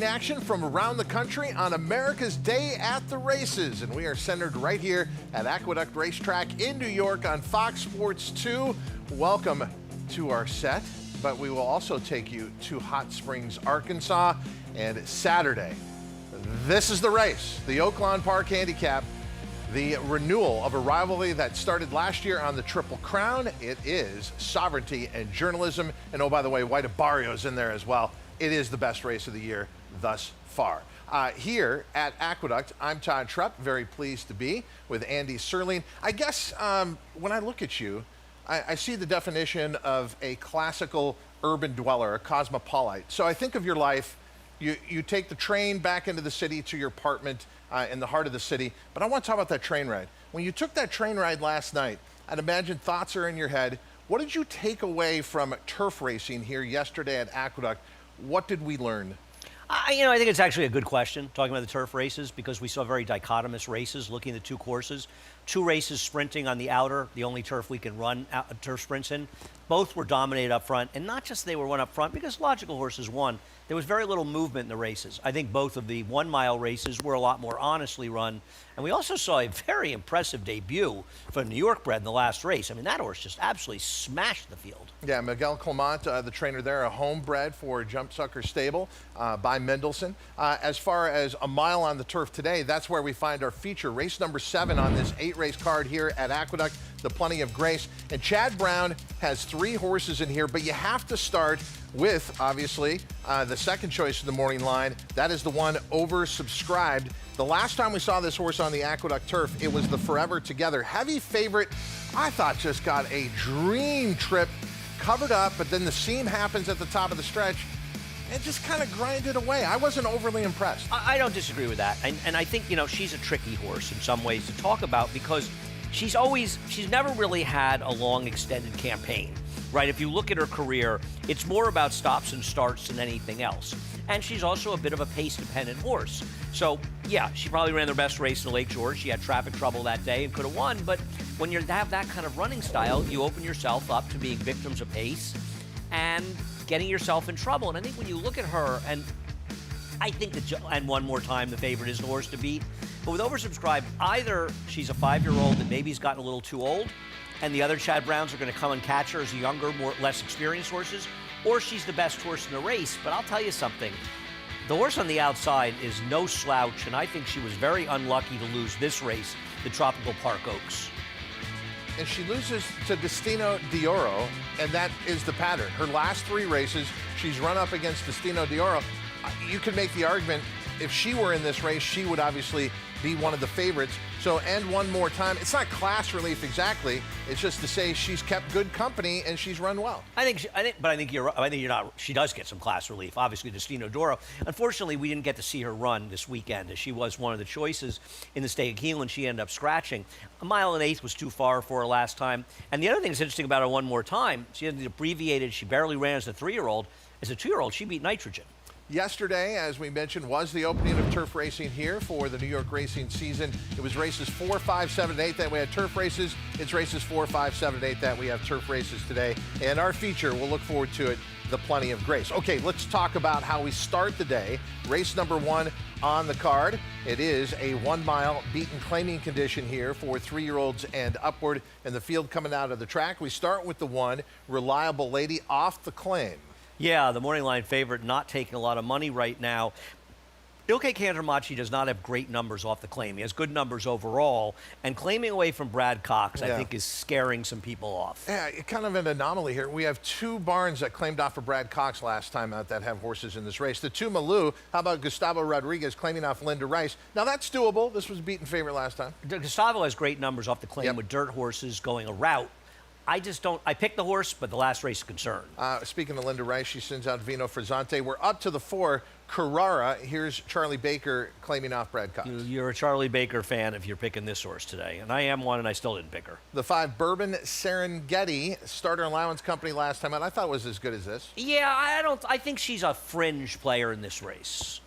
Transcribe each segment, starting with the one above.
Action from around the country on America's Day at the Races, and we are centered right here at Aqueduct Racetrack in New York on Fox Sports 2. Welcome to our set, but we will also take you to Hot Springs, Arkansas, and Saturday. This is the race, the Oaklawn Park Handicap, the renewal of a rivalry that started last year on the Triple Crown. It is sovereignty and journalism, and oh, by the way, White Barrio's in there as well. It is the best race of the year thus far. Here at Aqueduct, I'm Todd Trupp, very pleased to be with Andy Serling. I guess when I look at you, I see the definition of a classical urban dweller, a cosmopolite. So I think of your life, you take the train back into the city to your apartment in the heart of the city, but I want to talk about that train ride. When you took that train ride last night, I'd imagine thoughts are in your head. What did you take away from turf racing here yesterday at Aqueduct? What did we learn? I think it's actually a good question, talking about the turf races, because we saw very dichotomous races, looking at the two courses. Two races sprinting on the outer, the only turf we can run turf sprints in. Both were dominated up front, and not just they were one up front, because logical horses won. There was very little movement in the races. I think both of the 1 mile races were a lot more honestly run. And we also saw a very impressive debut for New York bred in the last race. I mean, that horse just absolutely smashed the field. Yeah, Miguel Clement, the trainer there, a homebred for Jump Sucker Stable by Mendelssohn. As far as a mile on the turf today, that's where we find our feature. Race number 7 on this 8-race card here at Aqueduct, the Plenty of Grace. And Chad Brown has 3 horses in here, but you have to start with, obviously, the second choice of the morning line. That is the one oversubscribed. The last time we saw this horse on the Aqueduct turf, it was the Forever Together. Heavy favorite, I thought just got a dream trip, covered up, but then the seam happens at the top of the stretch and just kind of grinded away. I wasn't overly impressed. I don't disagree with that. And I think, she's a tricky horse in some ways to talk about, because she's never really had a long extended campaign, right? If you look at her career, it's more about stops and starts than anything else. And she's also a bit of a pace-dependent horse. So, yeah, she probably ran their best race in Lake George. She had traffic trouble that day and could have won. But when you have that kind of running style, you open yourself up to being victims of pace and getting yourself in trouble. And I think when you look at her, and I think that, and one more time, the favorite is the horse to beat. But with oversubscribed, either she's a 5-year-old that maybe has gotten a little too old, and the other Chad Browns are going to come and catch her as younger, less experienced horses, or she's the best horse in the race. But I'll tell you something. The horse on the outside is no slouch, and I think she was very unlucky to lose this race, the Tropical Park Oaks. And she loses to Destino d'Oro, and that is the pattern. Her last 3 races, she's run up against Destino d'Oro. You could make the argument, if she were in this race, she would obviously be one of the favorites. So, and one more time, it's not class relief exactly. It's just to say she's kept good company and she's run well. I think you're right. I think you're not. She does get some class relief. Obviously, Destino d'Oro. Unfortunately, we didn't get to see her run this weekend, as she was one of the choices in the Stake of Keeneland. She ended up scratching. 1 1/8 was too far for her last time. And the other thing that's interesting about her one more time, she had abbreviated. She barely ran as a 3-year-old. As a 2-year-old, she beat Nitrogen. Yesterday, as we mentioned, was the opening of turf racing here for the New York racing season. It was races 4, 5, 7, and 8 that we had turf races. It's races 4, 5, 7, and 8 that we have turf races today. And our feature, we'll look forward to it, the Plenty of Grace. Okay, let's talk about how we start the day. Race number 1 on the card. It is a 1 mile beaten claiming condition here for 3-year-olds and upward in the field coming out of the track. We start with the 1, Reliable Lady, off the claim. Yeah, the morning line favorite, not taking a lot of money right now. Ilke Cantermachi does not have great numbers off the claim. He has good numbers overall, and claiming away from Brad Cox, I think, is scaring some people off. Yeah, kind of an anomaly here. We have 2 barns that claimed off of Brad Cox last time out that have horses in this race. The 2 Malou, how about Gustavo Rodriguez claiming off Linda Rice? Now, that's doable. This was a beaten favorite last time. Gustavo has great numbers off the claim with dirt horses going a route. I picked the horse, but the last race is concerned. Speaking of Linda Rice, she sends out Vino Frizzante. We're up to the 4, Carrara. Here's Charlie Baker claiming off Brad Cox. You're a Charlie Baker fan if you're picking this horse today, and I am one, and I still didn't pick her. The 5, Bourbon Serengeti, starter allowance company last time out. I thought it was as good as this. Yeah, I think she's a fringe player in this race.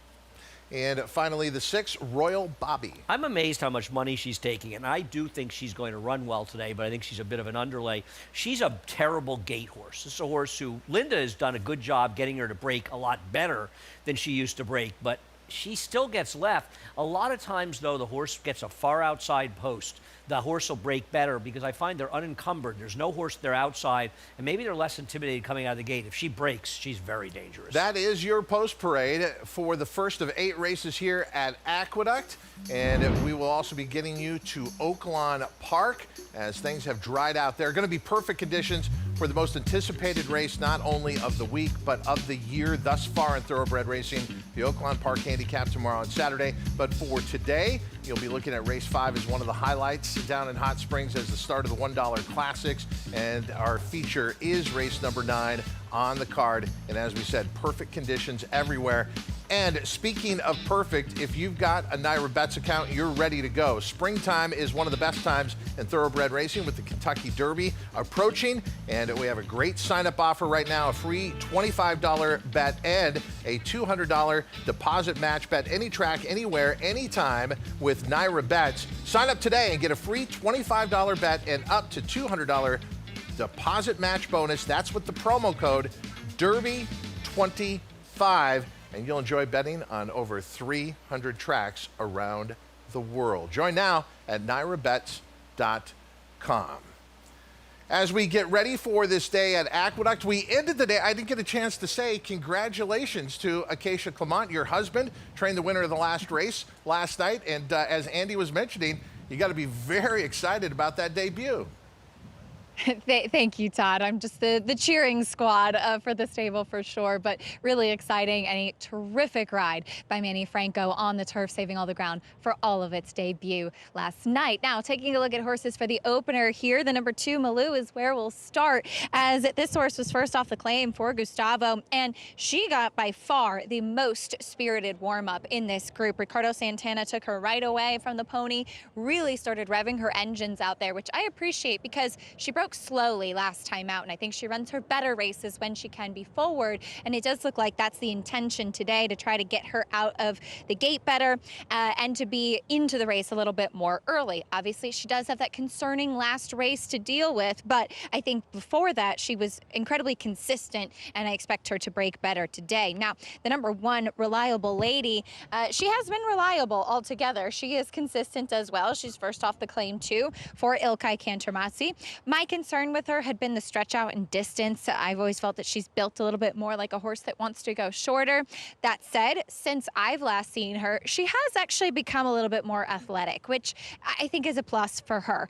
And finally, the 6, Royal Bobby. I'm amazed how much money she's taking, and I do think she's going to run well today, but I think she's a bit of an underlay. She's a terrible gate horse. This is a horse who Linda has done a good job getting her to break a lot better than she used to break, but she still gets left. A lot of times, though, the horse gets a far outside post. The horse will break better because I find they're unencumbered. There's no horse there outside, and maybe they're less intimidated coming out of the gate. If she breaks, she's very dangerous. That is your post parade for the first of 8 races here at Aqueduct. And we will also be getting you to Oaklawn Park as things have dried out there. Going to be perfect conditions for the most anticipated race, not only of the week, but of the year thus far in thoroughbred racing, the Oaklawn Park Handicap tomorrow on Saturday. But for today, you'll be looking at race 5 as one of the highlights down in Hot Springs as the start of the $1 Classics. And our feature is race number 9 on the card. And as we said, perfect conditions everywhere. And speaking of perfect, if you've got a Naira Bets account, you're ready to go. Springtime is one of the best times in thoroughbred racing with the Kentucky Derby approaching. And we have a great sign-up offer right now, a free $25 bet and a $200 deposit match. Bet any track, anywhere, anytime with Naira Bets. Sign up today and get a free $25 bet and up to $200 deposit match bonus. That's with the promo code Derby25. And you'll enjoy betting on over 300 tracks around the world. Join now at nairabets.com. As we get ready for this day at Aqueduct, we ended the day. I didn't get a chance to say congratulations to Acacia Clement, your husband, trained the winner of the last race last night. And as Andy was mentioning, you got to be very excited about that debut. Thank you, Todd. I'm just the cheering squad for the stable for sure, but really exciting and a terrific ride by Manny Franco on the turf, saving all the ground for all of its debut last night. Now, taking a look at horses for the opener here, the number 2, Malou, is where we'll start, as this horse was first off the claim for Gustavo, and she got by far the most spirited warm-up in this group. Ricardo Santana took her right away from the pony, really started revving her engines out there, which I appreciate because she broke slowly last time out, and I think she runs her better races when she can be forward, and it does look like that's the intention today, to try to get her out of the gate better and to be into the race a little bit more early. Obviously, she does have that concerning last race to deal with, but I think before that she was incredibly consistent, and I expect her to break better today. Now, the number 1, Reliable Lady, she has been reliable altogether. She is consistent as well. She's first off the claim too for Ilkay Cantermasi. My concern with her had been the stretch out and distance. I've always felt that she's built a little bit more like a horse that wants to go shorter. That said, since I've last seen her, she has actually become a little bit more athletic, which I think is a plus for her.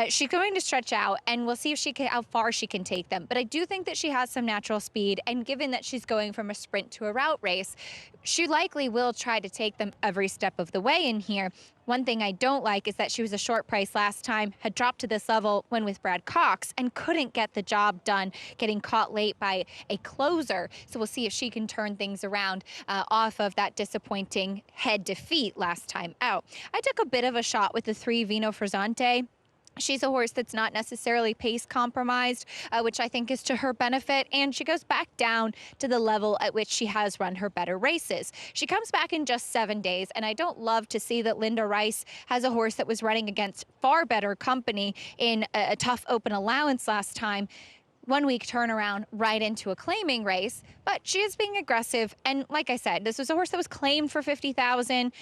She's going to stretch out, and we'll see if how far she can take them. But I do think that she has some natural speed, and given that she's going from a sprint to a route race, she likely will try to take them every step of the way in here. One thing I don't like is that she was a short price last time, had dropped to this level when with Brad Cox, and couldn't get the job done, getting caught late by a closer. So we'll see if she can turn things around off of that disappointing head defeat last time out. I took a bit of a shot with the 3, Vino Frizzante. She's a horse that's not necessarily pace compromised, which I think is to her benefit, and she goes back down to the level at which she has run her better races. She comes back in just 7 days, and I don't love to see that Linda Rice has a horse that was running against far better company in a tough open allowance last time. 1 week turnaround right into a claiming race, but she is being aggressive. And like I said, this was a horse that was claimed for 50,000,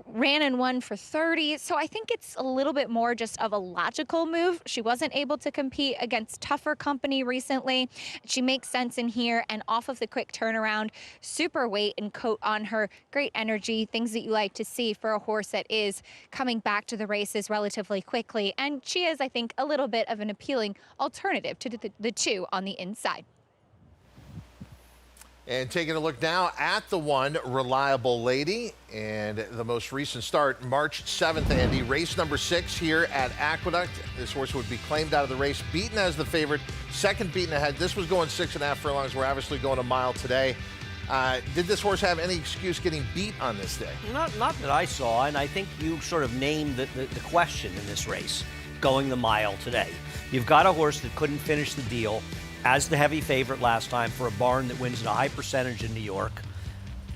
ran and won for 30. So I think it's a little bit more just of a logical move. She wasn't able to compete against tougher company recently. She makes sense in here, and off of the quick turnaround, super weight and coat on her, great energy, things that you like to see for a horse that is coming back to the races relatively quickly. And she is, I think, a little bit of an appealing alternative to the 2 on the inside. And taking a look now at the 1, Reliable Lady, and the most recent start, March 7th, Andy, race number 6 here at Aqueduct. This horse would be claimed out of the race, beaten as the favorite, second beaten ahead. This was going 6.5 furlongs. We're obviously going a mile today. Did this horse have any excuse getting beat on this day? Not that I saw, and I think you sort of named the question in this race, going the mile today. You've got a horse that couldn't finish the deal as the heavy favorite last time for a barn that wins at a high percentage in New York.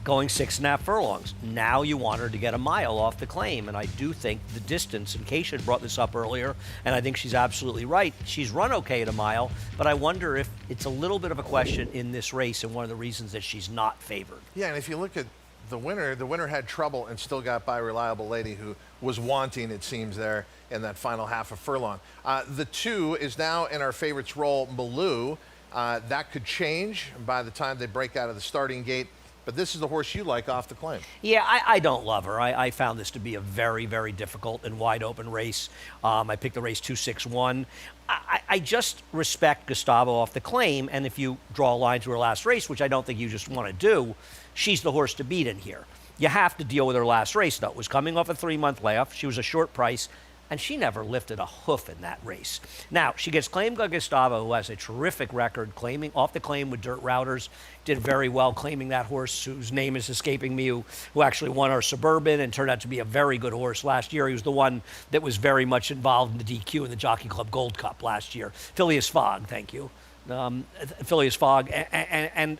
going 6.5 furlongs. Now you want her to get a mile off the claim, and I do think the distance, and Keisha brought this up earlier, and I think she's absolutely right. She's run okay at a mile, but I wonder if it's a little bit of a question in this race and one of the reasons that she's not favored. Yeah, and if you look at the winner had trouble and still got by Reliable Lady, who was wanting, it seems, there in that final half of furlong. The 2 is now in our favorites role, Malou. That could change by the time they break out of the starting gate. But this is the horse you like off the claim. Yeah, I don't love her. I found this to be a very, very difficult and wide open race. I picked the race 2-6-1. I just respect Gustavo off the claim, and if you draw a line to her last race, which I don't think you just want to do, she's the horse to beat in here. You have to deal with her last race, though. It was coming off a 3-month layoff. She was a short price, and she never lifted a hoof in that race. Now, she gets claimed by Gustavo, who has a terrific record, claiming off the claim with dirt routers, did very well claiming that horse, whose name is escaping me, who actually won our Suburban and turned out to be a very good horse last year. He was the one that was very much involved in the DQ in the Jockey Club Gold Cup last year. Phileas Fogg, thank you. Phileas Fogg. And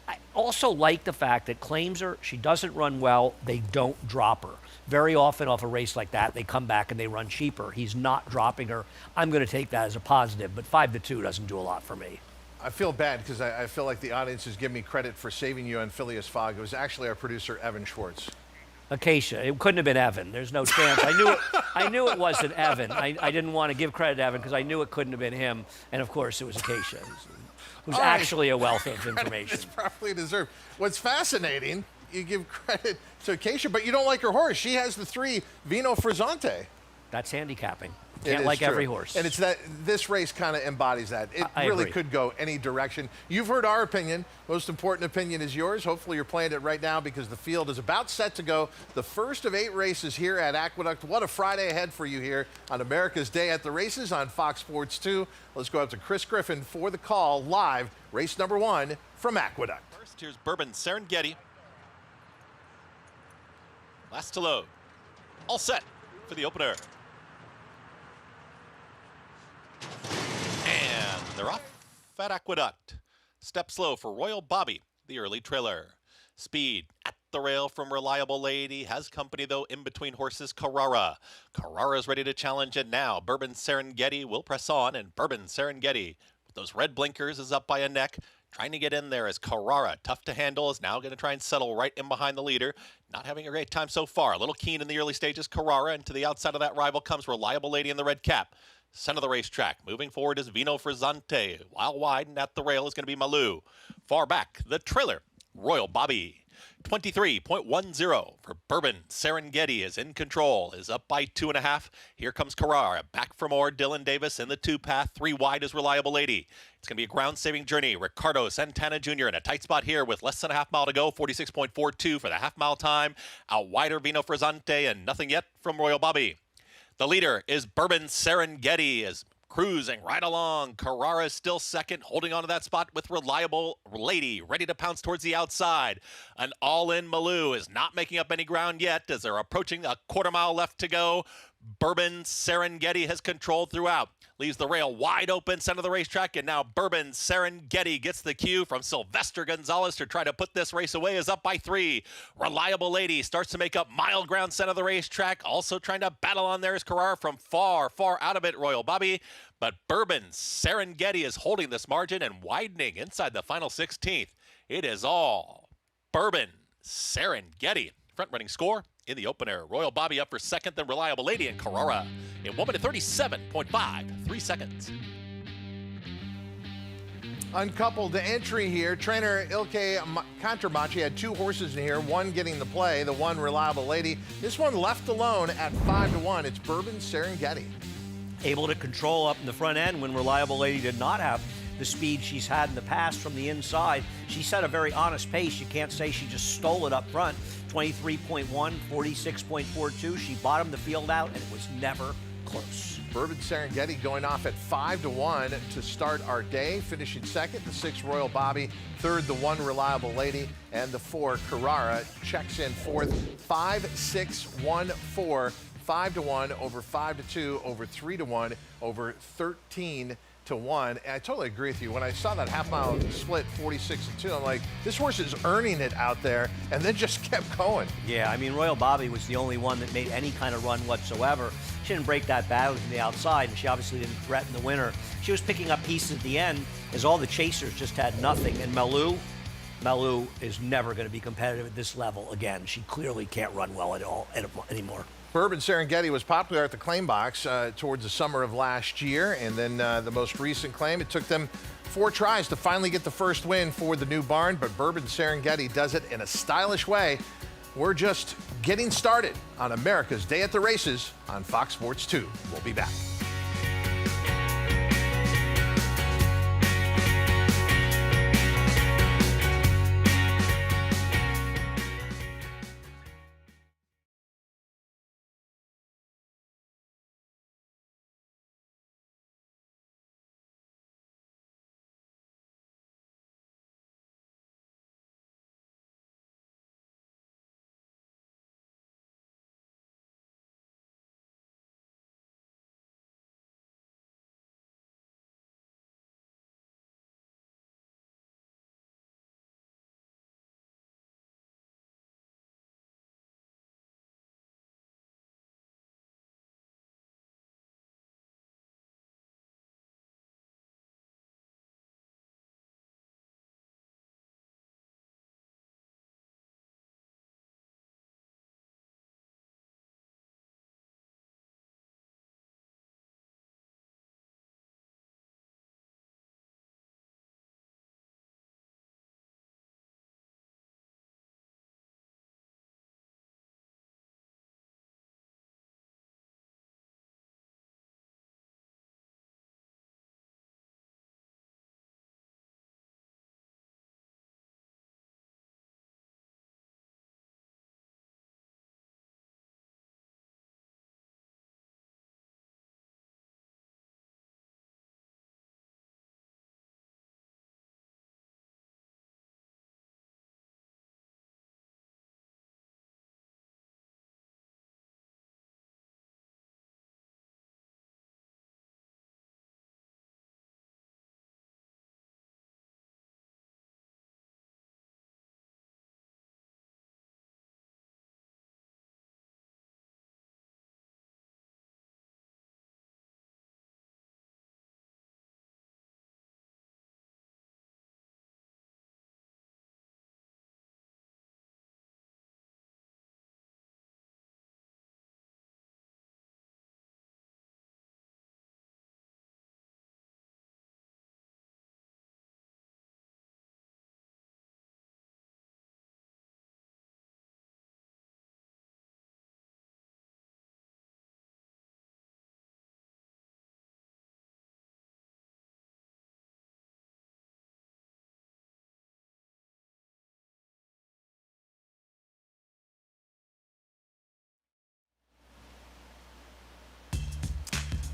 I also like the fact that claims her, she doesn't run well, they don't drop her. Very often off a race like that, they come back and they run cheaper. He's not dropping her. I'm going to take that as a positive, but 5-2 doesn't do a lot for me. I feel bad because I feel like the audience is giving me credit for saving you on Phileas Fogg. It was actually our producer, Evan Schwartz. Acacia. It couldn't have been Evan. There's no chance. I knew it wasn't Evan. I didn't want to give credit to Evan because I knew it couldn't have been him. And, of course, it was Acacia, who's actually a wealth of information. It's properly deserved. What's fascinating, you give credit to Acacia, but you don't like her horse. She has the 3 Vino Frizzante. That's handicapping. It Can't like true. every horse. And it's that this race kind of embodies that. It I really agree. could go any direction. You've heard our opinion. Most important opinion is yours. Hopefully you're playing it right now because the field is about set to go. The first of 8 races here at Aqueduct. What a Friday ahead for you here on America's Day at the Races on Fox Sports 2. Let's go up to Chris Griffin for the call live. Race number 1 from Aqueduct. First, here's Bourbon Serengeti. Last to load. All set for the opener. And they're off at Aqueduct. Step slow for Royal Bobby, the early trailer. Speed at the rail from Reliable Lady. Has company, though, in between horses, Carrara. Carrara's ready to challenge, and now Bourbon Serengeti will press on, and Bourbon Serengeti, with those red blinkers, is up by a neck. Trying to get in there as Carrara, tough to handle, is now going to try and settle right in behind the leader. Not having a great time so far. A little keen in the early stages, Carrara, and to the outside of that rival comes Reliable Lady in the red cap. Center of the racetrack. Moving forward is Vino Frizzante. While wide and at the rail is going to be Malou. Far back, the trailer, Royal Bobby. 23.10 for Bourbon Serengeti is in control, is up by 2.5. Here comes Carrara, back for more. Dylan Davis in the 2 path, 3 wide is Reliable Lady. It's going to be a ground-saving journey. Ricardo Santana Jr. in a tight spot here with less than a half mile to go, 46.42 for the half-mile time. Out wider, Vino Frizzante, and nothing yet from Royal Bobby. The leader is Bourbon Serengeti, is cruising right along. Carrara is still second, holding on to that spot with Reliable Lady, ready to pounce towards the outside. An all-in Malou is not making up any ground yet as they're approaching a quarter mile left to go. Bourbon Serengeti has controlled throughout. Leaves the rail wide open, center of the racetrack, and now Bourbon Serengeti gets the cue from Sylvester Gonzalez to try to put this race away, is up by 3. Reliable Lady starts to make up mile ground, center of the racetrack. Also trying to battle on there is Carrara from far, far out of it, Royal Bobby. But Bourbon Serengeti is holding this margin and widening inside the final 16th. It is all Bourbon Serengeti. Front running score in the opener. Royal Bobby up for second, then Reliable Lady and Carrara in 1 minute 37.53 seconds. Uncoupled to entry here. Trainer Ilke Contramachi had 2 horses in here, one getting the play, the one Reliable Lady. This one left alone at 5-1. It's Bourbon Serengeti. Able to control up in the front end when Reliable Lady did not have the speed she's had in the past from the inside. She set a very honest pace. You can't say she just stole it up front. 23.1, 46.42. She bottomed the field out, and it was never close. Bourbon Serengeti going off at 5-1 to start our day, finishing second. The 6 Royal Bobby, third the 1 Reliable Lady, and the 4 Carrara checks in fourth. 5-6-1-4. 5-1 over 5-2 over 3-1 over 13 to 1. And I totally agree with you. When I saw that half-mile split 46-2, I'm like, this horse is earning it out there, and then just kept going. Yeah, I mean, Royal Bobby was the only one that made any kind of run whatsoever. She didn't break that battle from the outside, and she obviously didn't threaten the winner. She was picking up pieces at the end as all the chasers just had nothing. And Malou is never going to be competitive at this level again. She clearly can't run well at all anymore. Bourbon Serengeti was popular at the claim box towards the summer of last year, and then the most recent claim, it took them 4 tries to finally get the first win for the new barn, but Bourbon Serengeti does it in a stylish way. We're just getting started on America's Day at the Races on Fox Sports 2. We'll be back.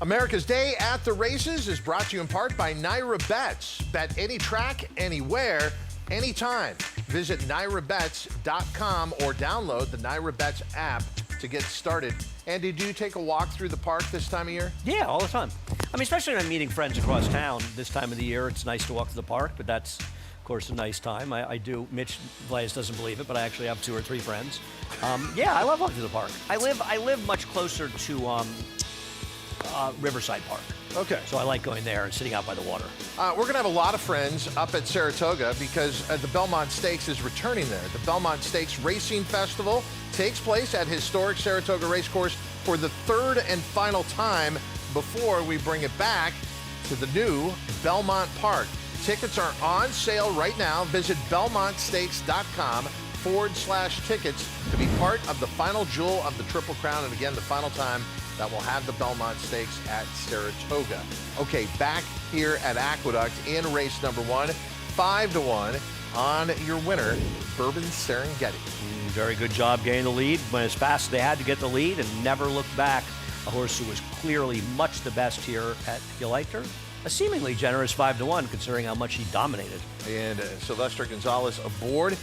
America's Day at the Races is brought to you in part by Naira Bets. Bet any track, anywhere, anytime. Visit NairaBets.com or download the Naira Bets app to get started. Andy, do you take a walk through the park this time of year? Yeah, all the time. I mean, especially when I'm meeting friends across town this time of the year, it's nice to walk to the park, but that's, of course, a nice time. I do. Mitch Vlais doesn't believe it, but I actually have 2 or 3 friends. Yeah, I love walking to the park. I live much closer to Riverside Park. Okay. So I like going there and sitting out by the water. We're going to have a lot of friends up at Saratoga because the Belmont Stakes is returning there. The Belmont Stakes Racing Festival takes place at historic Saratoga Racecourse for the 3rd and final time before we bring it back to the new Belmont Park. Tickets are on sale right now. Visit belmontstakes.com/tickets to be part of the final jewel of the Triple Crown. And again, the final time that will have the Belmont Stakes at Saratoga. Okay, back here at Aqueduct in race number 1, 5-1 on your winner, Bourbon Serengeti. Very good job getting the lead. Went as fast as they had to get the lead and never looked back. A horse who was clearly much the best here at Gilliter. A seemingly generous 5-1 considering how much he dominated. And Sylvester Gonzalez aboard,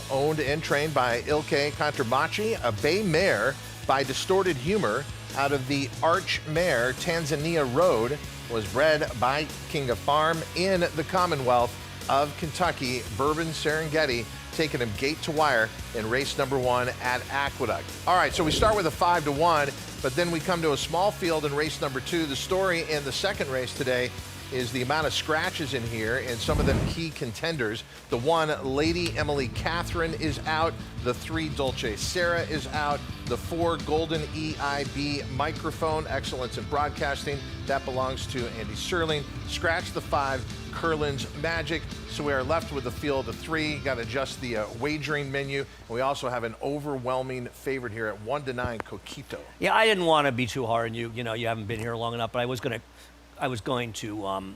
owned and trained by Ilke Contramachi, a bay mare by Distorted Humor out of the Arch Mare Tanzania Road. was bred by Kinga Farm in the Commonwealth of Kentucky. Bourbon Serengeti taking him gate to wire in race number 1 at Aqueduct. All right, so we start with a 5-1, but then we come to a small field in race number 2. The story in the second race today is the amount of scratches in here and some of them key contenders. The 1, Lady Emily Catherine, is out. The 3, Dolce Sarah, is out. The 4, Golden EIB Microphone, Excellence in Broadcasting, that belongs to Andy Serling. Scratch the 5, Curlin's Magic. So we are left with the field of 3. Got to adjust the wagering menu. And we also have an overwhelming favorite here at 1-9, Coquito. Yeah, I didn't want to be too hard on you. You know, you haven't been here long enough, but I was going to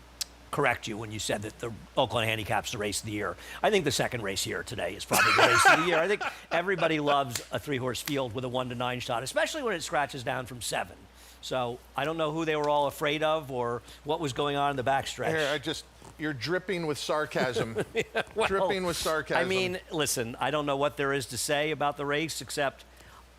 correct you when you said that the Oaklawn Handicap's the race of the year. I think the second race here today is probably the race of the year. I think everybody loves a 3-horse field with a 1-9 shot, especially when it scratches down from 7. So I don't know who they were all afraid of or what was going on in the backstretch. Here, you're dripping with sarcasm. Well, dripping with sarcasm. I mean, listen, I don't know what there is to say about the race except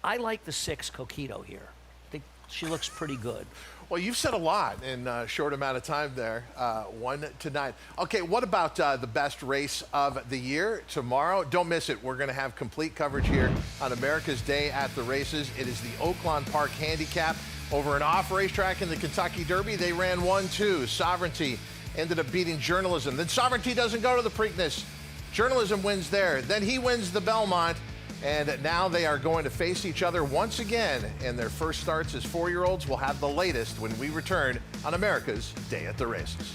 I like the 6 Coquito here. I think she looks pretty good. Well, you've said a lot in a short amount of time there, 1-9. Okay, what about the best race of the year tomorrow? Don't miss it. We're going to have complete coverage here on America's Day at the Races. It is the Oaklawn Park Handicap over an off racetrack in the Kentucky Derby. They ran 1-2. Sovereignty ended up beating Journalism. Then Sovereignty doesn't go to the Preakness. Journalism wins there. Then he wins the Belmont. And now they are going to face each other once again in their first starts as 4-year-olds. We'll have the latest when we return on America's Day at the Races.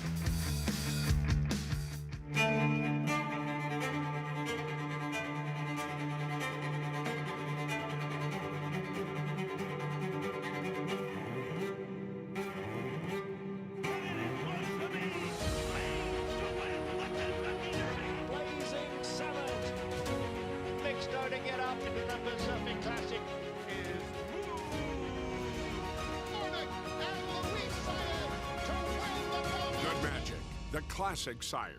The classic sire.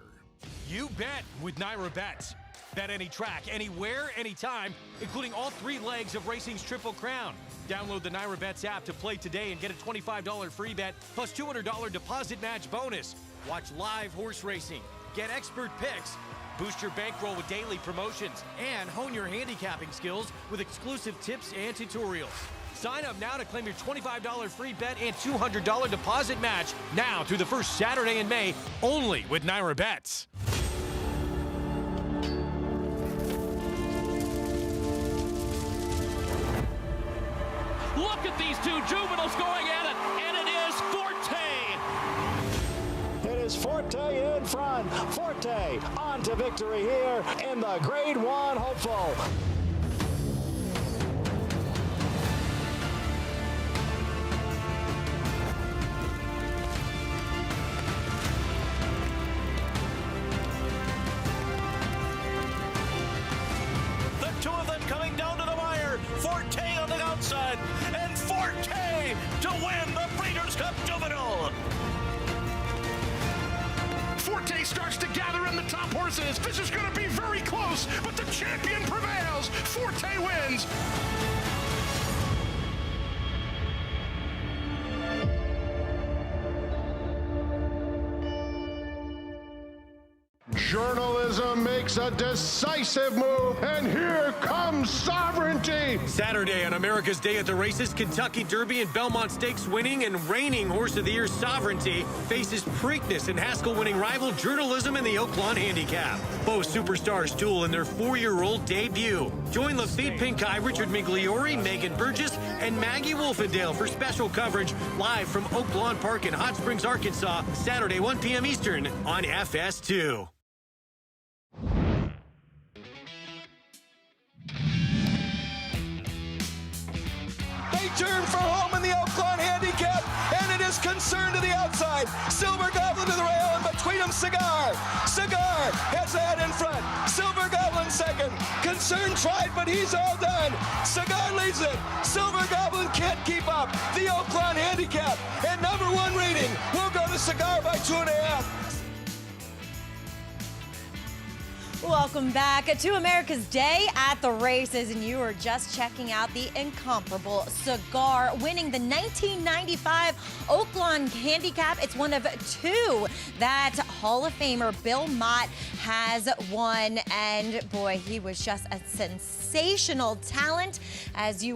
You bet with Naira Bets. Bet any track, anywhere, anytime, including all 3 legs of racing's Triple Crown. Download the Naira Bets app to play today and get a $25 free bet plus $200 deposit match bonus. Watch live horse racing, get expert picks, boost your bankroll with daily promotions, and hone your handicapping skills with exclusive tips and tutorials. Sign up now to claim your $25 free bet and $200 deposit match now through the first Saturday in May, only with Naira Bets. Look at these 2 juveniles going at it, and it is Forte. It is Forte in front. Forte on to victory here in the Grade 1 hopeful. Forte on the outside, and Forte to win the Breeders' Cup Juvenile. Forte starts to gather in the top horses. This is going to be very close, but the champion prevails. Forte wins. Journalism makes a decisive move, and here comes Sovereignty. Saturday on America's Day at the Races, Kentucky Derby and Belmont Stakes winning and reigning Horse of the Year Sovereignty faces Preakness and Haskell winning rival Journalism in the Oaklawn Handicap. Both superstars duel in their 4-year-old debut. Join Lafitte Pinkeye, Richard Migliori, Megan Burgess, and Maggie Wolfendale for special coverage live from Oaklawn Park in Hot Springs, Arkansas, Saturday 1 p.m. Eastern on FS2. They turn for home in the Oaklawn Handicap, and it is Concern to the outside. Silver Goblin to the rail, and between them, Cigar. Cigar has that in front. Silver Goblin second. Concern tried, but he's all done. Cigar leads it. Silver Goblin can't keep up. The Oaklawn Handicap, and number 1 rating will go to Cigar by 2.5. Welcome back to America's Day at the Races, and you are just checking out the incomparable Cigar winning the 1995 Oaklawn Handicap. It's one of two that Hall of Famer Bill Mott has won, and boy, he was just a sensational talent. As we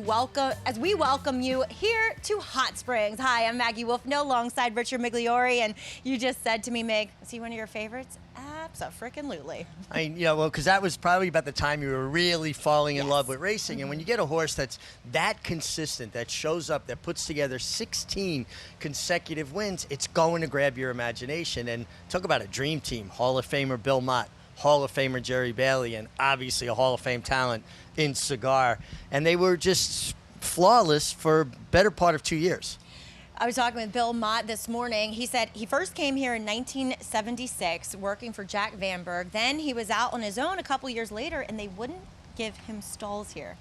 welcome you here to Hot Springs. Hi, I'm Maggie Wolfno alongside Richard Migliori, and you just said to me, Meg, is he one of your favorites? Abso-freaking-lutely. Because that was probably about the time you were really falling in love with racing. And when you get a horse that's that consistent, that shows up, that puts together 16 consecutive wins, it's going to grab your imagination. And talk about a dream team. Hall of Famer Bill Mott, Hall of Famer Jerry Bailey, and obviously a Hall of Fame talent in Cigar. And they were just flawless for better part of 2 years. I was talking with Bill Mott this morning. He said he first came here in 1976 working for Jack Vanberg. Then he was out on his own a couple years later, and they wouldn't give him stalls here.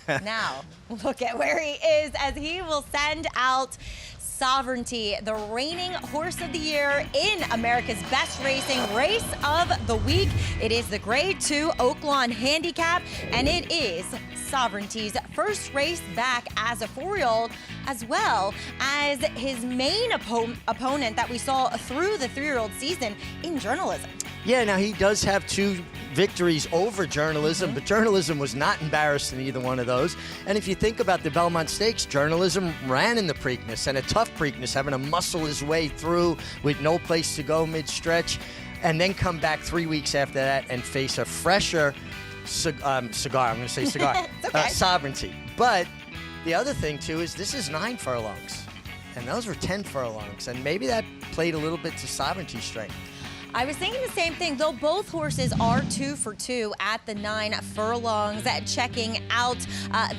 Now, look at where he is as he will send out Sovereignty, the reigning horse of the year in America's Best Racing Race of the Week. It is the Grade 2 Oaklawn Handicap, and it is Sovereignty's first race back as a 4-year-old, as well as his main opponent that we saw through the 3-year-old season in journalism. Yeah, now he does have 2 victories over journalism, but journalism was not embarrassed in either one of those. And if you think about the Belmont Stakes, journalism ran in the Preakness, and a tough Preakness, having to muscle his way through with no place to go mid-stretch, and then come back 3 weeks after that and face a fresher cigar. I'm going to say cigar. Okay. Sovereignty. But the other thing, too, is this is 9 furlongs, and those were 10 furlongs, and maybe that played a little bit to Sovereignty's strength. I was thinking the same thing, though both horses are 2 for 2 at the 9 furlongs. Checking out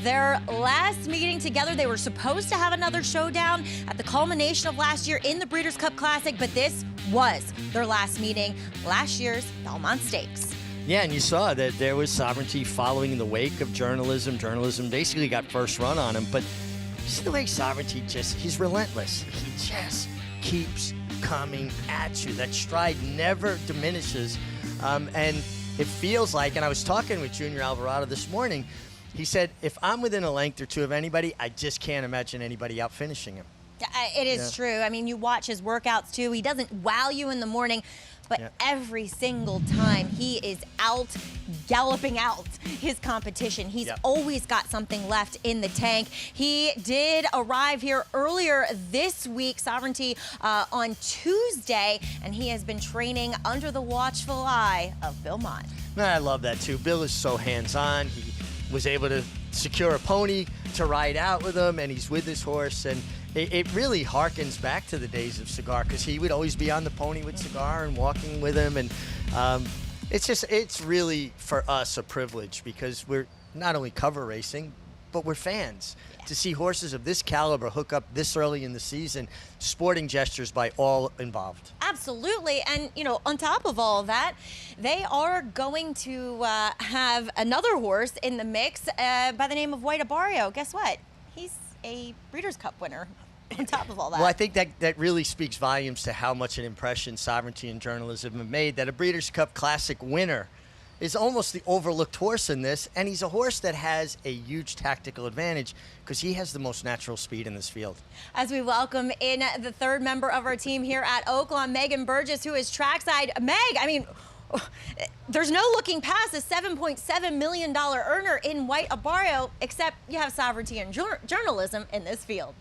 their last meeting together. They were supposed to have another showdown at the culmination of last year in the Breeders' Cup Classic, but this was their last meeting, last year's Belmont Stakes. Yeah, and you saw that there was Sovereignty following in the wake of journalism. Journalism basically got first run on him, but you see the way Sovereignty he's relentless. He just keeps coming at you. That stride never diminishes. And it feels like, and I was talking with Junior Alvarado this morning, he said, if I'm within a length or 2 of anybody, I just can't imagine anybody out finishing him. It is true. I mean, you watch his workouts too. He doesn't wow you in the morning, but every single time he is out galloping out his competition, he's always got something left in the tank. He did arrive here earlier this week, Sovereignty, on Tuesday, and he has been training under the watchful eye of Bill Mott. I love that too. Bill is so hands-on. He was able to secure a pony to ride out with him, and he's with his horse, and it really harkens back to the days of Cigar, because he would always be on the pony with Cigar and walking with him, and it's really for us a privilege, because we're not only cover racing, but we're fans. To see horses of this caliber hook up this early in the season, sporting gestures by all involved. Absolutely, and on top of all of that, they are going to have another horse in the mix by the name of White Abarrio. Guess what? He's a Breeders' Cup winner. On top of all that. Well, I think that really speaks volumes to how much an impression Sovereignty and journalism have made, that a Breeders' Cup Classic winner is almost the overlooked horse in this, and he's a horse that has a huge tactical advantage because he has the most natural speed in this field. As we welcome in the 3rd member of our team here at Oaklawn, Megan Burgess, who is trackside. Meg, I mean, there's no looking past a $7.7 million earner in White Abarrio, except you have Sovereignty and journalism in this field.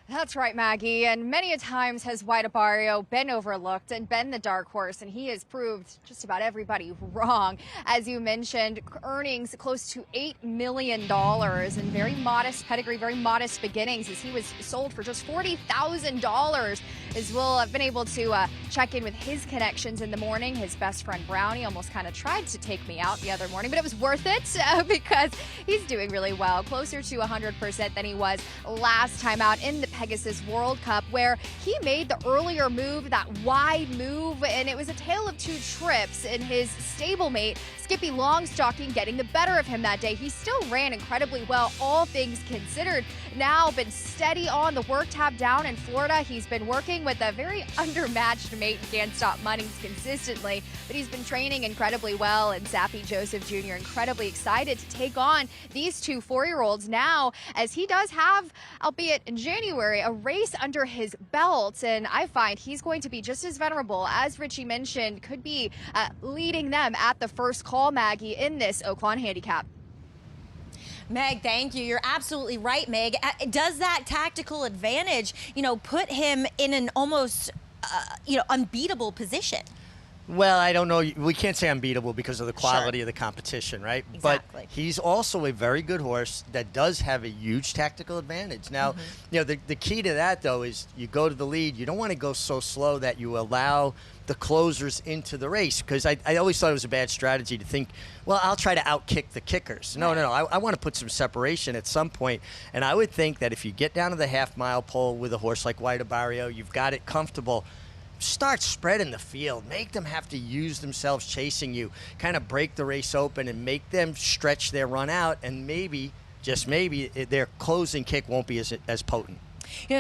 That's right, Maggie. And many a times has White Abarrio been overlooked and been the dark horse, and he has proved just about everybody wrong. As you mentioned, earnings close to $8 million and very modest pedigree, very modest beginnings, as he was sold for just $40,000. As we'll have been able to check in with his connections in the morning. His best friend Brownie almost kind of tried to take me out the other morning, but it was worth it because he's doing really well, closer to 100% than he was last time out in the Pegasus World Cup, where he made the earlier move, that wide move, and it was a tale of 2 trips, and his stablemate Skippy Longstocking getting the better of him that day. He still ran incredibly well, all things considered. Now been steady on the work tab down in Florida. He's been working dealing with a very undermatched mate and can't stop Munnings consistently, but he's been training incredibly well, and Sappy Joseph Jr. incredibly excited to take on these two 4-year-olds now, as he does have, albeit in January, a race under his belt, and I find he's going to be just as venerable, as Richie mentioned, could be leading them at the first call, Maggie, in this Oaklawn Handicap. Meg, thank you. You're absolutely right, Meg. Does that tactical advantage, put him in an almost, unbeatable position? Well, I don't know. We can't say unbeatable because of the quality of the competition, right? Exactly. But he's also a very good horse that does have a huge tactical advantage. Now, the key to that, though, is you go to the lead. You don't want to go so slow that you allow the closers into the race, because I always thought it was a bad strategy to think, well, I'll try to outkick the kickers. No. I want to put some separation at some point. And I would think that if you get down to the half-mile pole with a horse like White Barrio, you've got it comfortable. Start spreading the field. Make them have to use themselves chasing you. Kind of break the race open and make them stretch their run out, and maybe, just maybe, their closing kick won't be as potent.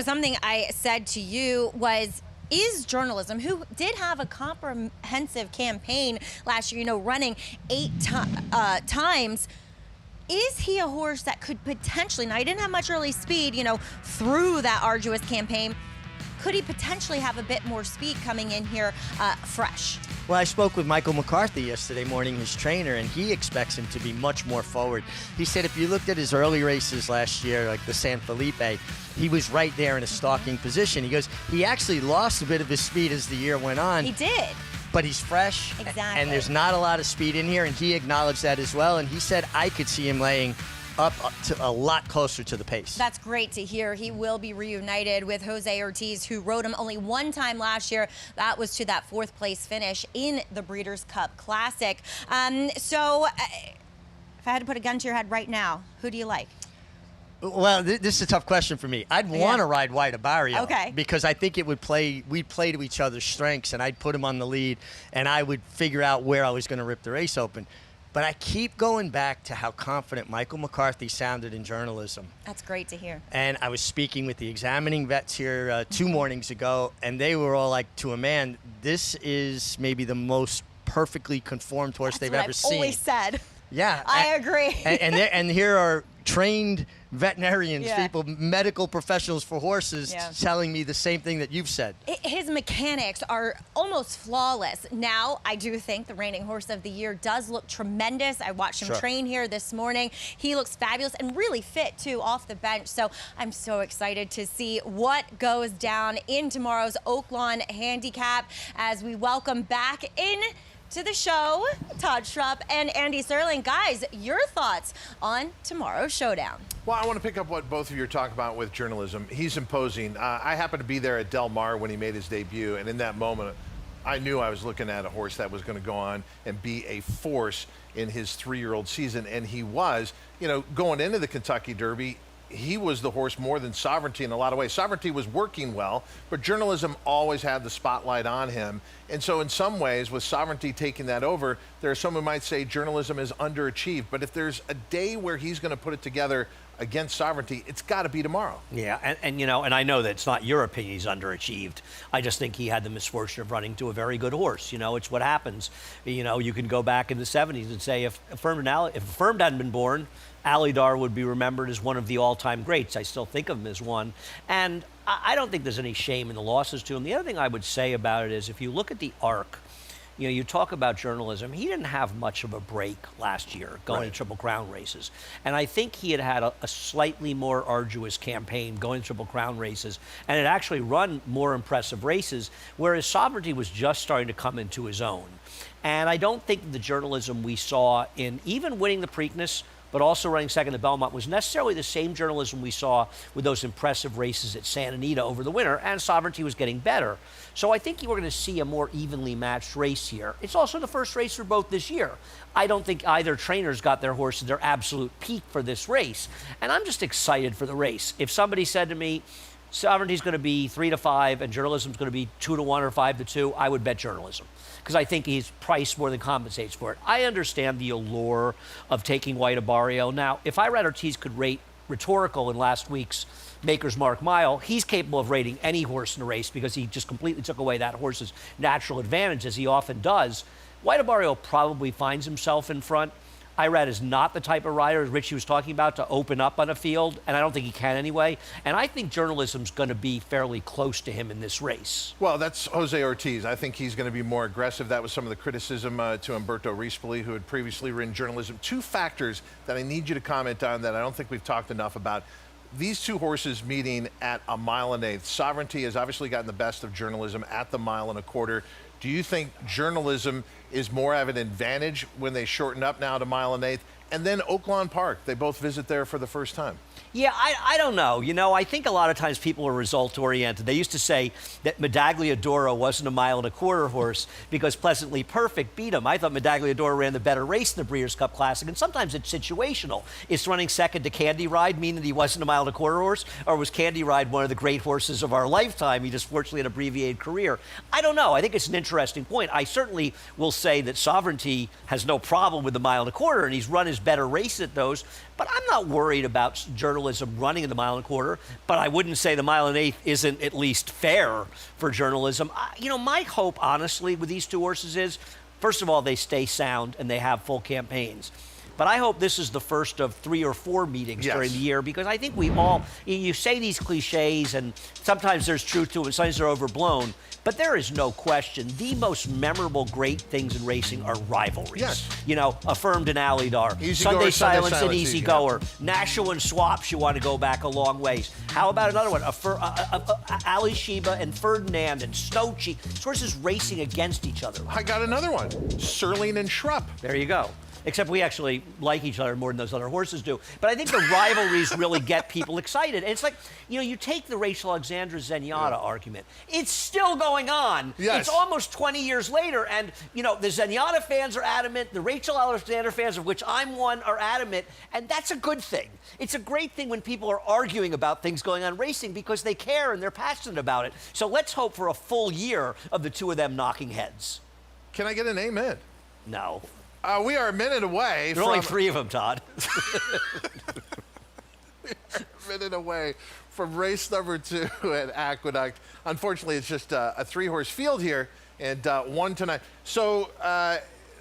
Something I said to you was, is journalism, who did have a comprehensive campaign last year, running 8 times, is he a horse that could potentially, now he didn't have much early speed, through that arduous campaign, could he potentially have a bit more speed coming in here fresh? Well, I spoke with Michael McCarthy yesterday morning, his trainer, and he expects him to be much more forward. He said if you looked at his early races last year, like the San Felipe, he was right there in a stalking position. He goes, he actually lost a bit of his speed as the year went on. He did. But he's fresh, exactly, and there's not a lot of speed in here, and he acknowledged that as well, and he said I could see him laying up to a lot closer to the pace. That's great to hear. He will be reunited with Jose Ortiz, who rode him only one time last year. That was to that 4th place finish in the Breeders' Cup Classic. So if I had to put a gun to your head right now, who do you like? Well, this is a tough question for me. I'd want to ride White Barrio, okay, because I think we'd play to each other's strengths, and I'd put him on the lead, and I would figure out where I was going to rip the race open. But I keep going back to how confident Michael McCarthy sounded in journalism. That's great to hear. And I was speaking with the examining vets here 2 mornings ago, and they were all like, to a man, this is maybe the most perfectly conformed horse they've ever seen. Always said. Yeah. I agree. And here are trained veterinarians, people, medical professionals for horses, telling me the same thing that you've said. His mechanics are almost flawless. Now, I do think the reigning horse of the year does look tremendous. I watched him train here this morning. He looks fabulous and really fit, too, off the bench. So I'm so excited to see what goes down in tomorrow's Oaklawn Handicap as we welcome back in to the show Todd Schrupp and Andy Serling. Guys, your thoughts on tomorrow's showdown? Well, I want to pick up what both of you are talking about with journalism. He's imposing. I happened to be there at Del Mar when he made his debut, and in that moment, I knew I was looking at a horse that was going to go on and be a force in his 3-year-old season, and he was. Going into the Kentucky Derby, he was the horse more than Sovereignty in a lot of ways. Sovereignty was working well, but journalism always had the spotlight on him. And so in some ways, with Sovereignty taking that over, there are some who might say journalism is underachieved. But if there's a day where he's going to put it together against Sovereignty, it's got to be tomorrow. Yeah, and I know that it's not your opinion he's underachieved. I just think he had the misfortune of running to a very good horse. It's what happens. You can go back in the 70s and say if Affirmed hadn't been born, Alydar would be remembered as one of the all-time greats. I still think of him as one. And I don't think there's any shame in the losses to him. The other thing I would say about it is if you look at the arc, you talk about journalism, he didn't have much of a break last year going to Triple Crown races. And I think he had a slightly more arduous campaign going to Triple Crown races and had actually run more impressive races, whereas Sovereignty was just starting to come into his own. And I don't think the journalism we saw in even winning the Preakness, but also running second at Belmont, was necessarily the same journalism we saw with those impressive races at Santa Anita over the winter, and Sovereignty was getting better. So I think you were going to see a more evenly matched race here. It's also the first race for both this year. I don't think either trainers got their horse at their absolute peak for this race, and I'm just excited for the race. If somebody said to me, Sovereignty's going to be 3-5 and journalism's going to be 2-1 or 5-2, I would bet journalism, because I think he's priced more than compensates for it. I understand the allure of taking White Barrio. Now, if I read Ortiz could rate rhetorical in last week's Maker's Mark Mile, he's capable of rating any horse in a race because he just completely took away that horse's natural advantage, as he often does. White probably finds himself in front. Irad is not the type of rider, as Richie was talking about, to open up on a field, and I don't think he can anyway. And I think journalism's going to be fairly close to him in this race. Well, that's Jose Ortiz. I think he's going to be more aggressive. That was some of the criticism to Humberto Rispoli, who had previously ridden journalism. Two factors that I need you to comment on that I don't think we've talked enough about. These two horses meeting at a 1.1 miles. Sovereignty has obviously gotten the best of journalism at the 1.25 miles. Do you think journalism is more of an advantage when they shorten up now to 1.1 miles? And then Oaklawn Park, they both visit there for the first time. Yeah, I don't know. You know, I think a lot of times people are result-oriented. They used to say that Medaglia d'Oro wasn't a 1.25 miles horse because Pleasantly Perfect beat him. I thought Medaglia d'Oro ran the better race in the Breeders' Cup Classic, and sometimes it's situational. Is running second to Candy Ride mean that he wasn't a 1.25 miles horse, or was Candy Ride one of the great horses of our lifetime? He just fortunately had an abbreviated career. I don't know. I think it's an interesting point. I certainly will say that Sovereignty has no problem with the 1.25 miles, and he's run his better race at those. But I'm not worried about journalism running in the 1.25 miles, but I wouldn't say the 1.1 miles isn't at least fair for journalism. You know, my hope, honestly, with these two horses is, first of all, they stay sound and they have full campaigns. But I hope this is the first of 3 or 4 meetings during the year, because I think we all, you say these cliches, and sometimes there's truth to it, sometimes they're overblown, but there is no question the most memorable great things in racing are rivalries. Yes. You know, Affirmed and Alidar, Sunday Silence and Easy Goer, Nashua and Swaps, you want to go back a long ways. How about another one? Ali Sheba and Ferdinand and Snowchi. These horses racing against each other. I got another one. Serling and Shrupp. There you go. Except we actually like each other more than those other horses do. But I think the rivalries really get people excited. And it's like, you know, you take the Rachel Alexandra Zenyatta argument. It's still going on. Yes. It's almost 20 years later. And, you know, the Zenyatta fans are adamant. The Rachel Alexandra fans, of which I'm one, are adamant. And that's a good thing. It's a great thing when people are arguing about things going on in racing because they care and they're passionate about it. So let's hope for a full year of the two of them knocking heads. Can I get an amen? No. We are a minute away There are only 3 of them, Todd. A minute away from race number 2 at Aqueduct. Unfortunately, it's just a 3-horse field here and 1 tonight. So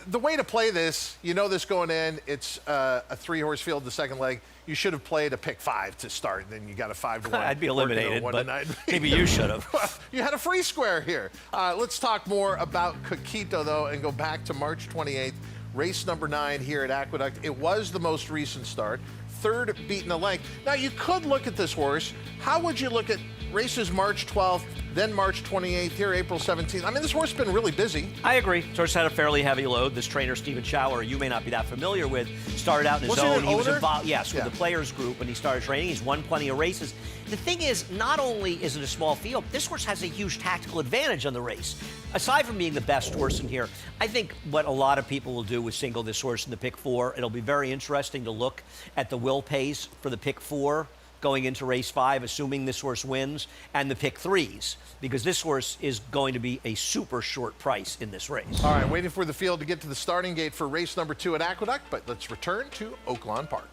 the way to play this, you know this going in, it's a 3-horse field, the second leg. You should have played a pick 5 to start, then you got a 5-1. I'd be eliminated, but maybe you should have. Well, you had a free square here. Let's talk more about Coquito, though, and go back to March 28th. Race number 9 here at Aqueduct. It was the most recent start, 3rd beaten a length. Now, you could look at this horse. How would you look at races March 12th, then March 28th, here April 17th? I mean, this horse has been really busy. I agree. This horse had a fairly heavy load. This trainer, Stephen Schauer, you may not be that familiar with, started out in his own. He was involved, with the players group when he started training. He's won plenty of races. The thing is, not only is it a small field, this horse has a huge tactical advantage on the race. Aside from being the best horse in here, I think what a lot of people will do is single this horse in the pick 4. It'll be very interesting to look at the will pays for the pick 4 going into race 5, assuming this horse wins, and the pick 3s, because this horse is going to be a super short price in this race. All right, waiting for the field to get to the starting gate for race number 2 at Aqueduct, but let's return to Oaklawn Park.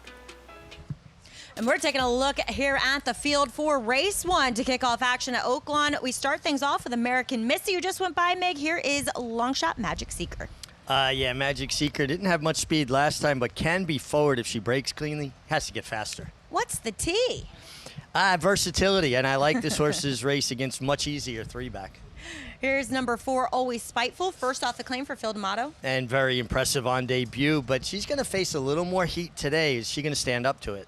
And we're taking a look here at the field for race 1 to kick off action at Oaklawn. We start things off with American Missy, who just went by, Meg. Here is Longshot Magic Seeker. Yeah, Magic Seeker didn't have much speed last time, but can be forward if she brakes cleanly. Has to get faster. What's the T? Versatility, and I like this horse's race against much easier 3-back. Here's number 4, Always Spiteful. First off the claim for Phil D'Amato. And very impressive on debut, but she's going to face a little more heat today. Is she going to stand up to it?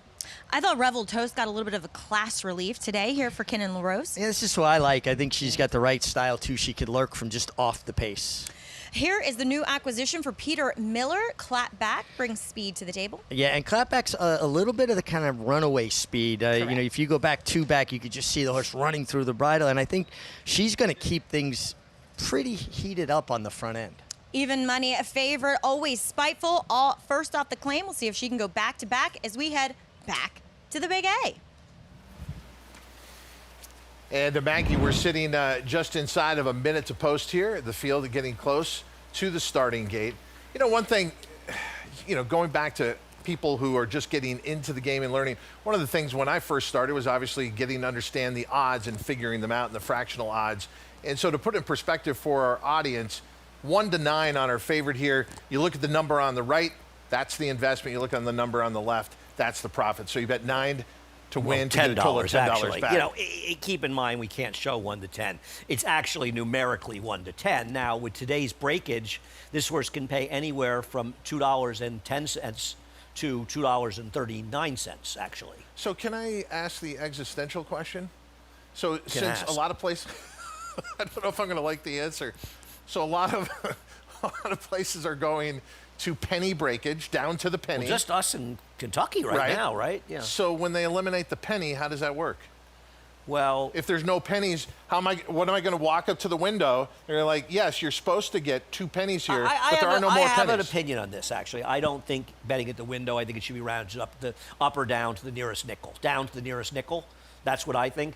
I thought Revel Toast got a little bit of a class relief today here for Kenan LaRose. Yeah, this is what I like. I think she's got the right style, too. She could lurk from just off the pace. Here is the new acquisition for Peter Miller. Clapback brings speed to the table. Yeah, and Clapback's a little bit of the kind of runaway speed. You know, if you go back 2-back, you could just see the horse running through the bridle, and I think she's going to keep things pretty heated up on the front end. Even money a favorite, Always Spiteful. First off the claim, we'll see if she can go back-to-back as we head back to the Big A. And Maggie, we're sitting just inside of a minute to post here. The field getting close to the starting gate. You know, one thing, you know, going back to people who are just getting into the game and learning. One of the things when I first started was obviously getting to understand the odds and figuring them out and the fractional odds. And so to put it in perspective for our audience, 1 to 9 on our favorite here, you look at the number on the right, that's the investment. You look on the number on the left, that's the profit. So you bet 9 to win, to get a total of $10 actually. back. You know, keep in mind we can't show 1 to 10. It's actually numerically 1 to 10. Now, with today's breakage, this horse can pay anywhere from $2.10 to $2.39, actually. So can I ask the existential question? So since ask. a lot of places, I don't know if I'm going to like the answer. So a lot of places are going to penny breakage, down to the penny. Well, just us in Kentucky right now, right? Yeah. So when they eliminate the penny, how does that work? Well, if there's no pennies, what am I going to walk up to the window? And you're like, yes, you're supposed to get 2 pennies here, but there are no more pennies. I have an opinion on this, actually. I don't think betting at the window, I think it should be rounded up or down to the nearest nickel. Down to the nearest nickel. That's what I think.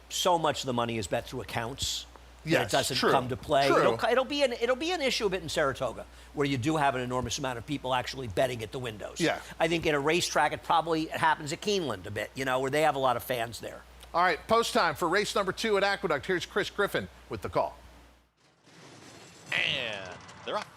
So much of the money is bet through accounts. Yes, it doesn't true, come to play. True. It'll be an issue a bit in Saratoga, where you do have an enormous amount of people actually betting at the windows. Yeah. I think in a racetrack, it probably happens at Keeneland a bit, where they have a lot of fans there. All right, post time for race number 2 at Aqueduct. Here's Chris Griffin with the call. And they're off.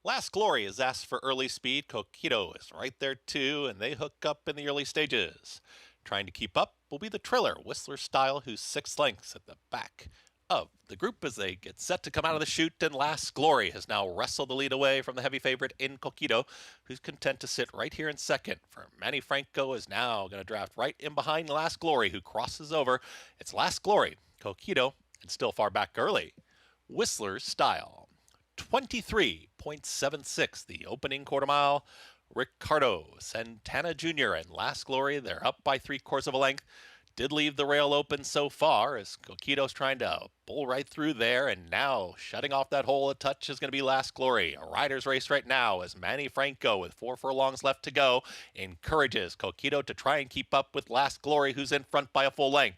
Last Glory is asked for early speed. Coquito is right there too, and they hook up in the early stages. Trying to keep up will be the Triller, Whistler Style, who's 6 lengths at the back of the group as they get set to come out of the chute, and Last Glory has now wrestled the lead away from the heavy favorite in Coquito, who's content to sit right here in second. For Manny Franco is now going to draft right in behind Last Glory, who crosses over. It's Last Glory, Coquito, and still far back early, Whistler Style. 23.76 the opening quarter mile. Ricardo Santana Jr. and Last Glory, they're up by 3/4 of a length. Did leave the rail open so far as Coquito's trying to pull right through there, and now shutting off that hole a touch is going to be Last Glory. A rider's race right now as Manny Franco, with 4 furlongs left to go, encourages Coquito to try and keep up with Last Glory, who's in front by a full length.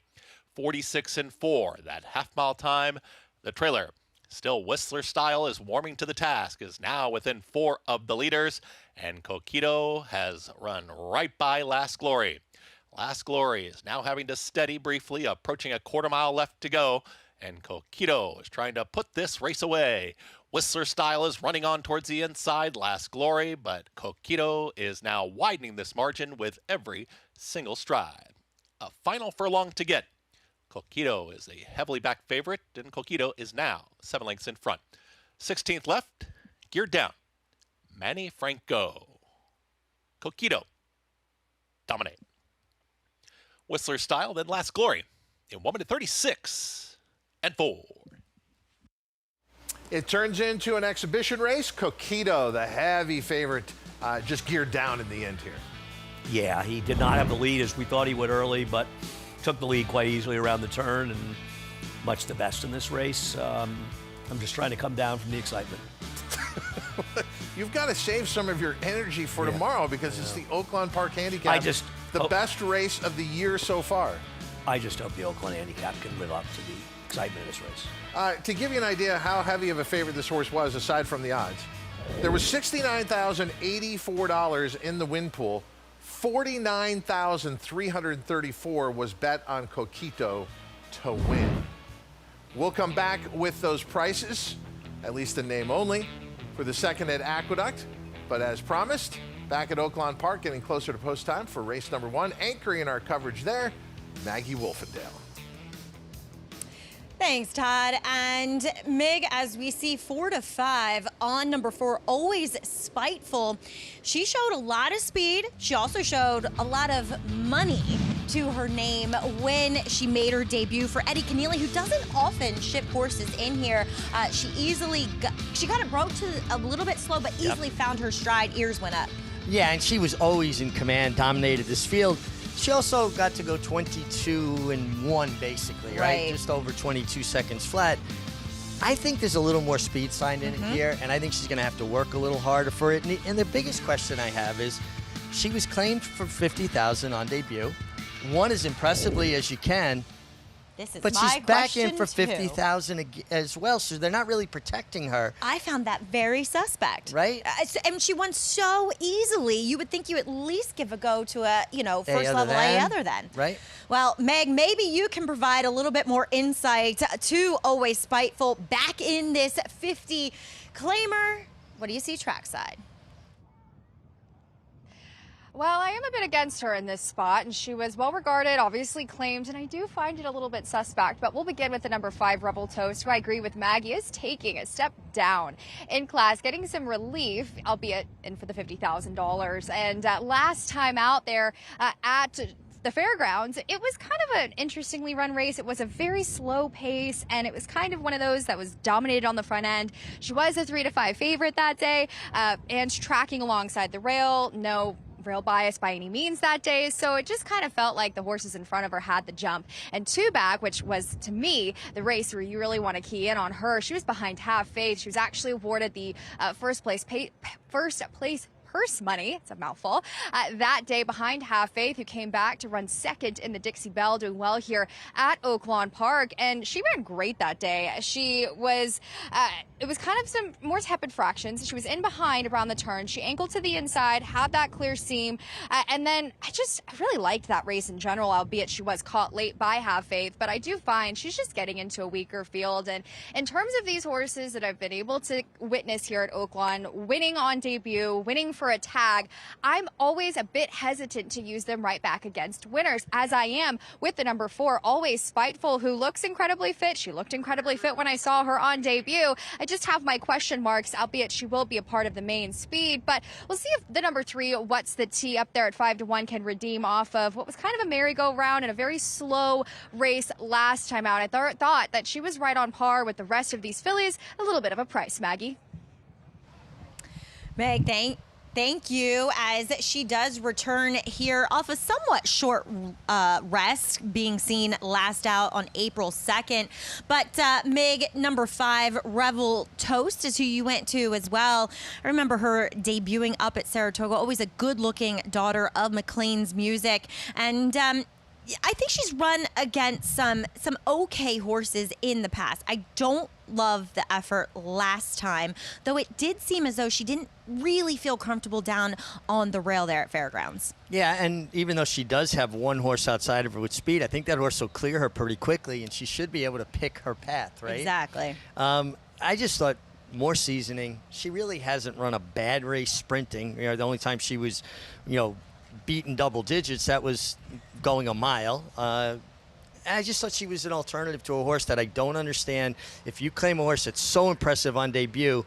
46-4, that half-mile time. The trailer, still Whistler Style, is warming to the task, is now within 4 of the leaders, and Coquito has run right by Last Glory. Last Glory is now having to steady briefly, approaching a quarter mile left to go, and Coquito is trying to put this race away. Whistler Style is running on towards the inside, Last Glory, but Coquito is now widening this margin with every single stride. A final furlong to get. Coquito is a heavily backed favorite, and Coquito is now 7 lengths in front. 16th left, geared down. Manny Franco. Coquito. Dominate. Whistler Style, then Last Glory in 1 minute 36-4. It turns into an exhibition race. Coquito, the heavy favorite, just geared down in the end here. Yeah, he did not have the lead as we thought he would early, but took the lead quite easily around the turn, and much the best in this race. I'm just trying to come down from the excitement. You've got to save some of your energy for tomorrow, because it's the Oaklawn Park Handicap. The best race of the year so far. I just hope the Oaklawn Handicap can live up to the excitement of this race. To give you an idea how heavy of a favorite this horse was, aside from the odds, there was $69,084 in the win pool. $49,334 was bet on Coquito to win. We'll come back with those prices, at least in name only, for the second at Aqueduct. But as promised, back at Oaklawn Park, getting closer to post time for race number 1. Anchoring our coverage there, Maggie Wolfendale. Thanks, Todd. And Mig, as we see 4 to 5 on number 4, Always Spiteful. She showed a lot of speed. She also showed a lot of money to her name when she made her debut for Eddie Keneally, who doesn't often ship horses in here. She got it broke to a little bit slow, but easily found her stride. Ears went up. Yeah, and she was always in command, dominated this field. She also got to go 22-1, basically, right? Just over 22 seconds flat. I think there's a little more speed signed in here, and I think she's going to have to work a little harder for it. And the biggest question I have is, she was claimed for $50,000 on debut, won as impressively as you can, This is but my she's back in question, for too. 50,000 as well, so they're not really protecting her. I found that very suspect. Right? And she won so easily. You would think you at least give a go to a, first level than. A other than. Right. Well, Meg, maybe you can provide a little bit more insight to Always Spiteful back in this 50 claimer. What do you see trackside? Well, I am a bit against her in this spot, and she was well regarded, obviously claimed, and I do find it a little bit suspect. But we'll begin with the number 5, Rebel Toast, who I agree with Maggie is taking a step down in class, getting some relief, albeit in for the $50,000. And last time out there at the fairgrounds, it was kind of an interestingly run race. It was a very slow pace, and it was kind of one of those that was dominated on the front end. She was a 3 to 5 favorite that day, and tracking alongside the rail. No rail bias by any means that day, so it just kind of felt like the horses in front of her had the jump. And 2 Back, which was to me the race where you really want to key in on her, she was behind Have Faith. She was actually awarded the first place purse money, it's a mouthful, that day behind Have Faith, who came back to run second in the Dixie Belle, doing well here at Oaklawn Park. And she ran great that day. She was, it was kind of some more tepid fractions. She was in behind around the turn. She angled to the inside, had that clear seam. And then I really liked that race in general, albeit she was caught late by Have Faith. But I do find she's just getting into a weaker field. And in terms of these horses that I've been able to witness here at Oaklawn, winning on debut, winning for a tag, I'm always a bit hesitant to use them right back against winners, as I am with the number 4, Always Spiteful, who looks incredibly fit. She looked incredibly fit when I saw her on debut. I just have my question marks, albeit she will be a part of the main speed. But we'll see if the number 3, What's the Tea, up there at 5 to 1, can redeem off of what was kind of a merry-go-round and a very slow race last time out. I thought that she was right on par with the rest of these fillies. A little bit of a price, Maggie. Meg, thank you, as she does return here off a somewhat short rest, being seen last out on April 2nd. But Meg, number 5, Rebel Toast, is who you went to as well. I remember her debuting up at Saratoga, always a good-looking daughter of McLean's Music. And I think she's run against some okay horses in the past. I don't love the effort last time, though it did seem as though she didn't really feel comfortable down on the rail there at Fairgrounds. Yeah, and even though she does have one horse outside of her with speed, I think that horse will clear her pretty quickly, and she should be able to pick her path, right? Exactly. I just thought more seasoning. She really hasn't run a bad race sprinting. The only time she was, beaten double digits, that was going a mile. I just thought she was an alternative to a horse that I don't understand. If you claim a horse that's so impressive on debut,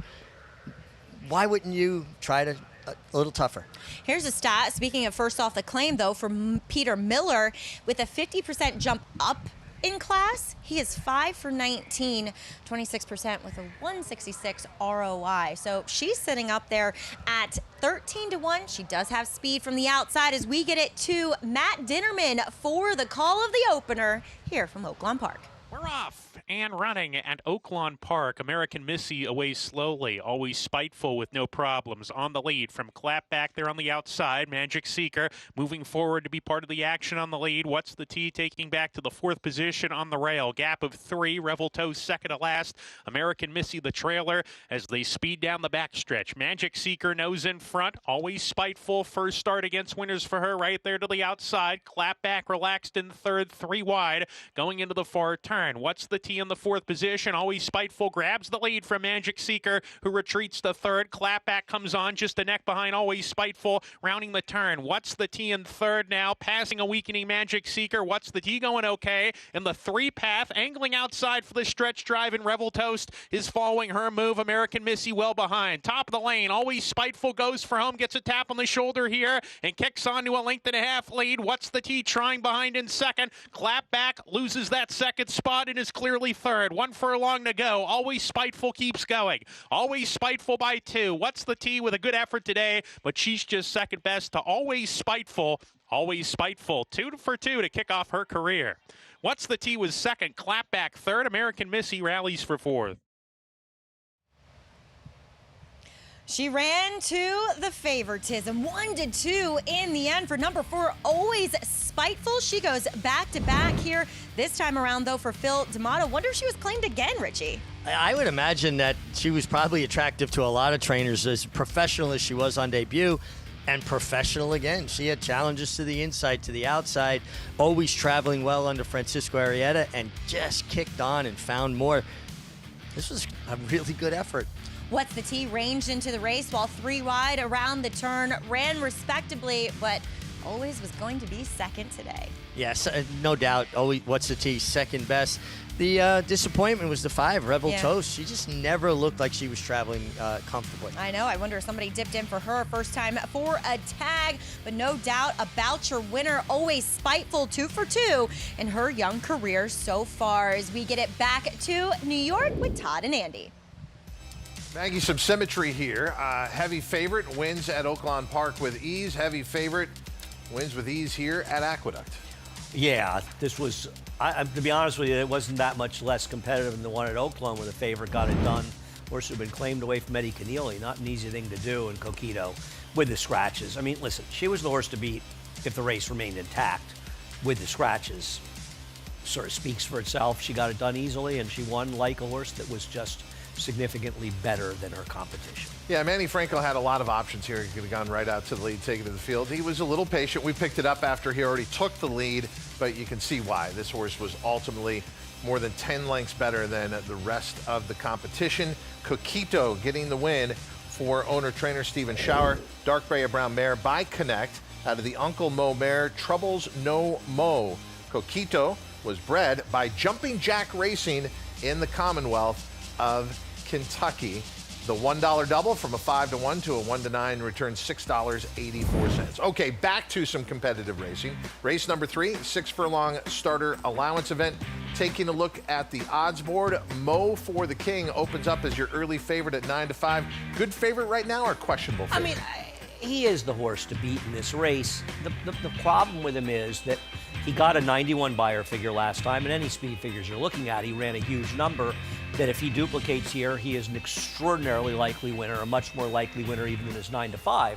why wouldn't you try to a little tougher? Here's a stat, speaking of first off the claim, though, from Peter Miller, with a 50% jump up in class. He is 5 for 19, 26% with a 166 ROI. So she's sitting up there at 13 to 1. She does have speed from the outside, as we get it to Matt Dinnerman for the call of the opener here from Oaklawn Park. We're off and running at Oaklawn Park. American Missy away slowly, Always Spiteful with no problems. On the lead from Clap back there on the outside. Magic Seeker moving forward to be part of the action on the lead. What's the Tea taking back to the 4th position on the rail. Gap of 3. Revel Toast second to last. American Missy the trailer as they speed down the backstretch. Magic Seeker nose in front. Always Spiteful first start against winners for her right there to the outside. Clap back relaxed in 3rd, 3 wide going into the far turn. What's the Tea in the 4th position. Always Spiteful grabs the lead from Magic Seeker, who retreats to 3rd. Clapback comes on just a neck behind Always Spiteful, rounding the turn. What's the Tea in 3rd now, passing a weakening Magic Seeker. What's the Tea going okay in the 3 path, angling outside for the stretch drive, and Revel Toast is following her move. American Missy well behind. Top of the lane, Always Spiteful goes for home, gets a tap on the shoulder here, and kicks on to a 1.5 length lead. What's the Tea trying behind in 2nd. Clapback loses that 2nd spot and is clearly 3rd. 1 furlong to go. Always Spiteful keeps going. Always Spiteful by 2. What's the Tea with a good effort today, but she's just second best to Always Spiteful. Always Spiteful, 2 for 2 to kick off her career. What's the Tea was 2nd. Clapback 3rd. American Missy rallies for 4th. She ran to the favoritism, 1 to 2 in the end for number 4, Always Spiteful. Spiteful. She goes back-to-back here. This time around, though, for Phil D'Amato. Wonder if she was claimed again, Richie. I would imagine that she was probably attractive to a lot of trainers, as professional as she was on debut, and professional again. She had challenges to the inside, to the outside, always traveling well under Francisco Arrieta, and just kicked on and found more. This was a really good effort. What's the Tea ranged into the race while 3 wide around the turn, ran respectably, but always was going to be second today. Yes, no doubt. Always, What's the Tea, second best. The disappointment was the 5, Rebel Toast. She just never looked like she was traveling comfortably. I know. I wonder if somebody dipped in for her first time for a tag, but no doubt about your winner. Always spiteful, 2 for 2 in her young career so far. As we get it back to New York with Todd and Andy. Maggie, some symmetry here. Heavy favorite wins at Oaklawn Park with ease. Heavy favorite wins with ease here at Aqueduct. Yeah, this was, to be honest with you, it wasn't that much less competitive than the one at Oaklawn where the favorite got it done. Horse had been claimed away from Eddie Keneally. Not an easy thing to do in Coquito with the scratches. I mean, listen, she was the horse to beat if the race remained intact with the scratches. Sort of speaks for itself. She got it done easily, and she won like a horse that was just significantly better than her competition. Yeah, Manny Franco had a lot of options here. He could have gone right out to the lead, taken to the field. He was a little patient. We picked it up after he already took the lead, but you can see why. This horse was ultimately more than 10 lengths better than the rest of the competition. Coquito getting the win for owner-trainer Stephen Schauer. Dark Gray, a brown mare by Connect out of the Uncle Mo mare, Troubles No Mo. Coquito was bred by Jumping Jack Racing in the Commonwealth of Kentucky. The $1 double from a 5-1 to a 1-9 returns $6.84. Okay, back to some competitive racing. Race number 3, 6 furlong starter allowance event. Taking a look at the odds board, Mo for the King opens up as your early favorite at 9-5. Good favorite right now or questionable favorite? I mean, he is the horse to beat in this race. The problem with him is that he got a 91 buyer figure last time, and any speed figures you're looking at, he ran a huge number that if he duplicates here, he is an extraordinarily likely winner, a much more likely winner even than his 9-5.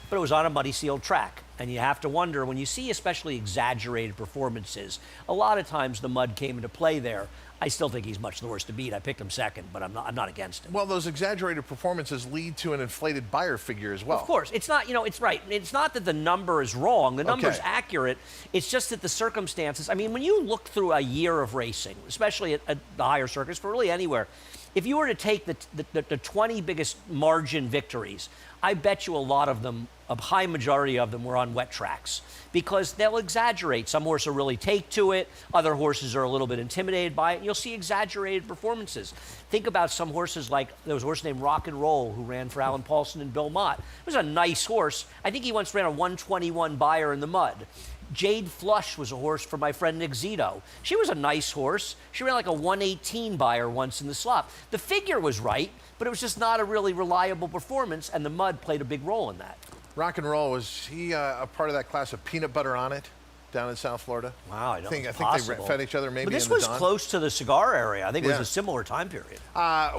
But it was on a muddy sealed track. And you have to wonder, when you see especially exaggerated performances, a lot of times the mud came into play there. I still think he's much the worst to beat. I picked him second, but I'm not against him. Well, those exaggerated performances lead to an inflated buyer figure as well. Of course. It's not, it's right. It's not that the number is wrong. The number's accurate. It's just that the circumstances, I mean, when you look through a year of racing, especially at the higher circuits, but really anywhere, if you were to take the 20 biggest margin victories, I bet you a lot of them, a high majority of them were on wet tracks because they'll exaggerate. Some horses will really take to it. Other horses are a little bit intimidated by it. And you'll see exaggerated performances. Think about some horses like there was a horse named Rock and Roll who ran for Alan Paulson and Bill Mott. It was a nice horse. I think he once ran a 121 buyer in the mud. Jade Flush was a horse for my friend Nick Zito. She was a nice horse. She ran like a 118 buyer once in the slop. The figure was right, but it was just not a really reliable performance, and the mud played a big role in that. Rock and Roll, was he a part of that class of Peanut Butter on It down in South Florida? Wow, I think they fed each other maybe. But this in the was dawn. close to the cigar area. I think it was a similar time period.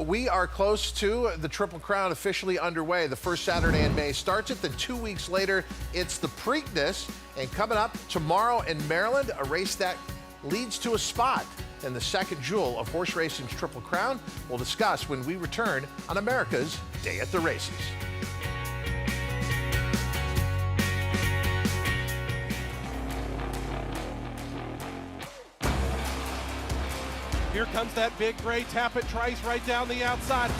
We are close to the Triple Crown officially underway. The first Saturday in May starts it. Then 2 weeks later, it's the Preakness. And coming up tomorrow in Maryland, a race that leads to a spot in the second jewel of horse racing's Triple Crown. We'll discuss when we return on America's Day at the Races. Here comes that big gray Tappet Trice right down the outside.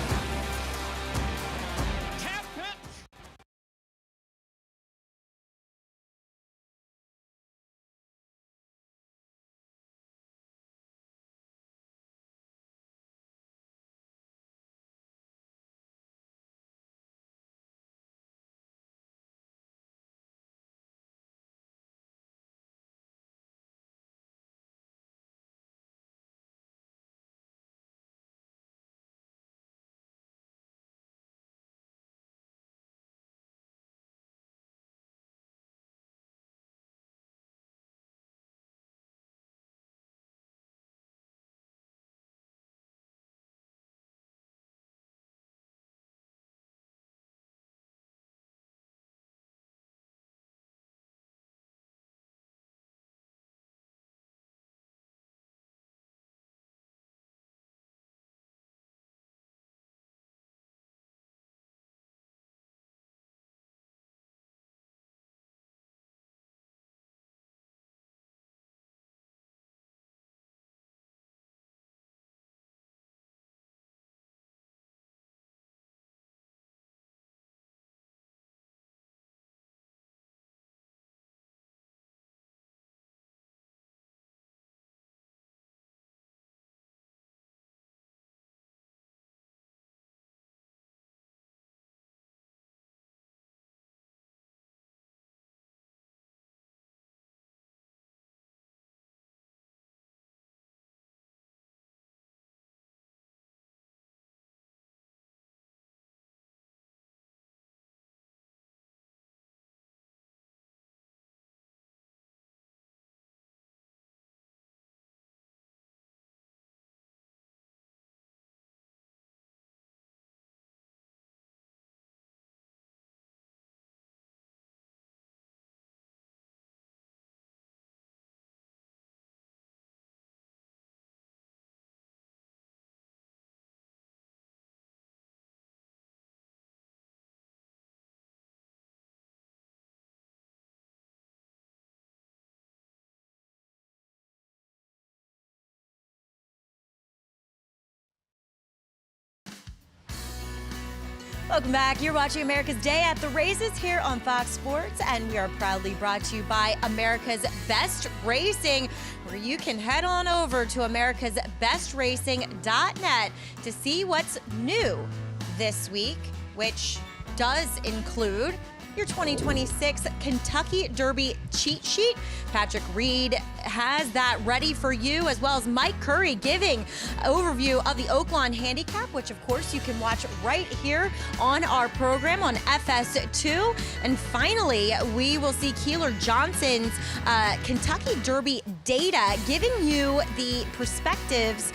Welcome back. You're watching America's Day at the Races here on Fox Sports, and we are proudly brought to you by America's Best Racing, where you can head on over to americasbestracing.net to see what's new this week, which does include your 2026 Kentucky Derby cheat sheet. Patrick Reed has that ready for you, as well as Mike Curry giving an overview of the Oaklawn Handicap, which of course you can watch right here on our program on FS2. And finally, we will see Keeler Johnson's Kentucky Derby data, giving you the perspectives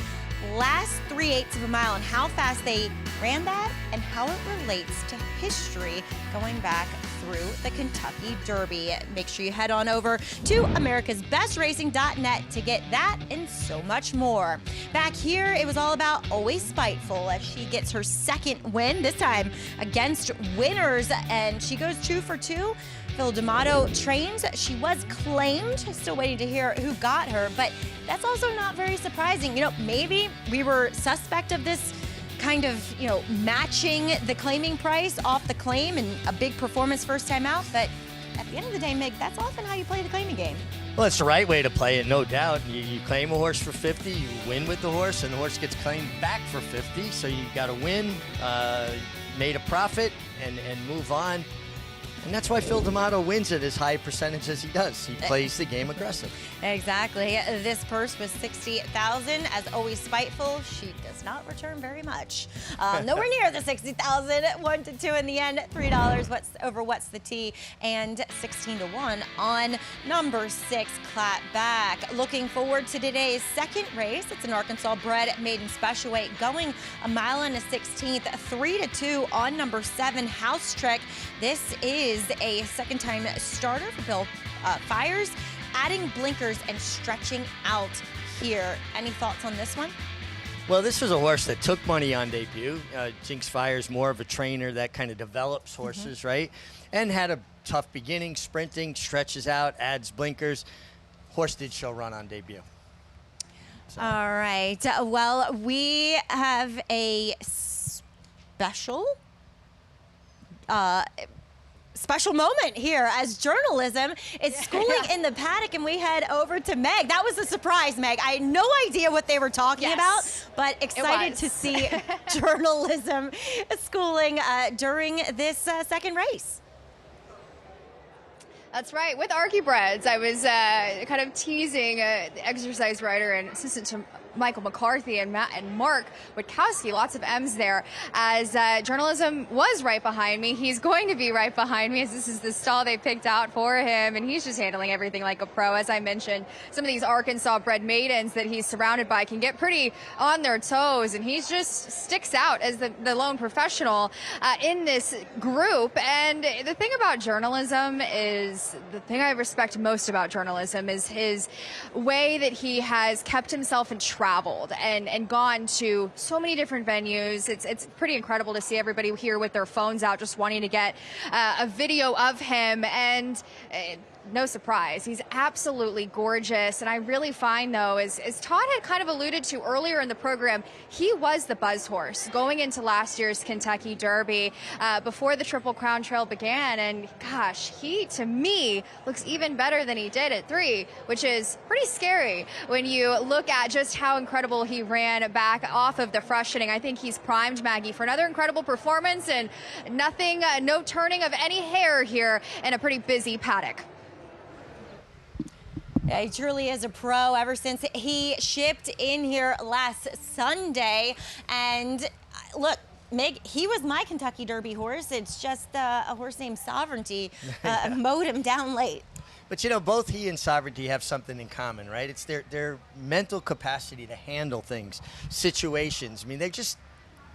last 3/8 of a mile and how fast they ran that and how it relates to history going back through the Kentucky Derby. Make sure you head on over to americasbestracing.net to get that and so much more. Back here, it was all about Always Spiteful as she gets her second win, this time against winners, and she goes 2 for 2. Phil D'Amato trains. She was claimed. Still waiting to hear who got her, but that's also not very surprising. You know, maybe we were suspect of this kind of, you know, matching the claiming price off the claim and a big performance first time out, but at the end of the day, Meg, that's often how you play the claiming game. Well, it's the right way to play it, no doubt. You claim a horse for 50, you win with the horse, and the horse gets claimed back for 50, so you got to win, made a profit, and move on. And that's why Phil D'Amato wins at as high a percentage as he does. He plays the game aggressive. Exactly. This purse was $60,000. As Always Spiteful, she does not return very much. Nowhere near the $60,000. 1 to 2 in the end. $3 over What's the Tea, and 16 to 1 on number 6, Clap Back. Looking forward to today's second race. It's an Arkansas bred maiden special weight going a mile and a 16th. 3 to 2 on number 7, House Trek. This is a second-time starter for Bill Fires, adding blinkers and stretching out here. Any thoughts on this one? Well, this was a horse that took money on debut. Jinx Fire's more of a trainer that kind of develops horses, right? And had a tough beginning, sprinting, stretches out, adds blinkers. Horse did show run on debut. So. All right. Well, we have a special moment here as journalism is schooling in the paddock, and we head over to Meg. That was a surprise, Meg. I had no idea what they were talking about, but excited to see journalism schooling during this second race. That's right. With Archiebreds, I was kind of teasing the exercise writer and assistant to Michael McCarthy and Matt and Mark Witkowski, lots of M's there, as journalism was right behind me. He's going to be right behind me, as this is the stall they picked out for him, and he's just handling everything like a pro. As I mentioned, some of these Arkansas bred maidens that he's surrounded by can get pretty on their toes, and he just sticks out as the lone professional in this group. And the thing about journalism is, the thing I respect most about journalism is his way that he has kept himself in traveled and gone to so many different venues. It's pretty incredible to see everybody here with their phones out just wanting to get a video of him, and no surprise, he's absolutely gorgeous. And I really find, though, as Todd had kind of alluded to earlier in the program, he was the buzz horse going into last year's Kentucky Derby before the Triple Crown Trail began. And gosh, he, to me, looks even better than he did at 3, which is pretty scary when you look at just how incredible he ran back off of the freshening. I think he's primed, Maggie, for another incredible performance, and nothing, no turning of any hair here in a pretty busy paddock. Yeah, he truly is a pro ever since he shipped in here last Sunday. And look, Meg, he was my Kentucky Derby horse. It's just a horse named Sovereignty mowed him down late. But, you know, both he and Sovereignty have something in common, right? It's their mental capacity to handle things, situations. I mean, they're just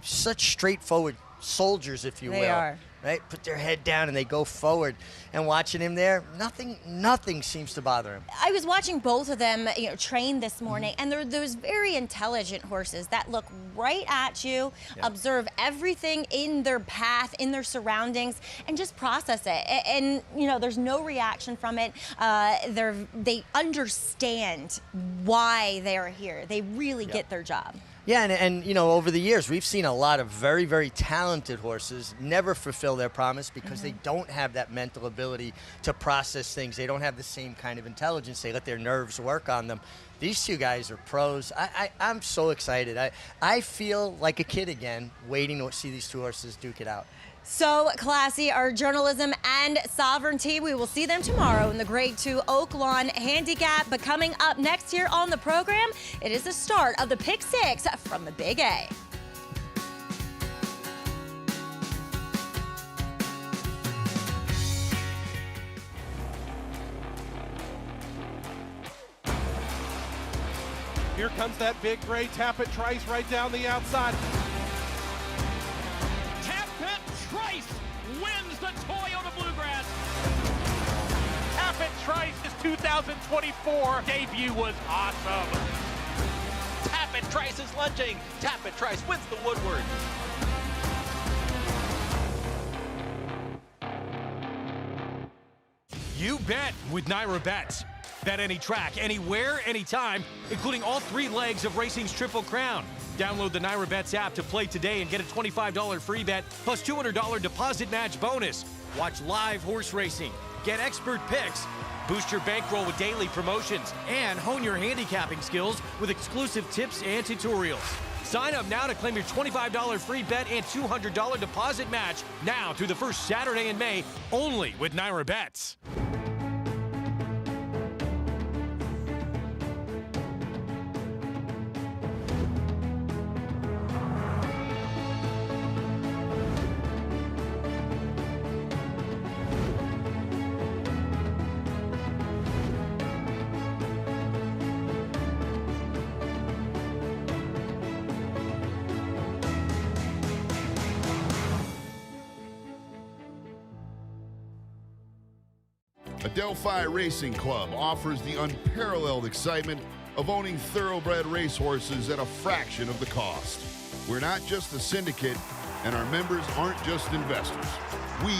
such straightforward soldiers, if you will. They are. Right? Put their head down and they go forward. And watching him there, nothing seems to bother him. I was watching both of them, you know, train this morning, and they're those very intelligent horses that look right at you, observe everything in their path, in their surroundings, and just process it. And you know, there's no reaction from it. They understand why they're here. They really get their job. Yeah, and you know, over the years, we've seen a lot of very, very talented horses never fulfill their promise because they don't have that mental ability to process things. They don't have the same kind of intelligence. They let their nerves work on them. These two guys are pros. I'm so excited. I feel like a kid again, waiting to see these two horses duke it out. So classy, our journalism and sovereignty. We will see them tomorrow in the Grade 2 Oaklawn Handicap. But coming up next here on the program, it is the start of the Pick 6 from the Big A. Here comes that big gray Tappet Trice right down the outside. Trice wins the Toyota Bluegrass. Tappet Trice's 2024 debut was awesome. Tappet Trice is lunging. Tappet Trice wins the Woodward. You bet with Naira Bets. Bet any track, anywhere, anytime, including all 3 legs of racing's Triple Crown. Download the Naira Bets app to play today and get a $25 free bet plus $200 deposit match bonus. Watch live horse racing, get expert picks, boost your bankroll with daily promotions, and hone your handicapping skills with exclusive tips and tutorials. Sign up now to claim your $25 free bet and $200 deposit match now through the first Saturday in May, only with Naira Bets. Adelphi Racing Club offers the unparalleled excitement of owning thoroughbred racehorses at a fraction of the cost. We're not just a syndicate, and our members aren't just investors. We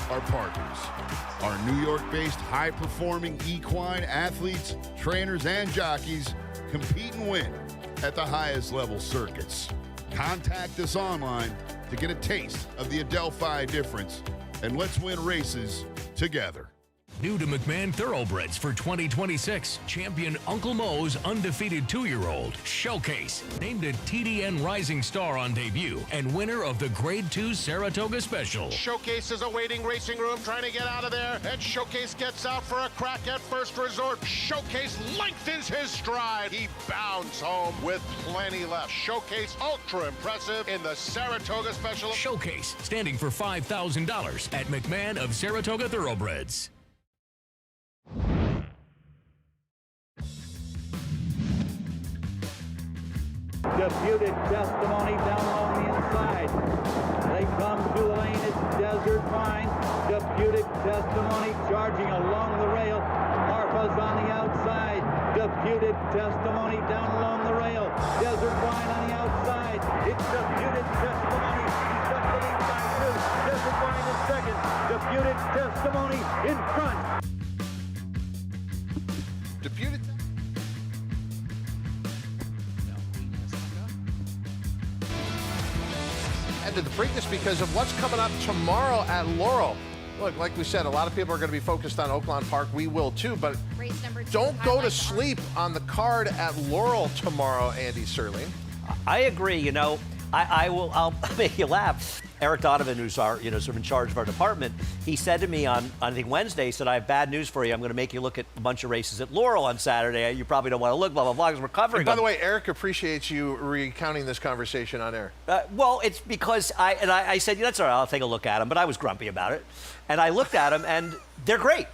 are partners. Our New York-based high-performing equine athletes, trainers, and jockeys compete and win at the highest level circuits. Contact us online to get a taste of the Adelphi difference, and let's win races together. New to McMahon Thoroughbreds for 2026, champion Uncle Mo's undefeated 2-year-old, Showcase, named a TDN Rising Star on debut and winner of the Grade 2 Saratoga Special. Showcase is awaiting racing room, trying to get out of there, and Showcase gets out for a crack at first resort. Showcase lengthens his stride. He bounds home with plenty left. Showcase ultra impressive in the Saratoga Special. Showcase, standing for $5,000 at McMahon of Saratoga Thoroughbreds. Disputed testimony down on the inside. They come to the lane, it's Desert Pine. Disputed testimony charging along the rail. Marfa's on the outside. Disputed testimony down along the rail. Desert Pine on the outside. It's disputed testimony. He's got the lead by 2. Desert Pine in second. Disputed testimony in front. Disputed. And to the Preakness because of what's coming up tomorrow at Laurel. Look, like we said, a lot of people are going to be focused on Oaklawn Park. We will too, but don't go to sleep on the card at Laurel tomorrow, Andy Serling. I agree. You know, I'll make you laugh. Eric Donovan, who's our, sort of in charge of our department, he said to me on I think Wednesday, he said, I have bad news for you. I'm going to make you look at a bunch of races at Laurel on Saturday. You probably don't want to look, blah, blah, blah, because we're covering And by them. the way, Eric appreciates you recounting this conversation on air. Well, it's because I said, that's all right, I'll take a look at them, but I was grumpy about it. And I looked at them, and they're great.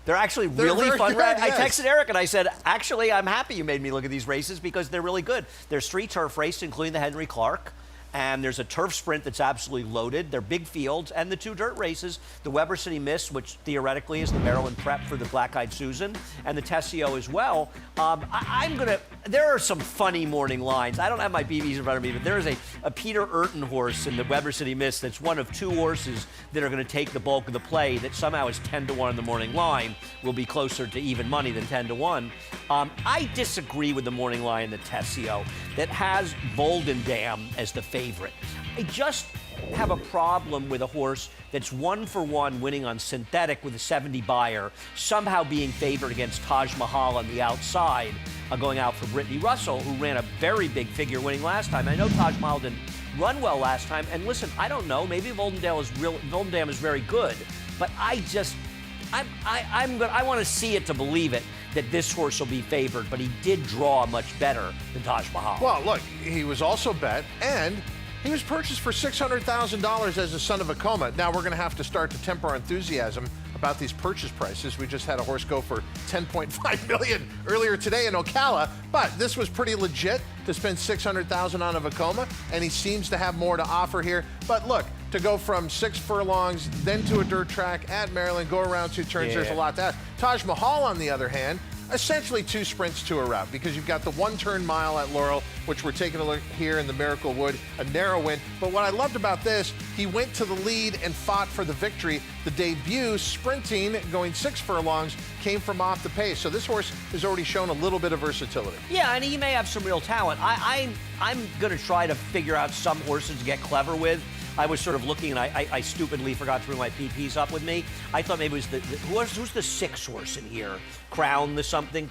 They're actually really fun. Good, I yes. texted Eric and I said, actually, I'm happy you made me look at these races because they're really good. There's 3 turf races, including the Henry Clark. And there's a turf sprint that's absolutely loaded. They're big fields. And the 2 dirt races, the Weber City Miss, which theoretically is the Maryland prep for the Black Eyed Susan, and the Tessio as well. I'm going to There are some funny morning lines. I don't have my BBs in front of me, but there is a Peter Urton horse in the Weber City Miss that's one of 2 horses that are going to take the bulk of the play that somehow is 10-1 in the morning line, will be closer to even money than 10-1. I disagree with the morning line, the Tessio, that has Voldendam as the favorite. I just have a problem with a horse that's 1-for-1 winning on synthetic with a 70 buyer, somehow being favored against Taj Mahal on the outside, going out for Brittany Russell, who ran a very big figure winning last time. I know Taj Mahal didn't run well last time, and listen, I don't know, maybe Voldendam is very good, but I want to see it to believe it, that this horse will be favored, but he did draw much better than Taj Mahal. Well, look, he was also bet, and he was purchased for $600,000 as a son of a coma. Now we're going to have to start to temper our enthusiasm about these purchase prices. We just had a horse go for $10.5 million earlier today in Ocala, but this was pretty legit to spend $600,000 on a Vacoma, and he seems to have more to offer here. But look, to go from 6 furlongs, then to a dirt track at Maryland, go around 2 turns, there's a lot to ask. Taj Mahal, on the other hand, essentially 2 sprints to a route, because you've got the 1-turn mile at Laurel, which we're taking a look here in the Miracle Wood, a narrow win. But what I loved about this, he went to the lead and fought for the victory. The debut, sprinting, going 6 furlongs, came from off the pace. So this horse has already shown a little bit of versatility. Yeah, and he may have some real talent. I'm going to try to figure out some horses to get clever with. I was sort of looking, and I stupidly forgot to bring my PPs up with me. I thought maybe it was who's the 6 horse in here? Crown the something?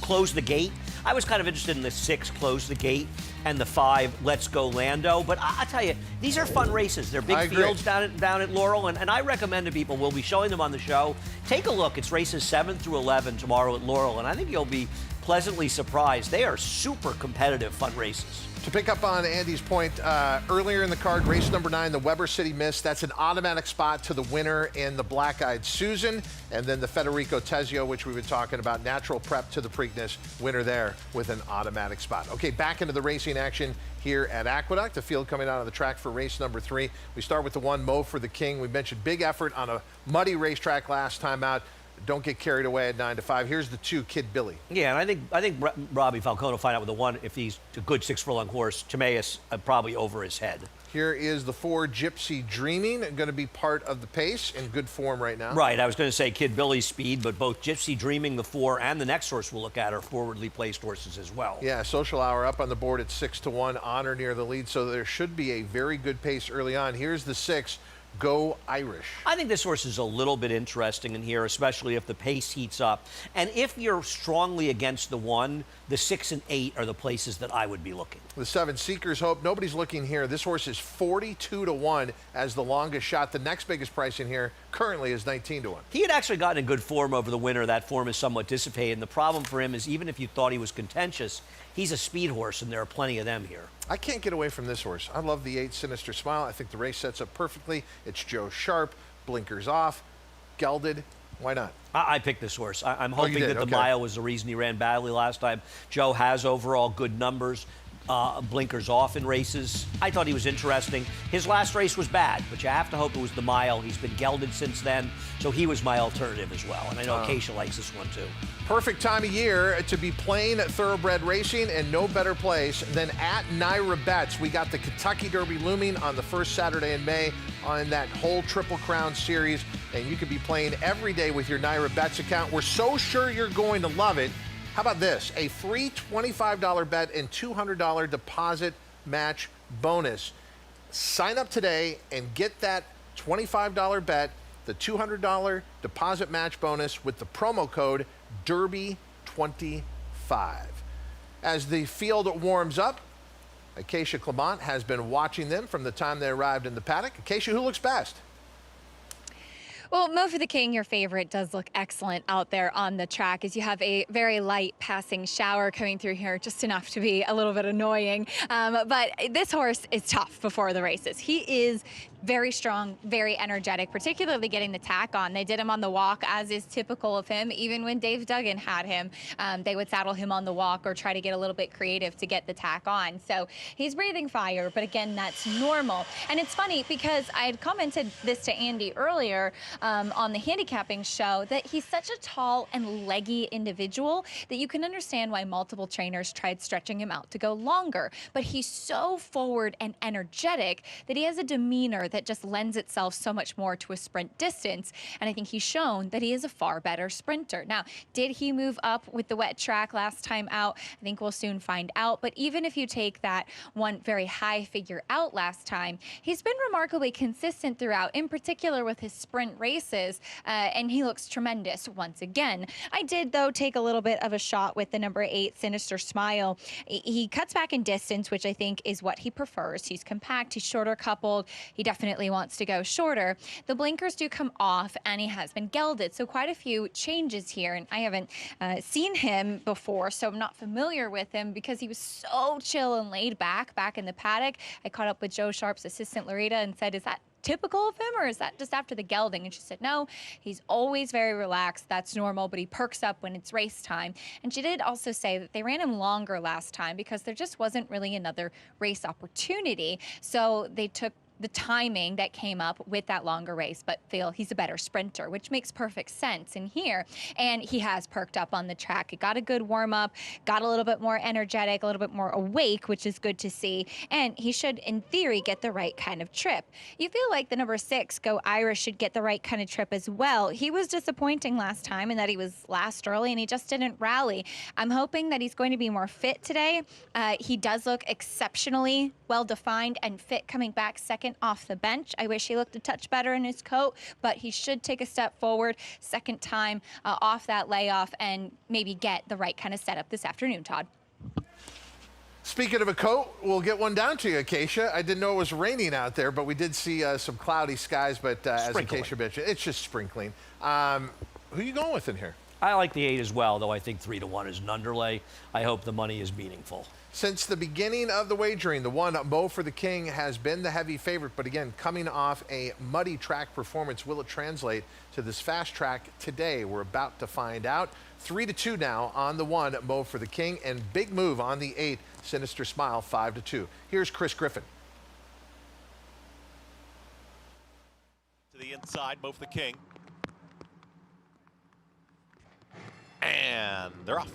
Close the Gate? I was kind of interested in the 6, Close the Gate, and the 5, Let's Go Lando. But I'll tell you, these are fun races. They're big fields down at Laurel, and I recommend to people, we'll be showing them on the show. Take a look. It's races 7 through 11 tomorrow at Laurel, and I think you'll be pleasantly surprised. They are super competitive, fun races. To pick up on Andy's point, earlier in the card, race number 9, the Weber City Miss. That's an automatic spot to the winner in the Black-Eyed Susan. And then the Federico Tessio, which we've been talking about, natural prep to the Preakness, winner there with an automatic spot. Okay, back into the racing action here at Aqueduct. The field coming out of the track for race number 3. We start with the 1, Mo for the King. We mentioned big effort on a muddy racetrack last time out. Don't get carried away at 9-5. Here's the 2, Kid Billy. Yeah, and I think Robbie Falcone will find out with the 1 if he's a good 6 furlong horse. Timaeus probably over his head. Here is the 4, Gypsy Dreaming, going to be part of the pace, in good form right now. Right, I was going to say Kid Billy's speed, but both Gypsy Dreaming, the 4, and the next horse we'll look at are forwardly placed horses as well. Yeah, Social Hour up on the board at 6-1, Honor near the lead, so there should be a very good pace early on. Here's the 6, Go Irish. I think this horse is a little bit interesting in here, especially if the pace heats up. And if you're strongly against the 1, the 6 and 8 are the places that I would be looking. The 7, Seeker's Hope. Nobody's looking here. This horse is 42-1 as the longest shot. The next biggest price in here currently is 19-1. He had actually gotten in good form over the winter. That form is somewhat dissipated. And the problem for him is, even if you thought he was contentious, he's a speed horse, and there are plenty of them here. I can't get away from this horse. I love the 8, Sinister Smile. I think the race sets up perfectly. It's Joe Sharp, blinkers off, gelded. Why not? I picked this horse. I'm hoping that the mile was the reason he ran badly last time. Joe has overall good numbers. Blinkers off in races. I thought he was interesting. His last race was bad, but you have to hope it was the mile. He's been gelded since then, so he was my alternative as well. And I know Acacia likes this one too. Perfect time of year to be playing thoroughbred racing, and no better place than at Naira Bets. We got the Kentucky Derby looming on the first Saturday in May on that whole Triple Crown series, and you could be playing every day with your Naira Bets account. We're so sure you're going to love it. How about this? A free $25 bet and $200 deposit match bonus. Sign up today and get that $25 bet, the $200 deposit match bonus with the promo code Derby25. As the field warms up, Acacia Clement has been watching them from the time they arrived in the paddock. Acacia, who looks best? Well, Mo for the King, your favorite, does look excellent out there on the track, as you have a very light passing shower coming through here, just enough to be a little bit annoying. But this horse is tough before the races. He is very strong, very energetic, particularly getting the tack on. They did him on the walk, as is typical of him. Even when Dave Duggan had him, they would saddle him on the walk or try to get a little bit creative to get the tack on. So he's breathing fire, but again, that's normal. And it's funny because I had commented this to Andy earlier. on the handicapping show that he's such a tall and leggy individual that you can understand why multiple trainers tried stretching him out to go longer. But he's so forward and energetic that he has a demeanor that just lends itself so much more to a sprint distance. And I think he's shown that he is a far better sprinter. Now, did he move up with the wet track last time out? I think we'll soon find out. But even if you take that one very high figure out last time, he's been remarkably consistent throughout, in particular with his sprint races, and he looks tremendous once again. I did, though, take a little bit of a shot with the number 8, Sinister Smile. He cuts back in distance, which I think is what he prefers. He's compact, he's shorter coupled. He definitely wants to go shorter. The blinkers do come off, and he has been gelded, so quite a few changes here. And I haven't seen him before, so I'm not familiar with him because he was so chill and laid back in the paddock. I caught up with Joe Sharp's assistant, Loretta, and said, is that typical of him, or is that just after the gelding? And she said, no, he's always very relaxed. That's normal, but he perks up when it's race time. And she did also say that they ran him longer last time because there just wasn't really another race opportunity. So they took the timing that came up with that longer race, but feel he's a better sprinter, which makes perfect sense in here. And he has perked up on the track. He got a good warm up, got a little bit more energetic, a little bit more awake, which is good to see. And he should, in theory, get the right kind of trip. You feel like the number 6, Go Irish, should get the right kind of trip as well. He was disappointing last time in that he was last early and he just didn't rally. I'm hoping that he's going to be more fit today. He does look exceptionally well defined and fit coming back second off the bench. I wish he looked a touch better in his coat, but he should take a step forward second time off that layoff and maybe get the right kind of setup this afternoon, Todd. Speaking of a coat, we'll get one down to you, Acacia. I didn't know it was raining out there, but we did see some cloudy skies, but as Acacia mentioned, it's just sprinkling. Who are you going with in here? I like the 8 as well, though I think 3-1 is an underlay. I hope the money is meaningful. Since the beginning of the wagering, the 1, Mo for the King, has been the heavy favorite, but again, coming off a muddy track performance, will it translate to this fast track today? We're about to find out. 3-2 now on the 1, Mo for the King, and big move on the 8, Sinister Smile, 5-2. Here's Chris Griffin. To the inside, Mo for the King. And they're off.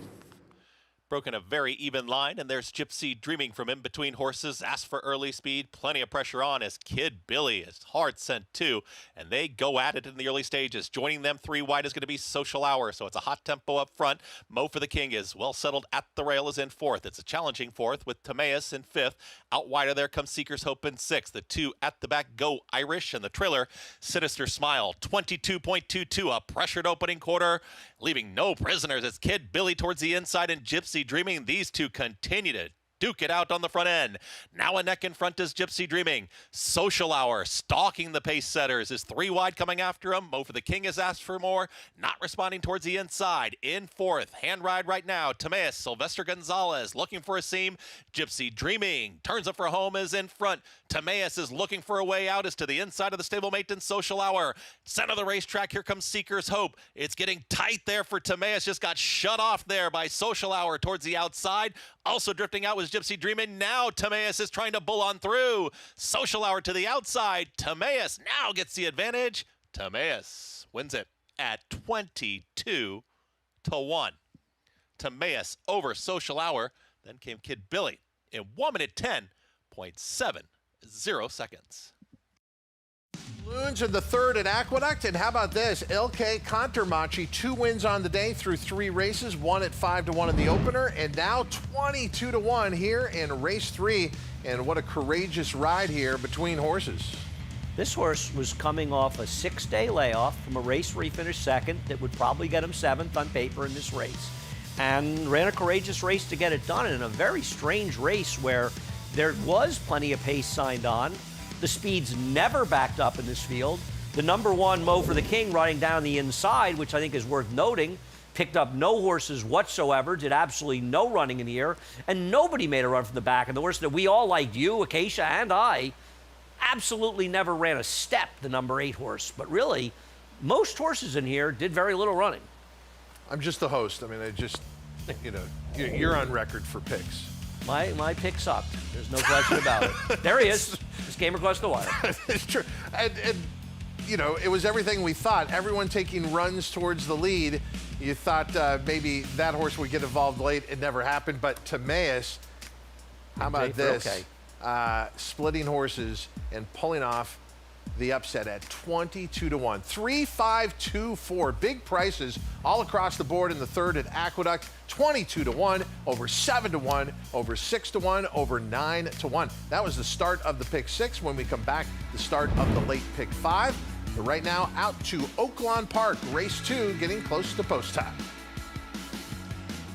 Broken a very even line, and there's Gypsy Dreaming from in between horses. Asked for early speed, plenty of pressure on as Kid Billy is hard sent too, and they go at it in the early stages. Joining them 3 wide is going to be Social Hour, so it's a hot tempo up front. Mo for the King is well settled at the rail, is in 4th. It's a challenging 4th with Timaeus in 5th. Out wider there comes Seeker's Hope in 6th. The 2 at the back, Go Irish, and the trailer, Sinister Smile, 22.22, a pressured opening quarter, leaving no prisoners. It's Kid Billy towards the inside and Gypsy Dreaming. These two continue to duke it out on the front end. Now a neck in front is Gypsy Dreaming. Social Hour stalking the pace setters is 3 wide coming after him. Mo for the King has asked for more, not responding towards the inside. In 4th, hand ride right now, Timaeus, Sylvester Gonzalez looking for a seam. Gypsy Dreaming turns up for home, is in front. Timaeus is looking for a way out, is to the inside of the stablemate in Social Hour. Center of the racetrack, here comes Seeker's Hope. It's getting tight there for Timaeus, just got shut off there by Social Hour towards the outside. Also drifting out was Gypsy Dreamin'. Now Timaeus is trying to bull on through. Social Hour to the outside. Timaeus now gets the advantage. Timaeus wins it at 22-1. Timaeus over Social Hour. Then came Kid Billy in 1 minute 10.70 seconds. Loons in the 3rd at Aqueduct, and how about this? LK Contermachi, 2 wins on the day through 3 races, 1 at 5-1 in the opener, and now 22-1 here in race 3. And what a courageous ride here between horses. This horse was coming off a 6-day layoff from a race where he finished 2nd that would probably get him 7th on paper in this race, and ran a courageous race to get it done in a very strange race where there was plenty of pace signed on. The speeds never backed up in this field. The number 1, Mo for the King, riding down the inside, which I think is worth noting, picked up no horses whatsoever, did absolutely no running in the air, and nobody made a run from the back. And the horse that we all liked, you, Acacia, and I, absolutely never ran a step, the number 8 horse. But really, most horses in here did very little running. I'm just the host. I mean, I just, you know, you're on record for picks. My pick sucked. There's no question about it. There he is. Just came across the wire. It's true. And you know, it was everything we thought. Everyone taking runs towards the lead. You thought maybe that horse would get involved late. It never happened. But Timaeus, how about this? Okay. Splitting horses and pulling off the upset at 22-1. 3, 5, 2, 4. Big prices all across the board in the third at Aqueduct. 22-1, over 7-1, over 6-1, over 9-1. That was the start of the pick 6. When we come back, the start of the late pick 5. But right now, out to Oaklawn Park, race 2, getting close to post time.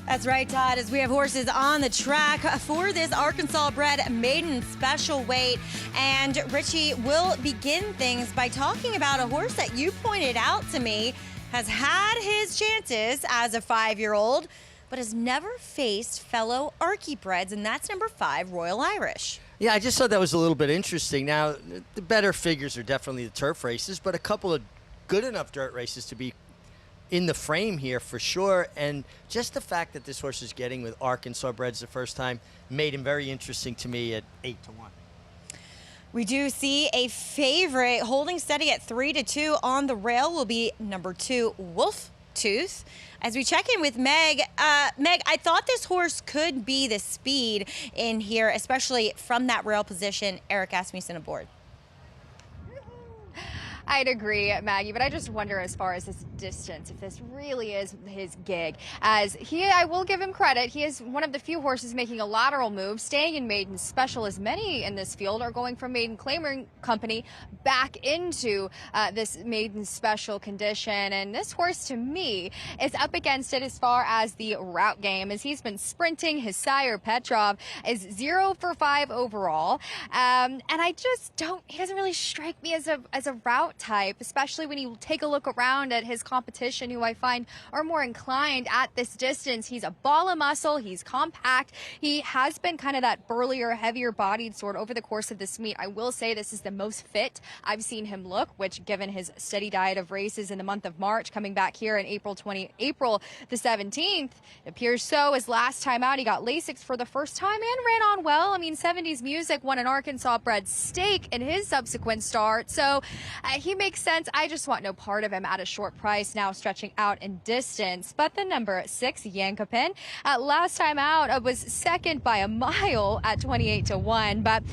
That's right, Todd, as we have horses on the track for this Arkansas-bred maiden special weight. And Richie will begin things by talking about a horse that you pointed out to me has had his chances as a 5-year-old, but has never faced fellow Archie-breds, and that's number 5, Royal Irish. Yeah, I just thought that was a little bit interesting. Now, the better figures are definitely the turf races, but a couple of good enough dirt races to be in the frame here for sure. And just the fact that this horse is getting with Arkansas breds the first time made him very interesting to me at 8-1. We do see a favorite holding steady at 3-2 on the rail will be number 2, Wolf Tooth. As we check in with Meg, I thought this horse could be the speed in here, especially from that rail position. Eric Asmussen aboard. I'd agree, Maggie, but I just wonder as far as this distance, if this really is his gig. As I will give him credit, he is one of the few horses making a lateral move, staying in maiden special, as many in this field are going from maiden claiming company back into this maiden special condition. And this horse, to me, is up against it as far as the route game, as he's been sprinting. His sire, Petrov, is 0 for 5 overall. And I just don't, he doesn't really strike me as a route type, especially when you take a look around at his competition, who I find are more inclined at this distance. He's a ball of muscle. He's compact. He has been kind of that burlier, heavier bodied sort over the course of this meet. I will say this is the most fit I've seen him look, which given his steady diet of races in the month of March, coming back here in April the 17th, it appears so. As last time out, he got Lasix for the first time and ran on well. I mean, 70s Music won an Arkansas bred stake in his subsequent start. So he makes sense. I just want no part of him at a short price, now stretching out in distance. But the number 6, Yankopin, last time out was second by a mile at 28-1. But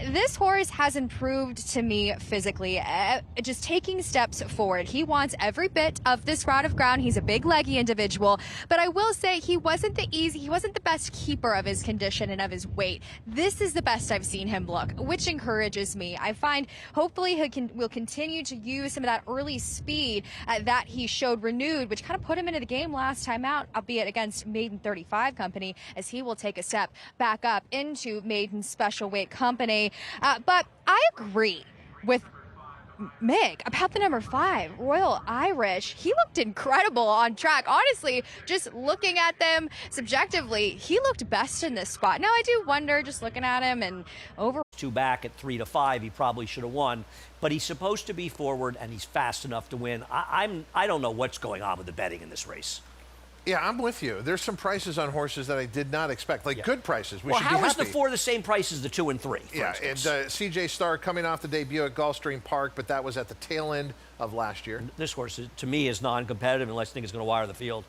this horse has improved to me physically, just taking steps forward. He wants every bit of this route of ground. He's a big leggy individual, but I will say he wasn't the best keeper of his condition and of his weight. This is the best I've seen him look, which encourages me. I find hopefully will continue to use some of that early speed that he showed renewed, which kind of put him into the game last time out, albeit against maiden 35 company, as he will take a step back up into maiden special weight company. But I agree with Mick about the number 5, Royal Irish. He looked incredible on track. Honestly, just looking at them subjectively, he looked best in this spot. Now, I do wonder, just looking at him and over. 2 back at 3-5, he probably should have won. But he's supposed to be forward, and he's fast enough to win. I don't know what's going on with the betting in this race. Yeah, I'm with you. There's some prices on horses that I did not expect, like good prices. We should be how happy. is the 4 the same price as the 2 and 3? Yeah, and CJ Star coming off the debut at Gulfstream Park, but that was at the tail end of last year. This horse, to me, is non-competitive unless I think it's going to wire the field.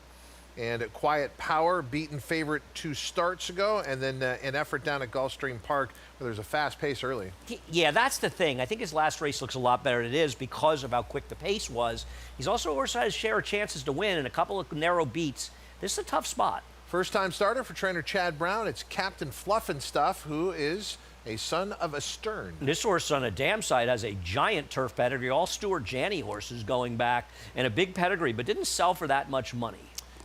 And Quiet Power, beaten favorite 2 starts ago, and then an effort down at Gulfstream Park where there's a fast pace early. Yeah, that's the thing. I think his last race looks a lot better than it is because of how quick the pace was. He's also a horse that has share of chances to win and a couple of narrow beats. This is a tough spot. First-time starter for trainer Chad Brown. It's Captain Fluffenstuff, who is a son of a Stern. This horse on a dam side has a giant turf pedigree, all Stuart Janney horses going back, and a big pedigree, but didn't sell for that much money.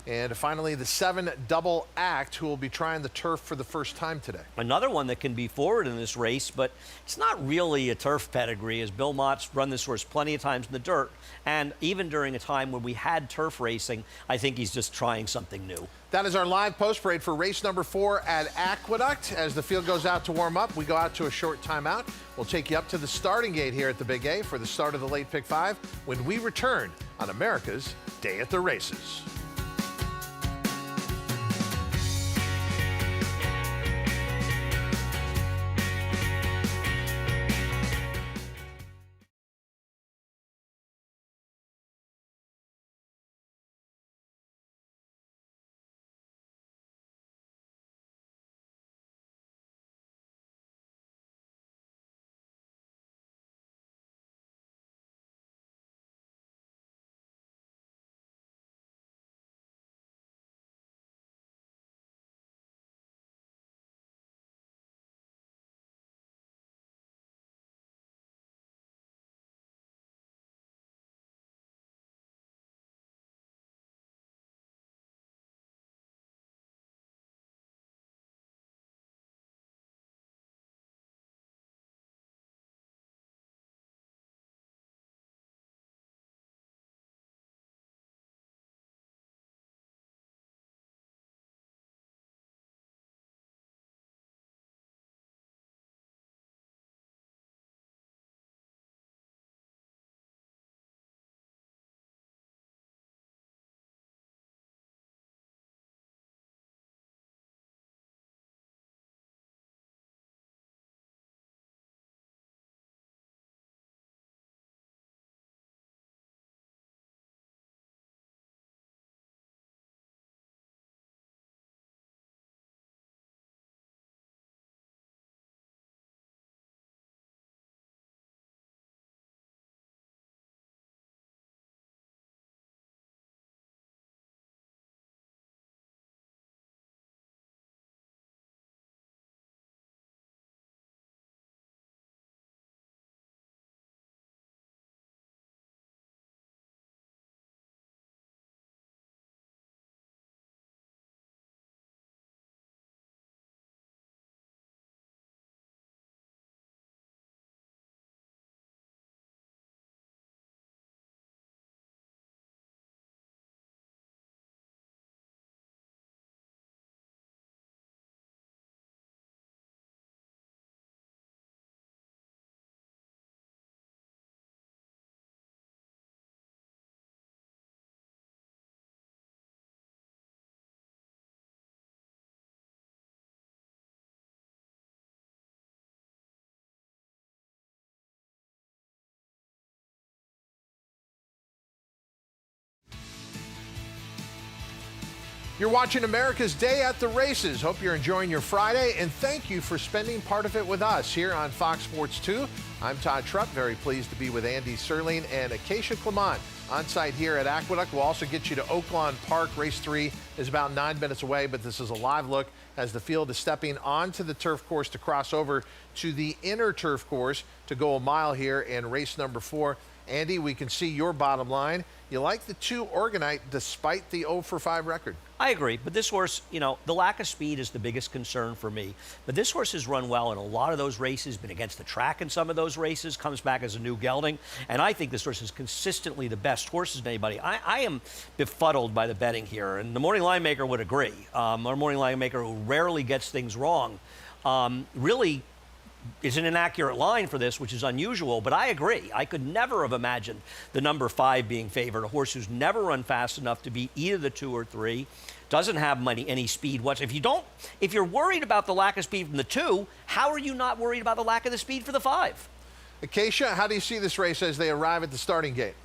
And finally, the 7 Double Act, who will be trying the turf for the first time today. Another one that can be forward in this race, but it's not really a turf pedigree, as Bill Mott's run this horse plenty of times in the dirt. And even during a time when we had turf racing, I think he's just trying something new. That is our live post parade for race number 4 at Aqueduct. As the field goes out to warm up, we go out to a short timeout. We'll take you up to the starting gate here at the Big A for the start of the late pick 5 when we return on America's Day at the Races. You're watching America's Day at the Races. Hope you're enjoying your Friday, and thank you for spending part of it with us here on Fox Sports 2. I'm Todd Trupp, very pleased to be with Andy Serling and Acacia Clement on site here at Aqueduct. We'll also get you to Oaklawn Park. Race 3 is about 9 minutes away, but this is a live look as the field is stepping onto the turf course to cross over to the inner turf course to go a mile here in race number 4. Andy, we can see your bottom line. You like the 2 Organite despite the 0 for 5 record. I agree, but this horse, you know, the lack of speed is the biggest concern for me. But this horse has run well in a lot of those races, been against the track in some of those races, comes back as a new gelding, and I think this horse is consistently the best horses in anybody. I am befuddled by the betting here, and the morning line maker would agree. Our morning line maker, who rarely gets things wrong, really is an inaccurate line for this, which is unusual, but I agree. I could never have imagined the number 5 being favored, a horse who's never run fast enough to beat either the 2 or 3, doesn't have any speed whatsoever. If you're worried about the lack of speed from the 2, how are you not worried about the lack of the speed for the 5? Acacia, how do you see this race as they arrive at the starting gate?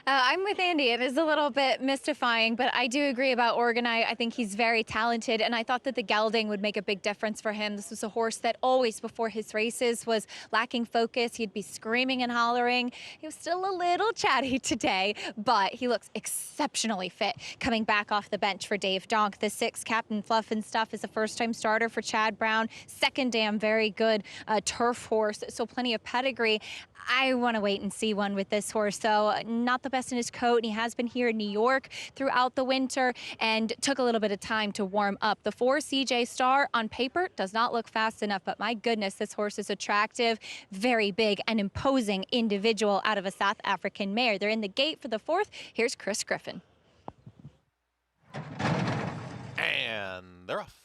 I'm with Andy. It is a little bit mystifying, but I do agree about Organite. I think he's very talented, and I thought that the gelding would make a big difference for him. This was a horse that always, before his races, was lacking focus. He'd be screaming and hollering. He was still a little chatty today, but he looks exceptionally fit coming back off the bench for Dave Donk. The 6, Captain Fluff and Stuff, is a first-time starter for Chad Brown. Second dam, very good turf horse, so plenty of pedigree. I want to wait and see one with this horse. So not the best in his coat, and he has been here in New York throughout the winter and took a little bit of time to warm up. The 4, CJ Star, on paper does not look fast enough, but my goodness, this horse is attractive, very big and imposing individual out of a South African mare. They're in the gate for the 4th. Here's Chris Griffin. And they're off.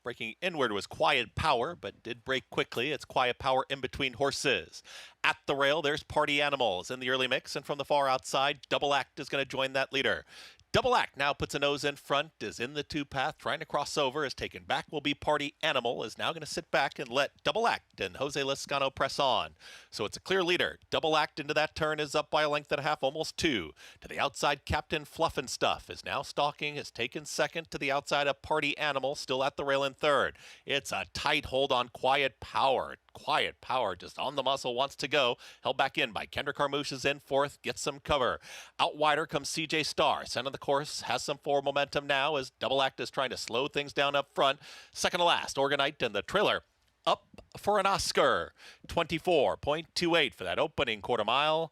Breaking inward was Quiet Power, but did break quickly. It's Quiet Power in between horses. At the rail, there's Party Animals in the early mix, and from the far outside, Double Act is going to join that leader. Double Act now puts a nose in front, is in the 2 path, trying to cross over, is taken back, will be Party Animal, is now going to sit back and let Double Act and Jose Lezcano press on. So it's a clear leader. Double Act into that turn is up by a length and a half, almost 2. To the outside, Captain Fluff and Stuff is now stalking, has taken second. To the outside, a Party Animal, still at the rail in 3rd. It's a tight hold on Quiet Power. Quiet Power just on the muscle, wants to go. Held back in by Kendra Carmouche, is in 4th, gets some cover. Out wider comes CJ Star. Center of the course, has some forward momentum now as Double Act is trying to slow things down up front. Second to last, Organite and the Trailer up for an Oscar. 24.28 for that opening quarter mile.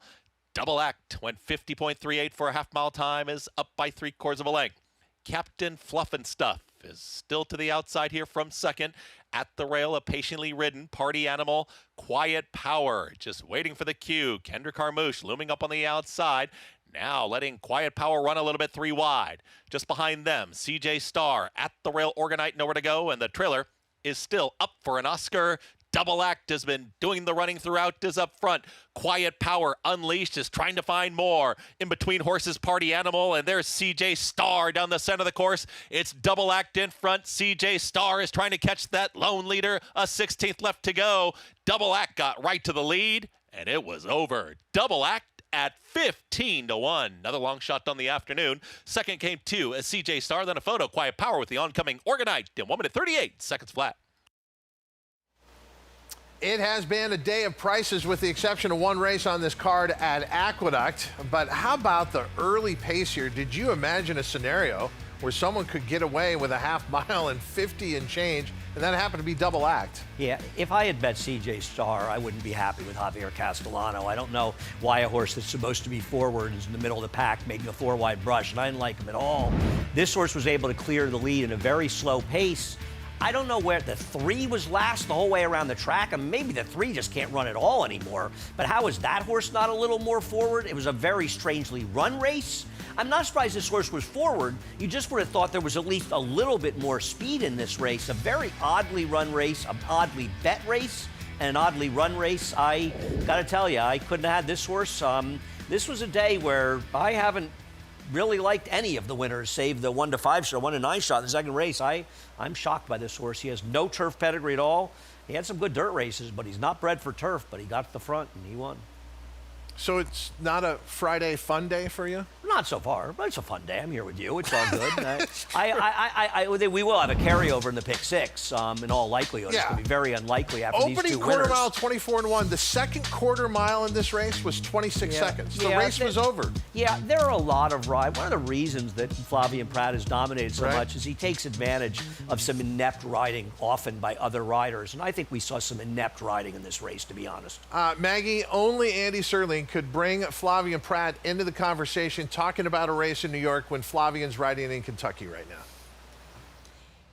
Double Act went 50.38 for a half mile time, is up by 3/4 of a length. Captain Fluff and Stuff is still to the outside here from second. At the rail, a patiently ridden Party Animal, Quiet Power, just waiting for the cue. Kendra Carmouche looming up on the outside. Now letting Quiet Power run a little bit 3 wide. Just behind them, CJ Star. At the rail, Organite nowhere to go, and the Trailer is still up for an Oscar. Double Act has been doing the running throughout, is up front. Quiet Power unleashed is trying to find more. In between horses, Party Animal, and there's CJ Star down the center of the course. It's Double Act in front. CJ Star is trying to catch that lone leader. A 16th left to go. Double Act got right to the lead, and it was over. Double Act at 15-1. Another long shot on the afternoon. Second came 2 as CJ Star, then a photo. Quiet Power with the oncoming Organite in 1 minute 38 seconds flat. It has been a day of prices with the exception of 1 race on this card at Aqueduct. But how about the early pace here? Did you imagine a scenario where someone could get away with a half mile and 50 and change, and that happened to be Double Act? Yeah, if I had bet CJ Star, I wouldn't be happy with Javier Castellano. I don't know why a horse that's supposed to be forward is in the middle of the pack making a 4-wide brush, and I didn't like him at all. This horse was able to clear the lead in a very slow pace. I don't know where the 3 was last the whole way around the track, and maybe the 3 just can't run at all anymore. But how is that horse not a little more forward? It was a very strangely run race. I'm not surprised this horse was forward. You just would have thought there was at least a little bit more speed in this race. A very oddly run race, an oddly bet race, and an oddly run race. I got to tell you, I couldn't have had this horse. This was a day where I haven't really liked any of the winners, save the 1-5 shot, 1-9 shot in the second race. I'm shocked by this horse. He has no turf pedigree at all. He had some good dirt races, but he's not bred for turf, but he got to the front and he won. So it's not a Friday fun day for you? Not so far, but it's a fun day. I'm here with you. It's all good. We will have a carryover in the pick six, in all likelihood. It's going to be very unlikely after these two Opening winners. quarter mile, 24-1. The second quarter mile in this race was 26 seconds. The race was over. Yeah, there are a lot of rides. One of the reasons that Flavien Prat has dominated so much is he takes advantage of some inept riding often by other riders. And I think we saw some inept riding in this race, to be honest. Maggie, only Andy Serling could bring Flavien Prat into the conversation talking about a race in New York when Flavien's riding in Kentucky right now.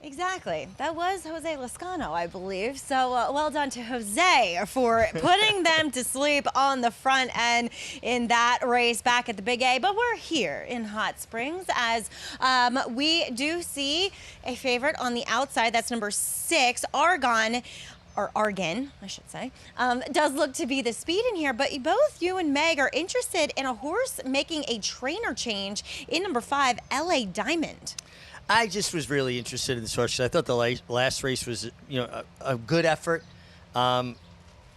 Exactly. That was Jose Lezcano, I believe. So well done to Jose for putting them to sleep on the front end in that race back at the Big A. But we're here in Hot Springs as we do see a favorite on the outside. That's number 6, Argon, I should say, does look to be the speed in here, but both you and Meg are interested in a horse making a trainer change in number 5, LA Diamond. I just was really interested in this horse. I thought the last race was, a good effort, and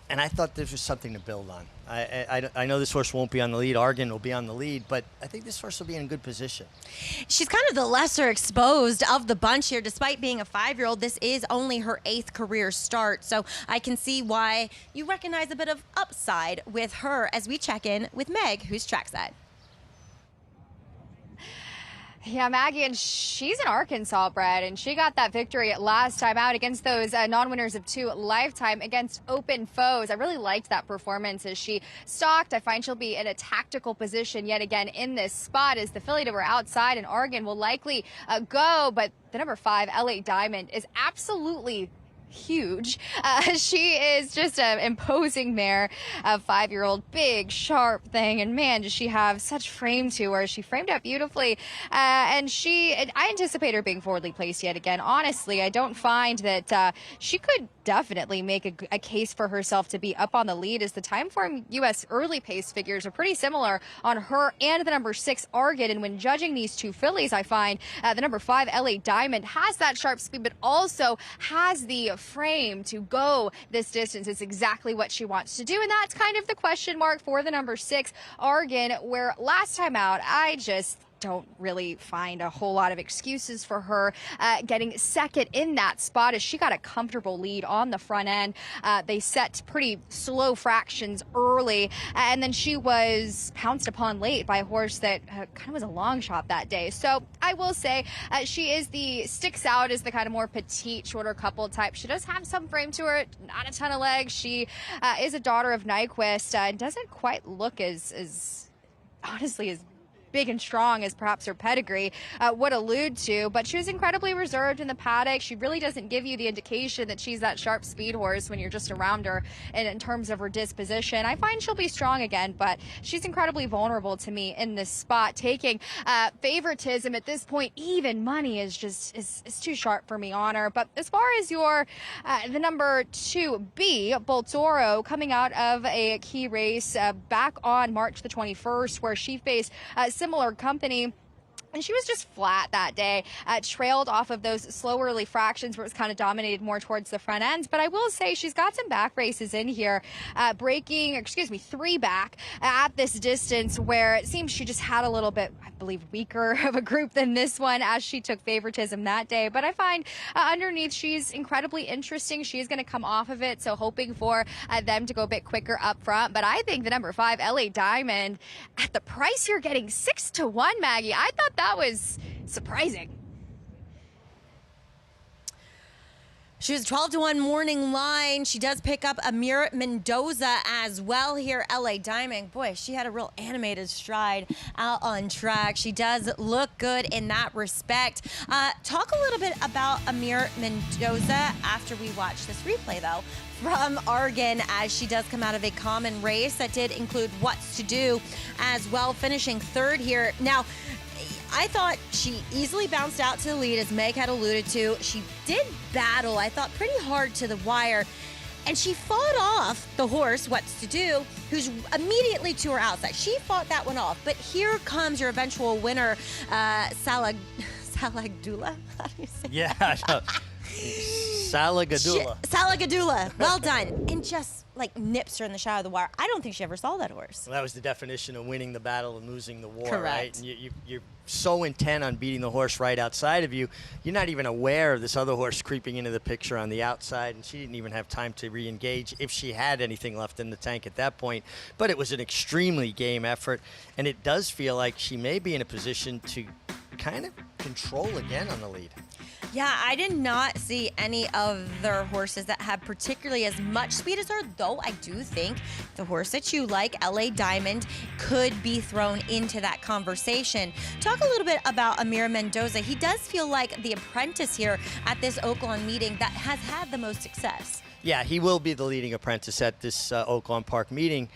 I thought this was something to build on. I know this horse won't be on the lead. Argon will be on the lead, but I think this horse will be in good position. She's kind of the lesser exposed of the bunch here. Despite being a 5-year-old, this is only her 8th career start, so I can see why you recognize a bit of upside with her as we check in with Meg, who's trackside. Yeah, Maggie, and she's an Arkansas bred, and she got that victory last time out against those non-winners of 2 lifetime against open foes. I really liked that performance as she stalked. I find she'll be in a tactical position yet again in this spot as the filly to her outside, and Oregon will likely go, but the number 5, LA Diamond, is absolutely huge. She is just an imposing mare, a 5-year-old, big, sharp thing. And man, does she have such frame to her. She framed up beautifully. And I anticipate her being forwardly placed yet again. Honestly, I don't find that she could definitely make a case for herself to be up on the lead, as the Timeform U.S. early pace figures are pretty similar on her and the number 6 Argon. And when judging these two fillies, I find the number 5 LA Diamond has that sharp speed, but also has the frame to go this distance. It's exactly what she wants to do, and that's kind of the question mark for the number 6 Argon, where last time out I just don't really find a whole lot of excuses for her getting second in that spot, as she got a comfortable lead on the front end. They set pretty slow fractions early, and then she was pounced upon late by a horse that kind of was a long shot that day. So I will say she sticks out as the kind of more petite, shorter couple type. She does have some frame to her, not a ton of legs. She is a daughter of Nyquist and doesn't quite look as honestly as big and strong as perhaps her pedigree would allude to, but she was incredibly reserved in the paddock. She really doesn't give you the indication that she's that sharp speed horse when you're just around her, and in terms of her disposition, I find she'll be strong again, but she's incredibly vulnerable to me in this spot. Taking favoritism at this point, even money, is too sharp for me on her. But as far as the number 2B, Boltoro, coming out of a key race back on March the 21st, where she faced similar company, and she was just flat that day, trailed off of those slow early fractions where it was kind of dominated more towards the front ends. But I will say she's got some back races in here, 3 back at this distance, where it seems she just had a little bit, I believe, weaker of a group than this one, as she took favoritism that day. But I find underneath she's incredibly interesting. She is going to come off of it, so hoping for them to go a bit quicker up front. But I think the number 5, LA Diamond, at the price you're getting 6-1, Maggie, I thought that was surprising. She was 12-1 morning line. She does pick up Amir Mendoza as well here. LA Diamond, boy, she had a real animated stride out on track. She does look good in that respect. Talk a little bit about Amir Mendoza after we watch this replay, though, from Argon, as she does come out of a common race that did include What's to Do as well, finishing 3rd here. Now, I thought she easily bounced out to the lead, as Meg had alluded to. She did battle, I thought, pretty hard to the wire, and she fought off the horse, What's to Do, who's immediately to her outside. She fought that one off, but here comes your eventual winner, Salagdula. How do you say Yeah, that? Salagadula. Salagadula. Well done. And just like nips her in the shadow of the wire. I don't think she ever saw that horse. Well, that was the definition of winning the battle and losing the war, Correct. right? And you're so intent on beating the horse right outside of you, you're not even aware of this other horse creeping into the picture on the outside, and she didn't even have time to re-engage if she had anything left in the tank at that point. But it was an extremely game effort, and it does feel like she may be in a position to kind of control again on the lead. Yeah, I did not see any other horses that had particularly as much speed as her, though I do think the horse that you like, LA Diamond, could be thrown into that conversation. Talk a little bit about Amir Mendoza. He does feel like the apprentice here at this Oaklawn meeting that has had the most success. Yeah, he will be the leading apprentice at this Oaklawn Park meeting.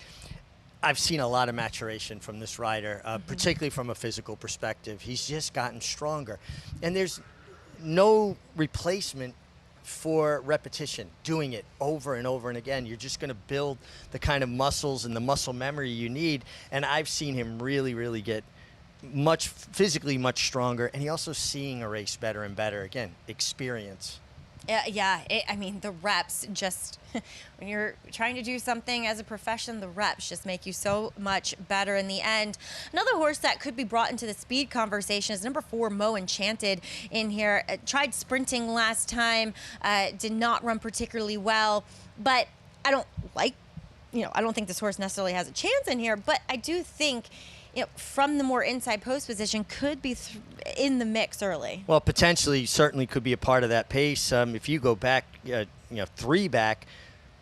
I've seen a lot of maturation from this rider, particularly from a physical perspective. He's just gotten stronger. And there's no replacement for repetition, doing it over and over and again. You're just going to build the kind of muscles and the muscle memory you need. And I've seen him really, really get physically much stronger. And he also seeing a race better and better. Again, experience. Yeah, I mean, the reps just, when you're trying to do something as a profession, the reps just make you so much better in the end. Another horse that could be brought into the speed conversation is number 4, Mo Enchanted in here. Tried sprinting last time, did not run particularly well, but I don't think this horse necessarily has a chance in here, but I do think, from the more inside post position, could be in the mix early. Well, potentially, certainly could be a part of that pace. If you go back, 3 back,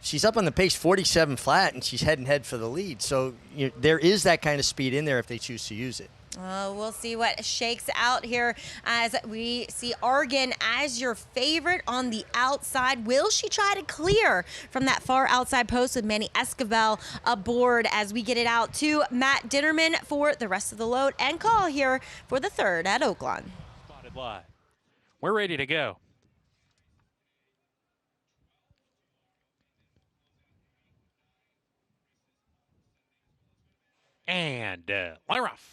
she's up on the pace 47 flat, and she's head and head for the lead. So there is that kind of speed in there if they choose to use it. We'll see what shakes out here as we see Argan as your favorite on the outside. Will she try to clear from that far outside post with Manny Escobar aboard as we get it out to Matt Dinnerman for the rest of the load and call here for the 3rd at Oaklawn. Spotted live. We're ready to go. And we're off.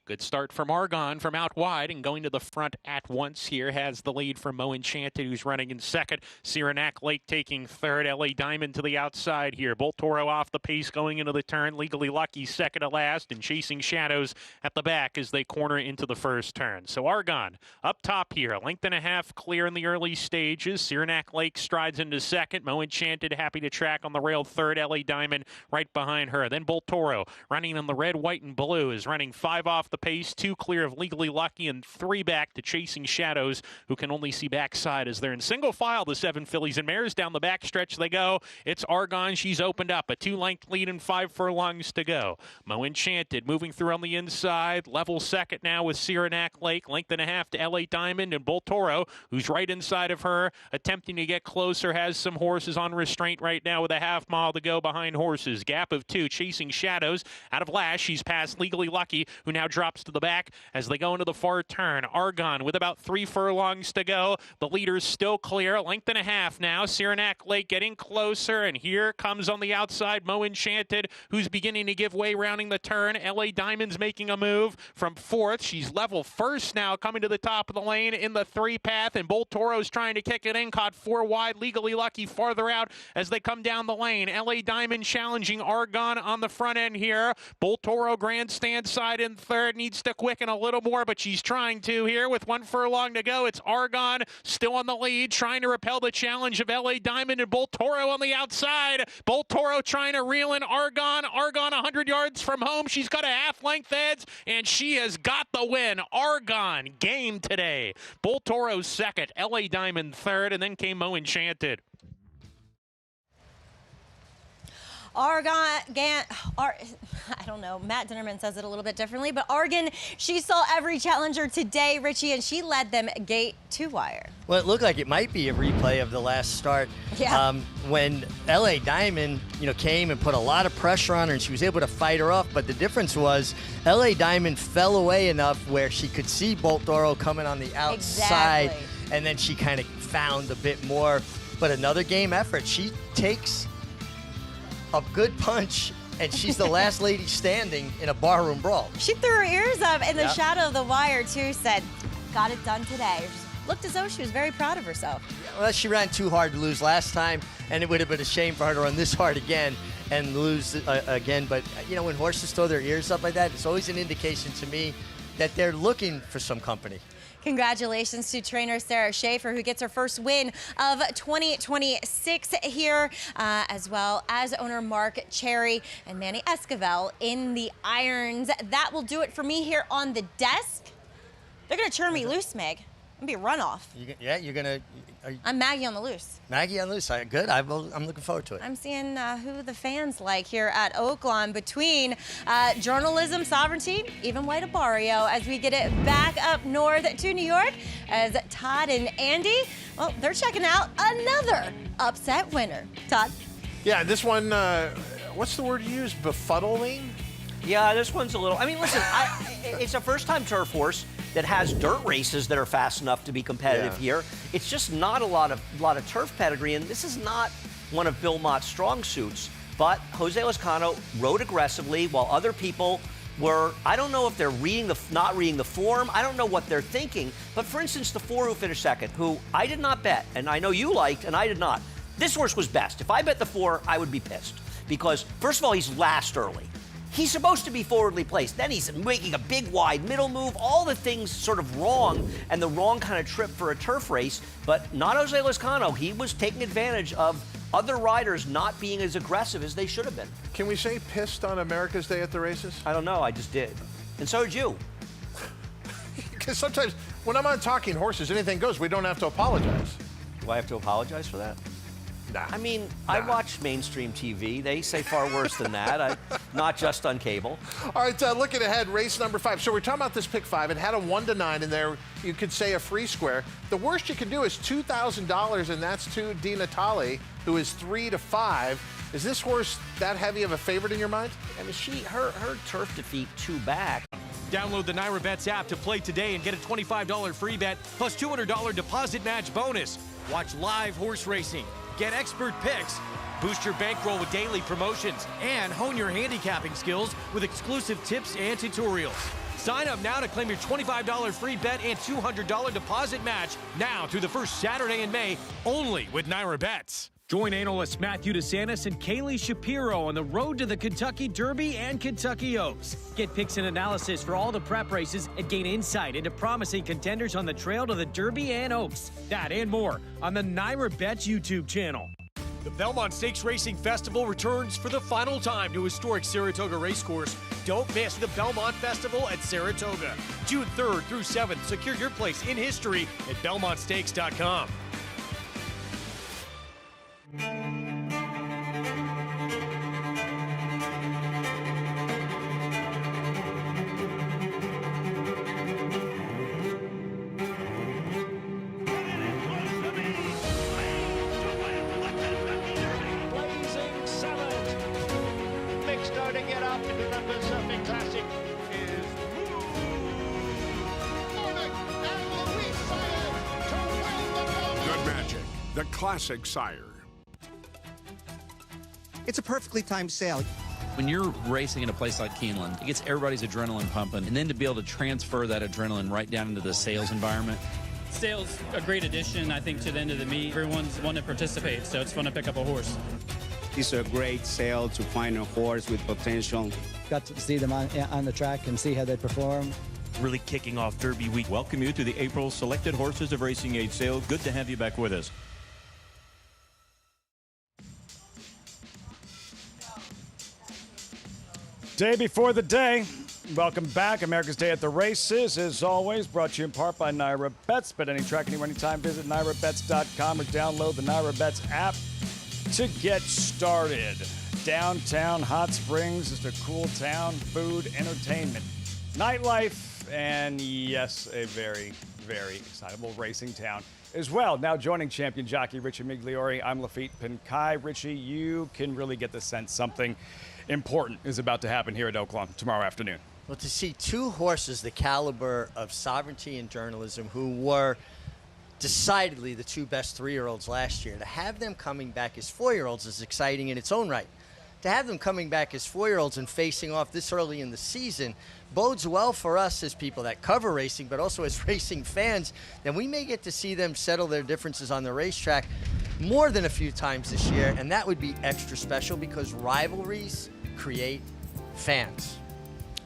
Good start from Argon from out wide and going to the front at once here. Has the lead from Mo Enchanted, who's running in 2nd. Cyrenac Lake taking 3rd. LA Diamond to the outside here. Bolt Toro off the pace going into the turn. Legally Lucky 2nd to last, and Chasing Shadows at the back as they corner into the 1st turn. So Argon up top here. 1.5 lengths clear in the early stages. Cyrenac Lake strides into 2nd. Mo Enchanted happy to track on the rail 3rd. LA Diamond right behind her. Then Bolt Toro running in the red, white, and blue is running 5 off the pace, 2 clear of Legally Lucky, and 3 back to Chasing Shadows, who can only see backside as they're in single file. The 7 fillies and mares down the back stretch they go. It's Argon. She's opened up a 2-length lead and 5 furlongs to go. Mo Enchanted moving through on the inside, level 2nd now with Cyrenac Lake, 1.5 lengths to LA Diamond, and Bolt Toro, who's right inside of her, attempting to get closer, has some horses on restraint right now with a half mile to go behind horses. Gap of 2, Chasing Shadows out of last. She's past Legally Lucky, who now drops to the back as they go into the far turn. Argon with about 3 furlongs to go. The leader's still clear. 1.5 lengths now. Cyrenac Lake getting closer, and here comes on the outside Mo Enchanted, who's beginning to give way rounding the turn. LA Diamond's making a move from 4th. She's level 1st now, coming to the top of the lane in the 3 path, and Bolt Toro's trying to kick it in, caught 4 wide. Legally Lucky farther out as they come down the lane. LA Diamond challenging Argon on the front end here. Bolt Toro grandstand side in 3rd, needs to quicken a little more, but she's trying to here with 1 furlong to go. It's Argon still on the lead, trying to repel the challenge of LA Diamond, and Bolt Toro on the outside. Bolt Toro trying to reel in Argon. Argon 100 yards from home. She's got a 1/2 length edge, and she has got the win. Argon game today. Bolt Toro 2nd, LA Diamond 3rd, and then came Mo Enchanted. I don't know, Matt Dinnerman says it a little bit differently, but Argan, she saw every challenger today, Richie, and she led them gate to wire. Well, it looked like it might be a replay of the last start. Yeah. When LA Diamond, came and put a lot of pressure on her, and she was able to fight her off, but the difference was LA Diamond fell away enough where she could see Bolt Toro coming on the outside, exactly. And then she kind of found a bit more. But another game effort. She takes a good punch, and she's the last lady standing in a barroom brawl. She threw her ears up in the shadow of the wire, too, said, got it done today. looked as though she was very proud of herself. Well, she ran too hard to lose last time, and it would have been a shame for her to run this hard again and lose again. But, you know, when horses throw their ears up like that, it's always an indication to me that they're looking for some company. Congratulations to trainer Sarah Schaefer, who gets her first win of 2026 here, as well as owner Mark Cherry and Manny Esquivel in the irons. That will do it for me here on the desk. They're going to turn me loose, Meg. It'll be a runoff. You're going to... I'm Maggie on the loose. Maggie on the loose. Good. I'm looking forward to it. I'm seeing who the fans like here at Oaklawn between journalism, sovereignty, even White Barrio, as we get it back up north to New York as Todd and Andy, well, they're checking out another upset winner. Todd? Yeah, this one, what's the word you use? Befuddling? Yeah, this one's a little, I mean, listen, it's a first-time turf horse that has dirt races that are fast enough to be competitive here. It's just not a lot of turf pedigree, and this is not one of Bill Mott's strong suits. But Jose Lezcano rode aggressively while other people were, I don't know if they're not reading the form, I don't know what they're thinking. But for instance, the 4 who finished second, who I did not bet, and I know you liked, and I did not. This horse was best. If I bet the 4, I would be pissed. Because, first of all, he's last early. He's supposed to be forwardly placed. Then he's making a big, wide middle move. All the things sort of wrong and the wrong kind of trip for a turf race. But not Jose Lezcano. He was taking advantage of other riders not being as aggressive as they should have been. Can we say pissed on America's Day at the races? I don't know. I just did. And so did you. Because sometimes when I'm on Talking Horses, anything goes. We don't have to apologize. Do I have to apologize for that? Nah. I mean, I watch mainstream TV. They say far worse than that, not just on cable. All right, looking ahead, race number 5. So we're talking about this pick 5. It had a 1 to 9 in there. You could say a free square. The worst you can do is $2,000, and that's to Di Natale, who is 3 to 5. Is this horse that heavy of a favorite in your mind? I mean, her turf defeat 2 back. Download the Naira Bets app to play today and get a $25 free bet plus $200 deposit match bonus. Watch live horse racing, get expert picks, boost your bankroll with daily promotions, and hone your handicapping skills with exclusive tips and tutorials. Sign up now to claim your $25 free bet and $200 deposit match now through the first Saturday in May, only with Naira Bets. Join analysts Matthew DeSantis and Kaylee Shapiro on the road to the Kentucky Derby and Kentucky Oaks. Get picks and analysis for all the prep races and gain insight into promising contenders on the trail to the Derby and Oaks. That and more on the Naira Bets YouTube channel. The Belmont Stakes Racing Festival returns for the final time to historic Saratoga Racecourse. Don't miss the Belmont Festival at Saratoga. June 3rd through 7th. Secure your place in history at BelmontStakes.com. To get up into the Pacific Classic is Good Magic, the classic sire. It's a perfectly timed sale. When you're racing in a place like Keeneland, it gets everybody's adrenaline pumping, and then to be able to transfer that adrenaline right down into the sales environment. Sales a great addition, I think, to the end of the meet. Everyone's want to participate, so it's fun to pick up a horse. It's a great sale to find a horse with potential. Got to see them on the track and see how they perform. Really kicking off Derby week. Welcome you to the April Selected Horses of Racing Age sale. Good to have you back with us. Day before the day. Welcome back. America's Day at the Races, as always, brought to you in part by Naira Bets. Bet any track, anywhere, anytime. Visit NairaBets.com or download the Naira Bets app to get started. Downtown Hot Springs is a cool town, food, entertainment, nightlife, and yes, a very, very excitable racing town as well. Now joining champion jockey Richie Migliore, I'm Lafitte Pinkai. Richie, you can really get the sense something important is about to happen here at Oaklawn tomorrow afternoon. Well, to see 2 horses the caliber of sovereignty and journalism who were decidedly the 2 best 3-year-olds last year, to have them coming back as 4-year-olds is exciting in its own right. to have them coming back as 4-year-olds and facing off this early in the season bodes well for us as people that cover racing, but also as racing fans. Then we may get to see them settle their differences on the racetrack more than a few times this year, and that would be extra special because rivalries create fans.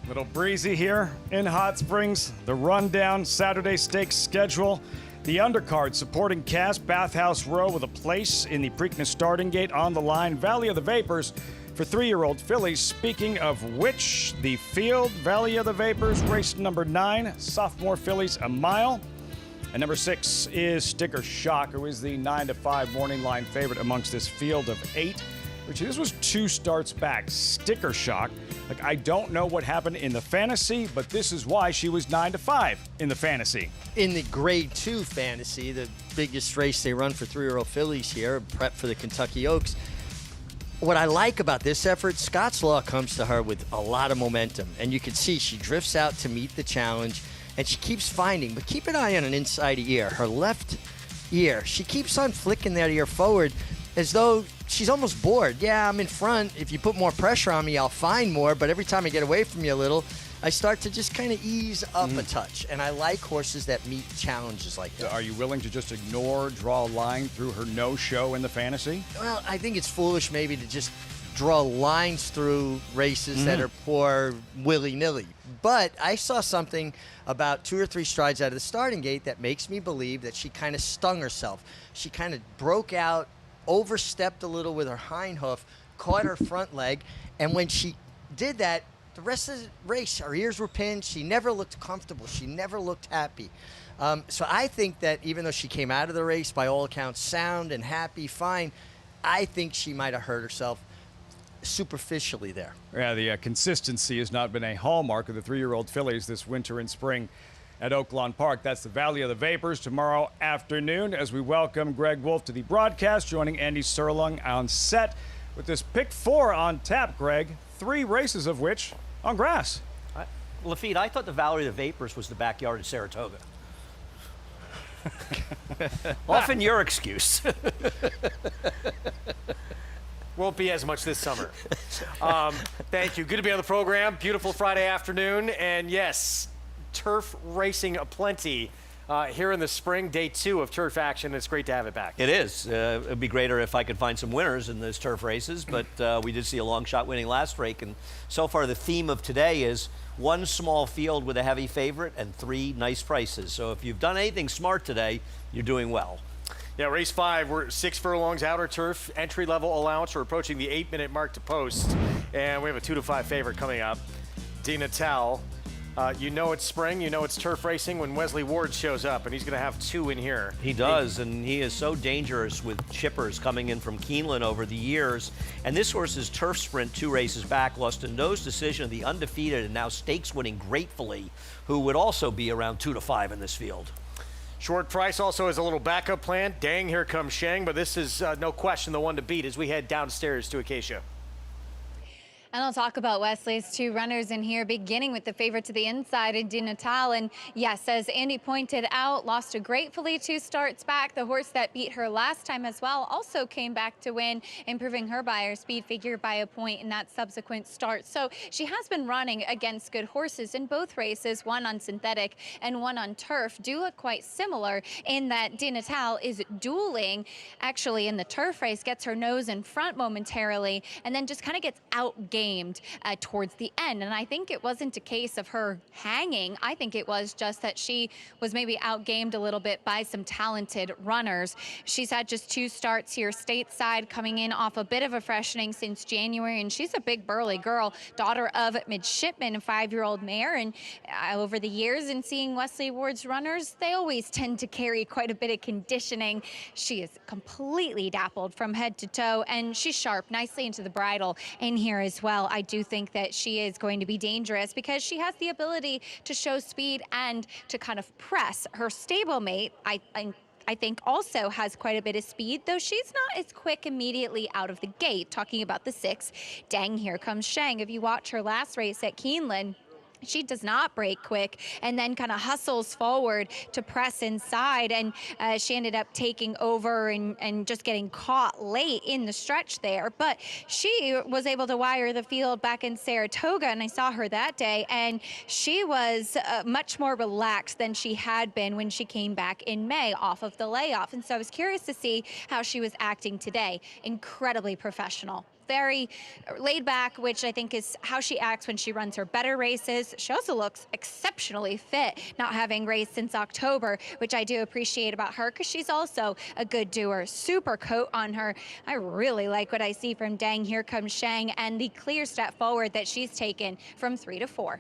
Little breezy here in Hot Springs. The rundown Saturday Stakes schedule. The undercard supporting cast, Bathhouse Row with a place in the Preakness starting gate on the line. Valley of the Vapors for 3-year-old fillies. Speaking of which, the field, Valley of the Vapors, race number 9, sophomore fillies a mile. And number 6 is Sticker Shock, who is the 9-5 morning line favorite amongst this field of 8. Richie, this was 2 starts back. Sticker Shock. Like, I don't know what happened in the fantasy, but this is why she was 9-5 in the fantasy. In the Grade 2 fantasy, the biggest race they run for 3-year-old fillies here, prep for the Kentucky Oaks. What I like about this effort, Scott's Law comes to her with a lot of momentum, and you can see she drifts out to meet the challenge, and she keeps finding, but keep an eye on an inside ear, her left ear. She keeps on flicking that ear forward as though she's almost bored. Yeah, I'm in front. If you put more pressure on me, I'll find more, but every time I get away from you a little, I start to just kind of ease up a touch, and I like horses that meet challenges like that. Are you willing to just ignore, draw a line through her no-show in the fantasy? Well, I think it's foolish maybe to just draw lines through races that are poor willy-nilly. But I saw something about 2 or 3 strides out of the starting gate that makes me believe that she kind of stung herself. She kind of broke out, overstepped a little with her hind hoof, caught her front leg, and when she did that, the rest of the race, her ears were pinned. She never looked comfortable. She never looked happy. So I think that even though she came out of the race, by all accounts, sound and happy, fine, I think she might have hurt herself superficially there. Yeah, the consistency has not been a hallmark of the 3-year-old fillies this winter and spring at Oaklawn Park. That's the Valley of the Vapors tomorrow afternoon as we welcome Greg Wolf to the broadcast, joining Andy Serlung on set with this pick 4 on tap, Greg. 3 races of which on grass. Lafitte, I thought the Valley of the Vapors was the backyard of Saratoga. Often your excuse. Won't be as much this summer. Thank you. Good to be on the program. Beautiful Friday afternoon. And yes, turf racing aplenty here in the spring, day 2 of turf action. It's great to have it back. It is. It'd be greater if I could find some winners in those turf races, but we did see a long shot winning last rake. And so far, the theme of today is 1 small field with a heavy favorite and 3 nice prices. So if you've done anything smart today, you're doing well. Yeah, race 5, we're 6 furlongs outer turf, entry-level allowance. We're approaching the 8-minute mark to post, and we have a 2-5 favorite coming up. Di Natale. You know it's spring, you know it's turf racing when Wesley Ward shows up, and he's going to have 2 in here. He does, and he is so dangerous with chippers coming in from Keeneland over the years. And this horse's turf sprint 2 races back lost a nose decision of the undefeated and now stakes winning Gratefully, who would also be around 2-5 in this field. Short Price also has a little backup plan. Dang, here comes Shang, but this is no question the one to beat as we head downstairs to Acacia. And I'll talk about Wesley's 2 runners in here, beginning with the favorite to the inside in Di Natale. And yes, as Andy pointed out, lost to Gratefully 2 starts back. The horse that beat her last time as well also came back to win, improving her Beyer speed figure by a point in that subsequent start. So she has been running against good horses in both races, one on synthetic and one on turf. Do look quite similar in that Di Natale is dueling actually in the turf race, gets her nose in front momentarily, and then just kind of gets outgained towards the end. And I think it wasn't a case of her hanging. I think it was just that she was maybe outgamed a little bit by some talented runners. She's had just 2 starts here stateside, coming in off a bit of a freshening since January, and she's a big burly girl, daughter of midshipman, a 5-year-old mare. And over the years and seeing Wesley Ward's runners, they always tend to carry quite a bit of conditioning. She is completely dappled from head to toe, and she's sharp, nicely into the bridle in here as well. I do think that she is going to be dangerous because she has the ability to show speed and to kind of press. Her stablemate, I think also has quite a bit of speed, though she's not as quick immediately out of the gate. Talking about the 6, Dang, Here Comes Shang. If you watch her last race at Keeneland, She does not break quick and then kind of hustles forward to press inside, and she ended up taking over and just getting caught late in the stretch there. But she was able to wire the field back in Saratoga, and I saw her that day, and she was much more relaxed than she had been when she came back in May off of the layoff. And so I was curious to see how she was acting today. Incredibly professional. Very laid back, which I think is how she acts when she runs her better races. She also looks exceptionally fit, not having raced since October, which I do appreciate about her because she's also a good doer. Super coat on her. I really like what I see from Dang Here Comes Shang and the clear step forward that she's taken from 3 to 4.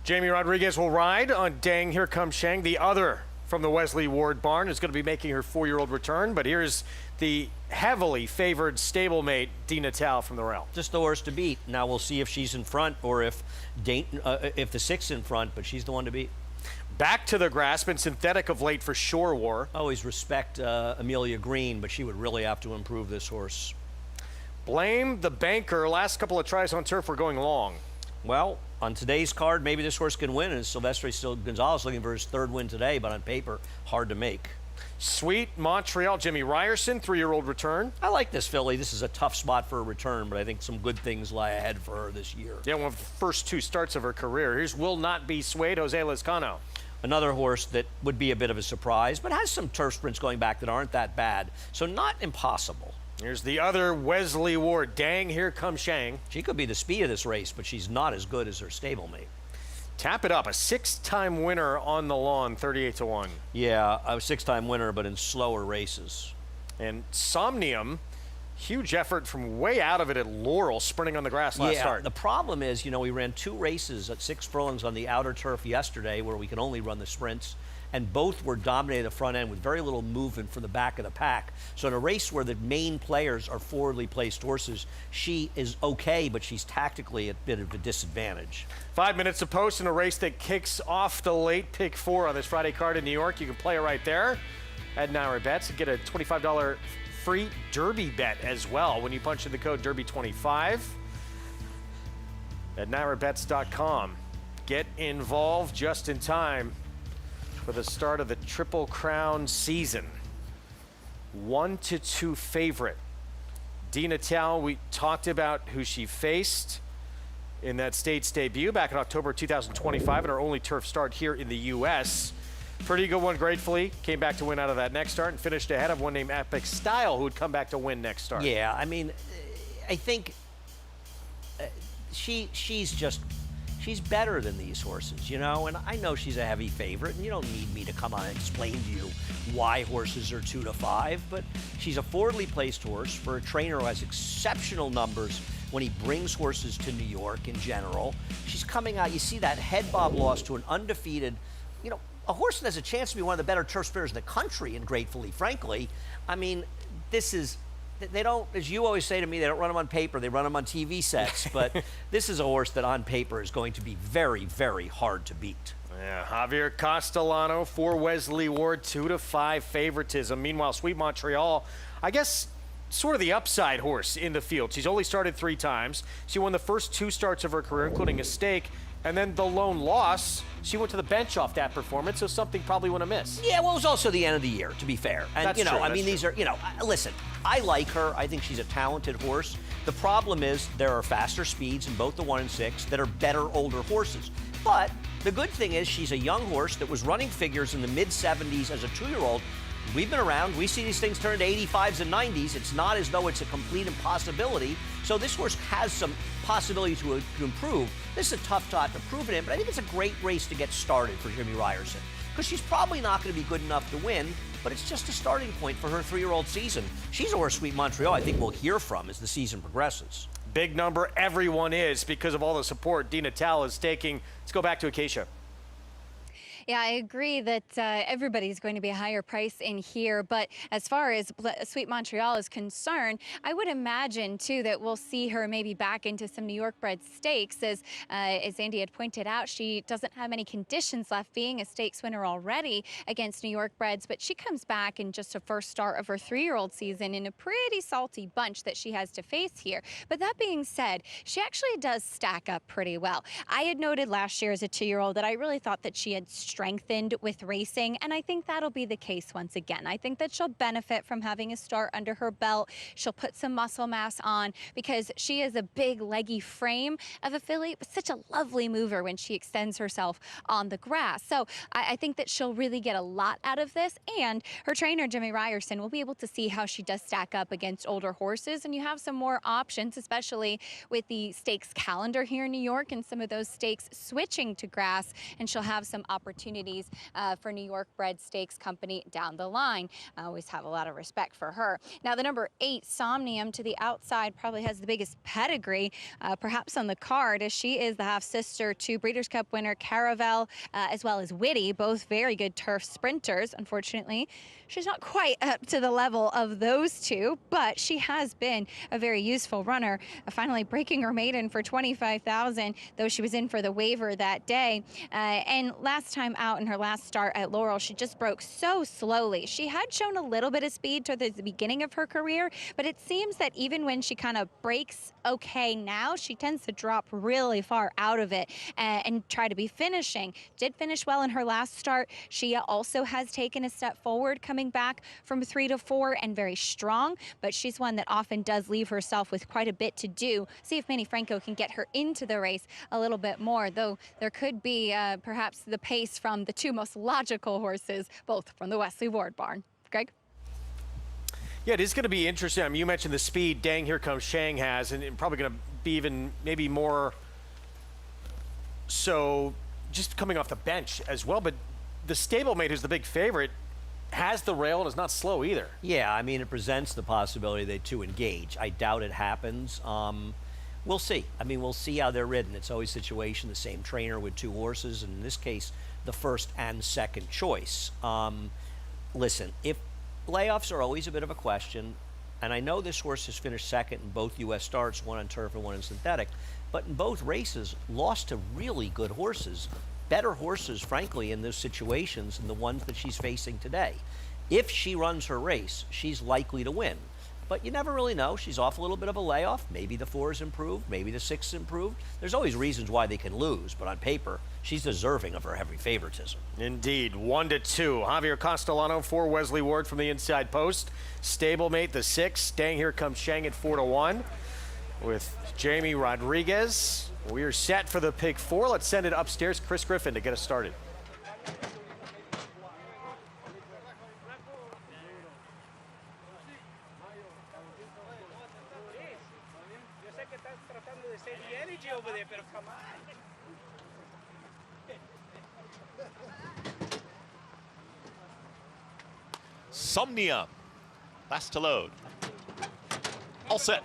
Jamie Rodriguez will ride on Dang Here Comes Shang. The other from the Wesley Ward barn is going to be making her 4-year-old return, but here's the heavily favored stablemate, Dina Tal from the Laurel. Just the horse to beat. Now we'll see if she's in front or if the 6's in front, but she's the one to beat. Back to the grass, been synthetic of late for Shore War. Always respect Amelia Green, but she would really have to improve this horse. Blame the banker. Last couple of tries on turf were going long. Well, on today's card, maybe this horse can win, and Silvestre Gonzalez looking for his 3rd win today, but on paper, hard to make. Sweet Montreal, Jimmy Ryerson, 3-year-old return. I like this filly. This is a tough spot for a return, but I think some good things lie ahead for her this year. Yeah, one of the first 2 starts of her career. Here's Will Not Be Swayed, Jose Lezcano. Another horse that would be a bit of a surprise, but has some turf sprints going back that aren't that bad, so not impossible. Here's the other Wesley Ward, Dang Here Comes Shang. She could be the speed of this race, but she's not as good as her stablemate. Tap It Up, a 6-time winner on the lawn, 38-1. Yeah, a 6-time winner, but in slower races. And Somnium, huge effort from way out of it at Laurel, sprinting on the grass last start. The problem is, we ran 2 races at 6 furlongs on the outer turf yesterday where we can only run the sprints, and both were dominating the front end with very little movement from the back of the pack. So in a race where the main players are forwardly placed horses, she is okay, but she's tactically a bit of a disadvantage. 5 minutes of post in a race that kicks off the late pick 4 on this Friday card in New York. You can play it right there at Naira Bets and get a $25 free Derby bet as well when you punch in the code Derby25 at NairaBets.com. Get involved just in time for the start of the Triple Crown season. 1-2 favorite. Dina Tal, we talked about who she faced in that state's debut back in October 2025 and her only turf start here in the U.S. Pretty good one, gratefully. Came back to win out of that next start and finished ahead of one named Epic Style, who would come back to win next start. Yeah, I mean, I think she's better than these horses, and I know she's a heavy favorite, and you don't need me to come on and explain to you why horses are 2 to 5, but she's a forwardly placed horse for a trainer who has exceptional numbers when he brings horses to New York in general. She's coming out, you see that head bob loss to an undefeated, a horse that has a chance to be one of the better turf spinners in the country, and gratefully, frankly. I mean, they don't, as you always say to me, they don't run them on paper, they run them on TV sets. But this is a horse that on paper is going to be very, very hard to beat. Yeah, Javier Castellano for Wesley Ward, 2 to 5 favoritism. Meanwhile, Sweet Montreal, I guess, sort of the upside horse in the field. She's only started 3 times. She won the first 2 starts of her career, including a stake. And then the lone loss, she went to the bench off that performance, so something probably went amiss. Yeah, well, it was also the end of the year, to be fair. And, That's true, I mean, these are, listen, I like her. I think she's a talented horse. The problem is there are faster speeds in both the 1 and 6 that are better older horses. But the good thing is she's a young horse that was running figures in the mid-70s as a 2-year-old. We've been around. We see these things turn to 85s and 90s. It's not as though it's a complete impossibility. So this horse has some possibility to improve. This is a tough spot to prove it in, but I think it's a great race to get started for Jimmy Ryerson because she's probably not going to be good enough to win, but it's just a starting point for her 3-year-old season. She's a horse, Sweet Montreal, I think we'll hear from as the season progresses. Big number, everyone is, because of all the support Dina Tal is taking. Let's go back to Acacia. Yeah, I agree that everybody's going to be a higher price in here. But as far as Sweet Montreal is concerned, I would imagine, too, that we'll see her maybe back into some New York bred stakes. As Andy had pointed out, she doesn't have any conditions left, being a stakes winner already against New York breds. But she comes back in just a first start of her 3-year-old season in a pretty salty bunch that she has to face here. But that being said, she actually does stack up pretty well. I had noted last year as a 2-year-old that I really thought that she had strengthened with racing, and I think that'll be the case once again. I think that she'll benefit from having a start under her belt. She'll put some muscle mass on because she is a big, leggy frame of a filly, but such a lovely mover when she extends herself on the grass. So I think that she'll really get a lot out of this, and her trainer, Jimmy Ryerson, will be able to see how she does stack up against older horses, and you have some more options, especially with the stakes calendar here in New York and some of those stakes switching to grass, and she'll have some opportunities for New York bred stakes company down the line. I always have a lot of respect for her. Now, the number 8, Somnium, to the outside, probably has the biggest pedigree, perhaps on the card, as she is the half-sister to Breeders' Cup winner Caravel, as well as Witty, both very good turf sprinters. Unfortunately, she's not quite up to the level of those two, but she has been a very useful runner, finally breaking her maiden for $25,000, though she was in for the waiver that day. And last time out in her last start at Laurel, she just broke so slowly. She had shown a little bit of speed toward the beginning of her career, but it seems that even when she kind of breaks okay now, she tends to drop really far out of it and try to be finishing. Did finish well in her last start. She also has taken a step forward, coming back from 3 to 4 and very strong, but she's one that often does leave herself with quite a bit to do. See if Manny Franco can get her into the race a little bit more, though there could be perhaps the pace from the 2 most logical horses, both from the Wesley Ward barn. Greg? Yeah, it is going to be interesting. I mean, you mentioned the speed Dang Here Comes Shang has, and probably going to be even maybe more so just coming off the bench as well. But the stablemate, who's the big favorite, has the rail and is not slow either. Yeah, I mean, it presents the possibility they two engage. I doubt it happens. We'll see. I mean, we'll see how they're ridden. It's always a situation, the same trainer with 2 horses, and in this case, the first and second choice. Listen, if layoffs are always a bit of a question, and I know this horse has finished second in both U.S. starts, one on turf and one in synthetic, but in both races, lost to really good horses, better horses, frankly, in those situations than the ones that she's facing today. If she runs her race, she's likely to win. But you never really know. She's off a little bit of a layoff. Maybe the 4's improved. Maybe the 6's improved. There's always reasons why they can lose, but on paper, she's deserving of her heavy favoritism. Indeed. 1 to 2. Javier Castellano for Wesley Ward from the inside post. Stablemate, the 6. Dang Here Comes Shang at 4 to 1. With Jamie Rodriguez. We are set for the pick 4. Let's send it upstairs. Chris Griffin to get us started. Somnium. Last to load. All set.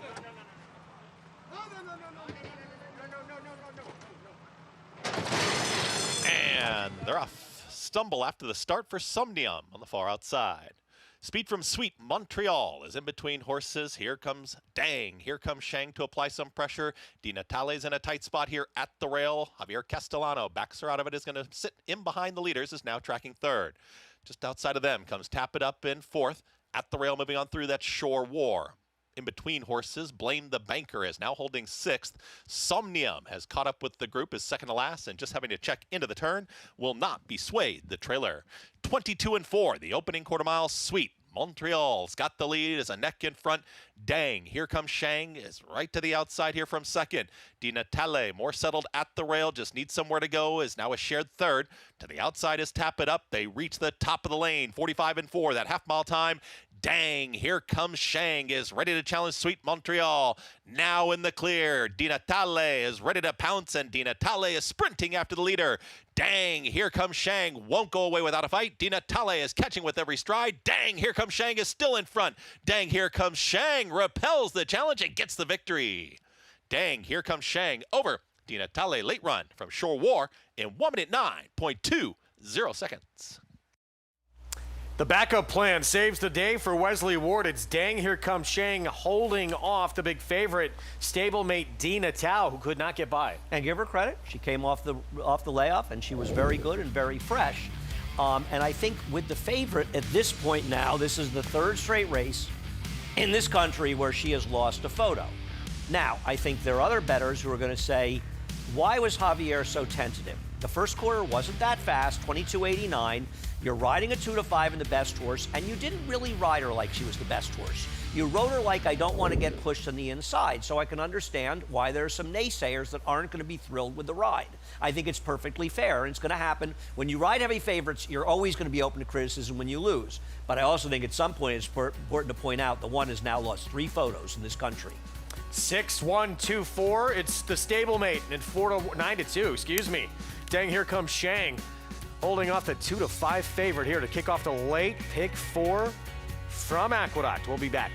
And they're off. Stumble after the start for Somnium on the far outside. Speed from Sweet Montreal is in between horses. Here comes Dang. Here comes Shang to apply some pressure. Di Natale's in a tight spot here at the rail. Javier Castellano backs her out of it, is going to sit in behind the leaders, is now tracking 3rd. Just outside of them comes Tap It Up in 4th. At the rail, moving on through that Shore War. In between horses, Blame the Banker is now holding 6th. Somnium has caught up with the group, is second to last, and just having to check into the turn, will not be swayed. The trailer, 22 and 4, the opening quarter mile. Sweet Montreal's got the lead as a neck in front. Dang, Here Comes Shang is right to the outside here from second. Di Natale, more settled at the rail, just needs somewhere to go, is now a shared 3rd. To the outside is Tap It Up. They reach the top of the lane, 45 and 4, that half-mile time. Dang, Here Comes Shang is ready to challenge Sweet Montreal. Now in the clear, Di Natale is ready to pounce, and Di Natale is sprinting after the leader. Dang, Here Comes Shang won't go away without a fight. Di Natale is catching with every stride. Dang, Here Comes Shang is still in front. Dang, Here Comes Shang repels the challenge and gets the victory. Dang, Here Comes Shang over Di Natale late run from Shore War in 1 minute 9.2 0 seconds. The backup plan saves the day for Wesley Ward. It's Dang Here Comes Shang holding off the big favorite, stablemate Dina Tao, who could not get by. And give her credit. She came off the layoff, and she was very good and very fresh. And I think with the favorite at this point now, this is the third straight race in this country where she has lost a photo. Now, I think there are other bettors who are going to say, why was Javier so tentative? The first quarter wasn't that fast, 22.89. You're riding a 2-5 in the best horse, and you didn't really ride her like she was the best horse. You rode her like I don't want to get pushed on the inside, so I can understand why there are some naysayers that aren't going to be thrilled with the ride. I think it's perfectly fair, and it's going to happen. When you ride heavy favorites, you're always going to be open to criticism when you lose. But I also think at some point it's important to point out the one has now lost 3 photos in this country. 6-1-2-4. It's the stablemate, and 9-2. Excuse me. Dang, here comes Shang, holding off the 2-5 favorite here to kick off the late pick 4 from Aqueduct. We'll be back.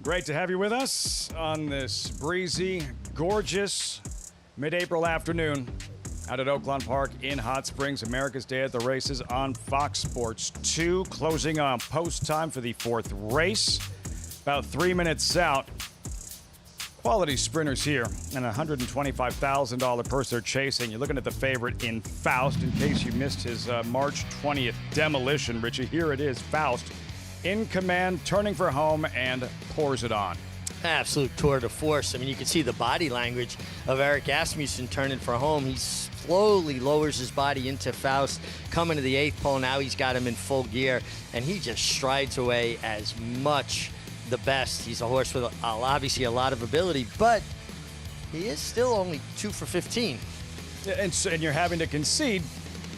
Great to have you with us on this breezy, gorgeous mid-April afternoon out at Oaklawn Park in Hot Springs. America's Day at the Races on Fox Sports 2, closing on post time for the 4th race. About 3 minutes out. Quality sprinters here, and a $125,000 purse they're chasing. You're looking at the favorite in Faust. In case you missed his March 20th demolition, Richie, here it is, Faust. In command, turning for home, and pours it on. Absolute tour de force. I mean, you can see the body language of Eric Asmussen turning for home. He slowly lowers his body into Faust, coming to the 8th pole. Now he's got him in full gear, and he just strides away as much the best. He's a horse with obviously a lot of ability, but he is still only 2 for 15. And you're having to concede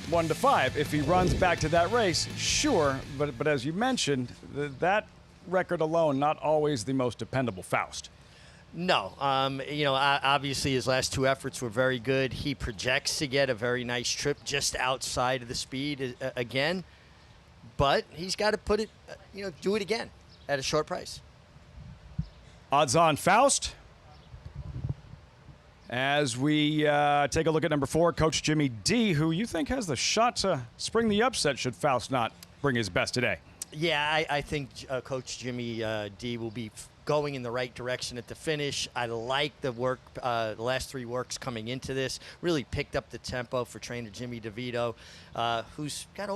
1-5. If he runs back to that race, sure, but as you mentioned, that record alone, not always the most dependable Faust. No. Obviously his last 2 efforts were very good. He projects to get a very nice trip just outside of the speed again. But he's got to put it, do it again at a short price. Odds on Faust. As we take a look at number 4, Coach Jimmy D, who you think has the shot to spring the upset should Faust not bring his best today. Yeah, I think Coach Jimmy D will be going in the right direction at the finish. I like the work, the last 3 works coming into this. Really picked up the tempo for trainer Jimmy DeVito, who's got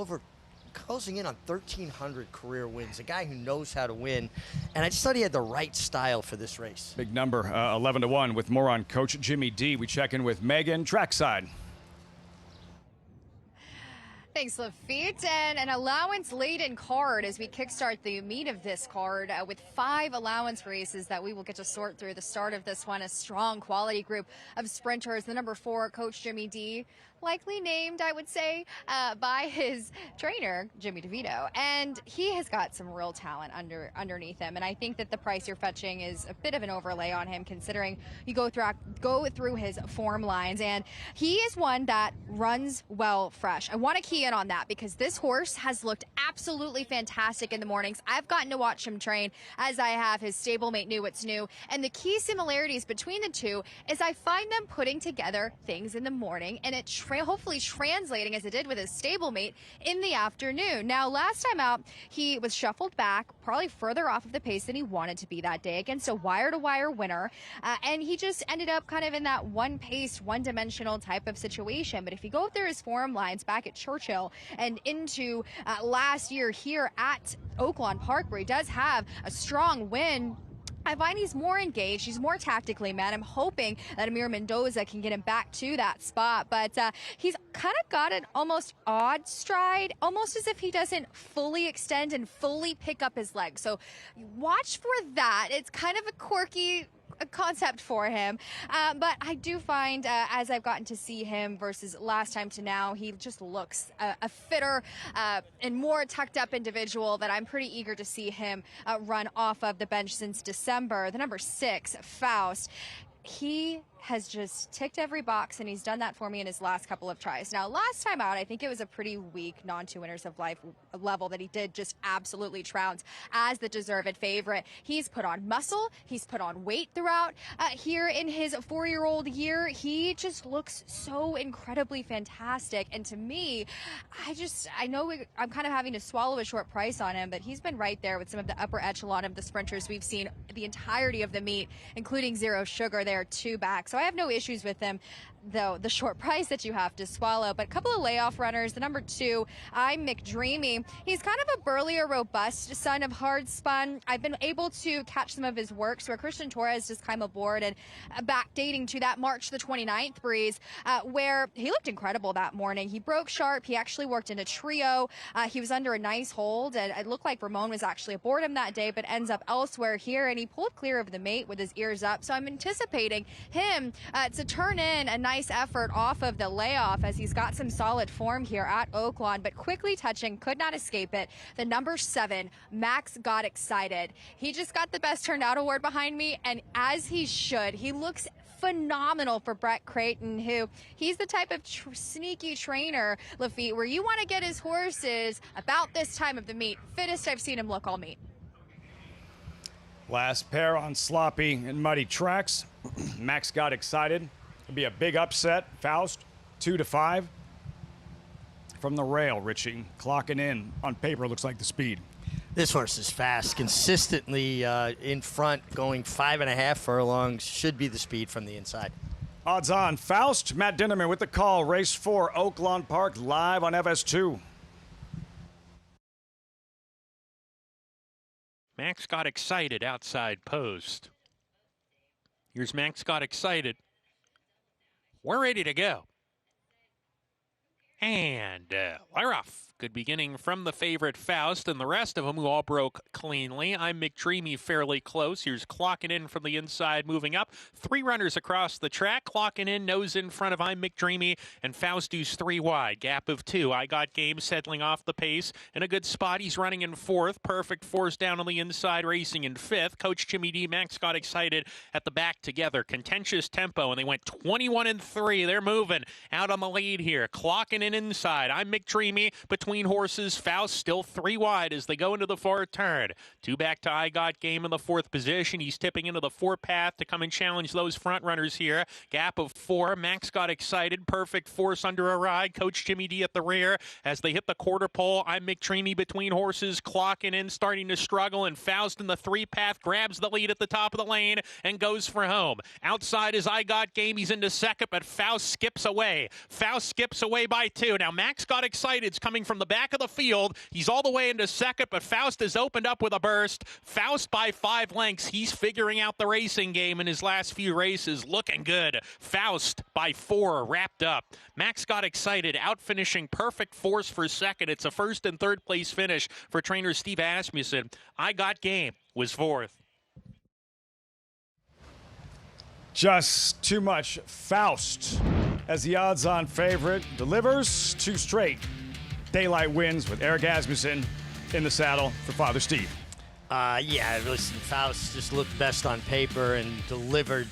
closing in on 1,300 career wins, a guy who knows how to win. And I just thought he had the right style for this race. Big number, 11-1. With more on Coach Jimmy D, we check in with Megan trackside. Thanks, Lafitte. And an allowance-laden card as we kickstart the meat of this card with 5 allowance races that we will get to sort through. The start of this one, a strong quality group of sprinters. The number 4, Coach Jimmy D, likely named, I would say, by his trainer, Jimmy DeVito. And he has got some real talent underneath him. And I think that the price you're fetching is a bit of an overlay on him, considering you go through his form lines. And he is one that runs well fresh. I want to key in on that because this horse has looked absolutely fantastic in the mornings. I've gotten to watch him train, as I have his stablemate Knew What's New. And the key similarities between the two is I find them putting together things in the morning, and it hopefully translating as it did with his stablemate in the afternoon. Now, last time out, he was shuffled back, probably further off of the pace than he wanted to be that day against a wire-to-wire winner, and he just ended up kind of in that one-pace, one-dimensional type of situation. But if you go through his form lines back at Churchill and into last year here at Oaklawn Park, where he does have a strong win, I find he's more engaged. He's more tactically mad. I'm hoping that Amir Mendoza can get him back to that spot. But he's kind of got an almost odd stride, almost as if he doesn't fully extend and fully pick up his legs. So watch for that. It's kind of a quirky concept for him, but I do find as I've gotten to see him versus last time to now, he just looks a fitter and more tucked up individual that I'm pretty eager to see him run off of the bench since December. The number 6, Faust, he has just ticked every box, and he's done that for me in his last couple of tries. Now, last time out, I think it was a pretty weak non-2 winners of life level that he did just absolutely trounce as the deserved favorite. He's put on muscle. He's put on weight throughout here in his 4-year-old year. He just looks so incredibly fantastic. And to me, I know I'm kind of having to swallow a short price on him, but he's been right there with some of the upper echelon of the sprinters we've seen the entirety of the meet, including Zero Sugar there, 2 back. So I have no issues with him, though the short price that you have to swallow. But a couple of layoff runners. The number 2, I'm McDreamy. He's kind of a burlier, robust son of Hard Spun. I've been able to catch some of his works where Christian Torres just came aboard, and backdating to that March the 29th breeze, where he looked incredible that morning. He broke sharp. He actually worked in a trio. He was under a nice hold, and it looked like Ramon was actually aboard him that day, but ends up elsewhere here, and he pulled clear of the mate with his ears up. So I'm anticipating him to turn in a nice effort off of the layoff, as he's got some solid form here at Oaklawn. But quickly touching, could not escape it, the number 7, Max Got Excited. He just got the Best Turned Out award behind me, and as he should. He looks phenomenal for Brett Creighton, who he's the type of sneaky trainer, Lafitte, where you want to get his horses about this time of the meet. Fittest I've seen him look all meet. Last pair on sloppy and muddy tracks. Max Got Excited. It'll be a big upset. Faust, 2-5. From the rail, Richie, clocking in. On paper, looks like the speed. This horse is fast, consistently in front, going 5.5 furlongs. Should be the speed from the inside. Odds on Faust. Matt Dinnerman with the call. Race 4, Oaklawn Park, live on FS2. Max Got Excited outside post. Here's Max Got Excited. We're ready to go. And we're off. Good. Good beginning from the favorite Faust and the rest of them who all broke cleanly. I'm McDreamy fairly close. Here's clocking in from the inside, moving up. 3 runners across the track. Clocking in, nose in front of I'm McDreamy, and Faust who's 3 wide. Gap of 2. I Got Game settling off the pace. In a good spot, he's running in 4th. Perfect Force down on the inside, racing in 5th. Coach Jimmy D. Max got excited at the back together. Contentious tempo, and they went 21-3. They're moving out on the lead here. Clocking in inside. I'm McDreamy between horses. Faust still 3 wide as they go into the 4th turn. 2 back to I Got Game in the 4th position. He's tipping into the 4 path to come and challenge those front runners here. Gap of 4. Max got excited. Perfect Force under a ride. Coach Jimmy D at the rear as they hit the quarter pole. I'm McDreamy between horses. Clocking in, starting to struggle, and Faust in the 3 path grabs the lead at the top of the lane and goes for home. Outside is I Got Game. He's into 2nd, but Faust skips away. Faust skips away by 2. Now Max got excited. It's coming from the back of the field. He's all the way into 2nd, but Faust has opened up with a burst. Faust by 5 lengths. He's figuring out the racing game in his last few races. Looking good. Faust by 4 wrapped up. Max got excited, out finishing Perfect Force for 2nd. It's a 1st and 3rd place finish for trainer Steve Asmussen. I Got Game was 4th. Just too much. Faust, as the odds-on favorite, delivers 2 straight daylight wins with Eric Asmussen in the saddle for Father Steve. Yeah, listen, Faust just looked best on paper and delivered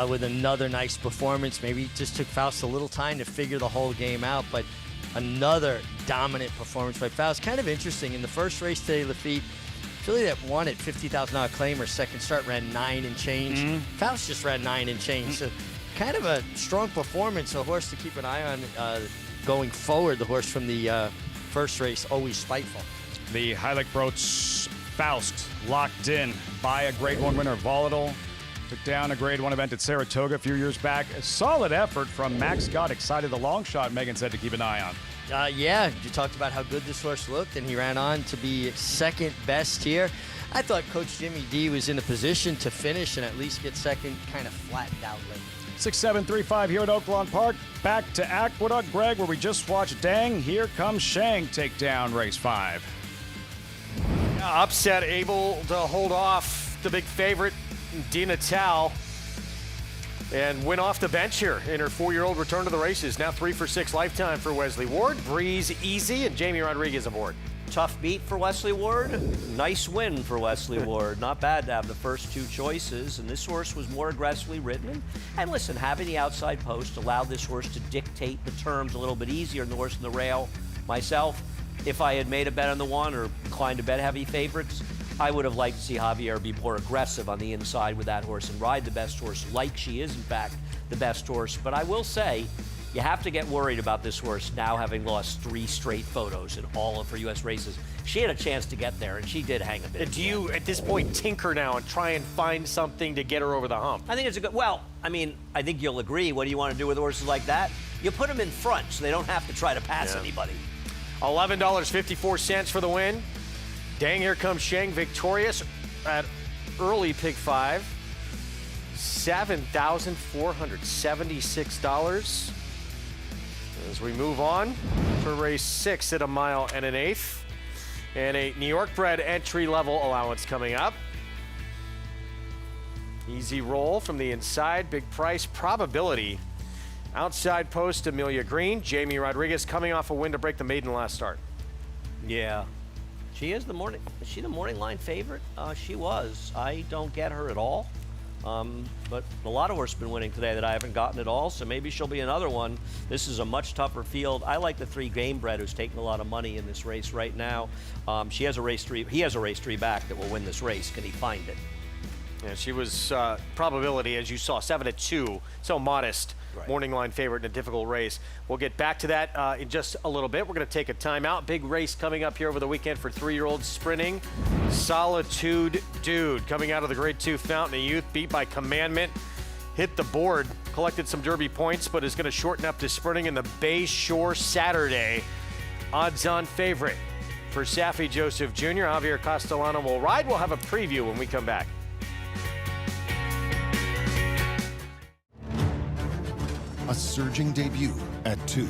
with another nice performance. Maybe it just took Faust a little time to figure the whole game out, but another dominant performance by Faust. Kind of interesting. In the first race today, Lafitte, filly that won at $50,000 claim, her second start ran 9 and change. Faust just ran 9 and change. So kind of a strong performance, a horse to keep an eye on going forward. The horse from the first race, Always Spiteful. The Heilig Broats Faust locked in by a Grade 1 winner, Volatile. Took down a Grade 1 event at Saratoga a few years back. A solid effort from Max Got Excited, the long shot Megan said to keep an eye on. Yeah, you talked about how good this horse looked, and he ran on to be 2nd best here. I thought Coach Jimmy D was in a position to finish and at least get 2nd, kind of flattened out late. 6-7-3-5 here at Oaklawn Park. Back to Aqueduct, Greg, where we just watched Dang. Here comes Shang take down race 5. Yeah, upset, able to hold off the big favorite, Dina Tal, and went off the bench here in her 4-year-old return to the races. Now 3 for 6 lifetime for Wesley Ward. Breeze easy, and Jamie Rodriguez aboard. Tough beat for Wesley Ward. Nice win for Wesley Ward. Not bad to have the first 2 choices, and this horse was more aggressively ridden. And listen, having the outside post allowed this horse to dictate the terms a little bit easier than the horse in the rail. Myself, if I had made a bet on the one or inclined to bet heavy favorites, I would have liked to see Javier be more aggressive on the inside with that horse and ride the best horse like she is, in fact, the best horse. But I will say, you have to get worried about this horse now having lost 3 straight photos in all of her U.S. races. She had a chance to get there, and she did hang a bit. Do you, at this point, tinker now and try and find something to get her over the hump? I think it's a good, well, I mean, I think you'll agree. What do you want to do with horses like that? You put them in front so they don't have to try to pass anybody. $11.54 for the win. Dang, here comes Shang victorious at early pick 5. $7,476. As we move on to race 6 at 1 1/8 miles. And a New York bred entry level allowance coming up. Easy roll from the inside, big price, probability. Outside post, Amelia Green. Jamie Rodriguez coming off a win to break the maiden last start. Yeah. She is the morning. Is she the morning line favorite? She was. I don't get her at all. But a lot of horses have been winning today that I haven't gotten at all, so maybe she'll be another one. This is a much tougher field. I like the 3 game bred who's taking a lot of money in this race right now. She has a race 3. He has a race 3 back that will win this race. Can he find it? Yeah, she was probability, as you saw, 7-2. So modest. Right. Morning line favorite in a difficult race. We'll get back to that in just a little bit. We're going to take a timeout. Big race coming up here over the weekend for 3-year-olds sprinting. Solitude Dude coming out of the Grade 2 Fountain of Youth, beat by Commandment. Hit the board, collected some Derby points, but is going to shorten up to sprinting in the Bay Shore Saturday. Odds-on favorite for Saffie Joseph Jr. Javier Castellano will ride. We'll have a preview when we come back. A surging debut at 2,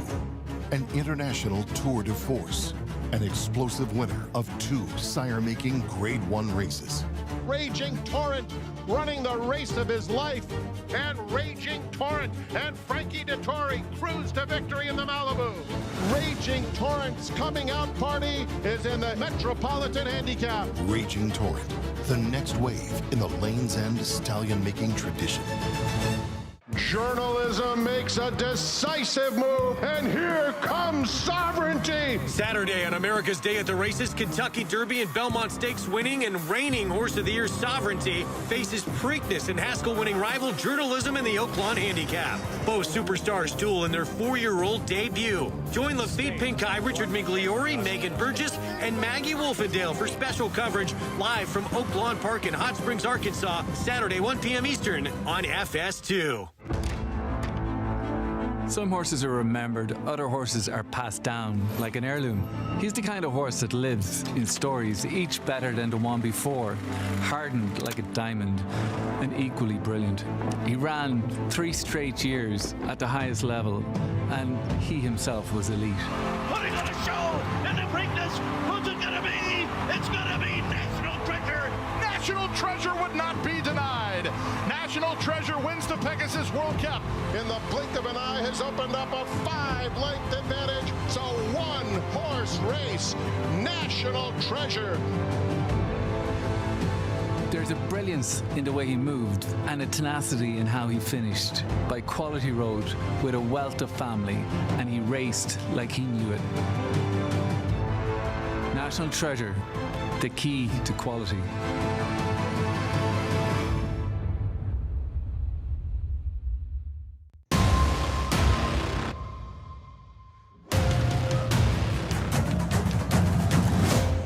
an international tour de force, an explosive winner of 2 sire-making Grade 1 races. Raging Torrent running the race of his life, and Raging Torrent and Frankie Dettori cruise to victory in the Malibu. Raging Torrent's coming out party is in the Metropolitan Handicap. Raging Torrent, the next wave in the Lane's End stallion-making tradition. Journalism makes a decisive move, and here comes sovereignty. Saturday on America's Day at the Races, Kentucky Derby and Belmont Stakes winning and reigning Horse of the Year Sovereignty faces Preakness and Haskell winning rival Journalism in the Oaklawn Handicap. Both superstars duel in their 4-year-old debut. Join Lafitte Pinkeye, Richard Migliori, Megan Burgess, and Maggie Wolfendale for special coverage live from Oaklawn Park in Hot Springs, Arkansas, Saturday, 1 p.m. Eastern on FS2. Some horses are remembered, other horses are passed down like an heirloom. He's the kind of horse that lives in stories, each better than the one before, hardened like a diamond and equally brilliant. He ran 3 straight years at the highest level, and he himself was elite. Putting on a show in the Preakness. Who's it gonna be? It's gonna be National Treasure. National Treasure would not be denied. National Treasure wins the Pegasus World Cup. In the blink of an eye has opened up a 5-length advantage. So 1-horse race. National Treasure. There's a brilliance in the way he moved and a tenacity in how he finished. By quality road with a wealth of family, and he raced like he knew it. National Treasure, the key to quality.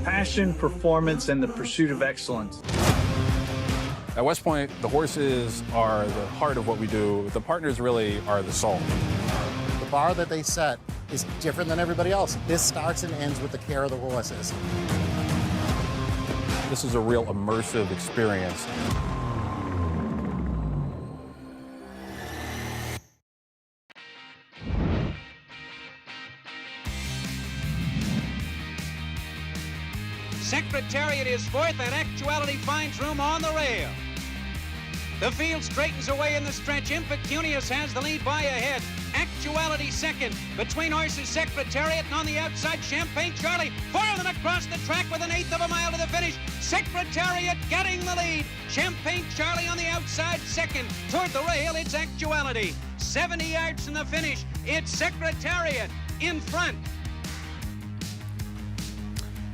Passion, performance, and the pursuit of excellence. At West Point, the horses are the heart of what we do. The partners really are the soul. The bar that they set is different than everybody else. This starts and ends with the care of the horses. This is a real immersive experience. Secretariat is fourth, and Actuality finds room on the rail. The field straightens away in the stretch. Impecunious has the lead by a head. Actuality second. Between horses, Secretariat, and on the outside, Champagne Charlie. 4 of them across the track with 1/8 of a mile to the finish. Secretariat getting the lead. Champagne Charlie on the outside second. Toward the rail, it's Actuality. 70 yards from the finish, it's Secretariat in front.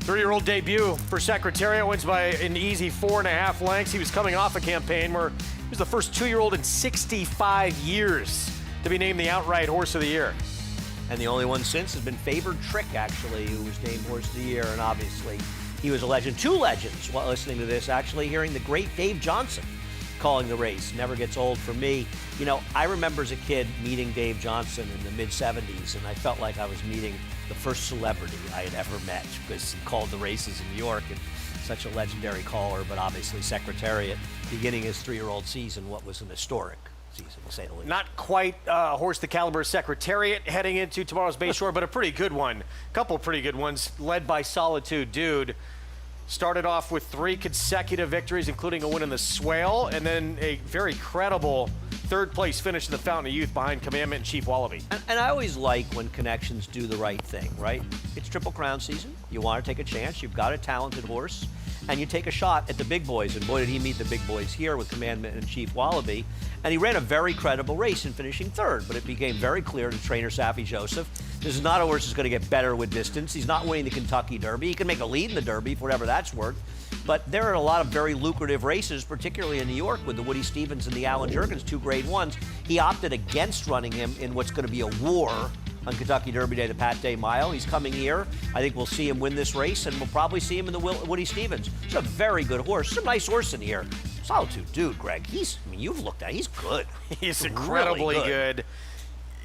3-year-old debut for Secretariat, wins by an easy 4.5 lengths. He was coming off a campaign where he was the first 2-year-old in 65 years to be named the outright Horse of the Year. And the only one since has been Favored Trick, actually, who was named Horse of the Year, and obviously he was a legend. 2 legends while listening to this, actually, hearing the great Dave Johnson calling the race. Never gets old for me. You know, I remember as a kid meeting Dave Johnson in the mid-70s, and I felt like I was meeting the first celebrity I had ever met, because he called the races in New York, and such a legendary caller. But obviously Secretariat, beginning his 3-year-old season, what was an historic season, to say the least. Not quite a horse the caliber of Secretariat heading into tomorrow's Bayshore, but a pretty good one. Couple pretty good ones, led by Solitude Dude. Started off with 3 consecutive victories, including a win in the Swale, and then a very credible 3rd-place finish in the Fountain of Youth behind Commandment and Chief Wallaby. And I always like when connections do the right thing, right? It's Triple Crown season. You want to take a chance. You've got a talented horse, and you take a shot at the big boys. And boy, did he meet the big boys here with Commandment and Chief Wallaby. And he ran a very credible race in finishing 3rd, but it became very clear to trainer Saffie Joseph, this is not a horse that's going to get better with distance. He's not winning the Kentucky Derby. He can make a lead in the Derby, for whatever that's worth. But there are a lot of very lucrative races, particularly in New York, with the Woody Stevens and the Alan Jerkins, 2 Grade 1s. He opted against running him in what's going to be a war on Kentucky Derby Day, the Pat Day Mile. He's coming here. I think we'll see him win this race, and we'll probably see him in the Woody Stevens. He's a very good horse. There's a nice horse in here. Solitude Dude, Greg. You've looked at him. He's good. He's incredibly really good.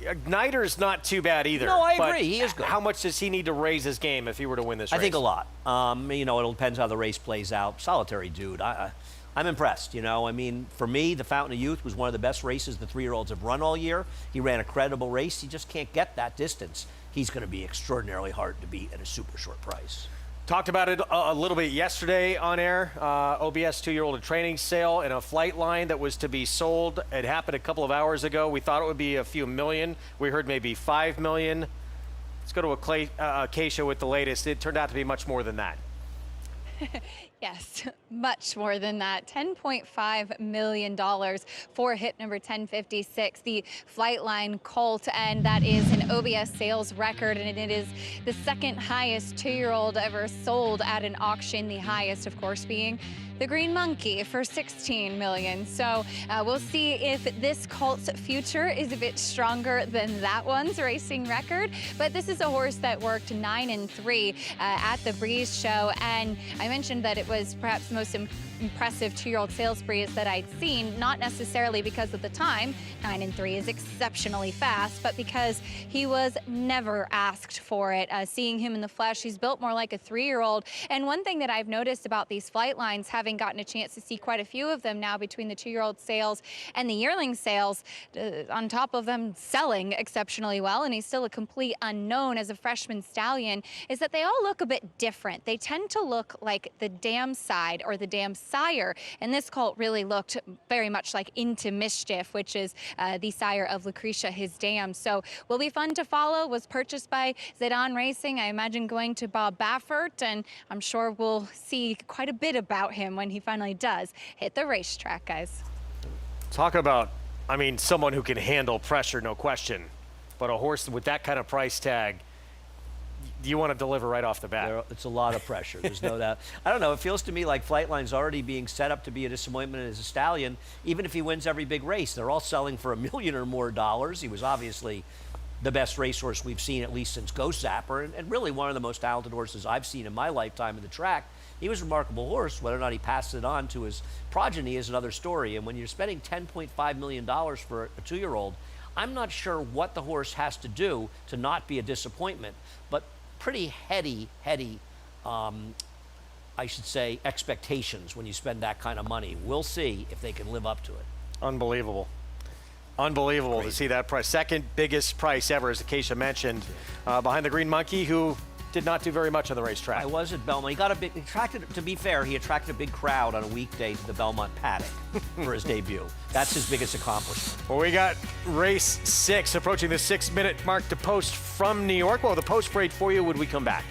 Igniter's not too bad either. No, I agree. He is good. How much does he need to raise his game if he were to win this race? I think a lot. You know, it depends how the race plays out. Solitary Dude. I'm impressed, you know. I mean, for me, the Fountain of Youth was one of the best races the 3-year-olds have run all year. He ran a credible race. He just can't get that distance. he's going to be extraordinarily hard to beat at a super short price. Talked about it a little bit yesterday on air. OBS 2-year-old in training sale and a flight line that was to be sold. It happened a couple of hours ago. We thought it would be a few million. We heard maybe 5 million. Let's go to Acacia with the latest. It turned out to be much more than that. Yes, much more than that. $10.5 million for hit number 1056, the Flightline Colt, and that is an OBS sales record, and it is the second highest 2-year-old ever sold at an auction, the highest, of course, being the Green Monkey for $16 million. So we'll see if this colt's future is a bit stronger than that one's racing record. But this is a horse that worked 9-3 at the Breeze Show, and I mentioned that it was perhaps the most impressive 2-year-old sales breeze that I'd seen, not necessarily because of the time. 9-3 is exceptionally fast, but because he was never asked for it. Seeing him in the flesh, he's built more like a 3-year-old. And one thing that I've noticed about these flight lines, having gotten a chance to see quite a few of them now between the 2-year-old sales and the yearling sales, on top of them selling exceptionally well, and he's still a complete unknown as a freshman stallion, is that they all look a bit different. They tend to look like the dam side or the dam sire, and this colt really looked very much like Into Mischief, which is the sire of Lucretia, his dam. So will be fun to follow. Was purchased by Zidane Racing, I imagine going to Bob Baffert, and I'm sure we'll see quite a bit about him when he finally does hit the racetrack, guys. Talk about, I mean, someone who can handle pressure, no question, but a horse with that kind of price tag, you want to deliver right off the bat. It's a lot of pressure, there's no doubt. I don't know, it feels to me like Flightline's already being set up to be a disappointment as a stallion. Even if he wins every big race, they're all selling for $1 million or more. He was obviously the best racehorse we've seen, at least since Ghost Zapper, and really one of the most talented horses I've seen in my lifetime in the track. He was a remarkable horse. Whether or not he passed it on to his progeny is another story. And when you're spending $10.5 million for a 2-year-old, I'm not sure what the horse has to do to not be a disappointment, but pretty heady, I should say, expectations when you spend that kind of money. We'll see if they can live up to it. Unbelievable. Unbelievable to see that price. Second biggest price ever, as Acacia mentioned, behind the Green Monkey, who did not do very much on the racetrack. I was at Belmont. He got a big, to be fair, he attracted a big crowd on a weekday to the Belmont paddock for his debut. That's his biggest accomplishment. Well, we got race 6 approaching the 6-minute mark to post from New York. Well, the post parade for you when we come back.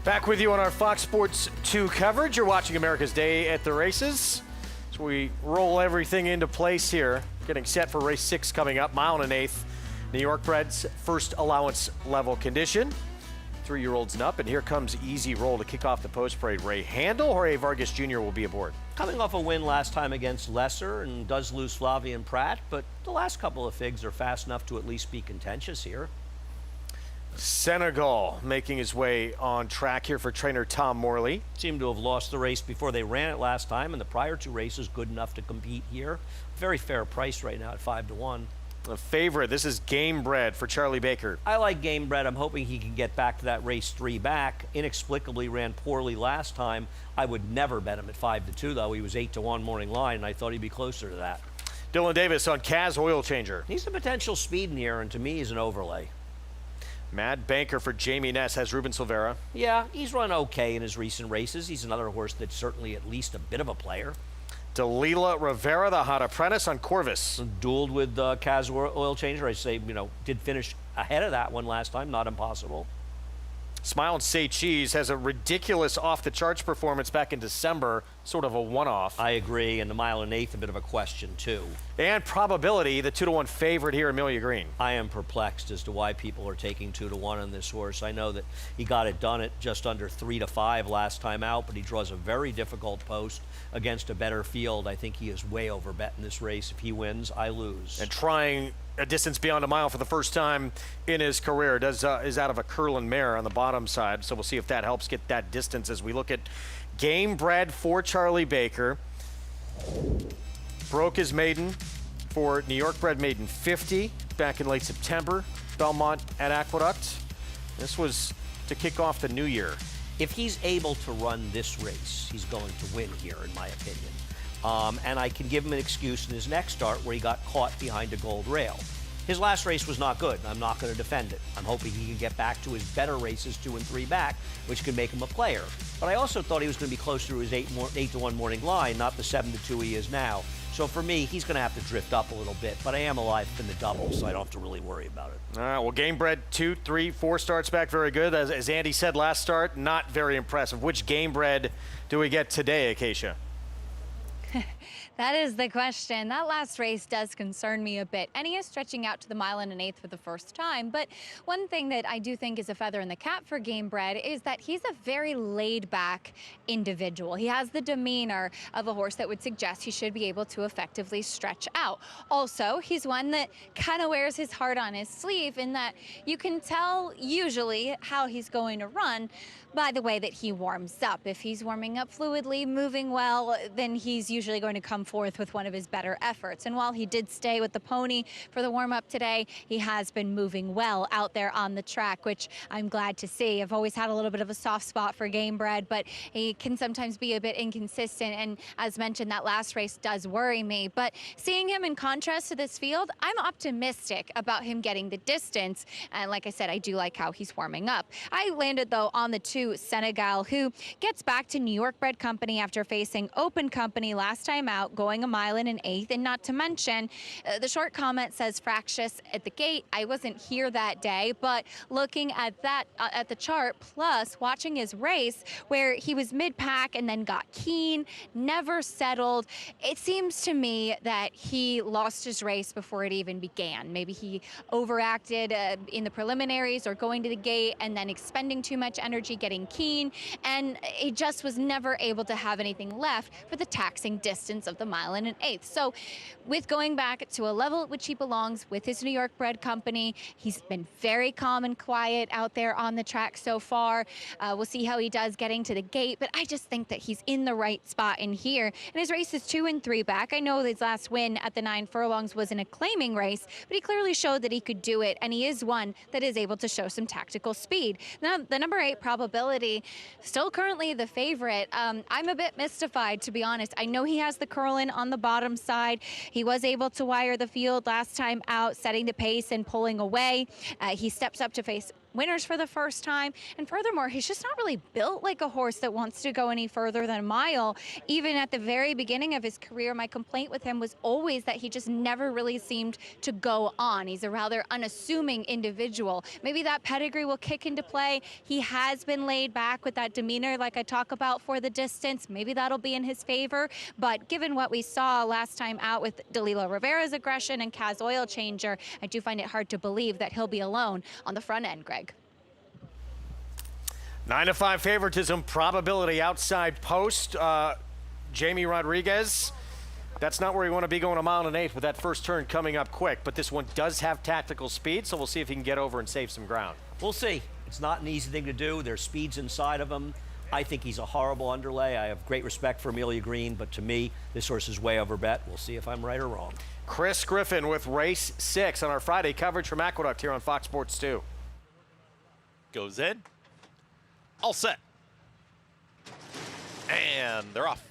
Back with you on our Fox Sports 2 coverage. You're watching America's Day at the Races. So we roll everything into place here, getting set for race 6 coming up, mile and an eighth. New York bred's first allowance level condition. 3-year-olds and up, and here comes Easy Roll to kick off the post parade. Ray Handel, Jorge Vargas Jr. will be aboard. Coming off a win last time against Lesser and does lose Flavian Pratt, but the last couple of figs are fast enough to at least be contentious here. Senegal making his way on track here for trainer Tom Morley. Seemed to have lost the race before they ran it last time, and the prior 2 races good enough to compete here. Very fair price right now at 5-1. A favorite. This is Game Bred for Charlie Baker. I like Game Bred. I'm hoping he can get back to that race 3 back. Inexplicably ran poorly last time. I would never bet him at 5-2 though. He was 8-1 morning line, and I thought he'd be closer to that. Dylan Davis on Kaz Oil Changer. He's the potential speed in here, and to me, he's an overlay. Mad Banker for Jamie Ness has Ruben Silvera. Yeah, he's run okay in his recent races. He's another horse that's certainly at least a bit of a player. Dalila Rivera, the hot apprentice on Corvus. Dueled with Kaz Oil Changer. I say, did finish ahead of that one last time. Not impossible. Smile and Say Cheese has a ridiculous off-the-charts performance back in December, sort of a one-off. I agree, and the mile and eighth, a bit of a question, too. And probability, the 2-1 favorite here, Amelia Green. I am perplexed as to why people are taking 2-1 on this horse. I know that he got it done at just under 3-5 last time out, but he draws a very difficult post against a better field. I think he is way overbet in this race. If he wins, I lose. And trying a distance beyond a mile for the first time in his career is out of a Curlin mare on the bottom side, so we'll see if that helps get that distance as we look at Game Bred for Charlie Baker. Broke his maiden for New York bred maiden 50 back in late September, Belmont at Aqueduct. This was to kick off the new year. If he's able to run this race, he's going to win here, in my opinion. And I can give him an excuse in his next start where he got caught behind a gold rail. His last race was not good, and I'm not going to defend it. I'm hoping he can get back to his better races 2 and 3 back, which can make him a player. But I also thought he was going to be closer to his 8-1 morning line, not the 7-2 he is now. So for me, he's going to have to drift up a little bit, but I am alive in the double, so I don't have to really worry about it. All right, well, Game Bred 2, 3, 4 starts back very good. As Andy said last start, not very impressive. Which Game Bred do we get today, Acacia? That is the question. That last race does concern me a bit. And he is stretching out to the mile and an eighth for the first time. But one thing that I do think is a feather in the cap for Game Bred is that he's a very laid-back individual. He has the demeanor of a horse that would suggest he should be able to effectively stretch out. Also, he's one that kind of wears his heart on his sleeve in that you can tell usually how he's going to run by the way that he warms up. If he's warming up fluidly, moving well, then he's usually going to come forth with one of his better efforts. And while he did stay with the pony for the warm-up today, he has been moving well out there on the track, which I'm glad to see. I've always had a little bit of a soft spot for Game Bred, but he can sometimes be a bit inconsistent. And as mentioned, that last race does worry me. But seeing him in contrast to this field, I'm optimistic about him getting the distance. And like I said, I do like how he's warming up. I landed, though, on the 2 Senegal, who gets back to New York bred company after facing open company last time out, going a mile and an eighth. And not to mention, the short comment says fractious at the gate. I wasn't here that day, but looking at that at the chart, plus watching his race where he was mid-pack and then got keen, never settled, it seems to me that he lost his race before it even began. Maybe he overacted in the preliminaries or going to the gate and then expending too much energy, getting keen, and he just was never able to have anything left for the taxing distance of the mile and an eighth. So with going back to a level at which he belongs with his New York bred company, he's been very calm and quiet out there on the track so far. We'll see how he does getting to the gate, but I just think that he's in the right spot in here. And his race is 2 and 3 back. I know his last win at the 9 furlongs was in a claiming race, but he clearly showed that he could do it, and he is one that is able to show some tactical speed. Now, the number 8 probability, still currently the favorite. I'm a bit mystified, to be honest. I know he has the Curlin on the bottom side. He was able to wire the field last time out, setting the pace and pulling away. He steps up to face winners for the first time. And furthermore, he's just not really built like a horse that wants to go any further than a mile. Even at the very beginning of his career, my complaint with him was always that he just never really seemed to go on. He's a rather unassuming individual. Maybe that pedigree will kick into play. He has been laid back with that demeanor like I talk about for the distance. Maybe that'll be in his favor. But given what we saw last time out with Dalila Rivera's aggression and Kaz Oil Changer, I do find it hard to believe that he'll be alone on the front end, Greg. 9-5 favoritism, probability outside post. Jamie Rodriguez, that's not where you want to be going a mile and 1/8 with that first turn coming up quick, but this one does have tactical speed, so we'll see if he can get over and save some ground. We'll see. It's not an easy thing to do. There's speeds inside of him. I think he's a horrible underlay. I have great respect for Amelia Green, but to me, this horse is way over bet. We'll see if I'm right or wrong. Chris Griffin with race 6 on our Friday coverage from Aqueduct here on Fox Sports 2. Goes in. All set. And they're off.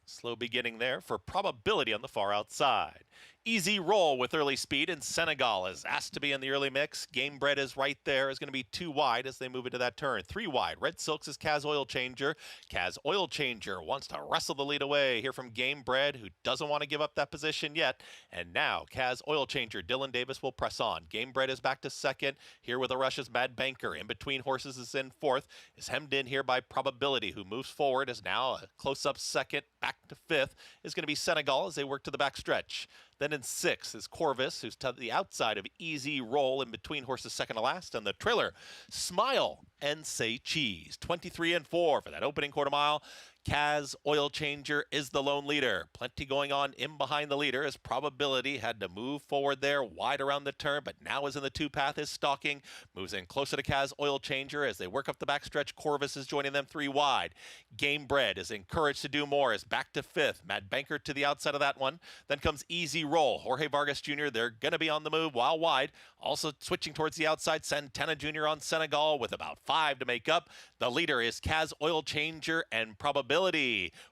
Slow beginning there for probability on the far outside. Easy Roll with early speed, and Senegal is asked to be in the early mix. Game Bred is right there, is going to be 2 wide as they move into that turn. 3 wide. Red Silks is Kaz Oil Changer. Kaz Oil Changer wants to wrestle the lead away here from Game Bred, who doesn't want to give up that position yet. And now Kaz Oil Changer, Dylan Davis will press on. Game Bred is back to second. Here with the rushes, Mad Banker. In between horses is in fourth. Is hemmed in here by Probability, who moves forward, is now a close-up second. Back to fifth is going to be Senegal as they work to the back stretch. Then in 6 is Corvus, who's to the outside of Easy Roll in between horses second to last. And the trailer, Smile and Say Cheese. 23 and 4 for that opening quarter mile. Kaz Oil Changer is the lone leader. Plenty going on in behind the leader as Probability had to move forward there, wide around the turn, but now is in the 2 path, is stalking. Moves in closer to Kaz Oil Changer as they work up the backstretch. Corvus is joining them 3 wide. Game Bred is encouraged to do more, is back to 5th. Mad Banker to the outside of that one. Then comes Easy Roll. Jorge Vargas Jr., they're going to be on the move while wide. Also switching towards the outside, Santana Jr. on Senegal with about 5 to make up. The leader is Kaz Oil Changer and Probability.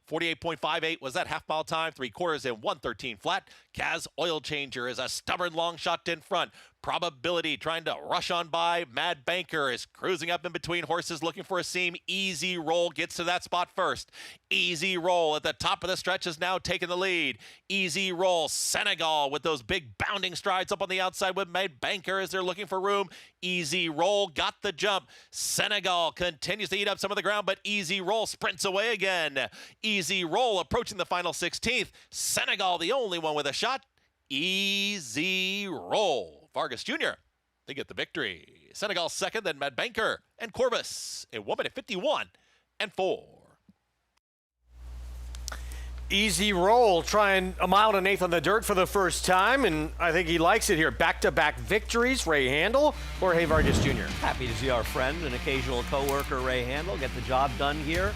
48.58 was that half-mile time. 3/4 in 1:13 flat. Kaz Oil Changer is a stubborn long shot in front. Probability trying to rush on by. Mad Banker is cruising up in between horses looking for a seam. Easy Roll gets to that spot first. Easy Roll at the top of the stretch has now taken the lead. Easy Roll, Senegal with those big bounding strides up on the outside with Mad Banker as they're looking for room. Easy Roll got the jump. Senegal continues to eat up some of the ground, but Easy Roll sprints away again. Easy Roll approaching the final 16th. Senegal the only one with a shot. Easy Roll. Vargas Jr., they get the victory. Senegal second, then Mad Banker and Corvus in 1:51 and 4. Easy Roll trying a mile and 1/8 on the dirt for the first time, and I think he likes it here. Back-to-back victories. Ray Handel, Jorge Vargas Jr. Happy to see our friend and occasional co-worker Ray Handel get the job done here.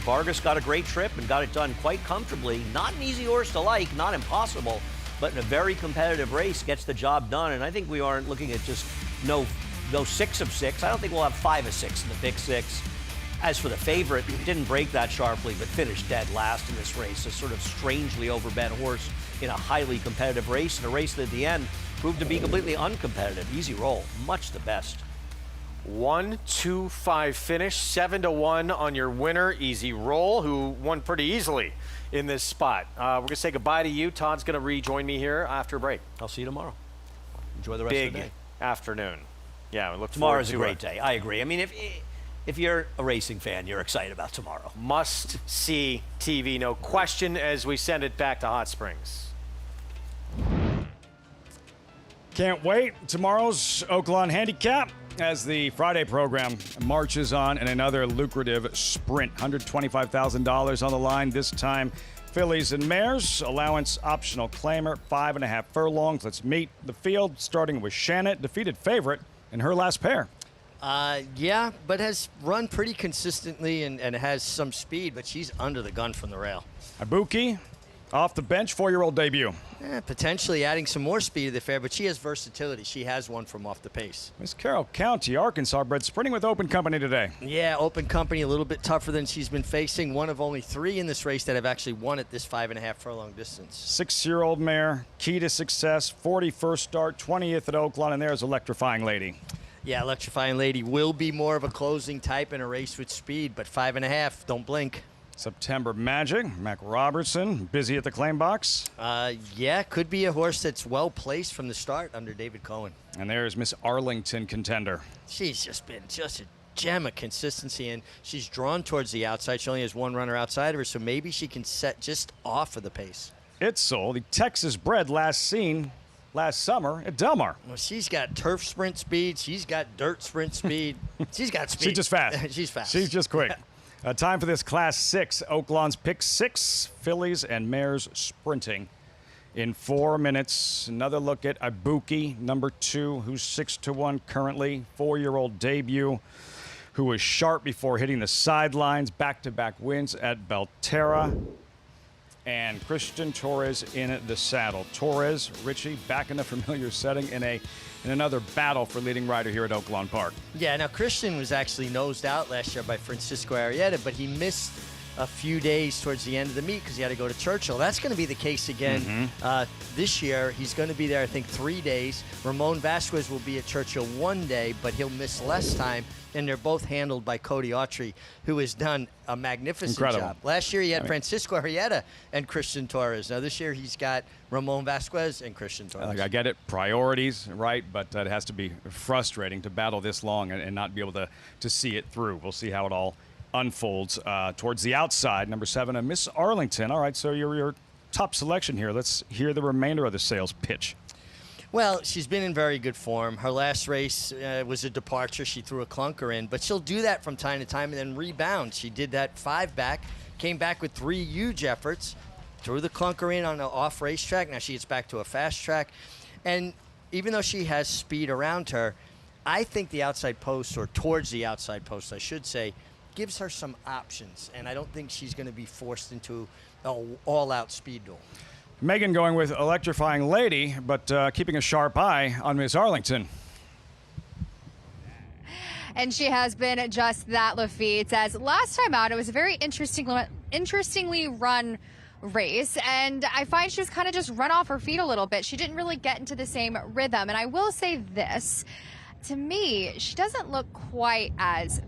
Vargas got a great trip and got it done quite comfortably. Not an easy horse to like, not impossible, but in a very competitive race gets the job done. And I think we aren't looking at just no 6 of 6. I don't think we'll have 5 of 6 in the Big 6. As for the favorite, didn't break that sharply, but finished dead last in this race. A sort of strangely overbet horse in a highly competitive race, and a race that at the end proved to be completely uncompetitive. Easy Roll, much the best. 1-2-5 finish, 7-1 on your winner, Easy Roll, who won pretty easily in this spot. We're going to say goodbye to you. Todd's going to rejoin me here after a break. I'll see you tomorrow. Enjoy the rest of the day. Big afternoon. Yeah, we look Tomorrow's forward to a great day. I agree. I mean, if you're a racing fan, you're excited about tomorrow. Must-see TV, no question, as we send it back to Hot Springs. Can't wait. Tomorrow's Oaklawn Handicap as the Friday program marches on in another lucrative sprint. $125,000 on the line this time. Fillies and mares, allowance optional claimer, 5.5 furlongs. Let's meet the field, starting with Shannon, defeated favorite in her last pair. Yeah, but has run pretty consistently and has some speed, but she's under the gun from the rail. Ibuki, off the bench, 4-year-old debut. Potentially adding some more speed to the fair, but she has versatility. She has one from off the pace. Miss Carroll County, Arkansas bred, sprinting with Open Company today. Yeah, Open Company a little bit tougher than she's been facing. One of only 3 in this race that have actually won at this 5.5 furlong distance. 6-year-old mare, key to success, 41st start, 20th at Oaklawn, and there's Electrifying Lady. Yeah, Electrifying Lady will be more of a closing type in a race with speed, but 5.5, don't blink. September Magic, Mac Robertson, busy at the claim box. Yeah, could be a horse that's well placed from the start under David Cohen. And there's Miss Arlington, Contender. She's just been a gem of consistency, and she's drawn towards the outside. She only has one runner outside of her, so maybe she can set just off of the pace. It's sold. The Texas bred last seen last summer at Del Mar. Well, she's got turf sprint speed. She's got dirt sprint speed. She's got speed. She's just fast. She's fast. She's just quick. Time for this Class 6. Oaklawn's pick 6. Fillies and mares sprinting in 4 minutes. Another look at Ibuki, number 2, who's 6-1 currently. 4-year-old debut, who was sharp before hitting the sidelines. Back-to-back wins at Belterra. And Christian Torres in the saddle. Torres, Richie, back in the familiar setting in another battle for leading rider here at Oaklawn Park. Yeah, now Christian was actually nosed out last year by Francisco Arrieta, but he missed a few days towards the end of the meet because he had to go to Churchill. That's going to be the case again this year. He's going to be there, I think, 3 days. Ramon Vasquez will be at Churchill 1 day, but he'll miss less time. And they're both handled by Cody Autry, who has done a magnificent job. Last year he had Francisco Arrieta and Christian Torres. Now this year he's got Ramon Vasquez and Christian Torres. I get it, priorities, right? But it has to be frustrating to battle this long and not be able to see it through. We'll see how it all unfolds towards the outside. Number 7, Miss Arlington. All right, so your top selection here. Let's hear the remainder of the sales pitch. Well, she's been in very good form. Her last race was a departure. She threw a clunker in, but she'll do that from time to time and then rebound. She did that 5 back, came back with 3 huge efforts, threw the clunker in on an off racetrack. Now she gets back to a fast track. And even though she has speed around her, I think the outside post, or towards the outside post, I should say, gives her some options. And I don't think she's going to be forced into an all-out speed duel. Megan going with Electrifying Lady, but keeping a sharp eye on Miss Arlington. And she has been just that, Lafitte. As last time out, it was a very interestingly run race, and I find she was kind of just run off her feet a little bit. She didn't really get into the same rhythm. And I will say this, to me, she doesn't look quite as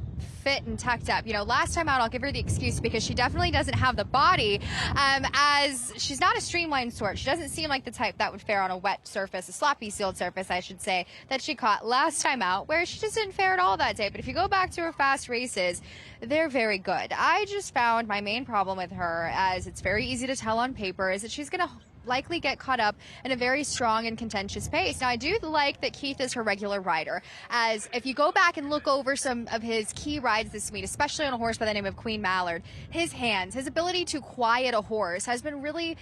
fit and tucked up. You know, last time out, I'll give her the excuse because she definitely doesn't have the body, as she's not a streamlined sort. She doesn't seem like the type that would fare on a wet surface, a sloppy sealed surface, I should say, that she caught last time out, where she just didn't fare at all that day. But if you go back to her fast races, they're very good. I just found my main problem with her, as it's very easy to tell on paper, is that she's going to likely get caught up in a very strong and contentious pace. Now, I do like that Keith is her regular rider, as if you go back and look over some of his key rides this meet, especially on a horse by the name of Queen Mallard, his hands, his ability to quiet a horse has been really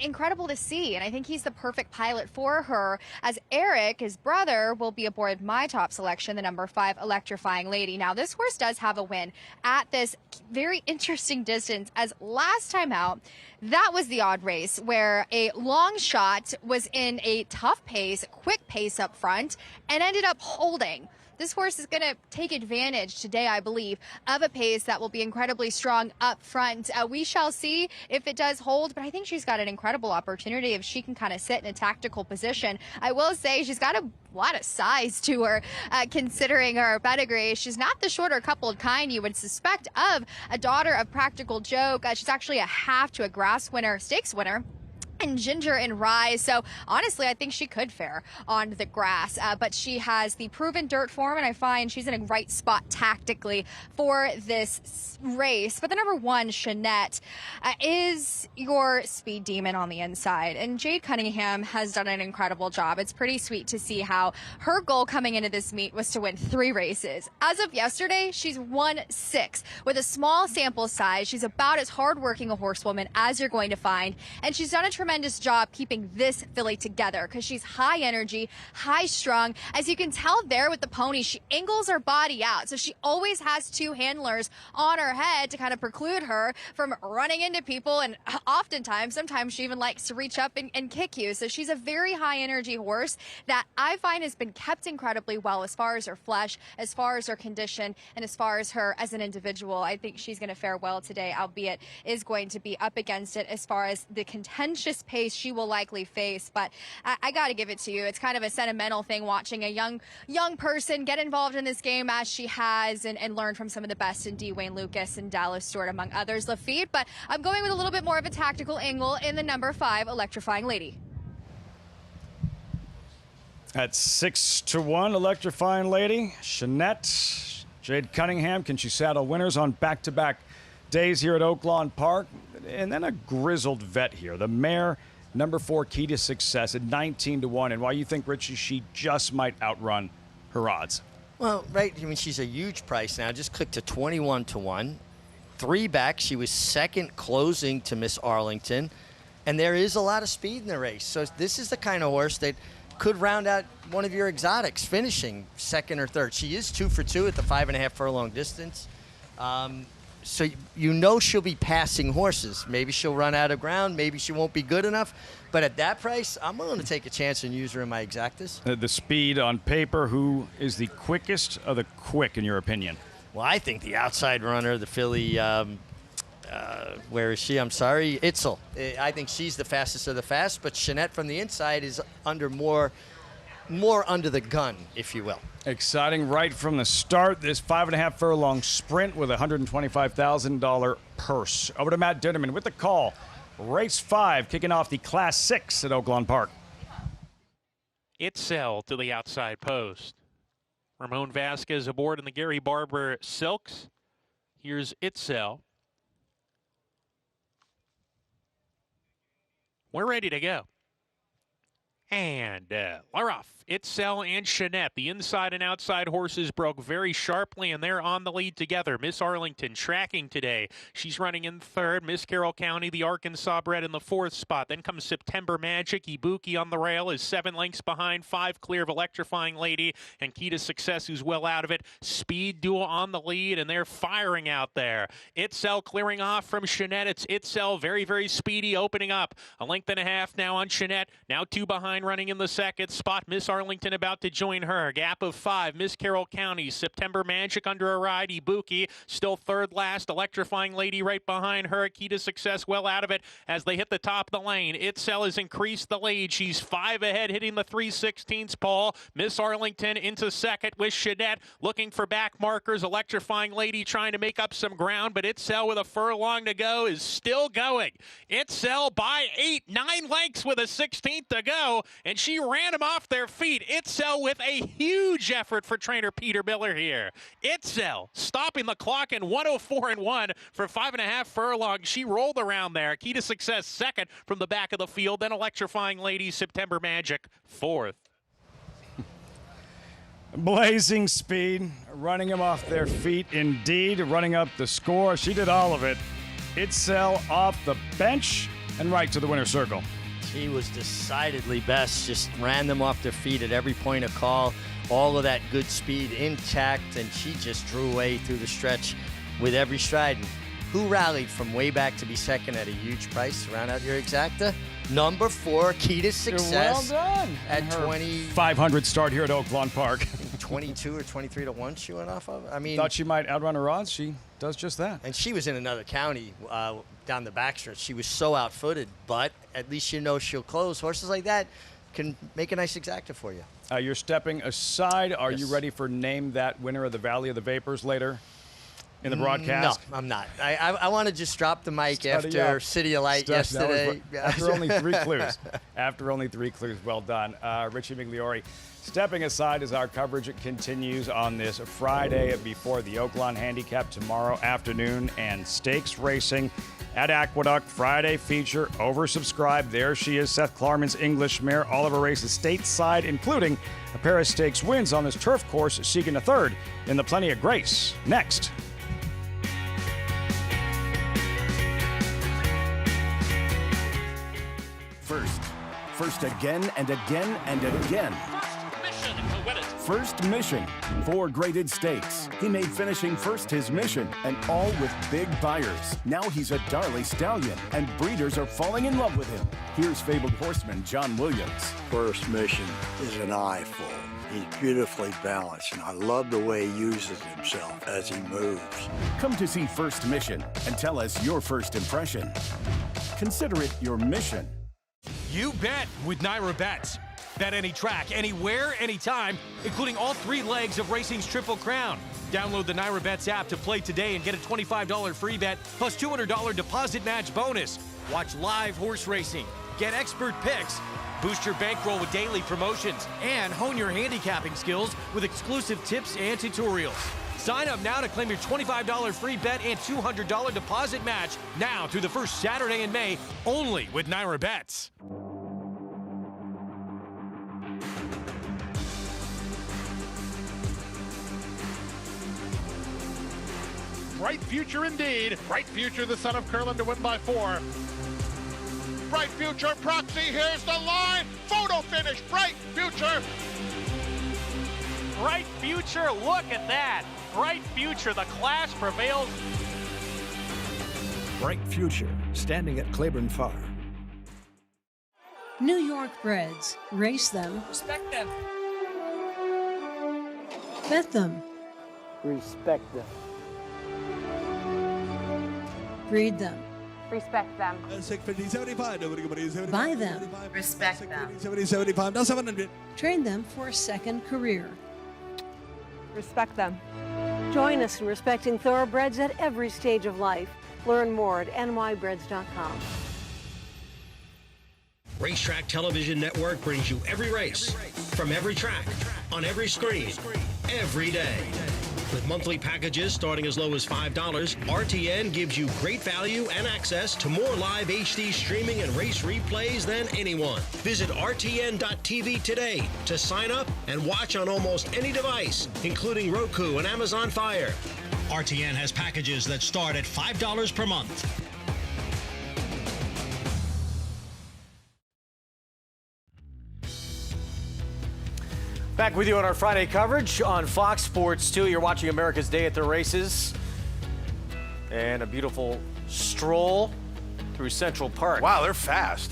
incredible to see, and I think he's the perfect pilot for her, as Eric, his brother, will be aboard my top selection, the number 5 Electrifying Lady. Now, this horse does have a win at this very interesting distance, as last time out, that was the odd race where a long shot was in a tough pace, quick pace up front, and ended up holding. This horse is going to take advantage today, I believe, of a pace that will be incredibly strong up front. We shall see if it does hold, but I think she's got an incredible opportunity if she can kind of sit in a tactical position. I will say she's got a lot of size to her, considering her pedigree. She's not the shorter coupled kind you would suspect of a daughter of Practical Joke. She's actually a half to a grass winner, stakes winner, and Ginger and Rise. So honestly, I think she could fare on the grass, but she has the proven dirt form, and I find she's in a right spot tactically for this race. But the number 1, Jeanette, is your speed demon on the inside, and Jade Cunningham has done an incredible job. It's pretty sweet to see how her goal coming into this meet was to win 3 races. As of yesterday, she's won 6. With a small sample size, she's about as hardworking a horsewoman as you're going to find, and she's done a tremendous job keeping this filly together because she's high energy, high strung. As you can tell there with the pony, she angles her body out, so she always has 2 handlers on her head to kind of preclude her from running into people, and sometimes she even likes to reach up and kick you. So she's a very high energy horse that I find has been kept incredibly well as far as her flesh, as far as her condition, and as far as her as an individual. I think she's going to fare well today, albeit is going to be up against it as far as the contentious fast pace she will likely face. But I got to give it to you. It's kind of a sentimental thing watching a young person get involved in this game as she has and learn from some of the best in Dwayne Lucas and Dallas Stewart, among others, Lafitte. But I'm going with a little bit more of a tactical angle in the number 5, Electrifying Lady. At 6-1, Electrifying Lady. Jeanette, Jade Cunningham, can she saddle winners on back-to-back days here at Oaklawn Park? And then a grizzled vet here, the mare, number 4, Key to Success at 19-1. And why you think, Richie, she just might outrun her odds? Well, right, I mean, she's a huge price now. Just click to 21-1. 3 back, she was second closing to Miss Arlington. And there is a lot of speed in the race. So this is the kind of horse that could round out one of your exotics, finishing second or third. She is 2 for 2 at the 5.5 furlong distance. So you know she'll be passing horses. Maybe she'll run out of ground. Maybe she won't be good enough. But at that price, I'm willing to take a chance and use her in my exactas. The speed on paper, who is the quickest of the quick, in your opinion? Well, I think the outside runner, the filly, where is she? I'm sorry, Itzel. I think she's the fastest of the fast, but Jeanette from the inside is under more under the gun, if you will. Exciting right from the start. This 5.5 furlong sprint with a $125,000 purse. Over to Matt Dinnerman with the call. Race 5 kicking off the Class 6 at Oaklawn Park. Itzel to the outside post. Ramon Vasquez aboard in the Gary Barber Silks. Here's Itzel. We're ready to go. And they're off. Itzel and Jeanette, the inside and outside horses, broke very sharply, and they're on the lead together. Miss Arlington tracking today. She's running in third. Miss Carroll County, the Arkansas bred, in the 4th spot. Then comes September Magic. Ibuki on the rail is 7 lengths behind, 5 clear of Electrifying Lady, and Key to Success, who's well out of it. Speed Duel on the lead, and they're firing out there. Itzel clearing off from Jeanette. It's Itzel, very, very speedy, opening up. 1.5 lengths now on Jeanette. Now 2 behind, running in the 2nd spot. Miss Arlington about to join her. Gap of 5. Miss Carroll County. September Magic under a ride. Ibuki still 3rd last. Electrifying Lady right behind her. Key to Success well out of it as they hit the top of the lane. Itzel has increased the lead. She's 5 ahead, hitting the 3/16 pole. Miss Arlington into 2nd with Jeanette looking for back markers. Electrifying Lady trying to make up some ground, but Itzel with a furlong to go is still going. Itzel by 8, 9 lengths with a 16th to go, and she ran them off their feet. Itzel with a huge effort for trainer Peter Miller here. Itzel stopping the clock in 1:04.1 for 5.5 furlongs. She rolled around there. Key to Success 2nd from the back of the field. Then Electrifying Lady, September Magic 4th. Blazing speed, running them off their feet indeed, running up the score. She did all of it. Itzel off the bench and right to the winner's circle. He was decidedly best, just ran them off their feet at every point of call. All of that good speed intact, and she just drew away through the stretch with every stride. And who rallied from way back to be 2nd at a huge price to round out your exacta? Number 4, Key to Success. Well done. At 20. 500 start here at Oaklawn Park. 22 or 23-1 she went off of. I mean, thought she might outrun her odds. She does just that. And she was in another county down the backstretch. She was so outfooted, but at least you know she'll close. Horses like that can make a nice exacta for you. You're stepping aside. Are you ready for Name That Winner of the Valley of the Vapors later in the broadcast? No, I'm not. I want to just drop the mic after City of Light yesterday. After only 3 clues. After only 3 clues. Well done. Richie Migliori stepping aside as our coverage continues on this Friday before the Oaklawn Handicap tomorrow afternoon and stakes racing at Aqueduct. Friday feature oversubscribed. There she is, Seth Klarman's English mare. All of her races stateside, including a pair of stakes wins on this turf course, seeking a 3rd in the Plenty of Grace. Next. First again and again and again. First mission, 4 graded stakes. He made finishing first his mission, and all with big buyers. Now he's a Darley Stallion, and breeders are falling in love with him. Here's fabled horseman John Williams. First mission is an eyeful. He's beautifully balanced, and I love the way he uses himself as he moves. Come to see First Mission and tell us your first impression. Consider it your mission You bet with Naira Bets. Bet any track, anywhere, anytime, including all 3 legs of racing's Triple Crown. Download the Naira Bets app to play today and get a $25 free bet plus $200 deposit match bonus. Watch live horse racing, get expert picks, boost your bankroll with daily promotions, and hone your handicapping skills with exclusive tips and tutorials. Sign up now to claim your $25 free bet and $200 deposit match now through the first Saturday in May, only with Naira Bets. Bright future indeed. Bright future, the son of Curlin to win by 4. Bright future, Proxy, here's the line. Photo finish, Bright future. Bright future, look at that. Bright future, the class prevails. Bright future, standing at Claiborne Farm. New York breds. Race them. Respect them. Bet them. Respect them. Breed them. Respect them. Buy them. Respect them. Train them for a second career. Respect them. Join us in respecting thoroughbreds at every stage of life. Learn more at nybreds.com. Racetrack Television Network brings you every race, from every track, on every screen, every day. With monthly packages starting as low as $5, RTN gives you great value and access to more live HD streaming and race replays than anyone. Visit RTN.tv today to sign up and watch on almost any device, including Roku and Amazon Fire. RTN has packages that start at $5 per month. Back with you on our Friday coverage on Fox Sports 2. You're watching America's Day at the Races. And a beautiful stroll through Central Park. Wow, they're fast.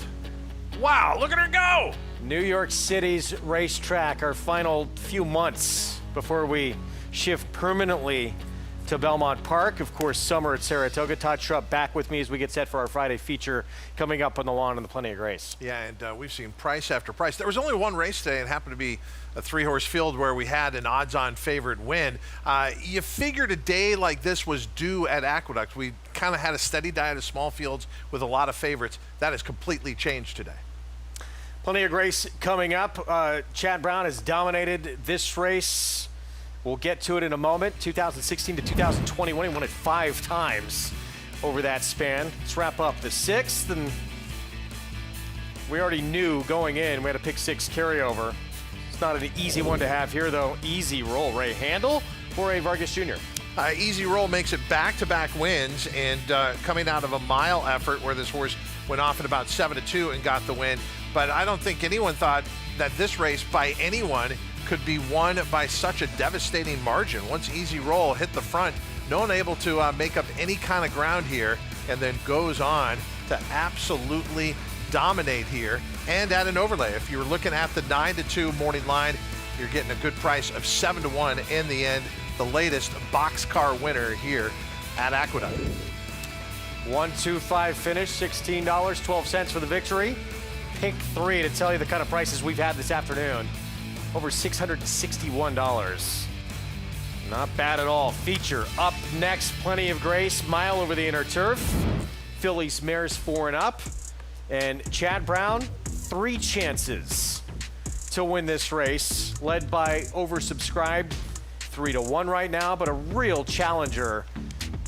Wow, look at her go! New York City's racetrack, our final few months before we shift permanently to Belmont Park. Of course, summer at Saratoga. Todd Schrupp back with me as we get set for our Friday feature coming up on the lawn in the Plenty of Grace. Yeah, and we've seen price after price. There was only one race today, and it happened to be a 3-horse field where we had an odds-on favorite win. You figured a day like this was due at Aqueduct. We kind of had a steady diet of small fields with a lot of favorites. That has completely changed today. Plenty of Grace coming up. Chad Brown has dominated this race. We'll get to it in a moment. 2016 to 2021, he won it 5 times over that span. Let's wrap up the 6th, and we already knew going in we had a pick 6 carryover. It's not an easy one to have here, though. Easy Roll, Ray Handel for Ray Vargas Jr. Easy Roll makes it back-to-back wins, and coming out of a mile effort where this horse went off at about 7-2 and got the win. But I don't think anyone thought that this race by anyone could be won by such a devastating margin. Once Easy Roll hit the front, no one able to make up any kind of ground here, and then goes on to absolutely dominate here. And at an overlay, if you're looking at the 9-2 morning line, you're getting a good price of 7-1 in the end. The latest boxcar winner here at Aqueduct. 1-2-5 finish, $16.12 for the victory. Pick 3 to tell you the kind of prices we've had this afternoon. Over $661. Not bad at all. Feature up next. Plenty of Grace. Mile over the inner turf. Phillies mares 4 and up. And Chad Brown, 3 chances to win this race. Led by oversubscribed 3-1 right now, but a real challenger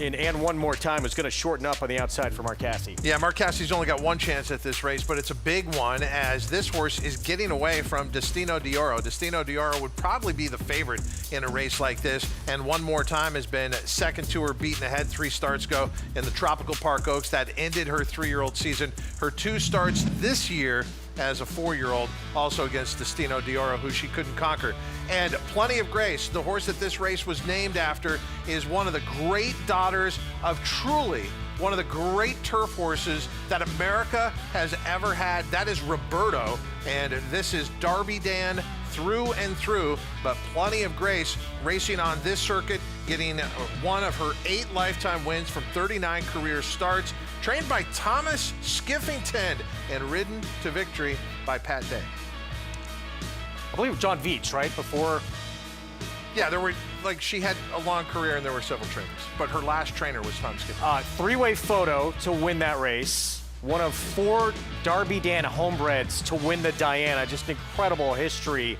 in And One More Time is going to shorten up on the outside for Marcassi. Yeah, Marcassi's only got 1 chance at this race, but it's a big one as this horse is getting away from Destino d'Oro. Destino d'Oro would probably be the favorite in a race like this, and One More Time has been second to her, beaten ahead 3 starts ago in the Tropical Park Oaks. That ended her 3-year-old season. Her 2 starts this year as a 4-year-old, also against Destino d'Oro, who she couldn't conquer. And Plenty of Grace, the horse that this race was named after, is one of the great daughters of truly one of the great turf horses that America has ever had. That is Roberto, and this is Darby Dan through and through, but plenty of grace racing on this circuit, getting one of her 8 lifetime wins from 39 career starts, trained by Thomas Skiffington and ridden to victory by Pat Day. I believe John Veach, right? Before. Yeah, there were, like, she had a long career and there were several trainers, but her last trainer was Tom Skiffington. 3-way photo to win that race. One of 4 Darby Dan homebreds to win the Diana. Just incredible history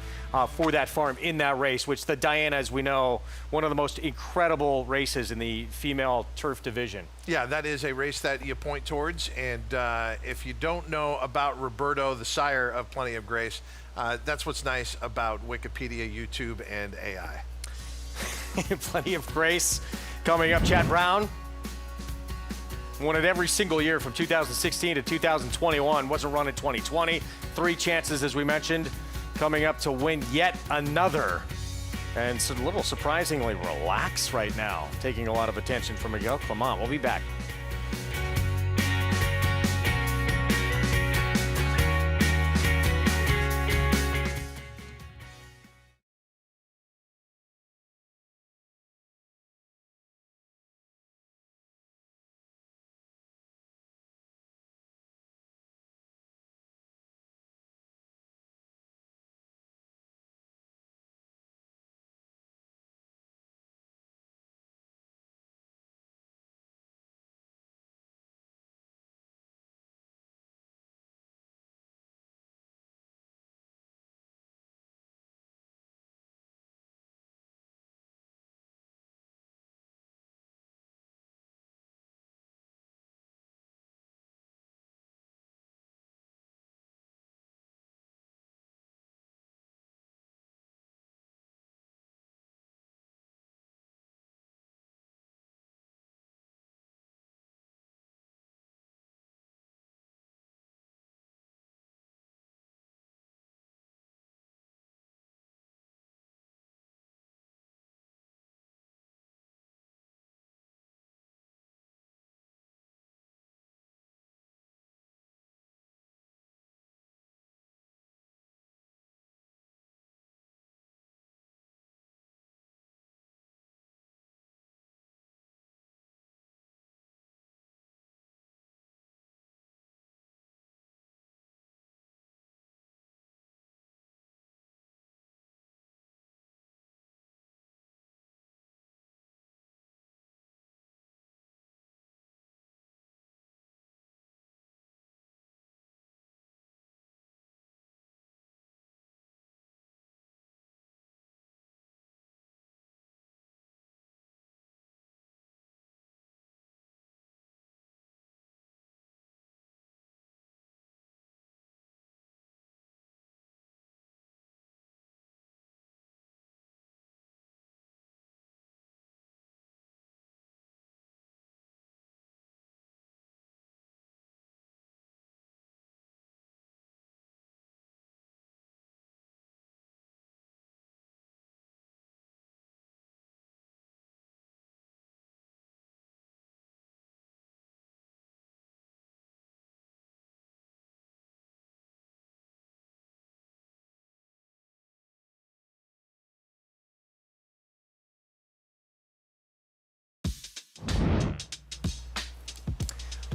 for that farm in that race, which the Diana, as we know, one of the most incredible races in the female turf division. Yeah, that is a race that you point towards. And if you don't know about Roberto, the sire of Plenty of Grace, that's what's nice about Wikipedia, YouTube, and AI. Plenty of Grace coming up. Chad Brown won it every single year from 2016 to 2021. Wasn't run in 2020. 3 chances, as we mentioned, coming up to win yet another. And so a little surprisingly relaxed right now, taking a lot of attention from Miguel Clement. We'll be back.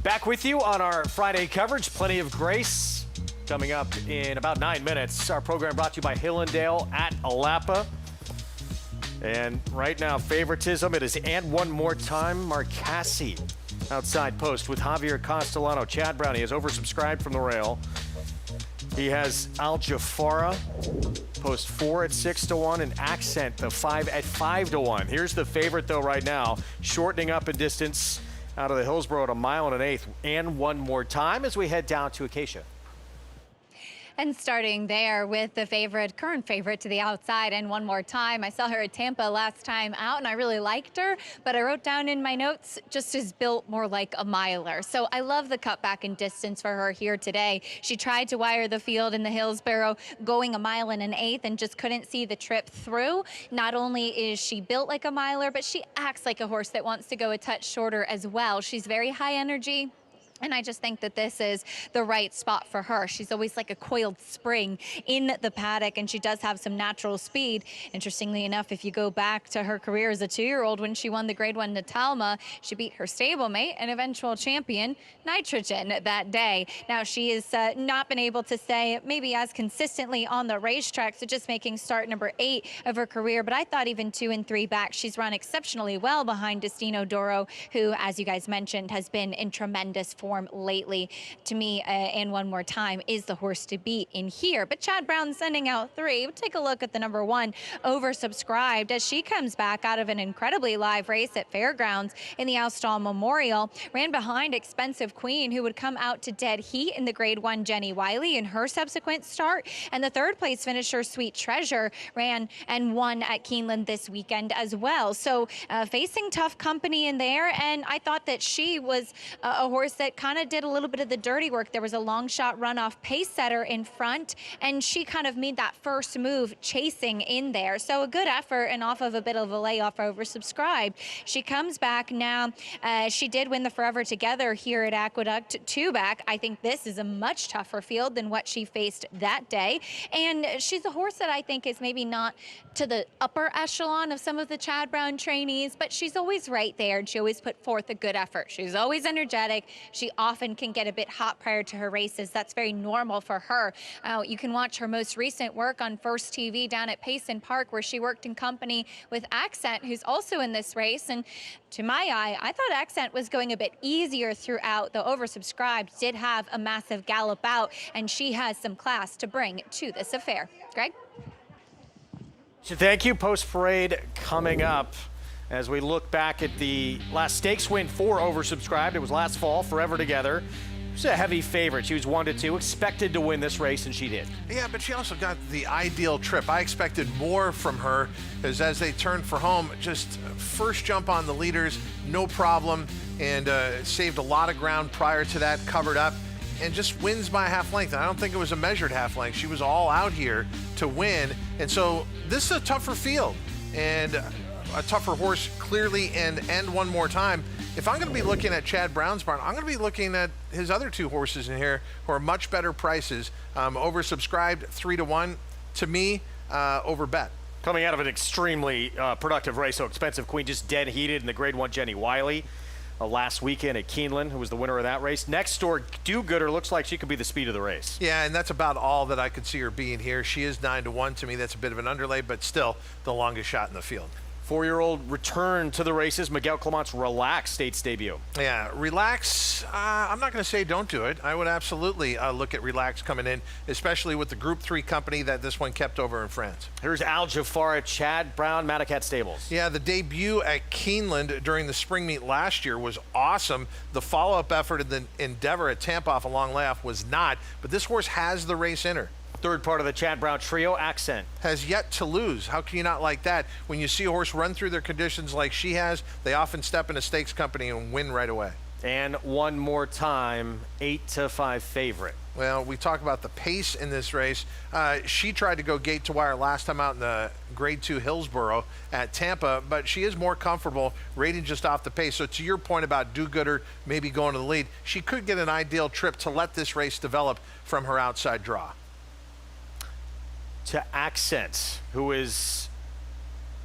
Back with you on our Friday coverage. Plenty of Grace coming up in about 9 minutes. Our program brought to you by Hillendale at Alapa. And right now, favoritism. It is and one more time, Marcassi. Outside post with Javier Castellano. Chad Brown, he is oversubscribed from the rail. He has Al Jafara, post 4 at 6-1, and Accent, the 5 at 5-1. Here's the favorite, though, right now, shortening up in distance out of the Hillsborough at 1 1/8 and one more time as we head down to Acacia. And starting there with the current favorite to the outside, and one more time. I saw her at Tampa last time out, and I really liked her, but I wrote down in my notes, just is built more like a miler. So I love the cutback in distance for her here today. She tried to wire the field in the Hillsborough, going 1 1/8 and just couldn't see the trip through. Not only is she built like a miler, but she acts like a horse that wants to go a touch shorter as well. She's very high energy. And I just think that this is the right spot for her. She's always like a coiled spring in the paddock, and she does have some natural speed. Interestingly enough, if you go back to her career as a 2-year-old, when she won the Grade 1 Natalma, she beat her stablemate and eventual champion Nitrogen that day. Now, she has not been able to stay maybe as consistently on the racetrack, so just making start number 8 of her career. But I thought even 2 and 3 back, she's run exceptionally well behind Destino Doro, who, as you guys mentioned, has been in tremendous form lately. To me, and one more time, is the horse to beat in here. But Chad Brown sending out 3. We'll take a look at the number 1, Oversubscribed, as she comes back out of an incredibly live race at Fairgrounds in the Outstall Memorial. Ran behind Expensive Queen, who would come out to dead heat in the Grade 1 Jenny Wiley in her subsequent start. And the 3rd place finisher, Sweet Treasure, ran and won at Keeneland this weekend as well. So facing tough company in there, and I thought that she was a horse that kind of did a little bit of the dirty work. There was a long shot runoff pace setter in front, and she kind of made that first move chasing in there. So a good effort, and off of a bit of a layoff Oversubscribed. She comes back now. She did win the Forever Together here at Aqueduct 2 back. I think this is a much tougher field than what she faced that day. And she's a horse that I think is maybe not to the upper echelon of some of the Chad Brown trainees, but she's always right there, and she always put forth a good effort. She's always energetic. She often can get a bit hot prior to her races. That's very normal for her. You can watch her most recent work on First TV down at Payson Park, where she worked in company with Accent, who's also in this race. And to my eye, I thought Accent was going a bit easier throughout. The Oversubscribed did have a massive gallop out, and she has some class to bring to this affair. Greg? Thank you. Post-parade coming up. As we look back at the last stakes win for Oversubscribed, it was last fall, Forever Together. She's a heavy favorite. She was 1-2, expected to win this race, and she did. Yeah, but she also got the ideal trip. I expected more from her, as they turned for home, just first jump on the leaders, no problem, and saved a lot of ground prior to that, covered up, and just wins by a half length. And I don't think it was a measured half length. She was all out here to win, and so this is a tougher field, and a tougher horse clearly, and one more time. If I'm going to be looking at Chad Brown's barn, I'm going to be looking at his other 2 horses in here who are much better prices. Oversubscribed 3-1, to me, over bet. Coming out of an extremely productive race, so Expensive Queen just dead heated in the Grade 1 Jenny Wiley last weekend at Keeneland, who was the winner of that race. Next door, Do Gooder looks like she could be the speed of the race. Yeah, and that's about all that I could see her being here. She is 9-1. To me, that's a bit of an underlay, but still the longest shot in the field. 4-year-old return to the races, Miguel Clement's Relax States debut. Yeah, Relax, I'm not going to say don't do it. I would absolutely look at Relax coming in, especially with the Group 3 company that this one kept over in France. Here's Al Jafar at Chad Brown Madacat Stables. Yeah, the debut at Keeneland during the spring meet last year was awesome. The follow-up effort in the Endeavor at Tampa off a long layoff was not, but this horse has the race in her. Third part of the Chad Brown trio, Accent. Has yet to lose. How can you not like that? When you see a horse run through their conditions like she has, they often step in a stakes company and win right away. And one more time, 8-5 favorite. Well, we talk about the pace in this race. She tried to go gate to wire last time out in the Grade 2 Hillsborough at Tampa, but she is more comfortable rating just off the pace. So to your point about Do Gooder maybe going to the lead, she could get an ideal trip to let this race develop from her outside draw. To Accent, who is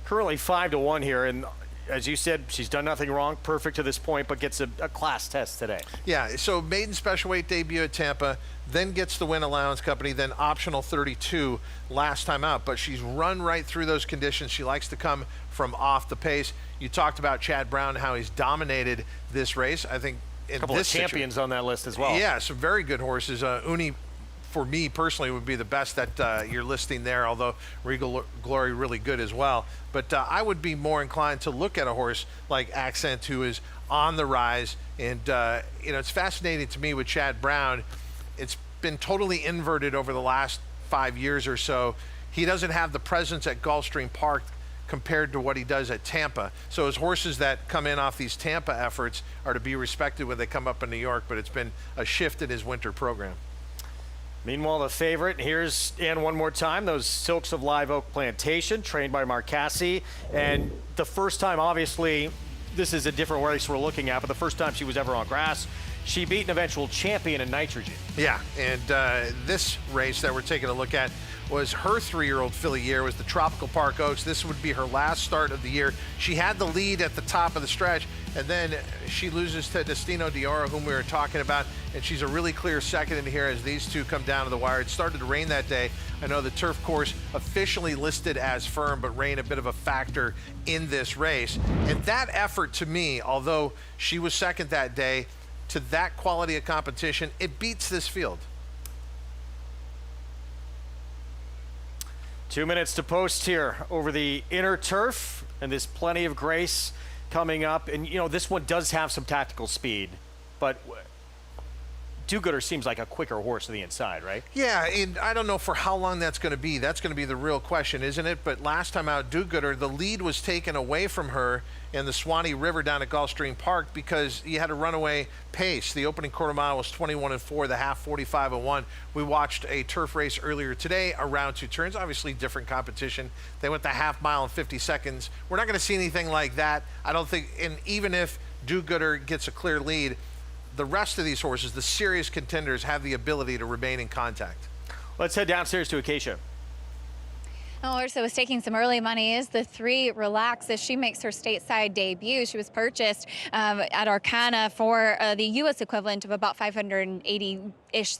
currently 5-1 here, and as you said, she's done nothing wrong, perfect to this point, but gets a class test today. Yeah, so maiden special weight debut at Tampa, then gets the win allowance company, then optional 32 last time out, but she's run right through those conditions. She likes to come from off the pace. You talked about Chad Brown, how he's dominated this race. I think in a couple this of champions on that list as well. Yeah, some very good horses. Uni, for me personally, would be the best that you're listing there, although Regal Glory really good as well. But I would be more inclined to look at a horse like Accent, who is on the rise. And, it's fascinating to me with Chad Brown. It's been totally inverted over the last 5 years or so. He doesn't have the presence at Gulfstream Park compared to what he does at Tampa. So his horses that come in off these Tampa efforts are to be respected when they come up in New York, but it's been a shift in his winter program. Meanwhile, the favorite, here's, and one more time, those Silks of Live Oak Plantation, trained by Mark Cassey. And the first time, obviously, this is a different race we're looking at, but the first time she was ever on grass, She beat an eventual champion in Nitrogen. Yeah, and this race that we're taking a look at was her 3-year-old filly year, was the Tropical Park Oaks. This would be her last start of the year. She had the lead at the top of the stretch, and then she loses to Destino D'Oro, whom we were talking about, and she's a really clear second in here as these two come down to the wire. It started to rain that day. I know the turf course officially listed as firm, but rain a bit of a factor in this race. And that effort to me, although she was second that day, to that quality of competition, it beats this field. 2 minutes to post here over the inner turf, and there's plenty of grace coming up. And, you know, this one does have some tactical speed, but Do-Gooder seems like a quicker horse to the inside, right? Yeah, and I don't know for how long that's going to be. That's going to be the real question, isn't it? But last time out, Do-Gooder, the lead was taken away from her in the Swanee River down at Gulfstream Park because you had a runaway pace. The opening quarter mile was 21-4, the half 45-1. We watched a turf race earlier today around 2 turns, obviously different competition. They went the half mile in 50 seconds. We're not going to see anything like that, I don't think. And even if Do-Gooder gets a clear lead, the rest of these horses, the serious contenders, have the ability to remain in contact. Let's head downstairs to Acacia. Also was taking some early money is the 3 Relax as she makes her stateside debut. She was purchased at Arcana for the U.S. equivalent of about $580,000-ish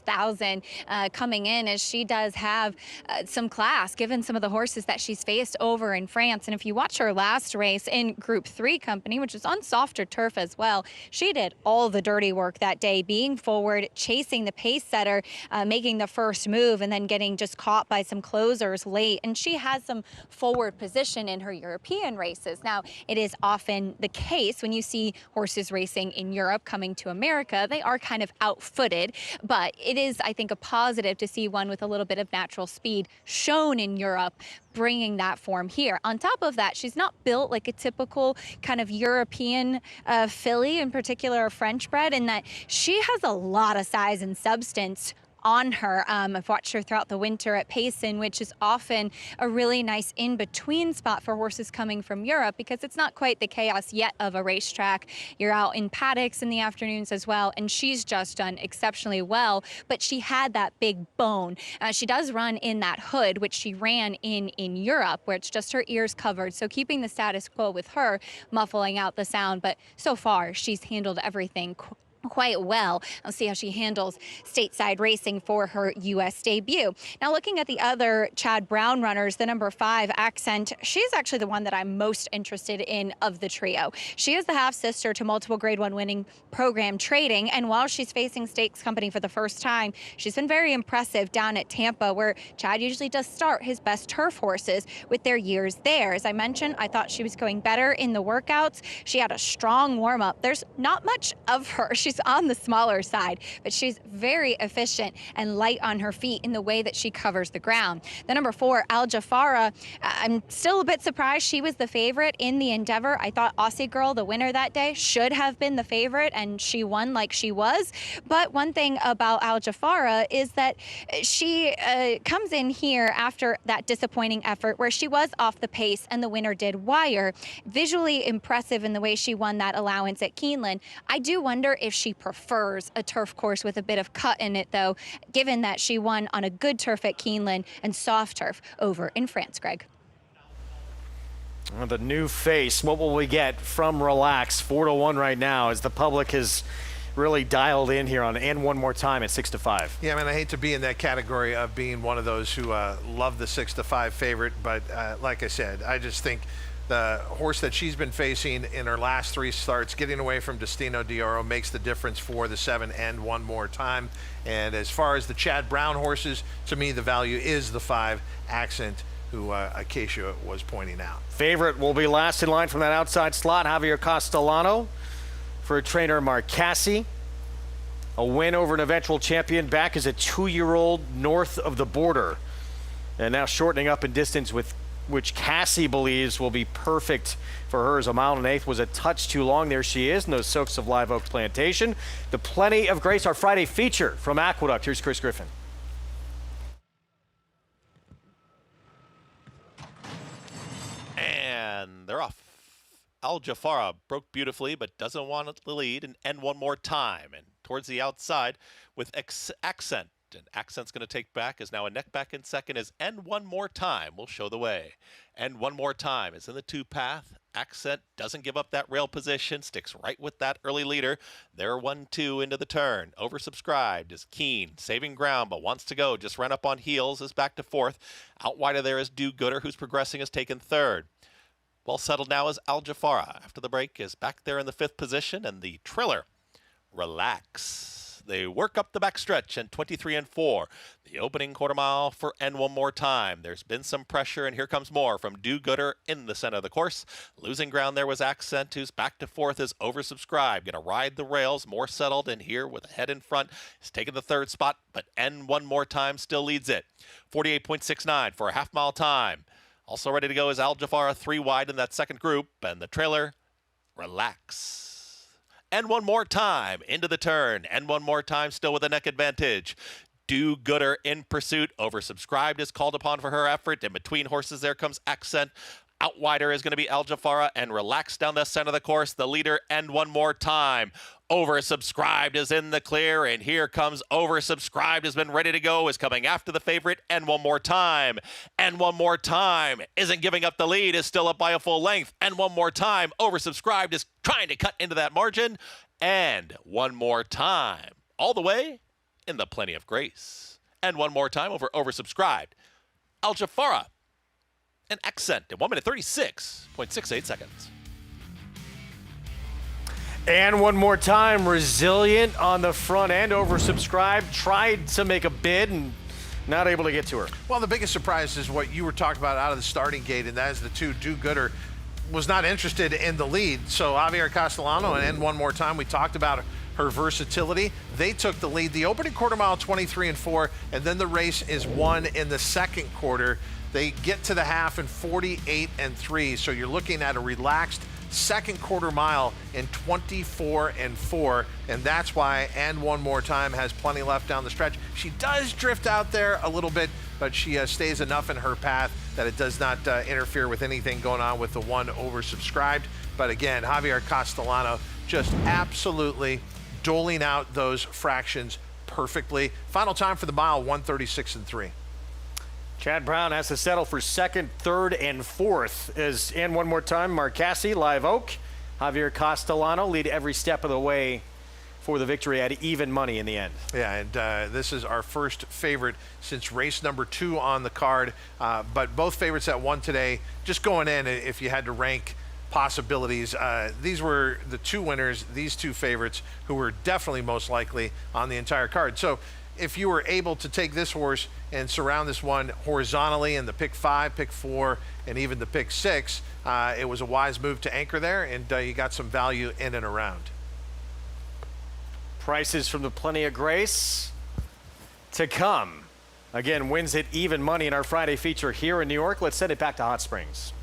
coming in, as she does have some class given some of the horses that she's faced over in France. And if you watch her last race in Group 3 company, which is on softer turf as well, she did all the dirty work that day, being forward, chasing the pace setter, making the first move, and then getting just caught by some closers late. And she has some forward position in her European races. Now, it is often the case when you see horses racing in Europe coming to America, they are kind of out-footed, but it is, I think, a positive to see one with a little bit of natural speed shown in Europe, bringing that form here. On top of that, she's not built like a typical kind of European filly, in particular a French bred, in that she has a lot of size and substance on her. I've watched her throughout the winter at Payson, which is often a really nice in-between spot for horses coming from Europe because it's not quite the chaos yet of a racetrack. You're out in paddocks in the afternoons as well, and she's just done exceptionally well, but she had that big bone. She does run in that hood, which she ran in Europe, where it's just her ears covered, so keeping the status quo with her, muffling out the sound, but so far she's handled everything quite well. I'll see how she handles stateside racing for her U.S. debut. Now, looking at the other Chad Brown runners, the number 5, Accent, she's actually the one that I'm most interested in of the trio. She is the half-sister to multiple Grade 1 winning Program Trading, and while she's facing stakes company for the first time, she's been very impressive down at Tampa, where Chad usually does start his best turf horses with their years there. As I mentioned, I thought she was going better in the workouts. She had a strong warm-up. There's not much of her. She's on the smaller side, but she's very efficient and light on her feet in the way that she covers the ground. The number 4, Al Jafara, I'm still a bit surprised she was the favorite in the Endeavor. I thought Aussie Girl, the winner that day, should have been the favorite, and she won like she was. But one thing about Al Jafara is that she comes in here after that disappointing effort where she was off the pace and the winner did wire. Visually impressive in the way she won that allowance at Keeneland. I do wonder if she prefers a turf course with a bit of cut in it, though, given that she won on a good turf at Keeneland and soft turf over in France, Greg. Well, the new face, what will we get from Relax? 4-1 right now as the public has really dialed in here on And One More Time at 6-5. Yeah, man, I hate to be in that category of being one of those who love the 6-5 favorite, but like I said, I just think the horse that she's been facing in her last 3 starts, getting away from Destino D'Oro, makes the difference for the 7 And One More Time. And as far as the Chad Brown horses, to me, the value is the 5, Accent, who Acacia was pointing out. Favorite will be last in line from that outside slot, Javier Castellano for trainer Marcassi. A win over an eventual champion, back as a 2-year-old north of the border. And now shortening up in distance, with which Cassie believes will be perfect for her, as a 1 1/8 was a touch too long. There she is in those soaks of Live Oak Plantation. The Plenty of Grace, our Friday feature from Aqueduct. Here's Chris Griffin. And they're off. Al Jafara broke beautifully, but doesn't want the lead, and One More Time. And towards the outside with Accent. And Accent's going to take back, is now a neck back in second, as And One More Time will show the way. And One More Time is in the 2 path. Accent doesn't give up that rail position, sticks right with that early leader. They're 1-2 into the turn. Oversubscribed is Keen, saving ground, but wants to go. Just ran up on heels, is back to 4th. Out wide of there is Do Gooder, who's progressing, has taken 3rd. Well settled now is Al Jafara. After the break is back there in the 5th position, and the Triller, Relax. They work up the backstretch and 23-4. The opening quarter mile for And One More Time. There's been some pressure, and here comes more from Do Gooder in the center of the course. Losing ground there was Accent, who's back to 4th, is Oversubscribed. Going to ride the rails, more settled, and here with a head in front. He's taken the 3rd spot, but And One More Time still leads it. 48.69 for a half-mile time. Also ready to go is Al Jafara, 3 wide in that 2nd group, and the trailer, Relax. And One More Time into the turn. And One More Time still with a neck advantage. Do Gooder in pursuit. Oversubscribed is called upon for her effort. In between horses there comes Accent. Outwider is going to be Al Jafara, and Relax down the center of the course. The leader, And One More Time. Oversubscribed is in the clear, and here comes Oversubscribed, has been ready to go, is coming after the favorite, And One More Time. And One More Time isn't giving up the lead, is still up by a full length. And One More Time, Oversubscribed, is trying to cut into that margin. And One More Time, all the way in the Plenty of Grace. And One More Time over Oversubscribed. Al Jafara, an Accent in 1 minute 36.68 seconds. And One More Time, resilient on the front end, Oversubscribed, tried to make a bid and not able to get to her. Well, the biggest surprise is what you were talking about out of the starting gate, and that is the 2 Do Gooder was not interested in the lead. So Javier Castellano and One More Time, we talked about her versatility. They took the lead. The opening quarter mile, 23-4, and then the race is won in the 2nd quarter. They get to the half in 48-3. So you're looking at a relaxed 2nd quarter mile in 24-4, and that's why And One More Time has plenty left down the stretch. She does drift out there a little bit, but she stays enough in her path that it does not interfere with anything going on with the 1 Oversubscribed. But again, Javier Castellano just absolutely doling out those fractions perfectly. Final time for the mile, 1:36.3. Chad Brown has to settle for 2nd, 3rd, and 4th. As And One More Time, Marcassi, Live Oak, Javier Castellano lead every step of the way for the victory at even money in the end. Yeah, and this is our first favorite since race number 2 on the card. But both favorites that won today, just going in, if you had to rank possibilities, these were the 2 winners, these 2 favorites who were definitely most likely on the entire card. So if you were able to take this horse and surround this one horizontally in the pick 5, pick 4, and even the pick 6, it was a wise move to anchor there, and you got some value in and around. Prices from the Plenty of Grace to come. Again, wins at even money in our Friday feature here in New York. Let's send it back to Hot Springs.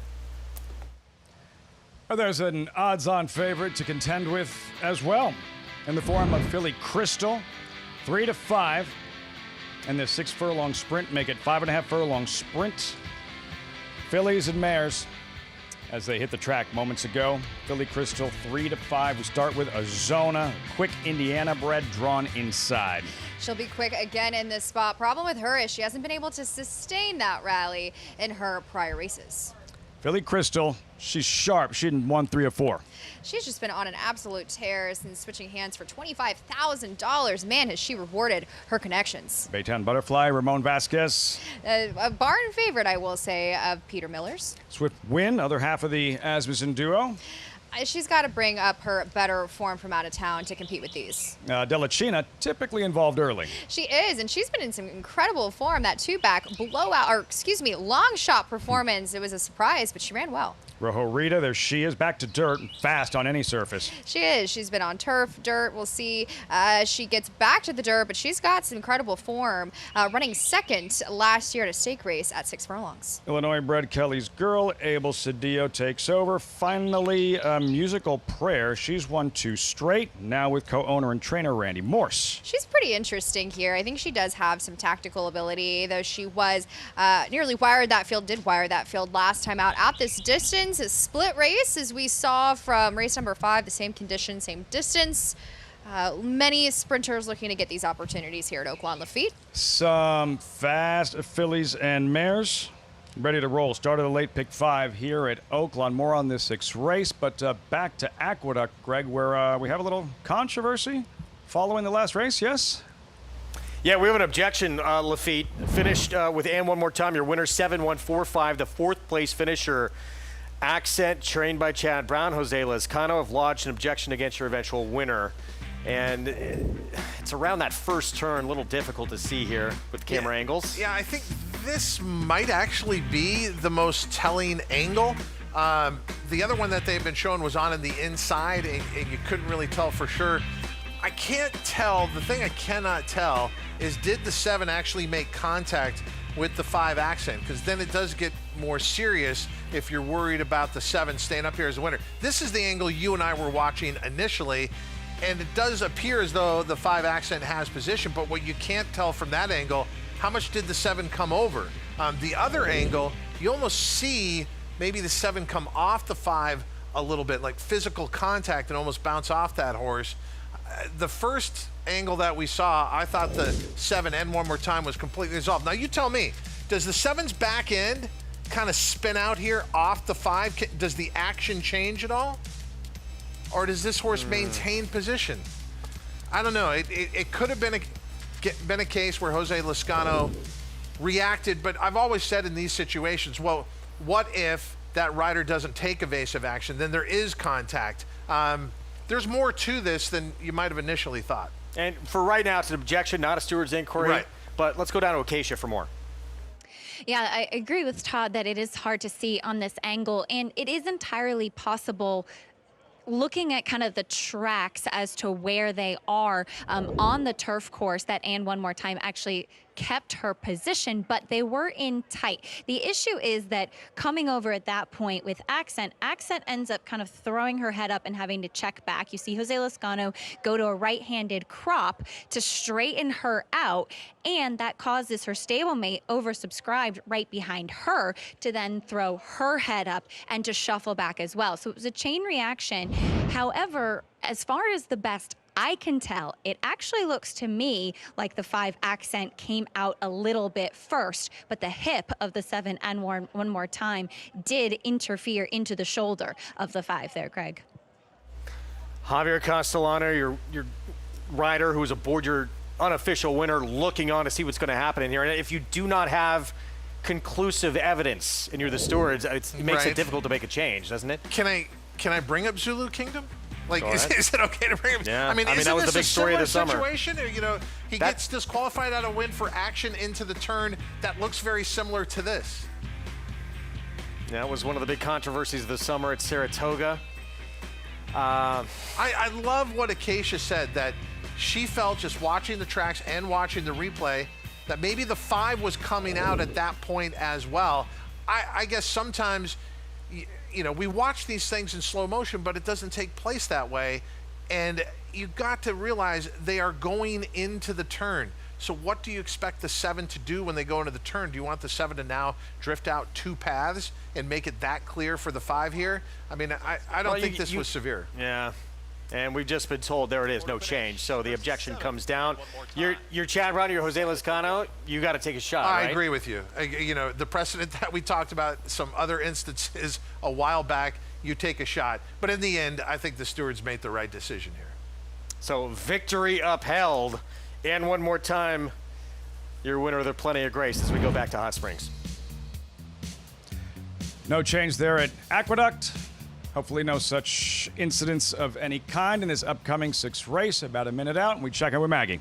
There's an odds-on favorite to contend with as well, in the form of Filly Crystal, 3-5, and the 6 furlong sprint make it 5.5 furlong sprint. Fillies and mares as they hit the track moments ago. Filly Crystal 3-5. We start with Azona, quick Indiana bred drawn inside. She'll be quick again in this spot. Problem with her is she hasn't been able to sustain that rally in her prior races. Filly Crystal, she's sharp. She hadn't won 3 or 4. She's just been on an absolute tear since switching hands for $25,000. Man, has she rewarded her connections. Baytown Butterfly, Ramon Vasquez. A barn favorite, I will say, of Peter Miller's. Swift Win, other half of the Asmussen duo. She's got to bring up her better form from out of town to compete with these. Delachina, typically involved early. She is, and she's been in some incredible form. That 2-back long shot performance. It was a surprise, but she ran well. Rojo Rita, there she is, back to dirt, fast on any surface. She is. She's been on turf, dirt. We'll see. She gets back to the dirt, but she's got some incredible form, running 2nd last year at a stake race at 6 furlongs. Illinois bred Kelly's Girl, Abel Cedillo takes over. Finally, Musical Prayer. She's won 2 straight, now with co-owner and trainer Randy Morse. She's pretty interesting here. I think she does have some tactical ability, though she was nearly wired that field, did wire that field last time out at this distance. A split race, as we saw from race number 5, the same condition, same distance. Many sprinters looking to get these opportunities here at Oaklawn. Lafitte. Some fast fillies and mares ready to roll. Start of the late pick 5 here at Oaklawn. More on this 6th race, but back to Aqueduct, Greg, where we have a little controversy following the last race, yes? Yeah, we have an objection, Lafitte. Finished with And One More Time, your winner 7-1-4-5, the 4th place finisher. Accent, trained by Chad Brown, Jose Lezcano have lodged an objection against your eventual winner. And it's around that first turn, a little difficult to see here with camera angles. Yeah, I think this might actually be the most telling angle. The other one that they've been showing was on in the inside, and you couldn't really tell for sure. I can't tell. The thing I cannot tell is, did the 7 actually make contact with the 5 Accent? Because then it does get more serious if you're worried about the 7 staying up here as a winner. This is the angle you and I were watching initially, and it does appear as though the 5 Accent has position, but what you can't tell from that angle, how much did the 7 come over? The other angle, you almost see maybe the 7 come off the 5 a little bit, like physical contact, and almost bounce off that horse. The first angle that we saw, I thought the 7 And One More Time was completely resolved. Now you tell me, does the 7's back end kind of spin out here off the 5? Does the action change at all? Or does this horse maintain position? I don't know. It could have been a case where Jose Lezcano reacted, but I've always said in these situations, well, what if that rider doesn't take evasive action? Then there is contact. There's more to this than you might have initially thought. And for right now, it's an objection, not a steward's inquiry. Right. But let's go down to Acacia for more. Yeah, I agree with Todd that it is hard to see on this angle, and it is entirely possible, looking at kind of the tracks as to where they are on the turf course, that And One More Time actually kept her position, but they were in tight. The issue is that coming over at that point with Accent ends up kind of throwing her head up and having to check back. You see Jose Lezcano go to a right-handed crop to straighten her out, and that causes her stablemate, oversubscribed right behind her, to then throw her head up and to shuffle back as well. So it was a chain reaction. However, as far as the best I can tell, it actually looks to me like the 5 Accent came out a little bit first, but the hip of the 7 And One More Time did interfere into the shoulder of the 5 there, Greg. Javier Castellano, your rider who's aboard your unofficial winner, looking on to see what's going to happen in here. And if you do not have conclusive evidence and you're the stewards, it makes it difficult to make a change, doesn't it? Can I bring up Zulu Kingdom? Like, is it okay to bring him? Yeah. I mean, that was the big story of the summer. Situation? You know, he gets disqualified out of win for action into the turn. That looks very similar to this. That was one of the big controversies of the summer at Saratoga. I love what Acacia said, that she felt just watching the tracks and watching the replay that maybe the 5 was coming out at that point as well. I guess sometimes, you know, we watch these things in slow motion, but it doesn't take place that way. And you got to realize they are going into the turn. So what do you expect the 7 to do when they go into the turn? Do you want the 7 to now drift out 2 paths and make it that clear for the 5 here? I mean, I don't think this was severe. Yeah. And we've just been told there it is, no change. So the objection comes down. You're Chad Brown, you're Jose Lezcano. You got to take a shot, I right? agree with you. You know, the precedent that we talked about, some other instances a while back, you take a shot. But in the end, I think the stewards made the right decision here. So victory upheld. And one more time, your winner of the Plenty of Grace as we go back to Hot Springs. No change there at Aqueduct. Hopefully no such incidents of any kind in this upcoming 6th race. About a minute out, and we check in with Maggie.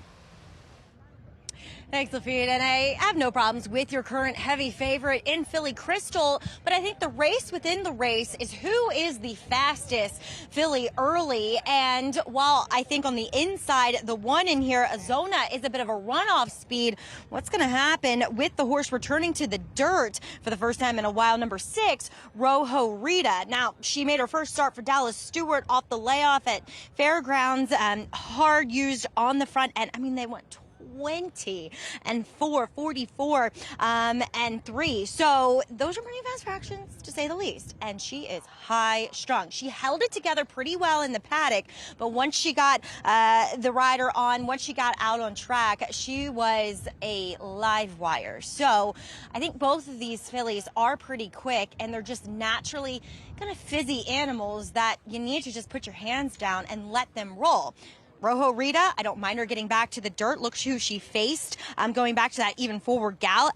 Thanks, Lafitte. And I have no problems with your current heavy favorite in Filly Crystal, but I think the race within the race is who is the fastest filly early. And while I think on the inside, the one in here, Azona, is a bit of a runoff speed, what's going to happen with the horse returning to the dirt for the first time in a while, number 6, Rojo Rita. Now, she made her first start for Dallas Stewart off the layoff at Fairgrounds, hard used on the front end. I mean, they went 20 and 4, 44 and 3. So those are pretty fast fractions, to say the least. And she is high strung. She held it together pretty well in the paddock, but once she got the rider on, once she got out on track, she was a live wire. So I think both of these fillies are pretty quick, and they're just naturally kind of fizzy animals that you need to just put your hands down and let them roll. Rojo Rita, I don't mind her getting back to the dirt. Look who she faced. Going back to that even forward gal,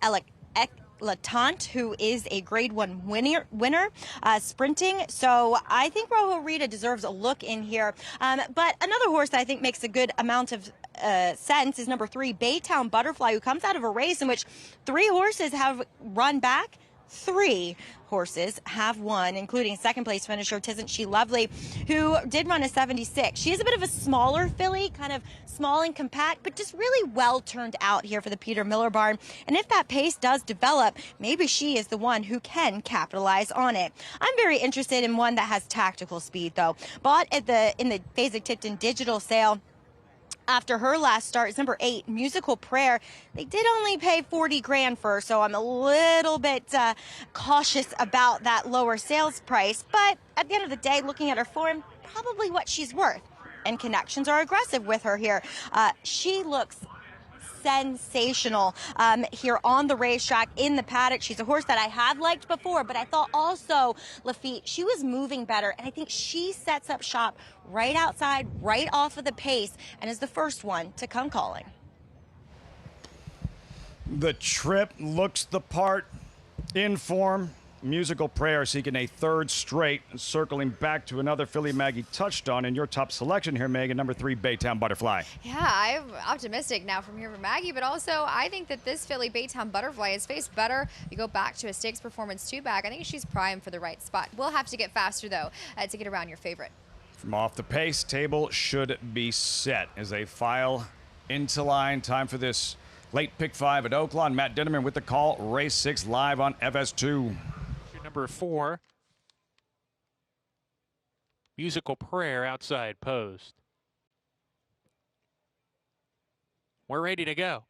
Latant, who is a grade 1 winner sprinting. So I think Rojo Rita deserves a look in here. But another horse that I think makes a good amount of sense is number 3, Baytown Butterfly, who comes out of a race in which 3 horses have run back. 3 horses have won, including second place finisher Tisn't She Lovely, who did run a 76. She is a bit of a smaller filly, kind of small and compact, but just really well turned out here for the Peter Miller barn. And if that pace does develop, maybe she is the one who can capitalize on it. I'm very interested in one that has tactical speed, though. Bought in the Fasig-Tipton digital sale after her last start is number 8, Musical Prayer. They did only pay 40 grand for her, so I'm a little bit cautious about that lower sales price. But at the end of the day, looking at her form, probably what she's worth. And connections are aggressive with her here. She looks sensational here on the racetrack in the paddock. She's a horse that I have liked before, but I thought also, Lafitte, she was moving better, and I think she sets up shop right outside, right off of the pace, and is the first one to come calling. The trip looks the part, in form. Musical Prayer seeking a 3rd straight, circling back to another filly Maggie touched on in your top selection here, Megan, number 3, Baytown Butterfly. Yeah, I'm optimistic now from here for Maggie, but also I think that this filly, Baytown Butterfly, has faced better. You go back to a stakes performance 2 back. I think she's primed for the right spot. We'll have to get faster, though, to get around your favorite. From off the pace, table should be set as they file into line. Time for this late pick 5 at Oaklawn. Matt Dinnerman with the call. Race 6 live on FS2. Number 4, Musical Prayer outside post. We're ready to go.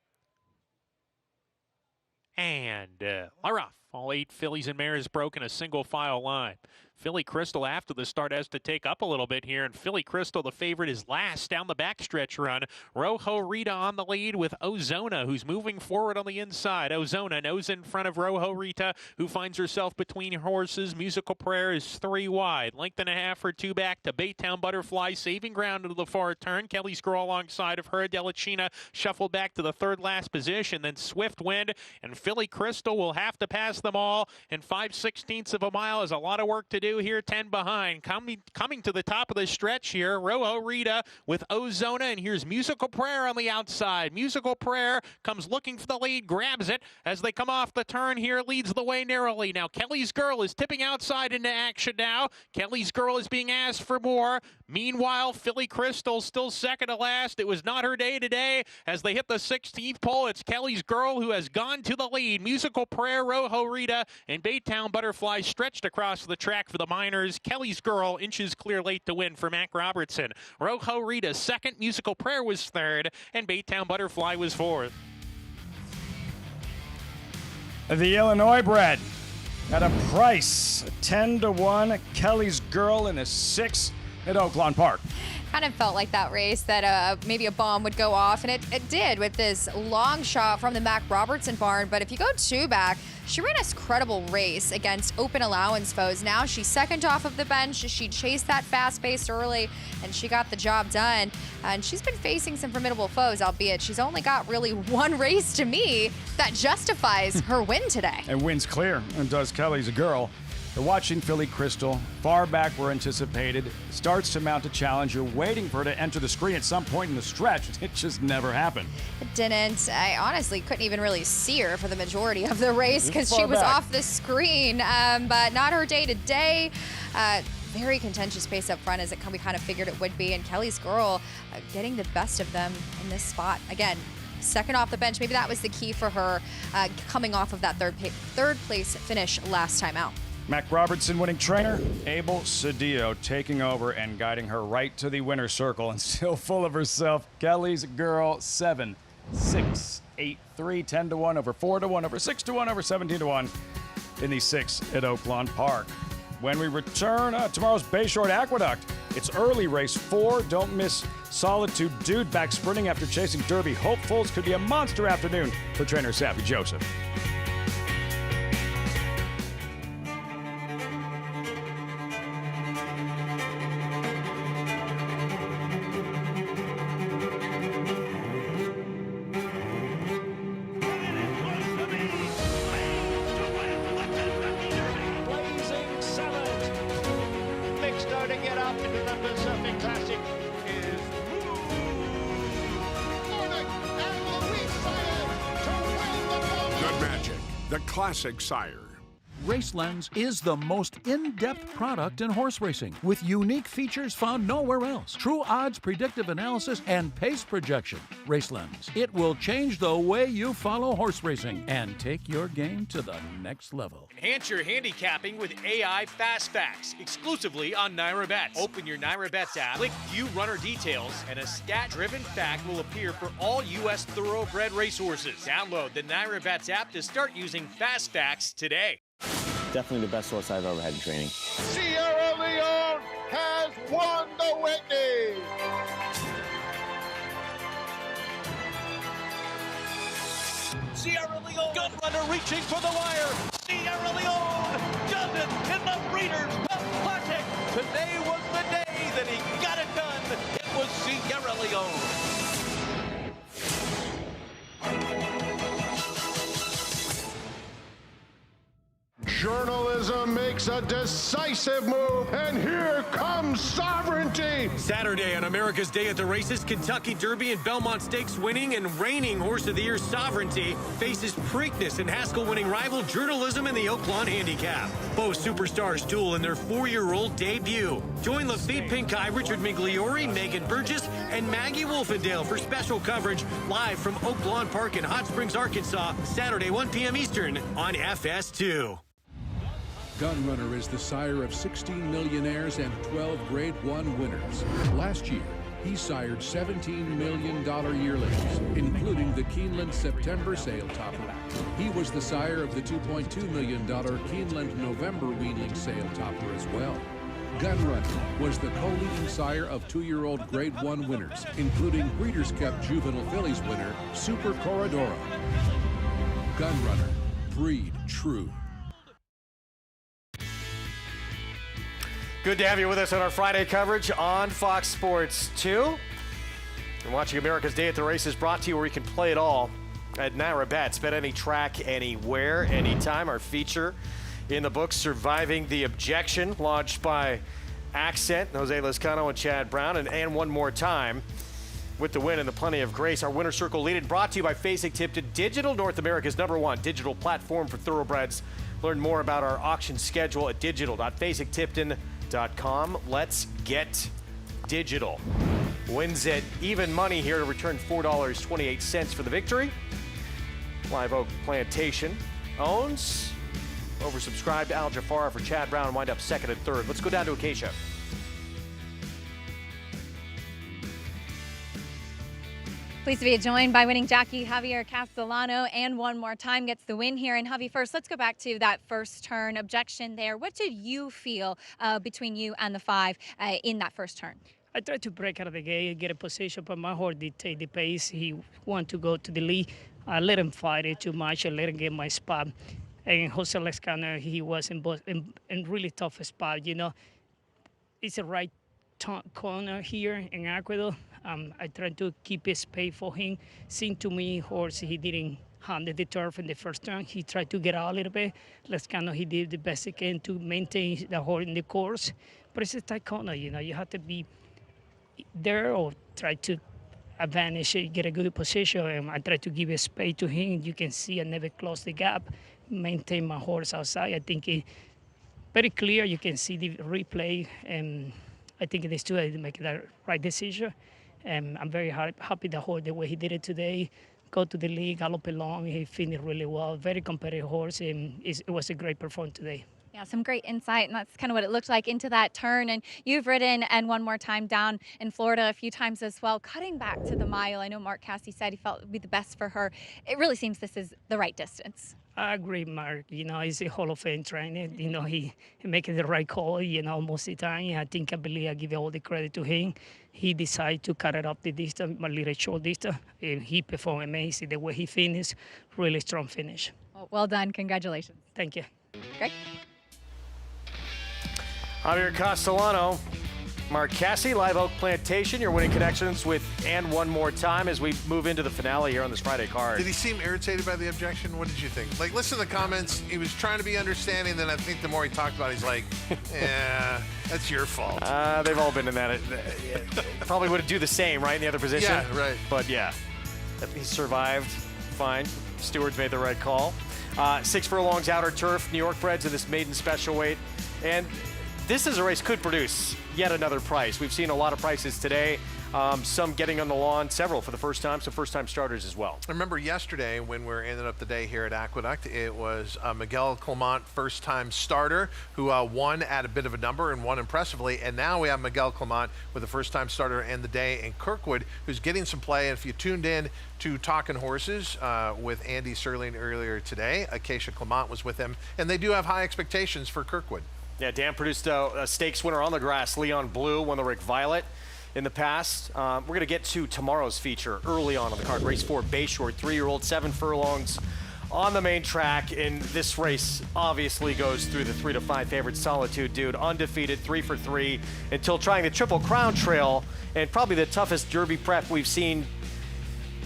And we're off. All 8 fillies and mares broke in a single file line. Filly Crystal after the start has to take up a little bit here, and Filly Crystal, the favorite, is last down the backstretch run. Rojo Rita on the lead with Ozona, who's moving forward on the inside. Ozona nose in front of Rojo Rita, who finds herself between horses. Musical Prayer is 3 wide. Length and a half or 2 back to Baytown Butterfly, saving ground into the far turn. Kelly's Girl alongside of her. Delachina shuffled back to the 3rd last position. Then Swift Wind and Filly Crystal will have to pass them all. And 5/16 of a mile is a lot of work to do here, 10 behind. Coming to the top of the stretch here, Rojo Rita with Ozona, and here's Musical Prayer on the outside. Musical Prayer comes looking for the lead, grabs it as they come off the turn here, leads the way narrowly. Now Kelly's Girl is tipping outside into action now. Kelly's Girl is being asked for more. Meanwhile, Filly Crystal still second to last. It was not her day today. As they hit the 16th pole, it's Kelly's Girl who has gone to the lead. Musical Prayer, Rojo Rita, and Baytown Butterfly stretched across the track for the minors. Kelly's Girl inches clear late to win for Mac Robertson. Rojo Rita second, Musical Prayer was 3rd, and Baytown Butterfly was 4th. The Illinois bred at a price 10-1. Kelly's Girl in the 6th at Oaklawn Park. Kind of felt like that race that maybe a bomb would go off, and it did with this long shot from the Mac Robertson barn. But if you go 2 back, she ran a credible race against open allowance foes. Now she's second off of the bench. She chased that fast pace early, and she got the job done. And she's been facing some formidable foes, albeit she's only got really 1 race to me that justifies her win today. And wins clear, and does Kelly's Girl. They're watching Filly Crystal, far back where anticipated, starts to mount a challenge. You're waiting for her to enter the screen at some point in the stretch. It just never happened. It didn't. I honestly couldn't even really see her for the majority of the race because she was off the screen, but not her day to day. Very contentious pace up front, as we kind of figured it would be, and Kelly's Girl getting the best of them in this spot. Again, second off the bench. Maybe that was the key for her coming off of that third place finish last time out. Mac Robertson winning trainer, Abel Cedillo taking over and guiding her right to the winner's circle, and still full of herself, Kelly's Girl 7 6, 8, 3, 10 to 1, over 4 to 1, over 6 to 1, over 17 to 1 in the 6 at Oaklawn Park. When we return, tomorrow's Bayshore Aqueduct. It's early race 4. Don't miss Solitude Dude back sprinting after chasing Derby hopefuls. Could be a monster afternoon for trainer Sappy Joseph. To get up into the Pacific Classic is Good Magic, the classic sire. RaceLens is the most in-depth product in horse racing, with unique features found nowhere else. True odds, predictive analysis, and pace projection. RaceLens. It will change the way you follow horse racing and take your game to the next level. Enhance your handicapping with AI Fast Facts, exclusively on Naira Bets. Open your Naira Bets app, click View Runner Details, and a stat-driven fact will appear for all U.S. thoroughbred racehorses. Download the Naira Bets app to start using Fast Facts today. Definitely the best horse I've ever had in training. Sierra Leone has won the Whitney. Sierra Leone, gun runner reaching for the wire. Sierra Leone does it in the Breeders' Cup Classic. Today was the day that he got it done. It was Sierra Leone. Journalism makes a decisive move, and here comes sovereignty. Saturday on America's Day at the Races, Kentucky Derby and Belmont Stakes winning and reigning Horse of the Year Sovereignty faces Preakness and Haskell winning rival Journalism in the Oaklawn Handicap. Both superstars duel in their 4-year-old debut. Join Lafitte Pinkeye, Richard Migliori, Megan Burgess, and Maggie Wolfendale for special coverage live from Oaklawn Park in Hot Springs, Arkansas, Saturday, 1 p.m. Eastern on FS2. Gunrunner is the sire of 16 millionaires and 12 Grade 1 winners. Last year, he sired $17 million yearlings, including the Keeneland September sale topper. He was the sire of the $2.2 million Keeneland November weanling sale topper as well. Gunrunner was the co-leading sire of 2-year-old Grade 1 winners, including Breeders' Cup Juvenile Fillies winner Super Corridoro. Gunrunner, breed true. Good to have you with us on our Friday coverage on Fox Sports 2. And watching America's Day at the Races, brought to you where you can play it all at Naira Bets. Bet any track, anywhere, anytime. Our feature in the book, Surviving the Objection, lodged by Accent, Jose Lezcano and Chad Brown. And one more time with the win and the plenty of grace. Our Winner Circle lead-in brought to you by Facing Tipton Digital, North America's #1 digital platform for thoroughbreds. Learn more about our auction schedule at digital.facingtipton.com. Let's get digital. Wins at even money here to return $4.28 for the victory. Live Oak Plantation owns. Oversubscribed Al Jafar for Chad Brown and wind up second and third. Let's go down to Acacia. Pleased to be joined by winning jockey Javier Castellano, and one more time gets the win here. And Javi, first, let's go back to that first turn objection there. What did you feel between you and the 5 in that first turn? I tried to break out of the gate, get a position, but my horse did take the pace. He wanted to go to the lead. I let him fight it too much. I let him get my spot. And Jose Lezcano, he was in really tough spot. You know, it's a right corner here in Aqueduct. I tried to keep a space for him. Seemed to me, horse, he didn't handle the turf in the first turn. He tried to get out a little bit. Lezcano, he did the best he can to maintain the horse in the course. But it's a tight corner, you know. You have to be there or try to advantage, get a good position. And I tried to give a space to him. You can see I never closed the gap, maintain my horse outside. I think it very clear. You can see the replay, and I think they still make the right decision. I'm very happy the horse, the way he did it today. Go to the league, gallop along. He finished really well. Very competitive horse, and it was a great performance today. Yeah, some great insight, and that's kind of what it looked like into that turn. And you've ridden and one more time down in Florida a few times as well, cutting back to the mile. I know Mark Cassey said he felt it would be the best for her. It really seems this is the right distance. I agree, Mark. He's a Hall of Fame trainer. He making the right call, most of the time. I believe I give all the credit to him. He decided to cut it up the distance, a little short distance. And he performed amazing. The way he finished, really strong finish. Well done. Congratulations. Thank you. Greg? Javier Castellano, Mark Cassey, Live Oak Plantation. You're winning connections with And One More Time as we move into the finale here on this Friday card. Did he seem irritated by the objection? What did you think? Like, listen to the comments. He was trying to be understanding. Then I think the more he talked about it, he's like, yeah, that's your fault. They've all been in that. Probably would do the same, right, in the other position? Yeah, right. But, yeah, he survived fine. Stewards made the right call. 6 furlongs outer turf, New York breds in this maiden special weight. And this is a race could produce yet another price. We've seen a lot of prices today, some getting on the lawn, several for the first time, some first-time starters as well. I remember yesterday when we ended up the day here at Aqueduct, it was Miguel Clement, first-time starter, who won at a bit of a number and won impressively. And now we have Miguel Clement with a first-time starter and the day in Kirkwood, who's getting some play. And if you tuned in to Talkin' Horses with Andy Serling earlier today, Acacia Clement was with him, and they do have high expectations for Kirkwood. Yeah, Dan produced a stakes winner on the grass. Leon Blue won the Rick Violet in the past. We're going to get to tomorrow's feature early on the card. Race 4, Bayshore, 3-year-old, 7 furlongs on the main track. And this race obviously goes through the 3 to 5 favorite Solitude Dude, undefeated, 3 for 3, until trying the Triple Crown Trail, and probably the toughest Derby prep we've seen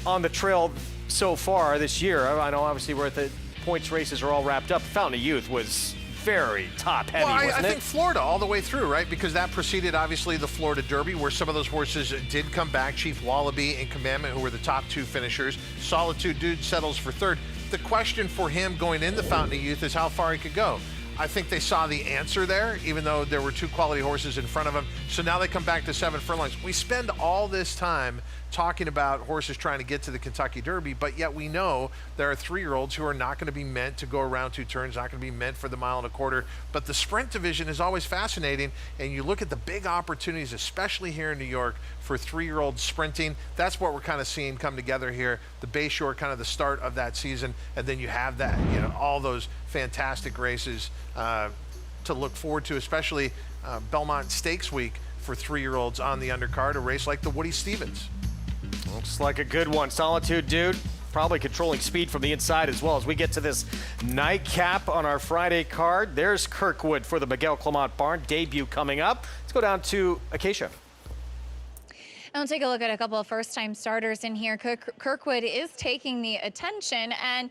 on the trail so far this year. I know obviously we're at the points races are all wrapped up. Fountain of Youth was very top-heavy, well, wasn't I it? think Florida all the way through, right? Because that preceded, obviously, the Florida Derby, where some of those horses did come back. Chief Wallaby and Commandment, who were the top 2 finishers. Solitude Dude settles for 3rd. The question for him going into Fountain of Youth is how far he could go. I think they saw the answer there, even though there were 2 quality horses in front of him. So now they come back to 7 furlongs. We spend all this time talking about horses trying to get to the Kentucky Derby, but yet we know there are 3-year-olds who are not going to be meant to go around 2 turns, not going to be meant for the 1.25 miles. But the sprint division is always fascinating, and you look at the big opportunities, especially here in New York, for 3-year-olds sprinting. That's what we're kind of seeing come together here. The Bayshore, kind of the start of that season, and then you have that, all those fantastic races to look forward to, especially Belmont Stakes Week for 3-year-olds on the undercard, a race like the Woody Stevens. Looks like a good one. Solitude Dude, probably controlling speed from the inside as well. As we get to this nightcap on our Friday card, there's Kirkwood for the Miguel Clement Barn debut coming up. Let's go down to Acacia. And we'll take a look at a couple of first-time starters in here. Kirkwood is taking the attention, and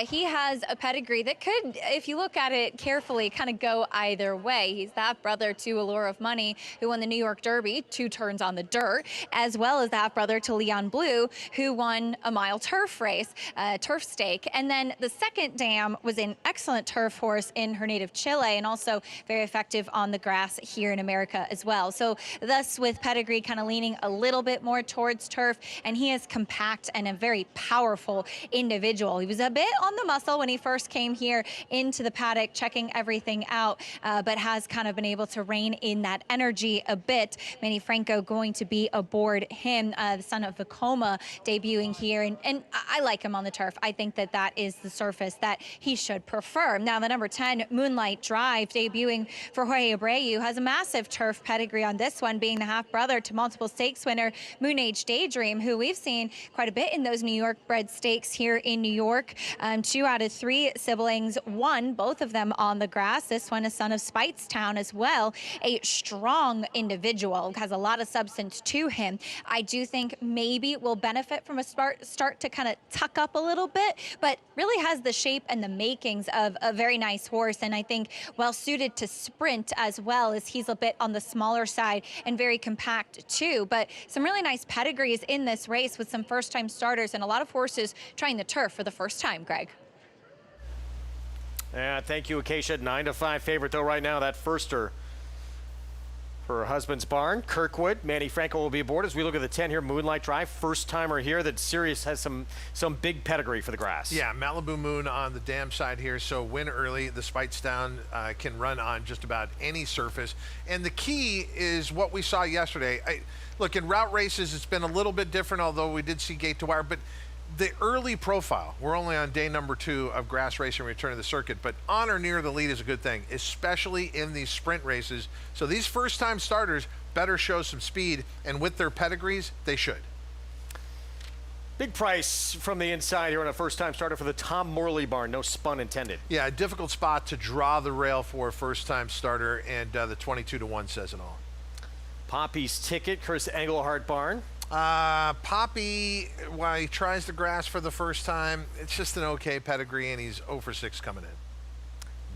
he has a pedigree that could, if you look at it carefully, kind of go either way. He's that brother to Allure of Money, who won the New York Derby, 2 turns on the dirt, as well as that brother to Leon Blue, who won a mile turf race, turf stake. And then the second dam was an excellent turf horse in her native Chile, and also very effective on the grass here in America as well. So thus, with pedigree kind of leaning a little bit more towards turf, and he is compact and a very powerful individual. He was a bit on the muscle when he first came here into the paddock, checking everything out, but has kind of been able to rein in that energy a bit. Manny Franco going to be aboard him, the son of Vacoma, debuting here, and I like him on the turf. I think that that is the surface that he should prefer. Now, the number 10, Moonlight Drive, debuting for Jorge Abreu, has a massive turf pedigree on this one, being the half-brother to multiple stakes winner Moon Age Daydream, who we've seen quite a bit in those New York bred stakes here in New York. 2 out of 3 siblings won, both of them on the grass. This one, a son of Speightstown as well, a strong individual, has a lot of substance to him. I do think maybe will benefit from a start to kind of tuck up a little bit, but really has the shape and the makings of a very nice horse, and I think well suited to sprint as well, as he's a bit on the smaller side and very compact too. But some really nice pedigrees in this race with some first-time starters and a lot of horses trying the turf for the first time, Greg. Yeah, thank you, Acacia. 9 to 5 favorite though right now, that firster. For her husband's barn, Kirkwood. Manny Franco will be aboard as we look at the 10 here, Moonlight Drive. First timer here. That Sirius has some big pedigree for the grass. Yeah, Malibu Moon on the dam side here, so win early. The Spites down can run on just about any surface. And the key is what we saw yesterday. Look, in route races, it's been a little bit different, although we did see gate to wire, but the early profile, we're only on day number 2 of grass racing return to the circuit, but on or near the lead is a good thing, especially in these sprint races. So these first-time starters better show some speed, and with their pedigrees, they should. Big price from the inside here on a first-time starter for the Tom Morley barn. No spun intended. Yeah, a difficult spot to draw the rail for a first-time starter, and the 22-1 says it all. Poppy's Ticket, Chris Engelhardt barn. Poppy, while he tries the grass for the first time, it's just an okay pedigree, and he's 0 for 6 coming in.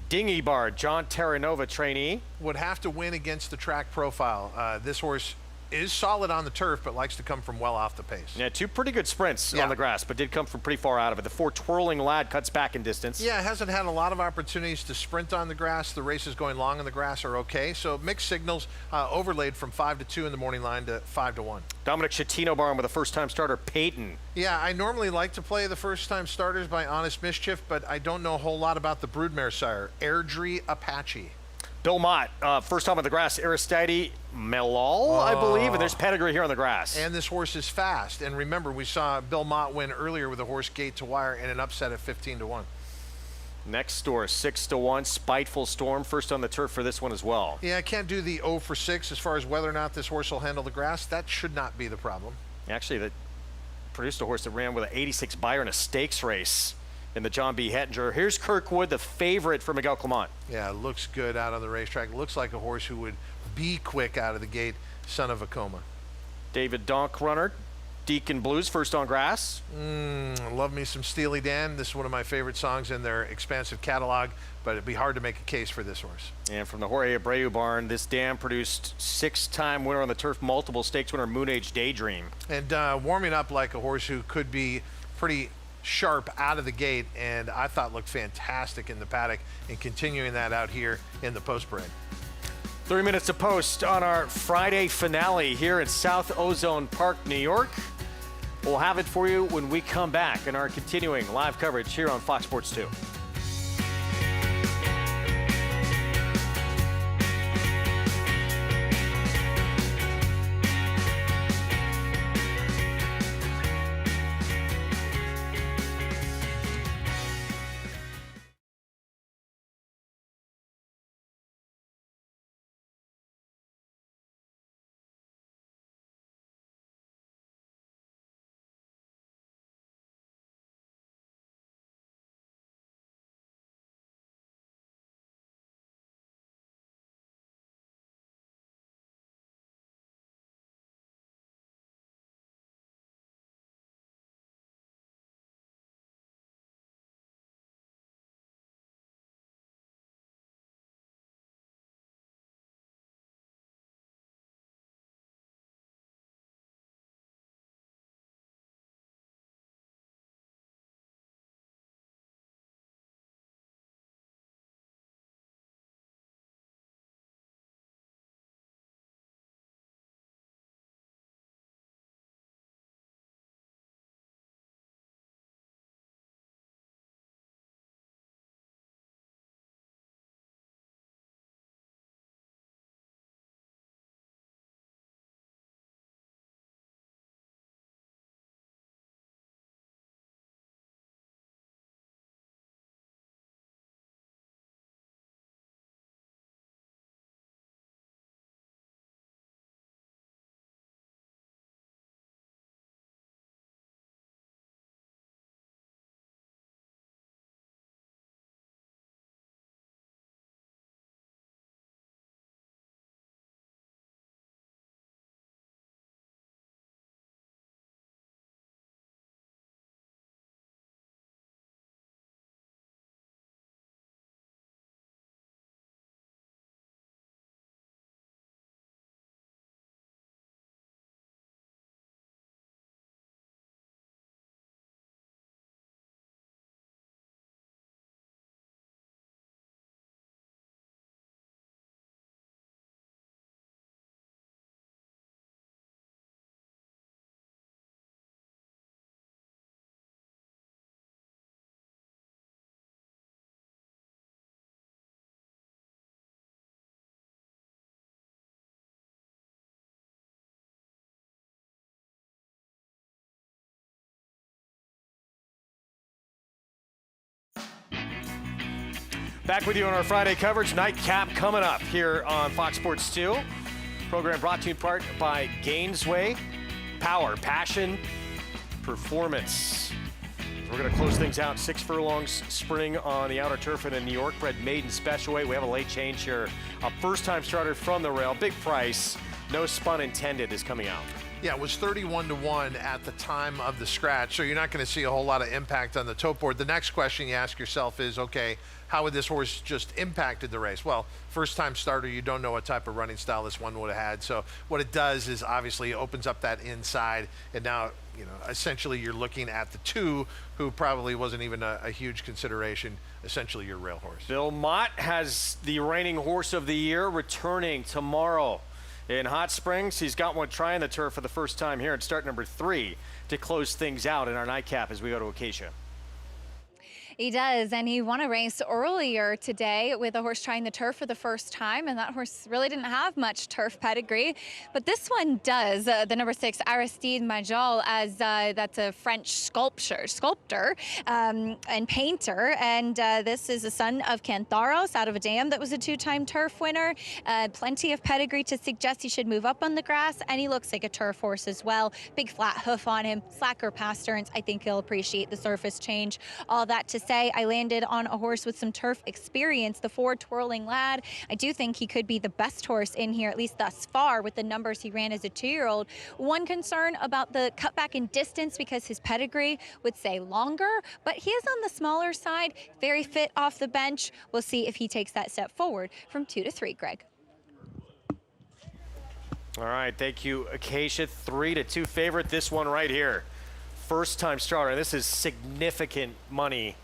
Dingy Bar, John Terranova trainee. Would have to win against the track profile. This horse is solid on the turf, but likes to come from well off the pace. Yeah, 2 pretty good sprints on the grass, but did come from pretty far out of it. The 4 Twirling Lad cuts back in distance. Yeah, hasn't had a lot of opportunities to sprint on the grass. The races going long on the grass are okay. So mixed signals, overlaid from 5 to 2 in the morning line to 5 to 1. Dominic Schettino barn with a first-time starter, Peyton. Yeah, I normally like to play the first-time starters by Honest Mischief, but I don't know a whole lot about the broodmare sire, Airdrie Apache. Bill Mott, first time on the grass, Aristide Melal, I believe, and there's pedigree here on the grass. And this horse is fast. And remember, we saw Bill Mott win earlier with a horse gate to wire and an upset at 15-1. Next door, 6-1, Spiteful Storm, first on the turf for this one as well. Yeah, I can't do the 0 for 6 as far as whether or not this horse will handle the grass. That should not be the problem. Actually, that produced a horse that ran with an 86 buyer in a stakes race in the John B. Hettinger. Here's Kirkwood, the favorite for Miguel Clement. Yeah, looks good out on the racetrack. Looks like a horse who would be quick out of the gate, son of a coma. David Donk runner, Deacon Blues, first on grass. Love me some Steely Dan. This is one of my favorite songs in their expansive catalog, but it'd be hard to make a case for this horse. And from the Jorge Abreu barn, this dam produced 6-time winner on the turf, multiple stakes winner, Moon Age Daydream. And warming up like a horse who could be pretty sharp out of the gate, and I thought looked fantastic in the paddock, and continuing that out here in the post parade. 3 minutes to post on our Friday finale here in South Ozone Park, New York. We'll have it for you when we come back in our continuing live coverage here on Fox Sports 2. Back with you on our Friday coverage. Nightcap coming up here on Fox Sports 2. Program brought to you in part by Gainesway. Power, passion, performance. We're going to close things out. 6 furlongs spring on the outer turf in a New York bred maiden special weight. We have a late change here. A first-time starter from the rail. Big price. No spun intended is coming out. Yeah, it was 31-1 at the time of the scratch, so you're not going to see a whole lot of impact on the tote board. The next question you ask yourself is, okay, how would this horse just impacted the race? Well, first-time starter, you don't know what type of running style this one would have had. So what it does is obviously opens up that inside, and now, you know, essentially you're looking at the 2 who probably wasn't even a huge consideration, essentially your rail horse. Bill Mott has the reigning horse of the year returning tomorrow in Hot Springs. He's got one trying the turf for the first time here at start number 3 to close things out in our nightcap as we go to Acacia. He does, and he won a race earlier today with a horse trying the turf for the first time, and that horse really didn't have much turf pedigree, but this one does. The number 6, Aristide Majol, as that's a French sculptor and painter, and this is a son of Cantharos out of a dam that was a 2-time turf winner. Plenty of pedigree to suggest he should move up on the grass, and he looks like a turf horse as well. Big flat hoof on him, slacker pasterns. I think he'll appreciate the surface change. All that to say, I landed on a horse with some turf experience, the 4 Twirling Lad. I do think he could be the best horse in here, at least thus far, with the numbers he ran as a 2-year-old. One concern about the cutback in distance, because his pedigree would say longer, but he is on the smaller side, very fit off the bench. We'll see if he takes that step forward from 2 to 3, Greg. All right, thank you, Acacia. 3-2 favorite, this one right here. First-time starter. This is significant money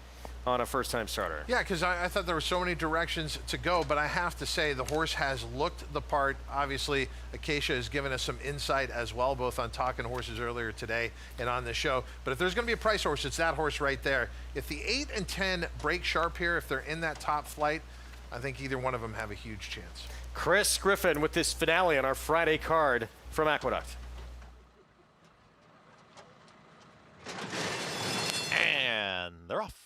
on a first-time starter. Yeah, because I thought there were so many directions to go, but I have to say the horse has looked the part. Obviously, Acacia has given us some insight as well, both on Talking Horses earlier today and on this show. But if there's going to be a price horse, it's that horse right there. If the 8 and 10 break sharp here, if they're in that top flight, I think either one of them have a huge chance. Chris Griffin with this finale on our Friday card from Aqueduct. And they're off.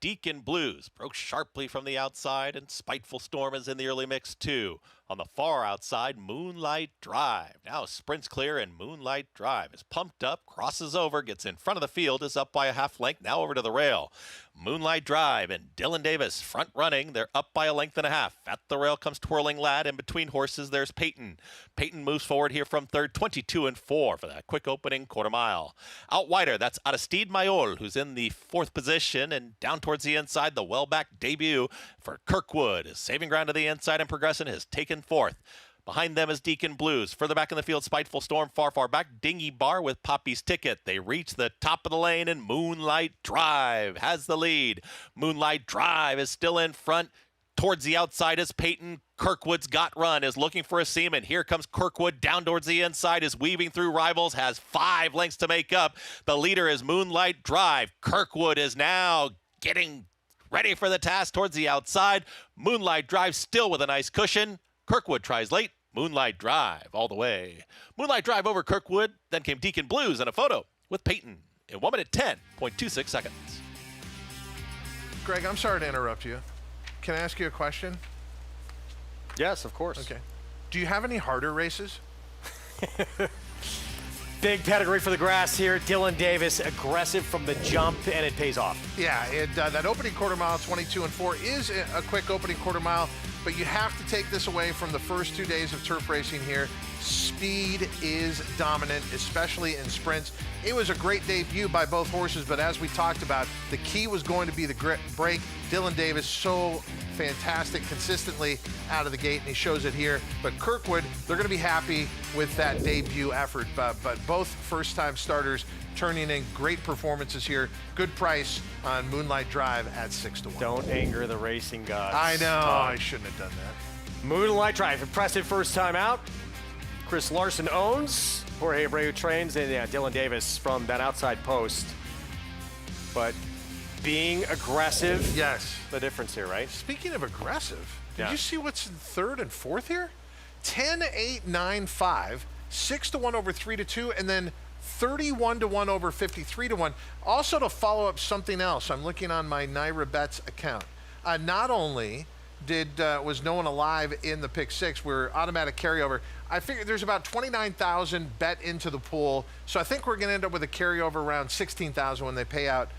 Deacon Blues broke sharply from the outside, and Spiteful Storm is in the early mix too. On the far outside, Moonlight Drive now sprints clear, and Moonlight Drive is pumped up, crosses over, gets in front of the field, is up by a half length, now over to the rail. Moonlight Drive and Dylan Davis front running. They're up by a length and a half. At the rail comes Twirling Lad. In between horses, there's Peyton. Peyton moves forward here from third, 22-4 for that quick opening quarter mile. Out wider, that's Aristide Mayol, who's in the 4th position, and down towards the inside, the well-backed debut for Kirkwood is saving ground to the inside, and Progression has taken 4th. Behind them is Deacon Blues. Further back in the field, Spiteful Storm. Far back, Dingy Bar with Poppy's Ticket. They reach the top of the lane, and Moonlight Drive has the lead. Moonlight Drive is still in front. Towards the outside is Peyton. Kirkwood's got run, is looking for a seam, and here comes Kirkwood down towards the inside, is weaving through rivals, has 5 lengths to make up. The leader is Moonlight Drive. Kirkwood is now getting ready for the task towards the outside. Moonlight Drive still with a nice cushion. Kirkwood tries late. Moonlight Drive all the way. Moonlight Drive over Kirkwood. Then came Deacon Blues and a photo with Peyton in 1 minute 10.26 seconds. Greg, I'm sorry to interrupt you. Can I ask you a question? Yes, of course. Okay. Do you have any harder races? Big pedigree for the grass here. Dylan Davis, aggressive from the jump, and it pays off. Yeah, that opening quarter mile, 22-4, is a quick opening quarter mile, but you have to take this away from the first 2 days of turf racing here. Speed is dominant, especially in sprints. It was a great debut by both horses, but as we talked about, the key was going to be the break. Dylan Davis, so fantastic consistently out of the gate, and he shows it here. But Kirkwood, they're going to be happy with that debut effort. But both first-time starters turning in great performances here. Good price on Moonlight Drive at 6-1. Don't anger the racing gods. I know, I shouldn't have done that. Moonlight Drive, impressive first time out. Chris Larson owns. Jorge Abreu trains, and yeah, Dylan Davis from that outside post. But being aggressive, yes, the difference here, right? Speaking of aggressive, did Yeah. you see what's in 3rd and 4th here? 10-8-9-5, 6-1 over 3-2, and then 31-1 over 53-1. Also, to follow up something else, I'm looking on my Naira Bets account. Not only was no one alive in the pick six, we're automatic carryover. I figured there's about 29,000 bet into the pool, so I think we're going to end up with a carryover around 16,000 when they pay out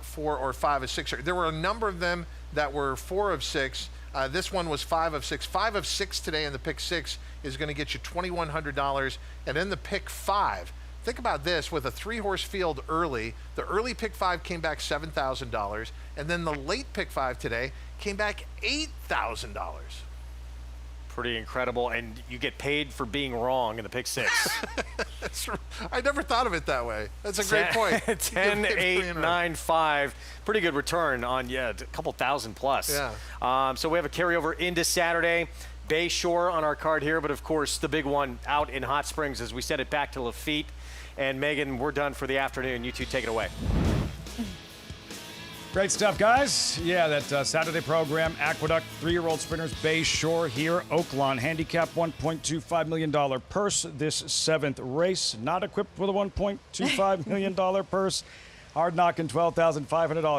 4 or 5 of 6. There were a number of them that were 4 of 6. This one was 5 of 6. 5 of 6 today in the pick six is going to get you $2,100, and in the pick 5. Think about this, with a 3-horse field early, the early pick 5 came back $7,000, and then the late pick 5 today came back $8,000. Pretty incredible, and you get paid for being wrong in the pick six. I never thought of it that way. That's a great point. 10, 8, 9, 5. Pretty good return on, a couple thousand plus. Yeah. So we have a carryover into Saturday. Bay Shore on our card here, but of course the big one out in Hot Springs as we send it back to Lafitte. And Megan, we're done for the afternoon. You two take it away. Great stuff, guys. Yeah, that Saturday program, Aqueduct, 3-year-old sprinters, Bay Shore here, Oaklawn Handicap, $1.25 million purse. This 7th race, not equipped with a $1.25 million purse. Hard knocking $12,500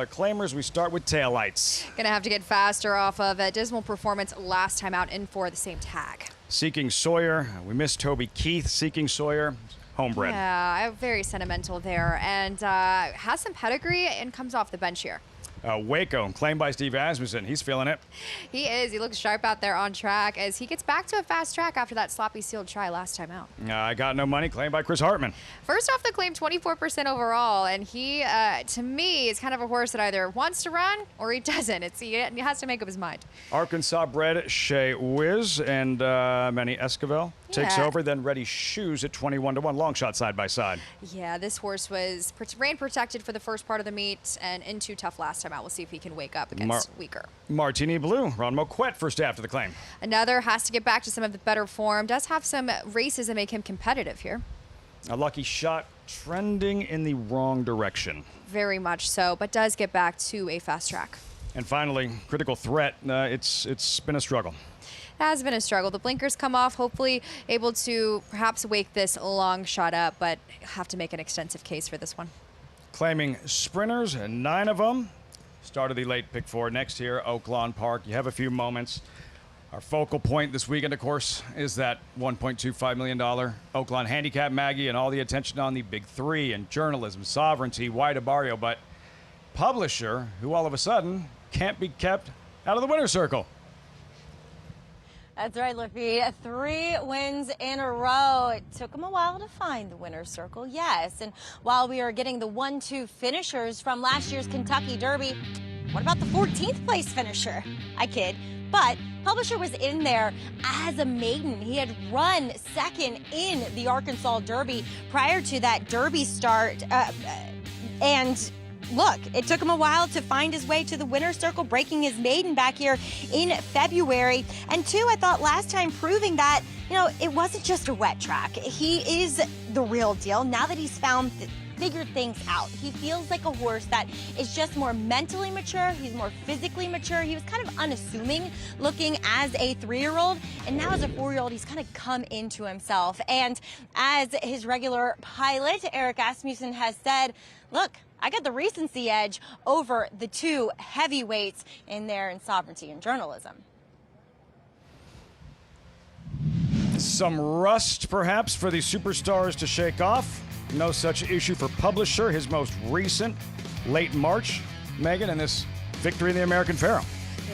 claimers. We start with taillights. Gonna have to get faster off of a dismal performance last time out in for the same tag. Seeking Sawyer. We missed Toby Keith. Seeking Sawyer. Homebred. Yeah, very sentimental there, and has some pedigree and comes off the bench here. Waco, claimed by Steve Asmussen. He's feeling it. He is. He looks sharp out there on track as he gets back to a fast track after that sloppy sealed try last time out. I got no money, claimed by Chris Hartman. First off the claim, 24% overall, and he, to me, is kind of a horse that either wants to run or he doesn't. He has to make up his mind. Arkansas bred Shea Wiz and Manny Esquivel takes over, then Ready Shoes at 21-1, long shot side by side. Yeah, this horse was rain protected for the first part of the meet and into tough last time out. We'll see if he can wake up against weaker. Martini Blue, Ron Moquette first after the claim. Another has to get back to some of the better form. Does have some races that make him competitive here. A Lucky Shot trending in the wrong direction. Very much so, but does get back to a fast track. And finally, Critical Threat. It's been a struggle. It has been a struggle. The blinkers come off, hopefully able to perhaps wake this long shot up, but have to make an extensive case for this one. Claiming sprinters, 9 of them. Start of the late pick 4 next here, Oaklawn Park. You have a few moments. Our focal point this weekend, of course, is that $1.25 million Oaklawn Handicap, Maggie, and all the attention on the big 3 and journalism, sovereignty, wide barrio, but publisher, who all of a sudden can't be kept out of the winner's circle. That's right, Lafitte. 3 wins in a row. It took him a while to find the winner's circle, yes. And while we are getting the 1-2 finishers from last year's Kentucky Derby, what about the 14th place finisher? I kid. But Publisher was in there as a maiden. He had run second in the Arkansas Derby prior to that Derby start. And look, it took him a while to find his way to the winner's circle, breaking his maiden back here in February. And 2, I thought last time proving that, it wasn't just a wet track. He is the real deal. Now that he's figured things out, he feels like a horse that is just more mentally mature. He's more physically mature. He was kind of unassuming looking as a 3-year-old, and now as a 4-year-old, he's kind of come into himself. And as his regular pilot, Eric Asmussen, has said, look, I got the recency edge over the 2 heavyweights in there in sovereignty and journalism. Some rust, perhaps, for the superstars to shake off. No such issue for Publisher, his most recent, late March, Megan, and this victory in the American Pharoah.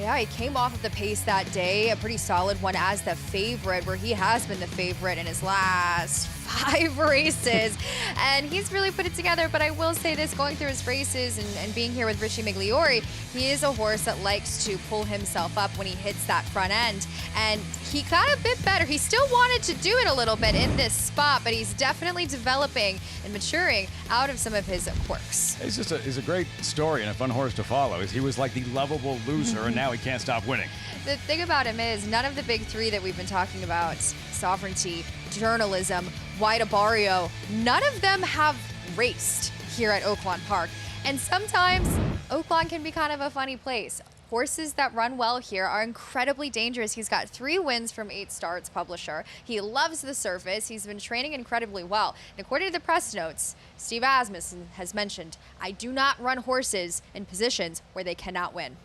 Yeah, he came off of the pace that day, a pretty solid one as the favorite, where he has been the favorite in his last 5 races. And he's really put it together, but I will say this, going through his races and being here with Richie Migliori, he is a horse that likes to pull himself up when he hits that front end. And he got a bit better. He still wanted to do it a little bit in this spot, but he's definitely developing and maturing out of some of his quirks. He's a great story and a fun horse to follow. He was like the lovable loser, and now he can't stop winning. The thing about him is none of the big 3 that we've been talking about, sovereignty, journalism, Wide Barrio, none of them have raced here at Oaklawn Park. And sometimes Oaklawn can be kind of a funny place. Horses that run well here are incredibly dangerous. He's got 3 wins from 8 starts, Publisher. He loves the surface. He's been training incredibly well. And according to the press notes, Steve Asmussen has mentioned, I do not run horses in positions where they cannot win.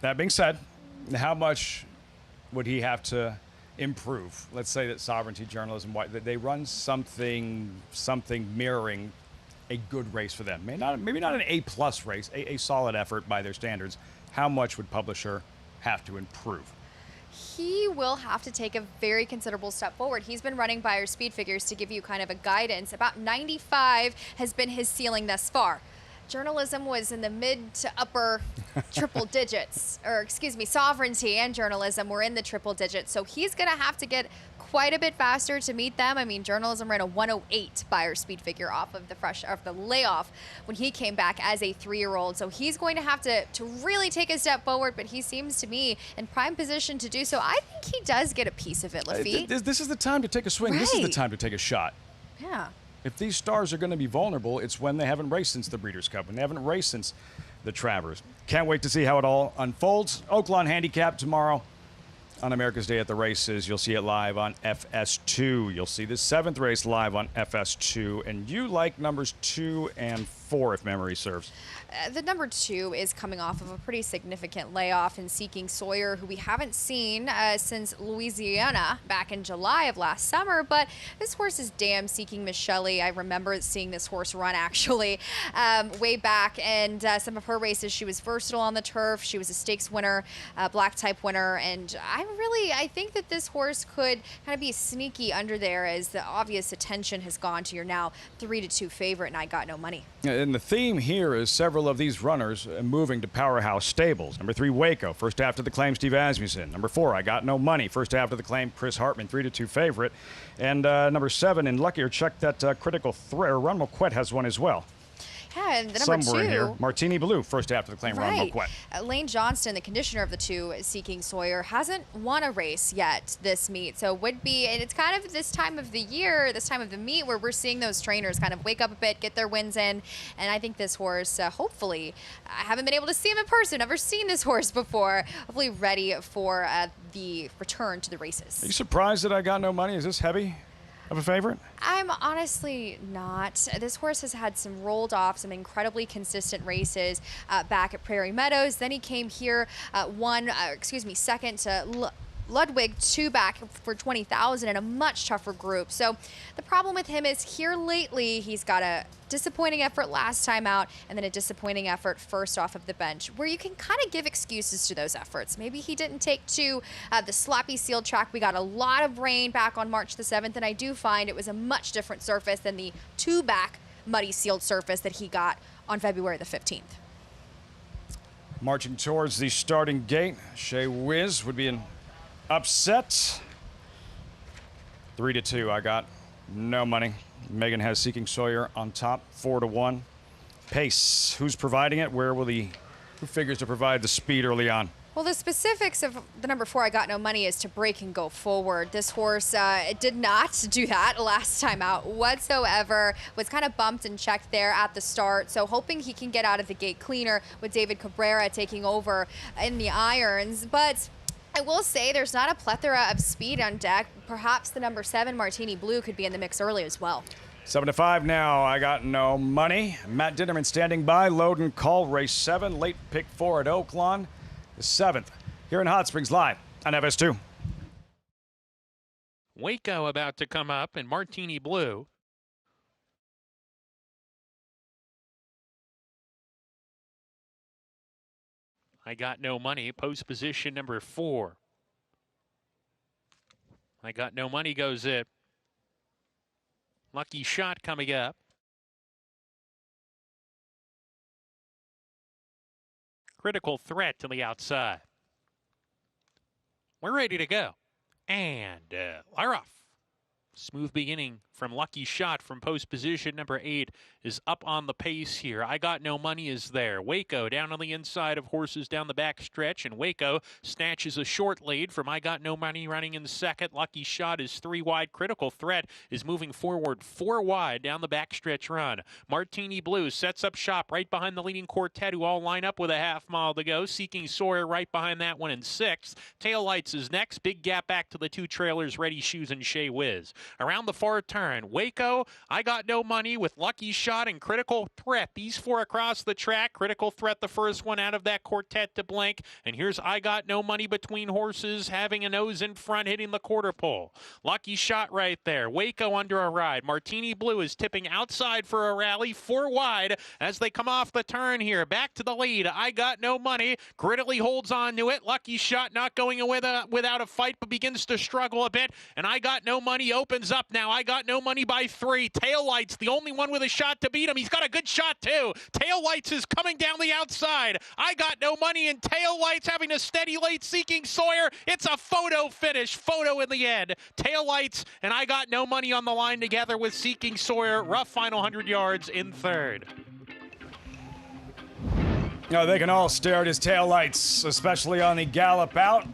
That being said, how much would he have to improve? Let's say that Sovereignty Journalism, that they run something mirroring a good race for them. Maybe not an A-plus race, a solid effort by their standards. How much would publisher have to improve? He will have to take a very considerable step forward. He's been running Beyer speed figures to give you kind of a guidance. About 95 has been his ceiling thus far. Journalism was in the mid to upper triple digits, or excuse me, Sovereignty and Journalism were in the triple digits. So he's going to have to get quite a bit faster to meet them. I mean, Journalism ran a 108 Beyer speed figure off of the layoff when he came back as a 3-year-old. So he's going to have to really take a step forward, but he seems to me in prime position to do so. I think he does get a piece of it, Lafitte. This is the time to take a swing. Right. This is the time to take a shot. Yeah. If these stars are going to be vulnerable, it's when they haven't raced since the Breeders' Cup, when they haven't raced since the Travers. Can't wait to see how it all unfolds. Oaklawn Handicap tomorrow on America's Day at the Races. You'll see it live on FS2. You'll see the 7th race live on FS2. And you like numbers 2 and 4, if memory serves. The number 2 is coming off of a pretty significant layoff in Seeking Sawyer, who we haven't seen since Louisiana back in July of last summer. But this horse is damn Seeking Miss Shelley. I remember seeing this horse run actually way back, and some of her races, she was versatile on the turf. She was a stakes winner, black type winner, and I think that this horse could kind of be sneaky under there as the obvious attention has gone to your now 3-2 favorite, and I Got No Money. And the theme here is several of these runners moving to powerhouse stables. Number 3, Waco, first after the claim, Steve Asmussen. Number 4, I Got No Money, first after the claim, Chris Hartman, 3-2 favorite. And number 7, in luckier, check that critical threat. Ron Moquette has one as well. Yeah, and the number Somewhere 2. in here. Martini Blue, first after the claim, Ron Moquette. Lane Johnston, the conditioner of the 2, Seeking Sawyer, hasn't won a race yet this meet. So would be, and it's kind of this time of the year, this time of the meet, where we're seeing those trainers kind of wake up a bit, get their wins in. And I think this horse, hopefully, I haven't been able to see him in person, never seen this horse before, hopefully ready for the return to the races. Are you surprised that I Got No Money? Is this heavy of a favorite? I'm honestly not. This horse has had rolled off some incredibly consistent races back at Prairie Meadows. Then he came here, second to Ludwig, 2 back for 20,000 in a much tougher group. So the problem with him is here lately, he's got a disappointing effort last time out and then a disappointing effort first off of the bench, where you can kind of give excuses to those efforts. Maybe he didn't take to the sloppy sealed track. We got a lot of rain back on March the 7th, and I do find it was a much different surface than the 2-back muddy sealed surface that he got on February the 15th. Marching towards the starting gate, Shea Whiz would be an upset. 3-2, I Got No Money. Megan has Seeking Sawyer on top, 4-1. Pace, who's providing it? Who figures to provide the speed early on? Well, the specifics of the number 4, I Got No Money, is to break and go forward. This horse did not do that last time out whatsoever. Was kind of bumped and checked there at the start. So hoping he can get out of the gate cleaner with David Cabrera taking over in the irons. But I will say there's not a plethora of speed on deck. Perhaps the number 7, Martini Blue, could be in the mix early as well. 7-5 now, I Got No Money. Matt Dinnerman standing by. Load and call, race 7. Late pick 4 at Oaklawn. The 7th here in Hot Springs live on FS2. Waco about to come up, and Martini Blue. I Got No Money, post position number 4. I Got No Money goes it. Lucky Shot coming up. Critical Threat to the outside. We're ready to go. And we're off. Smooth beginning from Lucky Shot from post position number 8 is up on the pace here. I Got No Money is there. Waco down on the inside of horses down the back stretch, and Waco snatches a short lead from I Got No Money running in second. Lucky Shot is 3 wide. Critical Threat is moving forward 4 wide down the back stretch run. Martini Blue sets up shop right behind the leading quartet, who all line up with a half mile to go. Seeking Sawyer right behind that one in 6th. Tail Lights is next. Big gap back to the 2 trailers, Ready Shoes and Shea Whiz. Around the far turn, Waco, I Got No Money with Lucky Shot and Critical Threat. These four across the track. Critical Threat, the first one out of that quartet to blank. And here's I Got No Money between horses, having a nose in front, hitting the quarter pole. Lucky Shot right there. Waco under a ride. Martini Blue is tipping outside for a rally, 4 wide as they come off the turn here. Back to the lead. I Got No Money. Grittily holds on to it. Lucky Shot not going without a fight, but begins to struggle a bit. And I Got No Money opens up now. I Got No Money by 3. Taillights, the only one with a shot to beat him. He's got a good shot too. Taillights is coming down the outside. I Got No Money and Taillights having a steady late Seeking Sawyer. It's a photo finish. Photo in the end. Taillights and I Got No Money on the line together with Seeking Sawyer. Rough final 100 yards in third. No, they can all stare at his taillights, especially on the gallop out.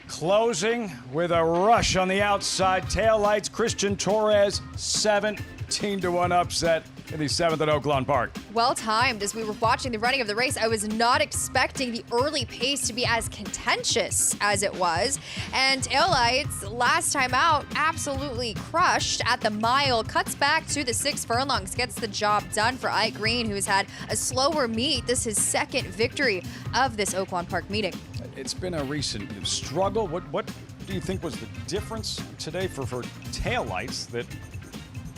Closing with a rush on the outside. Taillights, Christian Torres, 17-1 upset in the 7th at Oaklawn Park. Well timed. As we were watching the running of the race, I was not expecting the early pace to be as contentious as it was. And Taillights, last time out, absolutely crushed at the mile, cuts back to the 6 furlongs, gets the job done for Ike Green, who has had a slower meet. This is his second victory of this Oaklawn Park meeting. It's been a recent struggle. What do you think was the difference today for Taillights that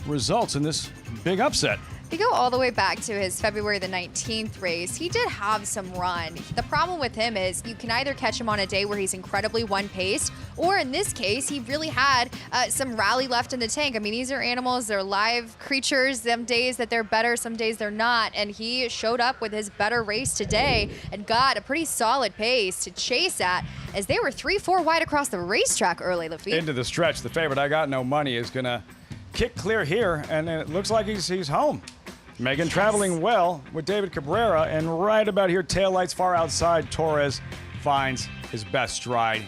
results in this big upset? If you go all the way back to his February the 19th race, he did have some run. The problem with him is you can either catch him on a day where he's incredibly one-paced, or in this case, he really had some rally left in the tank. I mean, these are animals, they're live creatures. Some days that they're better, some days they're not. And he showed up with his better race today and got a pretty solid pace to chase at as they were 3-4 wide across the racetrack early, Lafitte. Into the stretch, the favorite, I Got No Money, is going to kick clear here, and it looks like he's home. Megan traveling well with David Cabrera, and right about here, Taillights far outside. Torres finds his best stride,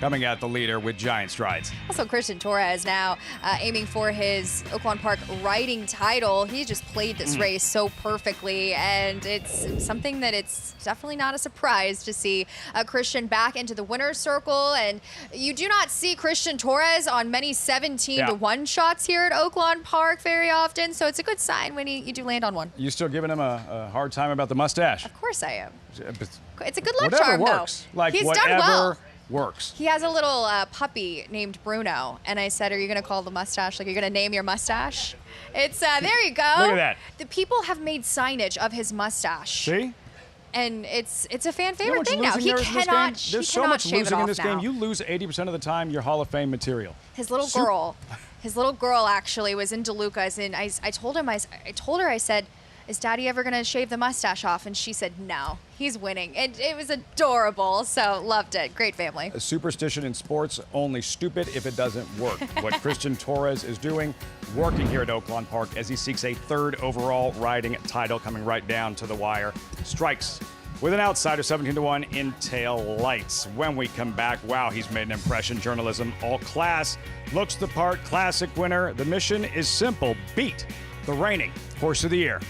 coming at the leader with giant strides. Also, Christian Torres now aiming for his Oaklawn Park riding title. He just played this race so perfectly, and it's something that it's definitely not a surprise to see Christian back into the winner's circle. And you do not see Christian Torres on many 17-1 shots here at Oaklawn Park very often, so it's a good sign when you do land on one. You still giving him a hard time about the mustache? Of course I am. It's a good luck whatever charm, works. though. Like He's whatever done well. Works. He has a little puppy named Bruno, and I said, are you going to call the mustache, like you're going to name your mustache? It's, there you go. Look at that. The people have made signage of his mustache. See? And it's a fan You know favorite thing now. He cannot shave There's so much losing in this now. game. You lose 80% of the time, you're Hall of Fame material. His little girl actually was in DeLuca's, and I told her, I said, is Daddy ever going to shave the mustache off? And she said, no, he's winning. And it was adorable, so loved it. Great family. A superstition in sports, only stupid if it doesn't work. What Christian Torres is doing, working here at Oaklawn Park as he seeks a 3rd overall riding title, coming right down to the wire. Strikes with an outsider, 17-1 in Taillights. When we come back, wow, he's made an impression. Journalism, all class, looks the part, classic winner. The mission is simple, beat the reigning Horse of the Year.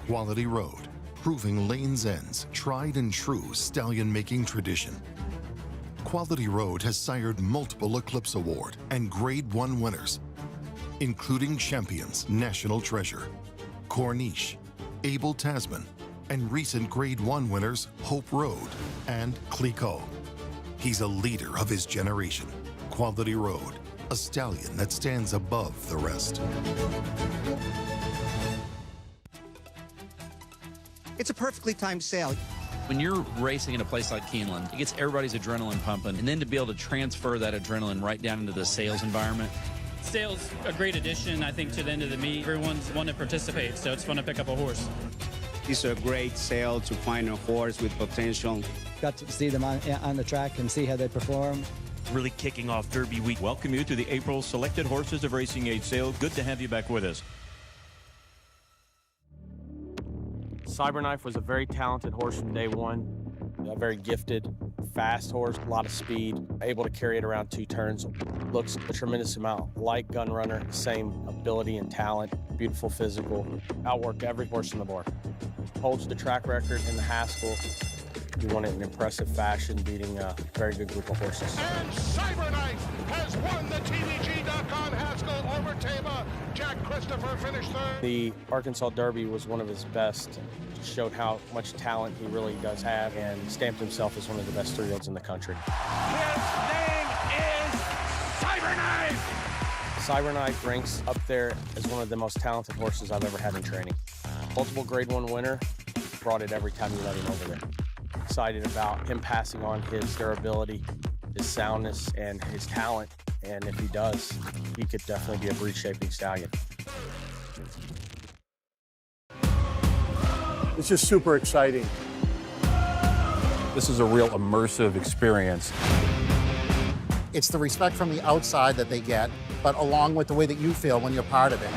Quality Road, proving Lane's End's tried and true stallion-making tradition. Quality Road has sired multiple Eclipse Award and Grade 1 winners, including Champions National Treasure, Corniche, Abel Tasman, and recent Grade 1 winners Hope Road and Clicquot. He's a leader of his generation. Quality Road, a stallion that stands above the rest. It's a perfectly timed sale. When you're racing in a place like Keeneland, it gets everybody's adrenaline pumping, and then to be able to transfer that adrenaline right down into the sales environment. Sales a great addition, I think, to the end of the meet. Everyone's want to participate, so it's fun to pick up a horse. It's a great sale to find a horse with potential. Got to see them on the track and see how they perform. Really kicking off Derby week. Welcome you to the April Selected Horses of Racing Age sale. Good to have you back with us. Cyberknife was a very talented horse from day one. A very gifted, fast horse, a lot of speed, able to carry it around 2 turns. Looks a tremendous amount like Gun Runner, same ability and talent, beautiful physical, outworked every horse in the board. Holds the track record in the Haskell. He won it in impressive fashion, beating a very good group of horses. And Cyberknife has won the TVG.com Haskell over Tama. Jack Christopher finished third. The Arkansas Derby was one of his best. Showed how much talent he really does have and stamped himself as one of the best 3-year-olds in the country. His name is Cyberknife! Cyberknife ranks up there as one of the most talented horses I've ever had in training. Multiple Grade 1 winner, brought it every time you let him over there. Excited about him passing on his durability, his soundness, and his talent. And if he does, he could definitely be a breed-shaping stallion. It's just super exciting. This is a real immersive experience. It's the respect from the outside that they get, but along with the way that you feel when you're part of it.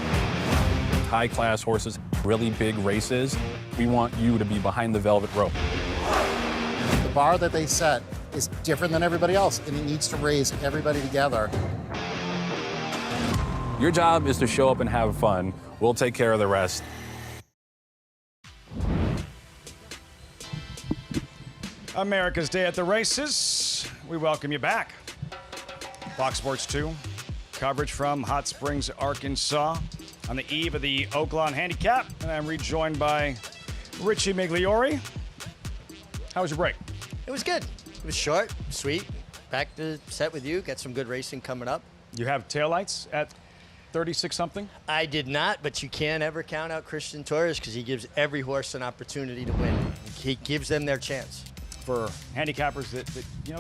High-class horses, really big races. We want you to be behind the velvet rope. The bar that they set is different than everybody else, and it needs to raise everybody together. Your job is to show up and have fun. We'll take care of the rest. America's Day at the Races. We welcome you back. Fox Sports 2, coverage from Hot Springs, Arkansas, on the eve of the Oaklawn Handicap. And I'm rejoined by Richie Migliori. How was your break? It was good. It was short, sweet. Back to set with you. Got some good racing coming up. You have taillights at 36-something? I did not, but you can't ever count out Christian Torres because he gives every horse an opportunity to win. He gives them their chance. For handicappers that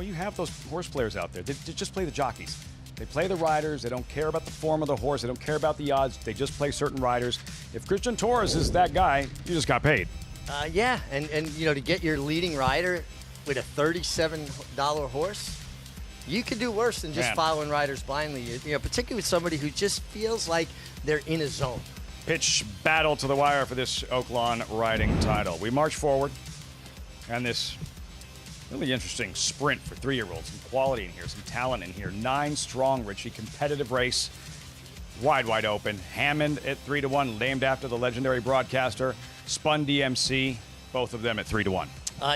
you have those horse players out there. They just play the jockeys. They play the riders. They don't care about the form of the horse. They don't care about the odds. They just play certain riders. If Christian Torres is that guy, you just got paid. Yeah, and to get your leading rider with a $37 horse, you could do worse than just following riders blindly. Particularly with somebody who just feels like they're in a zone. Pitch battle to the wire for this Oaklawn riding title. We march forward, and this really interesting sprint for 3-year-olds. Some quality in here, some talent in here. 9 strong, Richie. Competitive race. Wide open. Hammond at 3-1, named after the legendary broadcaster. Spun DMC, both of them at 3-1.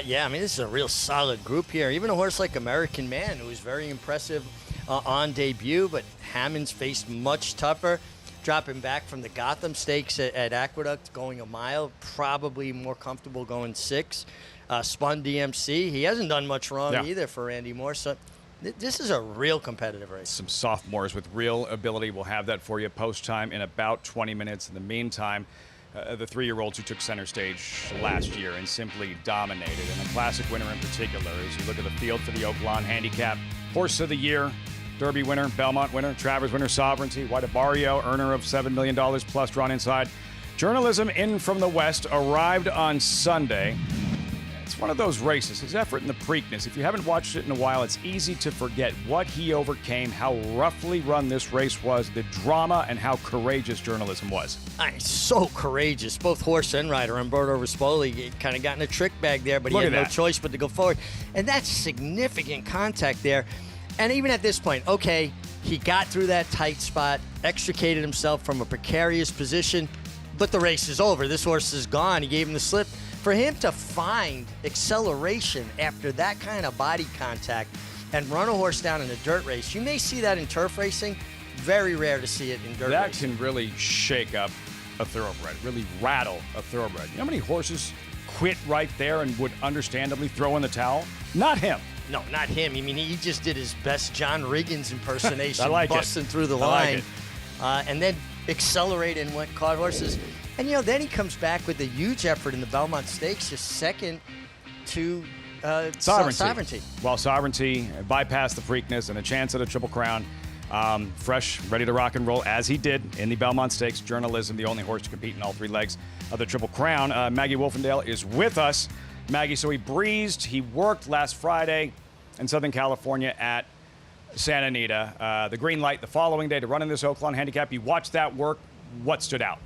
Yeah, I mean, this is a real solid group here. Even a horse like American Man, who was very impressive on debut, but Hammond's faced much tougher. Dropping back from the Gotham Stakes at Aqueduct, going a mile, probably more comfortable going 6. Spun DMC. He hasn't done much wrong either for Randy Moore. So this is a real competitive race. Some sophomores with real ability. We'll have that for you post-time in about 20 minutes. In the meantime, the 3-year-olds who took center stage last year and simply dominated. And a classic winner in particular, as you look at the field for the Oaklawn Handicap. Horse of the Year, Derby winner, Belmont winner, Travers winner, Sovereignty, White Barrio, earner of $7 million plus drawn inside. Journalism in from the West arrived on Sunday. It's one of those races, his effort in the Preakness. If you haven't watched it in a while, it's easy to forget what he overcame, how roughly run this race was, the drama, and how courageous journalism was. So courageous. Both horse and rider. Umberto Rispoli kind of got in a trick bag there, but he had no choice but to go forward. And that's significant contact there. And even at this point, okay, he got through that tight spot, extricated himself from a precarious position, but the race is over. This horse is gone. He gave him the slip. For him to find acceleration after that kind of body contact and run a horse down in a dirt race, you may see that in turf racing. Very rare to see it in dirt racing. That can really shake up a thoroughbred, really rattle a thoroughbred. You know how many horses quit right there and would understandably throw in the towel? Not him. No, not him. I mean, he just did his best John Riggins impersonation, I like busting through the line, and then accelerated and went caught horses. And, then he comes back with a huge effort in the Belmont Stakes, just second to Sovereignty. Well, Sovereignty bypassed the Preakness and a chance at a Triple Crown. Fresh, ready to rock and roll, as he did in the Belmont Stakes. Journalism, the only horse to compete in all 3 legs of the Triple Crown. Maggie Wolfendale is with us. Maggie, so he breezed. He worked last Friday in Southern California at Santa Anita. The green light the following day to run in this Oaklawn Handicap. You watched that work. What stood out?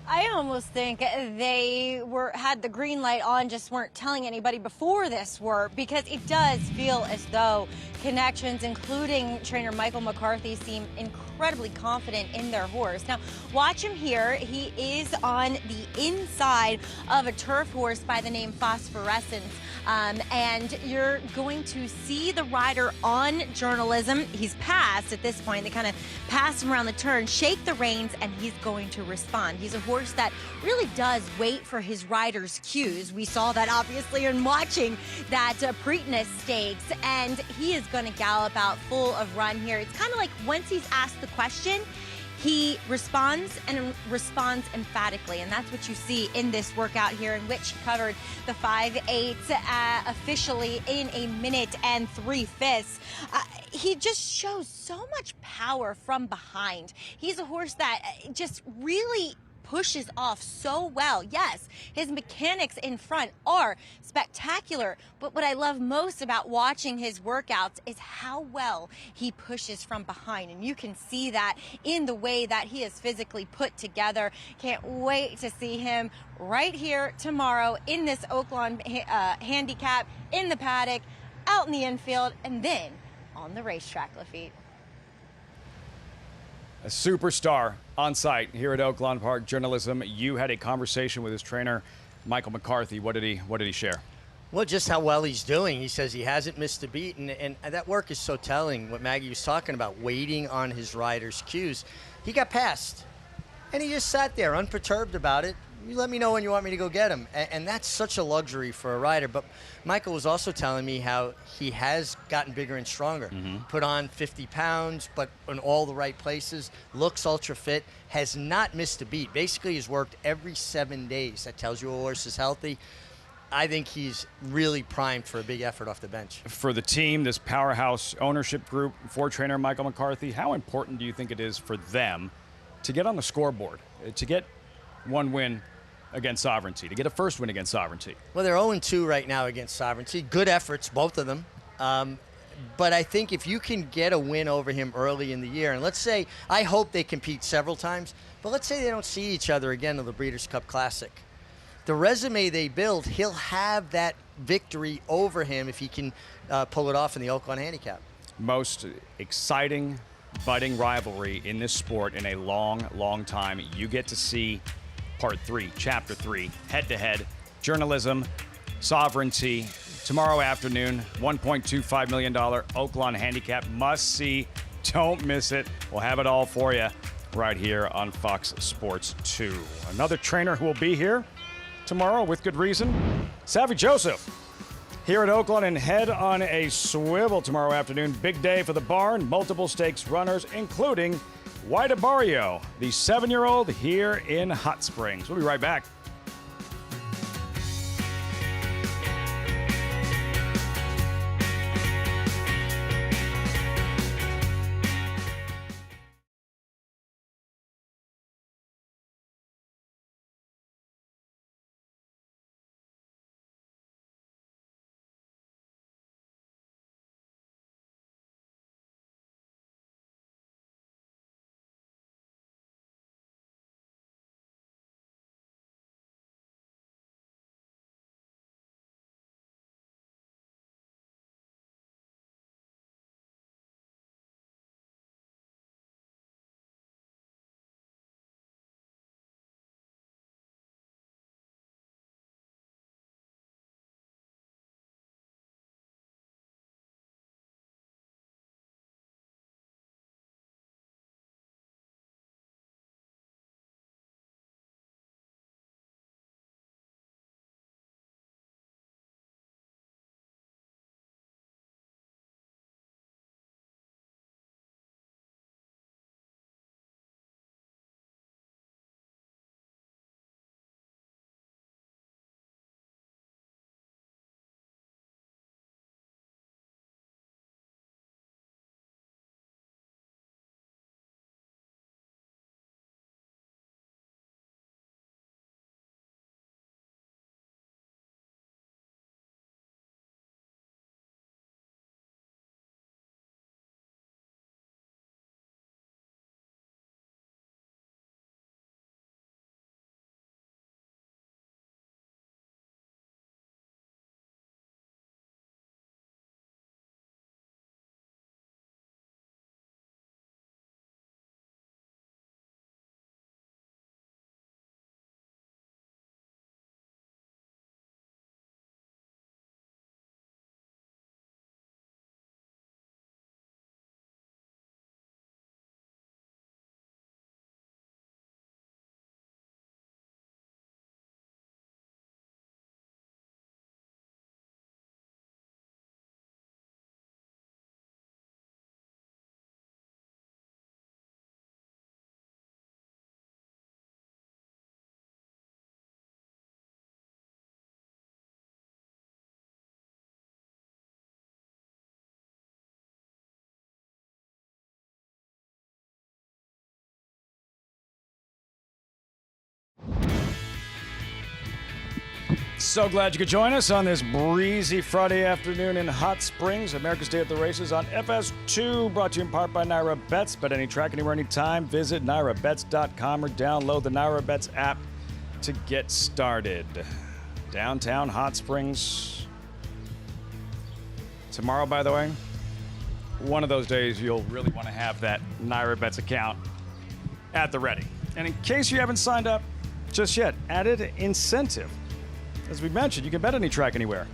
I almost think they had the green light on, just weren't telling anybody before this work, because it does feel as though connections, including trainer Michael McCarthy, seem incredibly confident in their horse. Now, watch him here. He is on the inside of a turf horse by the name Phosphorescence. And you're going to see the rider on journalism. He's passed at this point. They kind of pass him around the turn, shake the reins, and he's going to respond. He's a horse that really does wait for his rider's cues. We saw that obviously in watching that Preakness Stakes, and he is going to gallop out full of run here. It's kind of like once he's asked the question, he responds and responds emphatically, and that's what you see in this workout here, in which he covered the 5.8 officially in 1 minute and 3/5. He just shows so much power from behind. He's a horse that just really pushes off so well. Yes, his mechanics in front are spectacular, but what I love most about watching his workouts is how well he pushes from behind, and you can see that in the way that he is physically put together. Can't wait to see him right here tomorrow in this Oaklawn Handicap, in the paddock, out in the infield, and then on the racetrack, Lafitte. A superstar on site here at Oaklawn Park Journalism. You had a conversation with his trainer, Michael McCarthy. What did he share? Well, just how well he's doing. He says he hasn't missed a beat, and that work is so telling. What Maggie was talking about, waiting on his rider's cues. He got passed, and he just sat there unperturbed about it. You let me know when you want me to go get him. And that's such a luxury for a rider. But Michael was also telling me how he has gotten bigger and stronger. Put on 50 pounds, but in all the right places, looks ultra fit, has not missed a beat. Basically, he's worked every 7 days. That tells you a horse is healthy. I think he's really primed for a big effort off the bench. For the team, this powerhouse ownership group, for trainer Michael McCarthy, how important do you think it is for them to get on the scoreboard, to get one win against Sovereignty, to get a first win against Sovereignty? Well, they're 0-2 right now against Sovereignty. Good efforts, both of them. But I think if you can get a win over him early in the year, and let's say, I hope they compete several times, but let's say they don't see each other again in the Breeders' Cup Classic. The resume they build, he'll have that victory over him if he can pull it off in the Oaklawn Handicap. Most exciting, budding rivalry in this sport in a long, long time. You get to see Part 3, Chapter 3, head-to-head, journalism, Sovereignty. Tomorrow afternoon, $1.25 million Oaklawn Handicap. Must see. Don't miss it. We'll have it all for you right here on Fox Sports 2. Another trainer who will be here tomorrow with good reason, Savvy Joseph, here at Oaklawn, and head on a swivel tomorrow afternoon. Big day for the barn. Multiple stakes runners, including White Barrio, the 7-year-old here in Hot Springs. We'll be right back. So glad you could join us on this breezy Friday afternoon in Hot Springs. America's Day at the Races on FS2, brought to you in part by Naira Bets. Bet any track, anywhere, anytime. Visit NairaBets.com or download the Naira Bets app to get started. Downtown Hot Springs. Tomorrow, by the way, one of those days you'll really want to have that Naira Bets account at the ready. And in case you haven't signed up just yet, added incentive. As we mentioned, you can bet any track anywhere,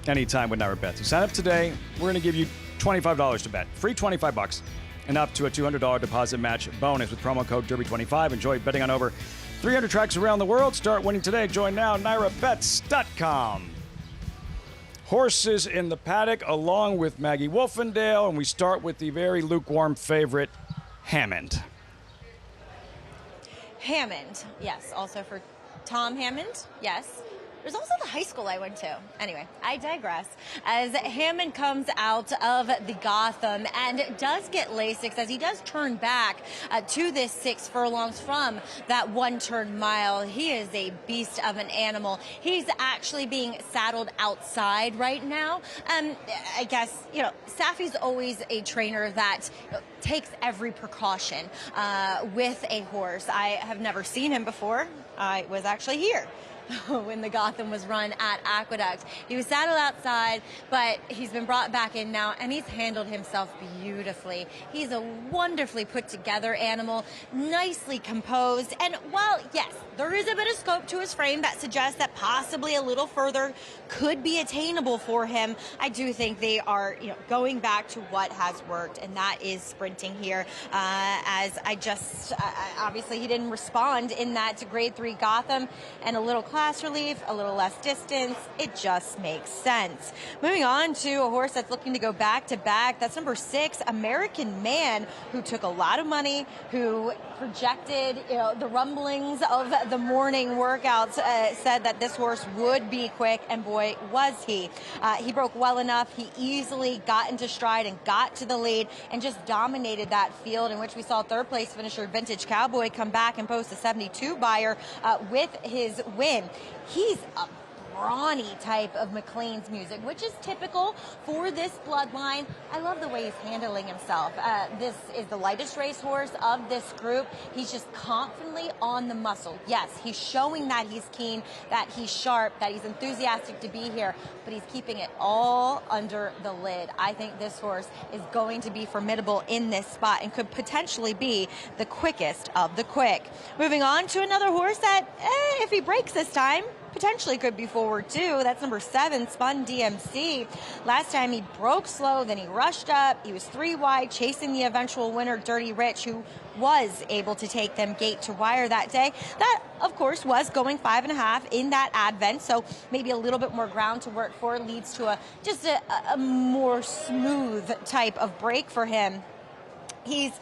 anytime with Naira Bets. You sign up today, we're going to give you $25 to bet. Free $25 and up to a $200 deposit match bonus with promo code Derby25. Enjoy betting on over 300 tracks around the world. Start winning today. Join now, NairaBets.com. Horses in the paddock along with Maggie Wolfendale, and we start with the very lukewarm favorite, Hammond. Hammond, yes. Also for Tom Hammond, yes. There's also the high school I went to. Anyway, I digress. As Hammond comes out of the Gotham and does get Lasix, as he does turn back to this 6 furlongs from that 1-turn mile. He is a beast of an animal. He's actually being saddled outside right now. I guess, Safi's always a trainer that takes every precaution with a horse. I have never seen him before. I was actually here when the Gotham was run at Aqueduct. He was saddled outside, but he's been brought back in now, and he's handled himself beautifully. He's a wonderfully put together animal, nicely composed, and while, yes, there is a bit of scope to his frame that suggests that possibly a little further could be attainable for him, I do think they are, going back to what has worked, and that is sprinting here. Obviously he didn't respond in that grade 3 Gotham, and a little class relief, a little less distance. It just makes sense. Moving on to a horse that's looking to go back to back. That's number 6, American Man, who took a lot of money, who projected, the rumblings of the morning workouts said that this horse would be quick, and boy, was he. He broke well enough. He easily got into stride and got to the lead and just dominated that field, in which we saw third place finisher Vintage Cowboy come back and post a 72 buyer with his win. He's a brawny type of McLean's music, which is typical for this bloodline. I love the way he's handling himself. This is the lightest racehorse of this group. He's just confidently on the muscle. Yes, he's showing that he's keen, that he's sharp, that he's enthusiastic to be here, but he's keeping it all under the lid. I think this horse is going to be formidable in this spot and could potentially be the quickest of the quick. Moving on to another horse that, if he breaks this time, potentially could be forward too. That's number 7, Spun DMC. Last time he broke slow, then he rushed up. He was 3 wide, chasing the eventual winner, Dirty Rich, who was able to take them gate to wire that day. That, of course, was going 5.5 in that advent, so maybe a little bit more ground to work for leads to a more smooth type of break for him. He's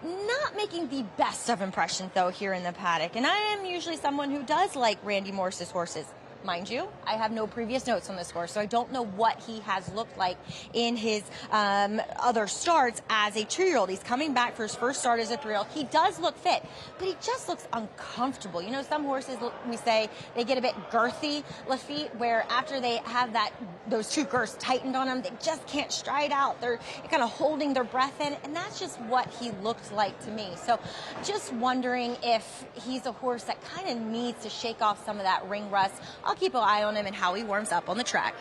not making the best of impressions, though, here in the paddock. And I am usually someone who does like Randy Morse's horses. Mind you, I have no previous notes on this horse, so I don't know what he has looked like in his other starts as a 2-year-old. He's coming back for his first start as a 3-year-old. He does look fit, but he just looks uncomfortable. Some horses, we say, they get a bit girthy, Lafitte, where after they have those 2 girths tightened on them, they just can't stride out. They're kind of holding their breath in, and that's just what he looked like to me. So just wondering if he's a horse that kind of needs to shake off some of that ring rust. I'll keep an eye on him and how he warms up on the track.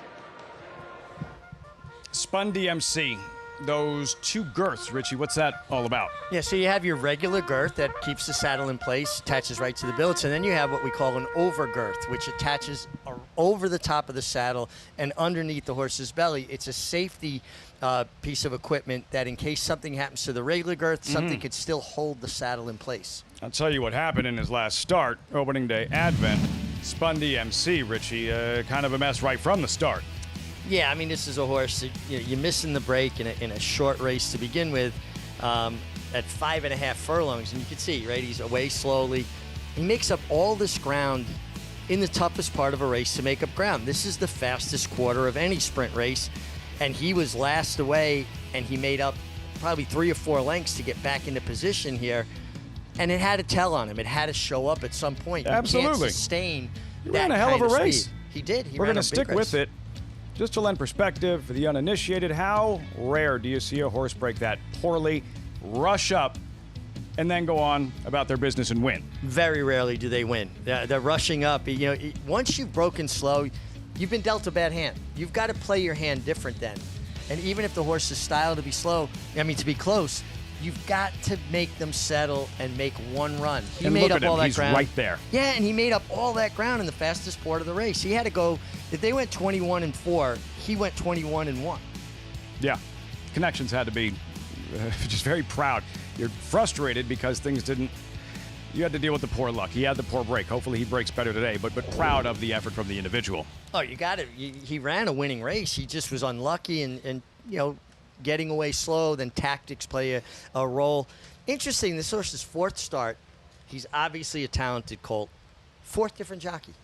Spun DMC. Those 2 girths, Richie, what's that all about? Yeah, so you have your regular girth that keeps the saddle in place, attaches right to the billets, and then you have what we call an over girth, which attaches over the top of the saddle and underneath the horse's belly. It's a safety piece of equipment that in case something happens to the regular girth, something could still hold the saddle in place. I'll tell you what happened in his last start, opening day Advent. Spun DMC, Richie, kind of a mess right from the start. Yeah, I mean, this is a horse that, you're missing the break in a short race to begin with at 5.5 furlongs. And you can see, right, he's away slowly. He makes up all this ground in the toughest part of a race to make up ground. This is the fastest quarter of any sprint race. And he was last away, and he made up probably 3 or 4 lengths to get back into position here. And it had to tell on him. It had to show up at some point. Absolutely. You can't sustain he that ran a hell of a race. Speed. He did. We're going to stick with it. Just to lend perspective for the uninitiated, how rare do you see a horse break that poorly, rush up, and then go on about their business and win? Very rarely do they win. They're rushing up. You know, once you've broken slow, you've been dealt a bad hand. You've got to play your hand different then. And even if the horse's style to be slow, to be close, you've got to make them settle and make one run. He and made look up at him. all that He's ground. right there. Yeah, and he made up all that ground in the fastest part of the race. He had to go. If they went 21-4, he went 21-1. Yeah, Connections had to be just very proud. You're frustrated because things didn't. You had to deal with the poor luck. He had the poor break. Hopefully he breaks better today, but proud of the effort from the individual. Oh, you got it. He ran a winning race. He just was unlucky and getting away slow. Then tactics play a role. Interesting, this horse's fourth start. He's obviously a talented colt. Fourth different jockey.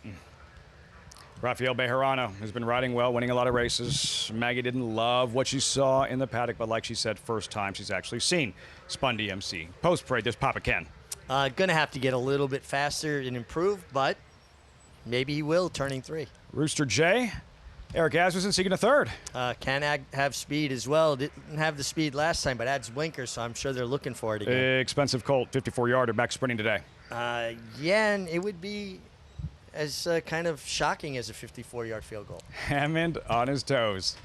Rafael Bejarano has been riding well, winning a lot of races. Maggie didn't love what she saw in the paddock, but like she said, first time she's actually seen Spun DMC. Post-parade, there's Papa Ken. Going to have to get a little bit faster and improve, but maybe he will, turning 3. Rooster J. Eric Asmussen seeking a third. Can have speed as well. Didn't have the speed last time, but adds blinkers, so I'm sure they're looking for it again. Expensive colt, 54-yarder, back sprinting today. Yeah, and it would be as kind of shocking as a 54-yard field goal. Hammond on his toes.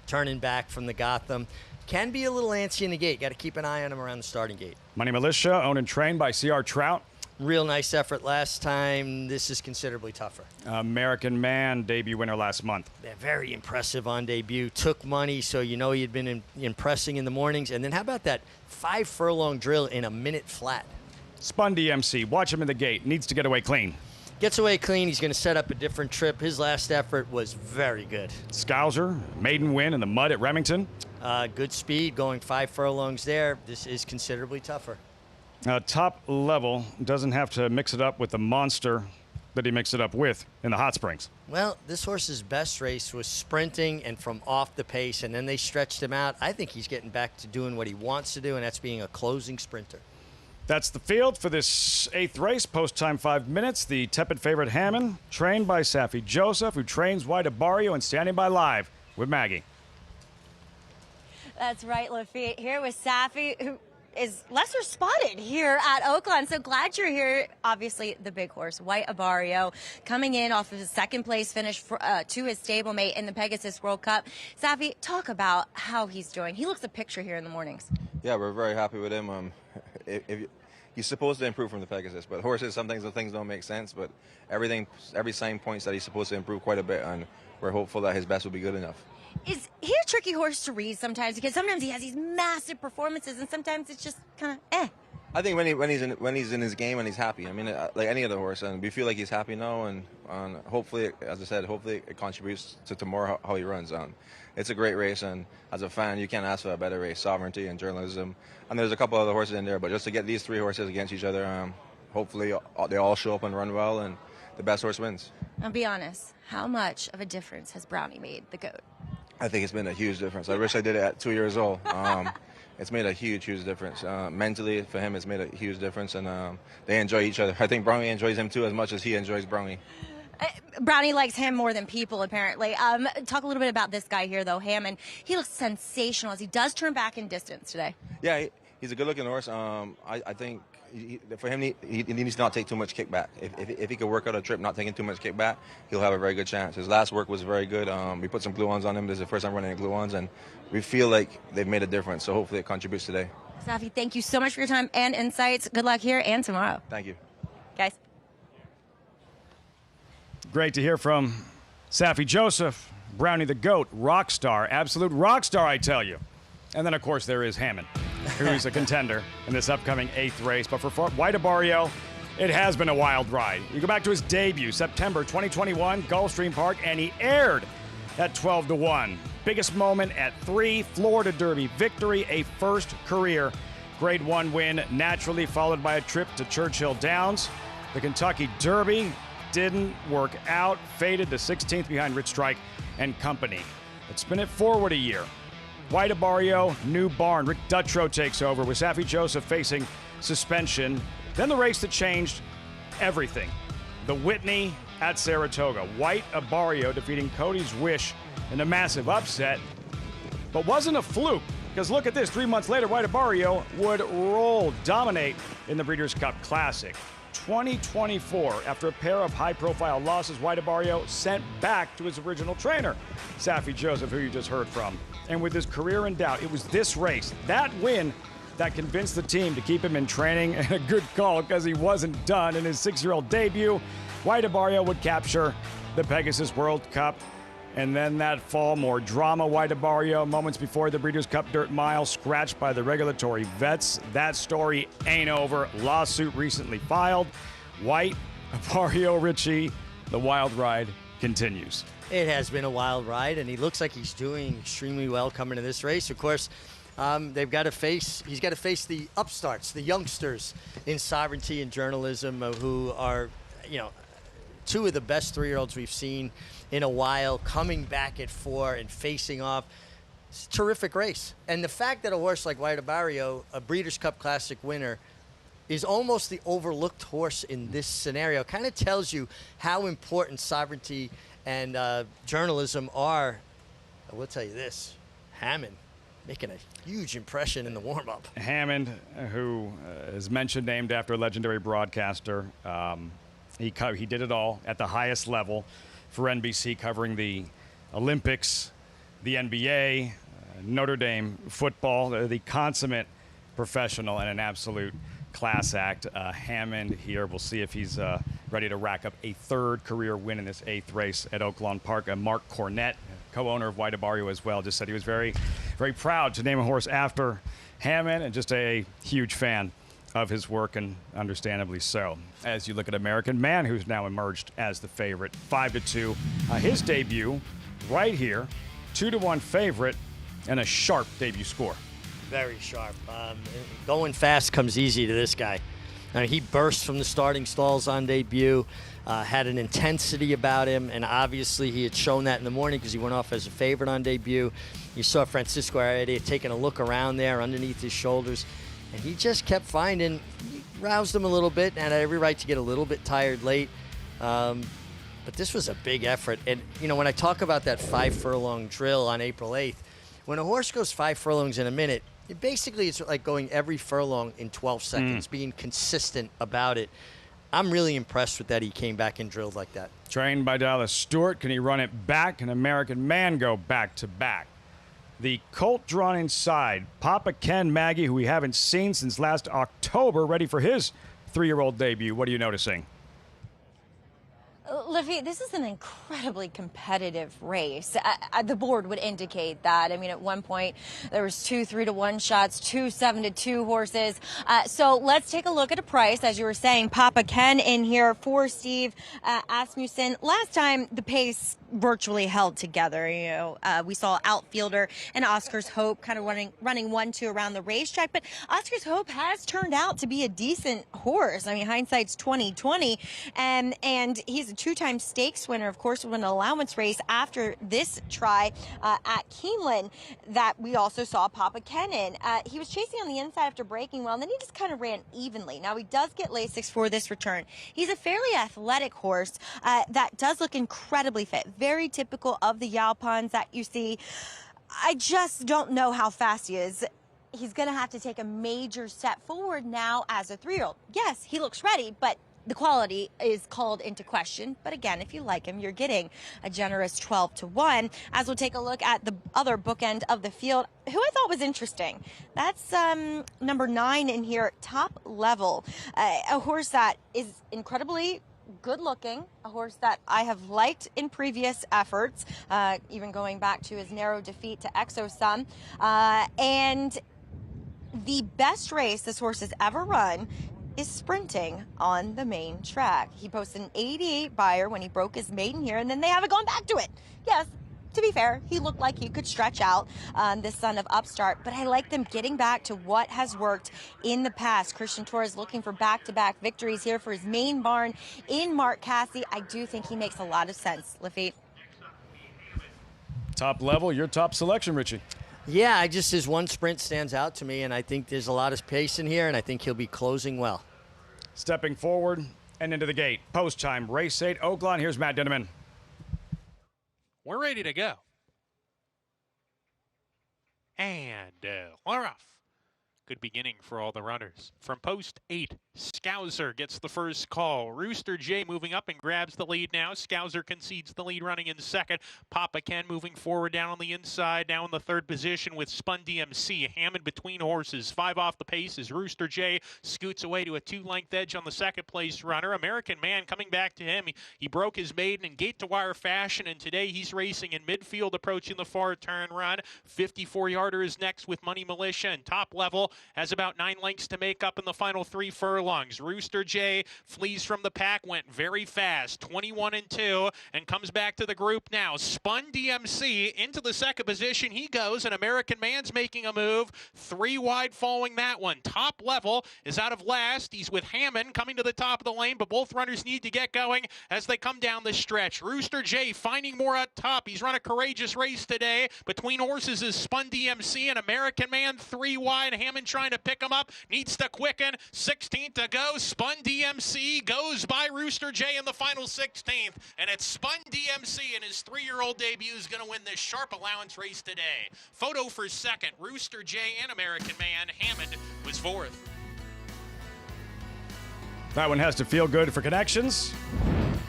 Turning back from the Gotham. Can be a little antsy in the gate. Got to keep an eye on him around the starting gate. Money Militia, owned and trained by C.R. Trout. Real nice effort last time. This is considerably tougher. American Man, debut winner last month. Yeah, very impressive on debut. Took money, so you know he'd been impressing in the mornings. And then how about that 5-furlong drill in a minute flat? Spun DMC, watch him in the gate. Needs to get away clean. Gets away clean. He's going to set up a different trip. His last effort was very good. Scouser, maiden win in the mud at Remington. Good speed, going 5 furlongs there. This is considerably tougher. Top level, doesn't have to mix it up with the monster that he mixed it up with in the hot springs. Well, this horse's best race was sprinting and from off the pace, and then they stretched him out. I think he's getting back to doing what he wants to do, and that's being a closing sprinter. That's the field for this 8th race. Post time 5 minutes. The tepid favorite Hammond, trained by Safi Joseph, who trains White Abario, and standing by live with Maggie. That's right, Lafitte. Here with Safi, who is lesser spotted here at Oaklawn. So glad you're here. Obviously, the big horse, White Abario, coming in off of his second place finish to his stablemate in the Pegasus World Cup. Safi, talk about how he's doing. He looks a picture here in the mornings. Yeah, we're very happy with him. He's supposed to improve from the Pegasus, but horses, sometimes the things don't make sense. But every sign points that he's supposed to improve quite a bit, and we're hopeful that his best will be good enough. Is he a tricky horse to read sometimes? Because sometimes he has these massive performances, and sometimes it's just kind of eh. I think when he's in his game and he's happy. I mean, like any other horse, and we feel like he's happy now, and hopefully, as I said, hopefully it contributes to tomorrow how he runs. It's a great race, and as a fan, you can't ask for a better race. Sovereignty and journalism, and there's a couple other horses in there, but just to get these 3 horses against each other, hopefully they all show up and run well, and the best horse wins. Now, be honest. How much of a difference has Brownie made, the goat? I think it's been a huge difference. I wish I did it at 2 years old. It's made a huge difference. Mentally, for him, it's made a huge difference, and they enjoy each other. I think Brownie enjoys him, too, as much as he enjoys Brownie. Brownie likes him more than people, apparently. Talk a little bit about this guy here, though, Hammond. He looks sensational as he does turn back in distance today. Yeah, he's a good-looking horse. I think for him, he needs to not take too much kickback. If he could work out a trip not taking too much kickback, he'll have a very good chance. His last work was very good. We put some glue-ons on him. This is the first time running glue-ons, and we feel like they've made a difference, so hopefully it contributes today. Safi, thank you so much for your time and insights. Good luck here and tomorrow. Thank you. Guys. Great to hear from Safi Joseph, Brownie the GOAT, rock star, absolute rock star, I tell you. And then, of course, there is Hammond, who's a contender in this upcoming 8th race. But for White Abario, it has been a wild ride. You go back to his debut, September 2021, Gulfstream Park, and he aired at 12-1. Biggest moment at 3, Florida Derby victory, a first career Grade 1 win, naturally followed by a trip to Churchill Downs. The Kentucky Derby didn't work out, faded to 16th behind Rich Strike and company. Let's spin it forward a year. White Abario, new barn. Rick Dutrow takes over with Safi Joseph facing suspension. Then the race that changed everything. The Whitney at Saratoga. White Abarrio defeating Cody's Wish in a massive upset, but wasn't a fluke. Because look at this, 3 months later, White Abarrio would dominate in the Breeders' Cup Classic. 2024, after a pair of high-profile losses, White Abarrio sent back to his original trainer, Saffie Joseph, who you just heard from. And with his career in doubt, it was this race, that win, that convinced the team to keep him in training, and a good call because he wasn't done. In his 6-year-old debut, White Abarrio would capture the Pegasus World Cup. And then that fall, more drama. White Abarrio, moments before the Breeders' Cup Dirt Mile, scratched by the regulatory vets. That story ain't over. Lawsuit recently filed. White Abarrio, Richie, the wild ride continues. It has been a wild ride, and he looks like he's doing extremely well coming to this race. Of course, he's got to face the upstarts, the youngsters in sovereignty and journalism who are, two of the best 3-year-olds we've seen in a while, coming back at 4 and facing off. It's a terrific race. And the fact that a horse like White Abarrio, a Breeders' Cup Classic winner, is almost the overlooked horse in this scenario kind of tells you how important sovereignty and journalism are. I will tell you this, Hammond making a huge impression in the warm-up. Hammond, who is mentioned, named after a legendary broadcaster. He did it all at the highest level for NBC, covering the Olympics, the NBA, Notre Dame football, the consummate professional and an absolute class act. Hammond here, we'll see if he's ready to rack up a 3rd career win in this 8th race at Oaklawn Park. Mark Cornett, co-owner of White Abarrio as well, just said he was very, very proud to name a horse after Hammond, and just a huge fan of his work, and understandably so. As you look at American Man, who's now emerged as the favorite, 5-2. His debut right here, 2-1 favorite, and a sharp debut score. Very sharp. Going fast comes easy to this guy. He burst from the starting stalls on debut, had an intensity about him, and obviously he had shown that in the morning because he went off as a favorite on debut. You saw Francisco Heredia taking a look around there underneath his shoulders, and he just kept finding, he roused him a little bit, and had every right to get a little bit tired late. But this was a big effort. And, when I talk about that 5-furlong drill on April 8th, when a horse goes 5 furlongs in a minute, it's like going every furlong in 12 seconds, being consistent about it. I'm really impressed with that he came back and drilled like that. Trained by Dallas Stewart, can he run it back? Can American Man go back-to-back? The colt drawn inside, Papa Ken Maggie, who we haven't seen since last October, ready for his 3-year-old debut. What are you noticing? Lafitte, this is an incredibly competitive race. The board would indicate that. I mean, at one point, there was 2 3-to-1 shots, 2 7-to-2 horses. So let's take a look at a price. As you were saying, Papa Ken in here for Steve Asmussen. Last time, the pace virtually held together. We saw outfielder and Oscar's Hope kind of running 1-2 around the racetrack, but Oscar's Hope has turned out to be a decent horse. I mean, hindsight's 20/20, and he's a 2-time stakes winner. Of course, won an allowance race after this try at Keeneland that we also saw Papa Ken in. He was chasing on the inside after breaking well, and then he just kind of ran evenly. Now, he does get Lasix for this return. He's a fairly athletic horse that does look incredibly fit. Very typical of the Yalpons that you see. I just don't know how fast he is. He's going to have to take a major step forward now as a 3-year-old. Yes, he looks ready, but the quality is called into question. But again, if you like him, you're getting a generous 12-to-1. As we'll take a look at the other bookend of the field, who I thought was interesting. That's number 9 in here, Top Level. A horse that is incredibly good looking, a horse that I have liked in previous efforts, even going back to his narrow defeat to Exosum. And the best race this horse has ever run is sprinting on the main track. He posted an 88 buyer when he broke his maiden here, and then they haven't gone back to it. Yes, to be fair, he looked like he could stretch out, this son of Upstart, but I like them getting back to what has worked in the past. Christian Torres looking for back-to-back victories here for his main barn in Mark Casse. I do think he makes a lot of sense, Lafitte. Top Level, your top selection, Richie. Yeah, his one sprint stands out to me, and I think there's a lot of pace in here, and I think he'll be closing well. Stepping forward, And into the gate. Post time, race 8, Oaklawn. Here's Matt Dinneman. We're ready to go. And we're off. Good beginning for all the runners. From post 8, Scouser gets the first call. Rooster J moving up and grabs the lead now. Scouser concedes the lead running in second. Papa Ken moving forward down on the inside, now in the third position with Spun DMC. Hammond between horses. 5 off the pace as Rooster J scoots away to a 2-length edge on the second place runner. American Man coming back to him. He broke his maiden in gate-to-wire fashion, and today he's racing in midfield approaching the far turn run. 54-yarder is next with Money Militia, and Top Level has about 9 lengths to make up in the final 3 furlongs. Rooster J flees from the pack, went very fast, 21-2, and comes back to the group now. Spun DMC into the second position. He goes, and American Man's making a move. 3 wide following that one. Top Level is out of last. He's with Hammond coming to the top of the lane, but both runners need to get going as they come down the stretch. Rooster J finding more at top. He's run a courageous race today. Between horses is Spun DMC and American Man 3 wide. Hammond trying to pick him up, needs to quicken. 16th to go. Spun DMC goes by Rooster J in the final 16th, and it's Spun DMC in his 3-year-old debut is going to win this sharp allowance race today. Photo for second, Rooster J and American Man. Hammond was 4th. That one has to feel good for connections.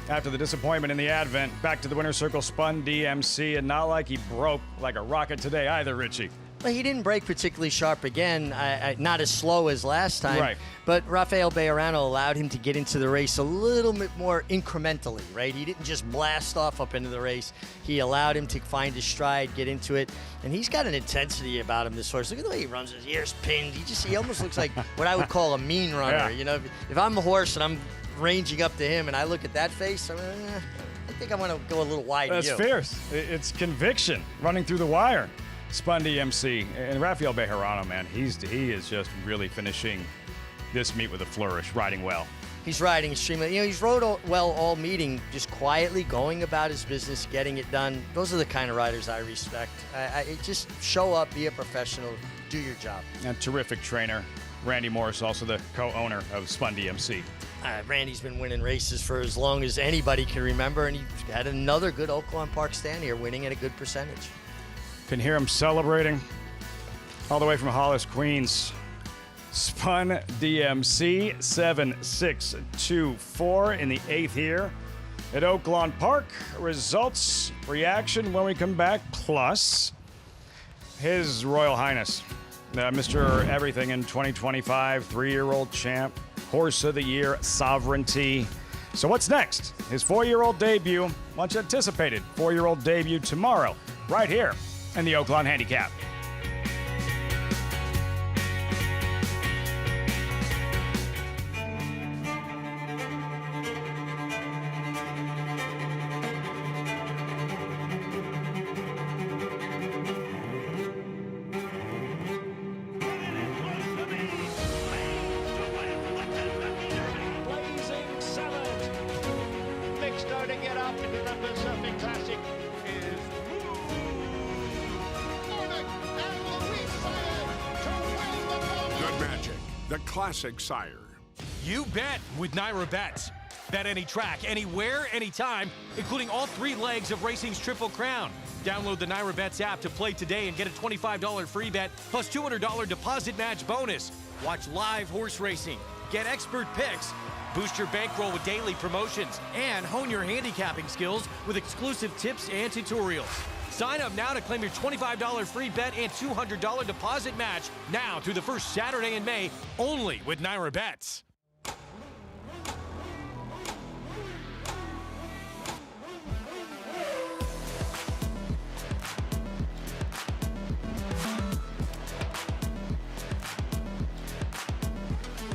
After the disappointment in the Advent, back to the winner's circle, Spun DMC, and not like he broke like a rocket today either, Richie. Well, he didn't break particularly sharp again, not as slow as last time. Right. But Rafael Bejarano allowed him to get into the race a little bit more incrementally, right? He didn't just blast off up into the race. He allowed him to find his stride, get into it. And he's got an intensity about him, this horse. Look at the way he runs, his ears pinned. He almost looks like what I would call a mean runner. Yeah. You know, if I'm a horse and I'm ranging up to him and I look at that face, I think I want to go a little wide. That's fierce. It's conviction running through the wire. Spun DMC and Rafael Bejarano, man, he is just really finishing this meet with a flourish, riding well. He's riding extremely. You know, he's rode well all meeting, just quietly going about his business, getting it done. Those are the kind of riders I respect. Just show up, be a professional, do your job. And terrific trainer, Randy Morris, also the co-owner of Spun DMC. Randy's been winning races for as long as anybody can remember, and he had another good Oaklawn Park stand here, winning at a good percentage. Can hear him celebrating all the way from Hollis, Queens. Spun DMC 7-6-2-4 in the 8th here at Oaklawn Park. Results, reaction when we come back, plus His Royal Highness, Mr. Everything in 2025, 3-year-old champ, Horse of the Year, Sovereignty. So what's next? His 4-year-old debut, much anticipated 4-year-old debut tomorrow, right here in the Oaklawn Handicap. The classic sire. You bet with Naira Bets. Bet any track, anywhere, anytime, including all 3 legs of racing's Triple Crown. Download the Naira Bets app to play today and get a $25 free bet plus $200 deposit match bonus. Watch live horse racing, get expert picks, boost your bankroll with daily promotions, and hone your handicapping skills with exclusive tips and tutorials. Sign up now to claim your $25 free bet and $200 deposit match now through the first Saturday in May, only with Naira Bets.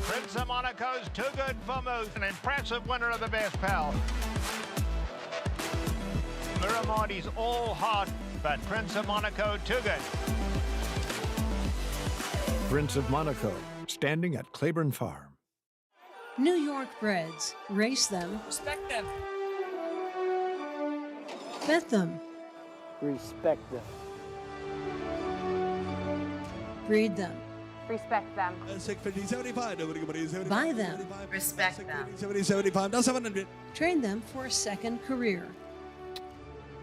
Prince of Monaco's too good for Moose, an impressive winner of the Best Pal. Miramondi's all hot, but Prince of Monaco too good. Prince of Monaco, standing at Claiborne Farm. New York breds. Race them. Respect them. Bet them. Respect them. Breed them. Respect them. Buy them. Respect them. Train them for a second career.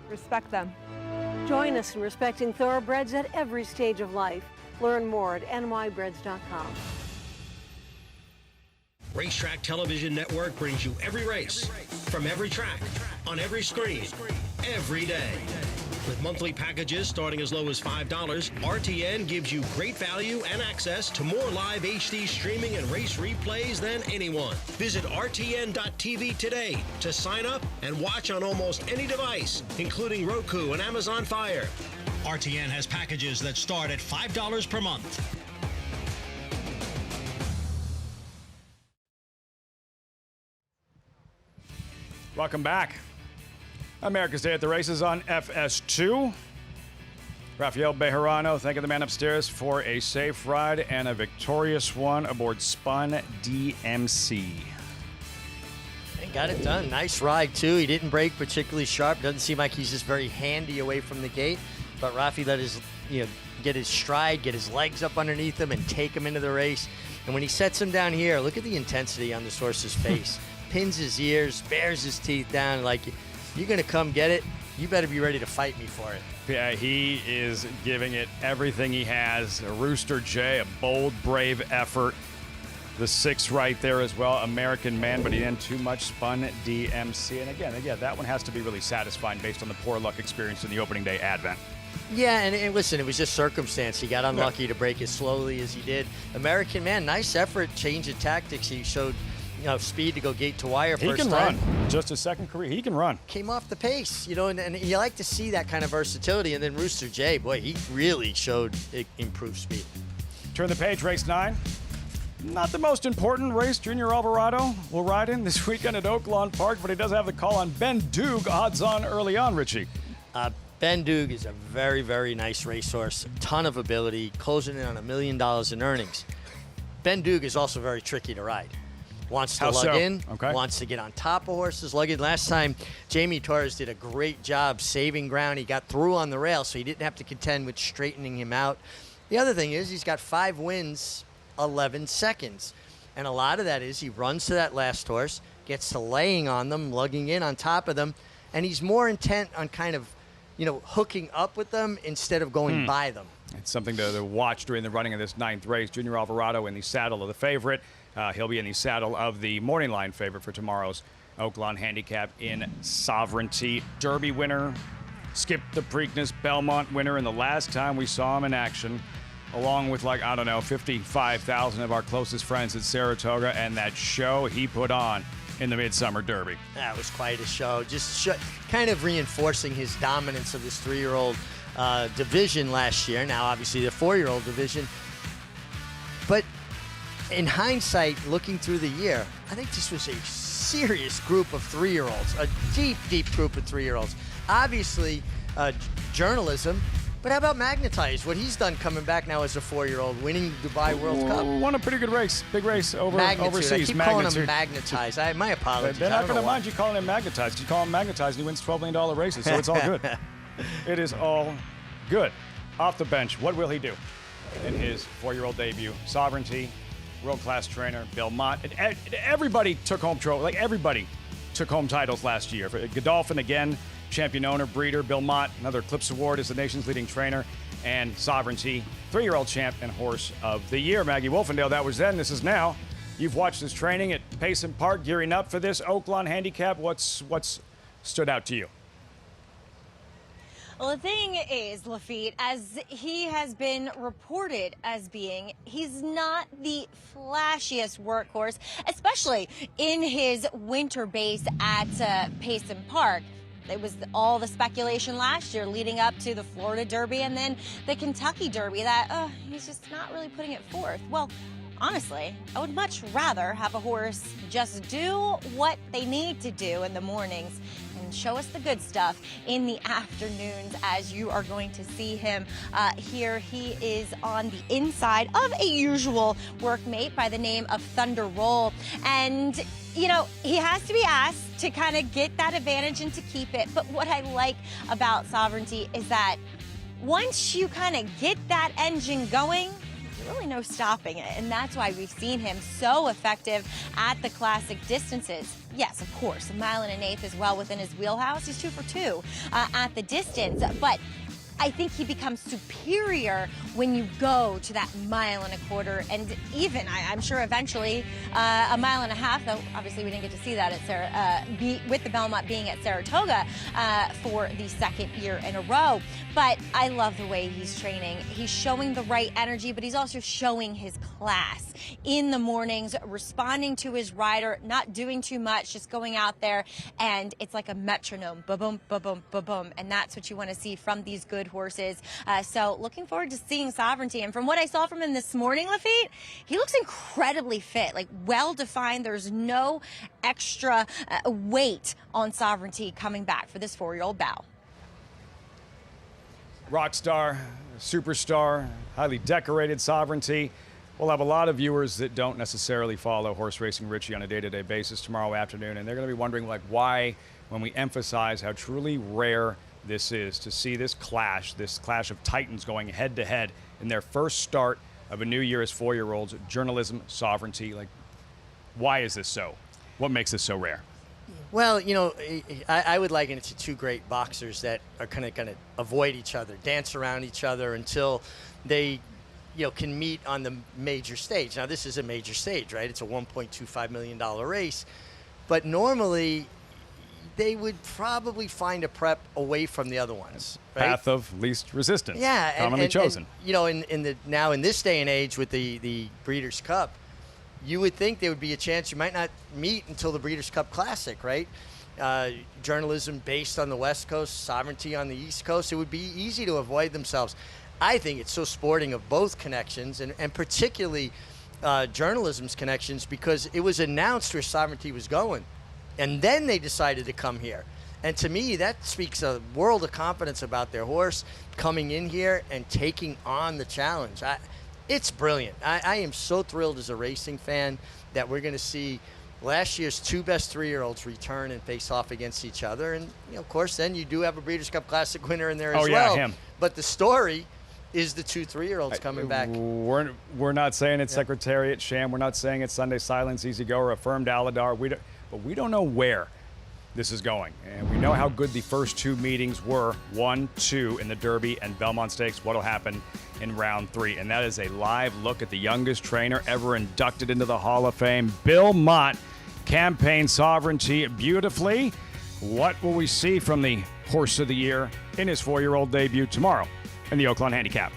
Respect them. Join us in respecting thoroughbreds at every stage of life. Learn more at nybreds.com. Racetrack Television Network brings you every race, from every track, on every screen, every day. With monthly packages starting as low as $5, RTN gives you great value and access to more live HD streaming and race replays than anyone. Visit RTN.tv today to sign up and watch on almost any device, including Roku and Amazon Fire. RTN has packages that start at $5 per month. Welcome back. America's Day at the Races on FS2. Rafael Bejarano thanking the man upstairs for a safe ride and a victorious one aboard Spun DMC. And got it done. Nice ride, too. He didn't break particularly sharp. Doesn't seem like he's just very handy away from the gate. But Rafi let his, get his stride, get his legs up underneath him, and take him into the race. And when he sets him down here, look at the intensity on this horse's face. Pins his ears, bares his teeth down, like, you're going to come get it, you better be ready to fight me for it. Yeah, he is giving it everything he has. A Rooster J, a bold, brave effort. The 6 right there as well, American Man, but he didn't too much. Spun DMC. And again, that one has to be really satisfying based on the poor luck experience in the opening day advent. Yeah, and listen, it was just circumstance. He got unlucky to break as slowly as he did. American Man, nice effort, change of tactics. He showed speed to go gate to wire first time. He can run. Just his second career, he can run. Came off the pace, and you like to see that kind of versatility. And then Rooster J, boy, he really showed improved speed. Turn the page, race 9. Not the most important race. Junior Alvarado will ride in this weekend at Oaklawn Park, but he does have the call on Ben Doog, odds on early on, Richie. Ben Doog is a very, very nice racehorse. A ton of ability, closing in on $1 million in earnings. Ben Doog is also very tricky to ride. Wants to lug in, wants to get on top of horses, lug in. Last time, Jamie Torres did a great job saving ground. He got through on the rail, so he didn't have to contend with straightening him out. The other thing is he's got 5 wins, 11 seconds. And a lot of that is he runs to that last horse, gets to laying on them, lugging in on top of them, and he's more intent on kind of, hooking up with them instead of going by them. It's something to watch during the running of this 9th race. Junior Alvarado in the saddle of the favorite. He'll be in the saddle of the morning line favorite for tomorrow's Oaklawn Handicap in Sovereignty. Derby winner, skipped the Preakness, Belmont winner, and the last time we saw him in action, along with 55,000 of our closest friends at Saratoga, and that show he put on in the Midsummer Derby. That was quite a show. Just kind of reinforcing his dominance of this 3-year-old division last year. Now, obviously, the 4-year-old division. But in hindsight, looking through the year, I think this was a serious group of 3-year-olds, a deep, deep group of 3-year-olds. Obviously, journalism, but how about Magnetize? What he's done coming back now as a 4-year-old, winning Dubai World Cup. Won a pretty good race, big race overseas. I keep calling him Magnetize. My apologies. They're not going to mind you calling him Magnetize. You call him Magnetize, and he wins $12 million races, so it's all good. It is all good. Off the bench, what will he do in his 4-year-old debut? Sovereignty, world-class trainer, Belmont. And everybody took home everybody took home titles last year. Godolphin again, champion owner, breeder. Belmont, another Eclipse Award as the nation's leading trainer. And Sovereignty, 3-year-old champ and horse of the year. Maggie Wolfendale, that was then, this is now. You've watched his training at Payson Park, gearing up for this Oaklawn Handicap. What's stood out to you? Well, the thing is, Lafitte, as he has been reported as being, he's not the flashiest workhorse, especially in his winter base at Payson Park. It was all the speculation last year leading up to the Florida Derby and then the Kentucky Derby that he's just not really putting it forth. Well, honestly, I would much rather have a horse just do what they need to do in the mornings and show us the good stuff in the afternoons, as you are going to see him here. He is on the inside of a usual workmate by the name of Thunder Roll. And, he has to be asked to kind of get that advantage and to keep it. But what I like about Sovereignty is that once you kind of get that engine going, really no stopping it. And that's why we've seen him so effective at the classic distances. Yes, of course, a 1.125 is well within his wheelhouse. He's 2 for 2 at the distance, but I think he becomes superior when you go to that 1.25 and even, I'm sure eventually, 1.5 though obviously we didn't get to see that at with the Belmont being at Saratoga for the 2nd year in a row. But I love the way he's training. He's showing the right energy, but he's also showing his class in the mornings, responding to his rider, not doing too much, just going out there, and it's like a metronome, ba-boom, ba-boom, ba-boom, and that's what you want to see from these good horses. So looking forward to seeing Sovereignty. And from what I saw from him this morning, Lafitte, he looks incredibly fit, like well-defined. There's no extra weight on Sovereignty coming back for this 4-year-old Bow. Rock star, superstar, highly decorated Sovereignty. We'll have a lot of viewers that don't necessarily follow horse racing, Richie, on a day-to-day basis tomorrow afternoon, and they're going to be wondering, like, why, when we emphasize how truly rare this is to see this clash of titans going head-to-head in their first start of a new year as 4-year-olds, journalism, Sovereignty. Like, why is this so? What makes this so rare? Well, you know, I would liken it to two great boxers that are kind of going to avoid each other, dance around each other until they, you know, can meet on the major stage. Now, this is a major stage, right? It's a $1.25 million race. But normally, they would probably find a prep away from the other ones, right? Path of least resistance. Yeah, commonly chosen. And, you know, now in this day and age with the Breeders' Cup, you would think there would be a chance you might not meet until the Breeders' Cup Classic, right? Journalism based on the West Coast, Sovereignty on the East Coast. It would be easy to avoid themselves. I think it's so sporting of both connections, and particularly journalism's connections, because it was announced where Sovereignty was going, and then they decided to come here. And to me, that speaks a world of confidence about their horse coming in here and taking on the challenge. It's brilliant. I am so thrilled as a racing fan that we're going to see last year's 2 best 3-year-olds return and face off against each other. And, you know, of course, then you do have a Breeders' Cup Classic winner in there as well. Him. But the story is the 2 3-year-olds coming back. We're not saying it's Secretariat Sham. We're not saying it's Sunday Silence, Easy Go, or Affirmed Aladar. But we don't know where this is going. And we know how good the first 2 meetings were, 1, 2 in the Derby and Belmont Stakes. What'll happen in round 3? And that is a live look at the youngest trainer ever inducted into the Hall of Fame. Bill Mott campaigned Sovereignty beautifully. What will we see from the Horse of the Year in his 4-year-old debut tomorrow in the Oaklawn Handicap?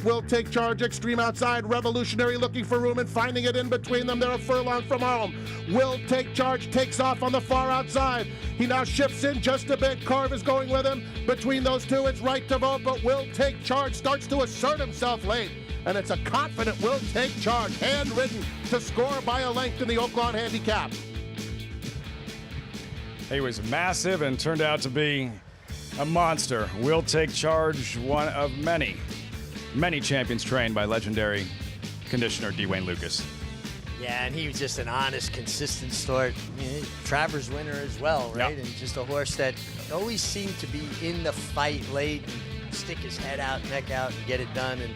Will Take Charge, extreme outside, Revolutionary looking for room and finding it in between them. They're a furlong from home. Will Take Charge takes off on the far outside. He now shifts in just a bit. Carve is going with him. Between those two, it's Right to Vote, but Will Take Charge starts to assert himself late. And it's a confident Will Take Charge, handwritten to score by a length in the Oaklawn Handicap. He was massive and turned out to be a monster. Will Take Charge, one of many champions trained by legendary conditioner Dwayne Lucas. Yeah, and he was just an honest, consistent start. Travers winner as well, right? Yep. And just a horse that always seemed to be in the fight late and stick his head out, neck out, and get it done. And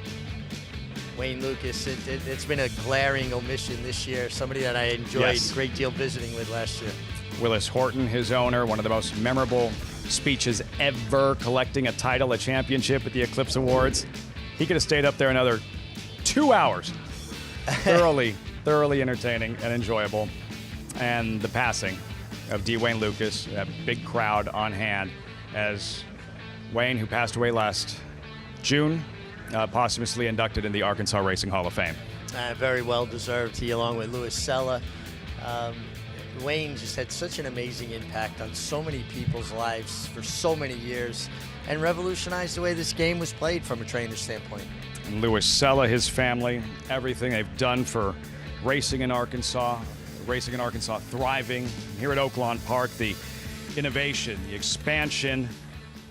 Wayne Lucas, it's been a glaring omission this year. Somebody that I enjoyed a great deal visiting with last year. Willis Horton, his owner, one of the most memorable speeches ever, collecting a title, a championship at the Eclipse Awards. He could have stayed up there another 2 hours. Thoroughly entertaining and enjoyable. And the passing of Dwayne Lucas, a big crowd on hand as Wayne, who passed away last June, posthumously inducted in the Arkansas Racing Hall of Fame. Very well deserved. He, along with Louis Sella. Wayne just had such an amazing impact on so many people's lives for so many years and revolutionized the way this game was played from a trainer standpoint. And Louis Sella, his family, everything they've done for racing in Arkansas thriving. Here at Oaklawn Park, the innovation, the expansion,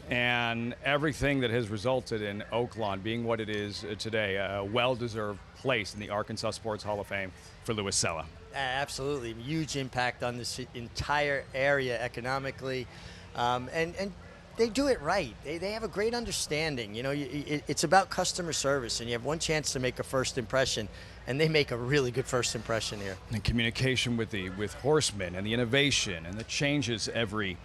and everything that has resulted in Oaklawn being what it is today, a well-deserved place in the Arkansas Sports Hall of Fame for Louis Sella. Absolutely. Huge impact on this entire area economically. And they do it right. They have a great understanding. You know, it's about customer service, and you have one chance to make a first impression, and they make a really good first impression here. And communication with horsemen and the innovation and the changes every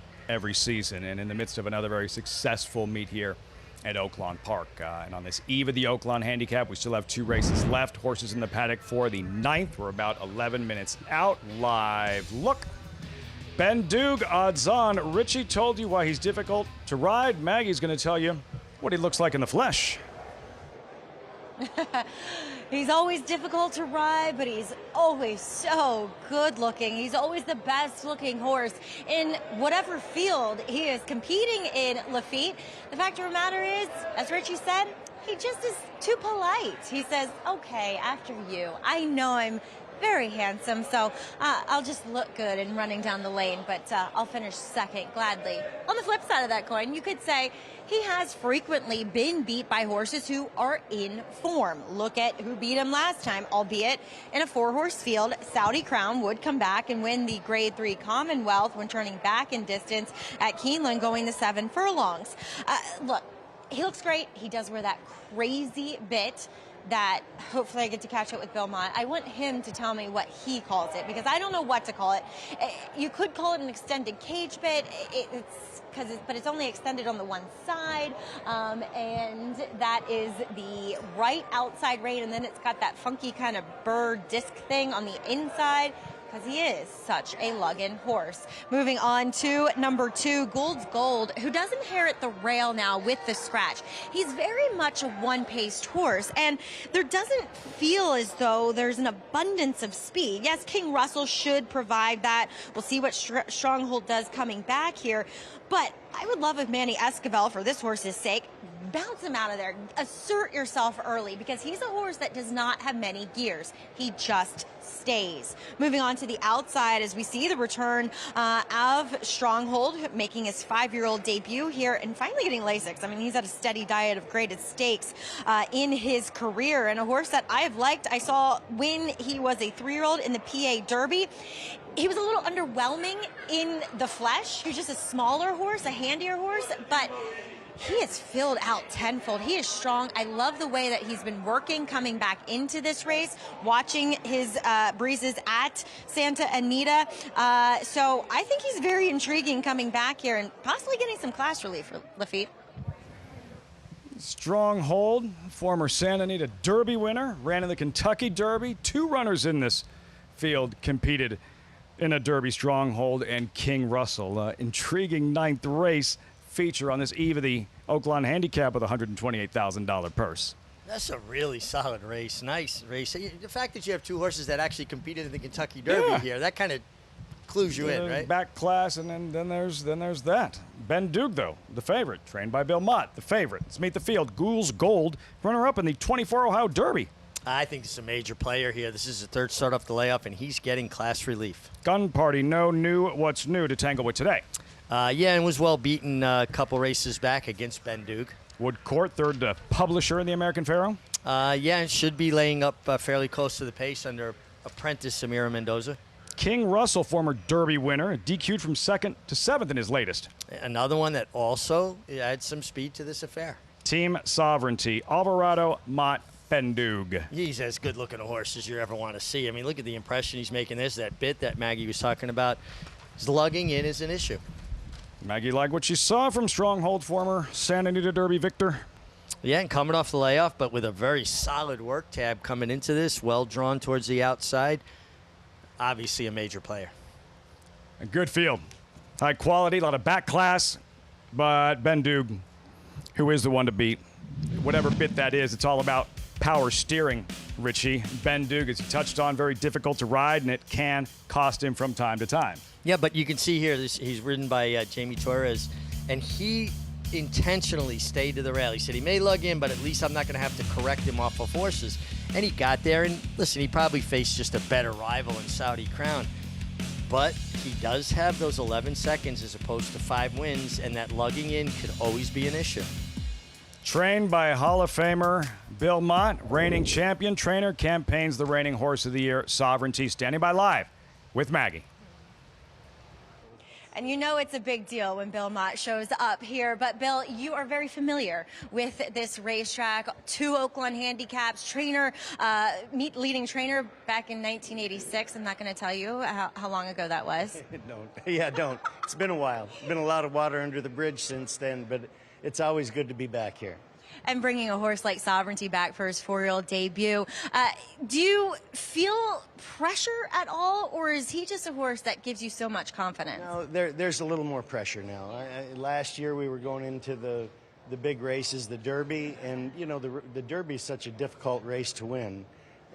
season, and in the midst of another very successful meet here at Oaklawn Park. And on this eve of the Oaklawn Handicap, we still have 2 races left. Horses in the paddock for the 9th. We're about 11 minutes out. Live look. Ben Duke, odds on. Richie told you why he's difficult to ride. Maggie's going to tell you what he looks like in the flesh. He's always difficult to ride, but he's always so good looking. He's always the best looking horse in whatever field he is competing in, Lafitte. The fact of the matter is, as Richie said, he just is too polite. He says, okay, after you. I know I'm very handsome, so I'll just look good in running down the lane, but I'll finish second gladly. On the flip side of that coin, you could say he has frequently been beat by horses who are in form. Look at who beat him last time, albeit in a 4-horse field. Saudi Crown would come back and win the Grade 3 Commonwealth when turning back in distance at Keeneland, going to 7 furlongs. Look, he looks great. He does wear that crazy bit that hopefully I get to catch up with Belmont. I want him to tell me what he calls it, because I don't know what to call it. You could call it an extended cage bit. But it's only extended on the one side, and that is the right outside rein, and then it's got that funky kind of burr disc thing on the inside, because he is such a lugging horse. Moving on to number 2, Gould's Gold, who does inherit the rail now with the scratch. He's very much a one-paced horse, and there doesn't feel as though there's an abundance of speed. Yes, King Russell should provide that. We'll see what Stronghold does coming back here. But I would love if Manny Esquivel, for this horse's sake, bounce him out of there. Assert yourself early, because he's a horse that does not have many gears. He just stays. Moving on to the outside, as we see the return of Stronghold, making his 5-year-old debut here and finally getting Lasix. I mean, he's had a steady diet of graded stakes in his career, and a horse that I have liked. I saw when he was a 3-year-old in the PA Derby. He was a little underwhelming in the flesh. He was just a smaller horse, a handier horse, but he is filled out tenfold. He is strong. I love the way that he's been working coming back into this race, watching his breezes at Santa Anita. So I think he's very intriguing coming back here and possibly getting some class relief for Lafitte. Stronghold, former Santa Anita Derby winner, ran in the Kentucky Derby. 2 runners in this field competed in a Derby. Stronghold and King Russell. Intriguing 9th race feature on this eve of the Oaklawn Handicap with a $128,000 purse. That's a really solid race. Nice race. The fact that you have two horses that actually competed in the Kentucky Derby here, that kind of clues you in, right? Back class, and then there's that. Ben Duke, though, the favorite, trained by Bill Mott, the favorite. Let's meet the field. Ghoul's Gold, runner-up in the 24 Ohio Derby. I think this is a major player here. This is the third start off the layoff, and he's getting class relief. Gun Party, no new. What's new to tangle with today? Yeah, and was well beaten a couple races back against Ben Duke. Wood Court, third publisher in the American Pharaoh. Yeah, and should be laying up fairly close to the pace under apprentice Samira Mendoza. King Russell, former Derby winner, DQ'd from 2nd to 7th in his latest. Another one that also adds some speed to this affair. Team Sovereignty, Alvarado, Mott, Bendug. He's as good-looking a horse as you ever want to see. I mean, look at the impression he's making. There's that bit that Maggie was talking about. His lugging in is an issue. Maggie liked what she saw from Stronghold former Santa Anita Derby victor. Yeah, and coming off the layoff, but with a very solid work tab coming into this, well drawn towards the outside. Obviously a major player. A good field. High quality, a lot of back class, but Bendug, who is the one to beat. Whatever bit that is, it's all about power steering, Richie. Bendug, as he touched on, very difficult to ride, and it can cost him from time to time. Yeah, but you can see here, he's ridden by Jamie Torres, and he intentionally stayed to the rail. He said he may lug in, but at least I'm not going to have to correct him off of horses. And he got there, and listen, he probably faced just a better rival in Saudi Crown. But he does have those 11 seconds as opposed to 5 wins, and that lugging in could always be an issue. Trained by Hall of Famer Bill Mott, reigning champion trainer, campaigns the reigning horse of the year, Sovereignty. Standing by live with Maggie. And you know it's a big deal when Bill Mott shows up here. But, Bill, you are very familiar with this racetrack. 2 Oaklawn Handicaps, leading trainer back in 1986. I'm not going to tell you how long ago that was. Don't. It's been a while. Been a lot of water under the bridge since then, but it's always good to be back here. And bringing a horse like Sovereignty back for his 4-year-old debut. Do you feel pressure at all, or is he just a horse that gives you so much confidence? No, there's a little more pressure now. Last year we were going into the big races, the Derby, and you know the Derby is such a difficult race to win,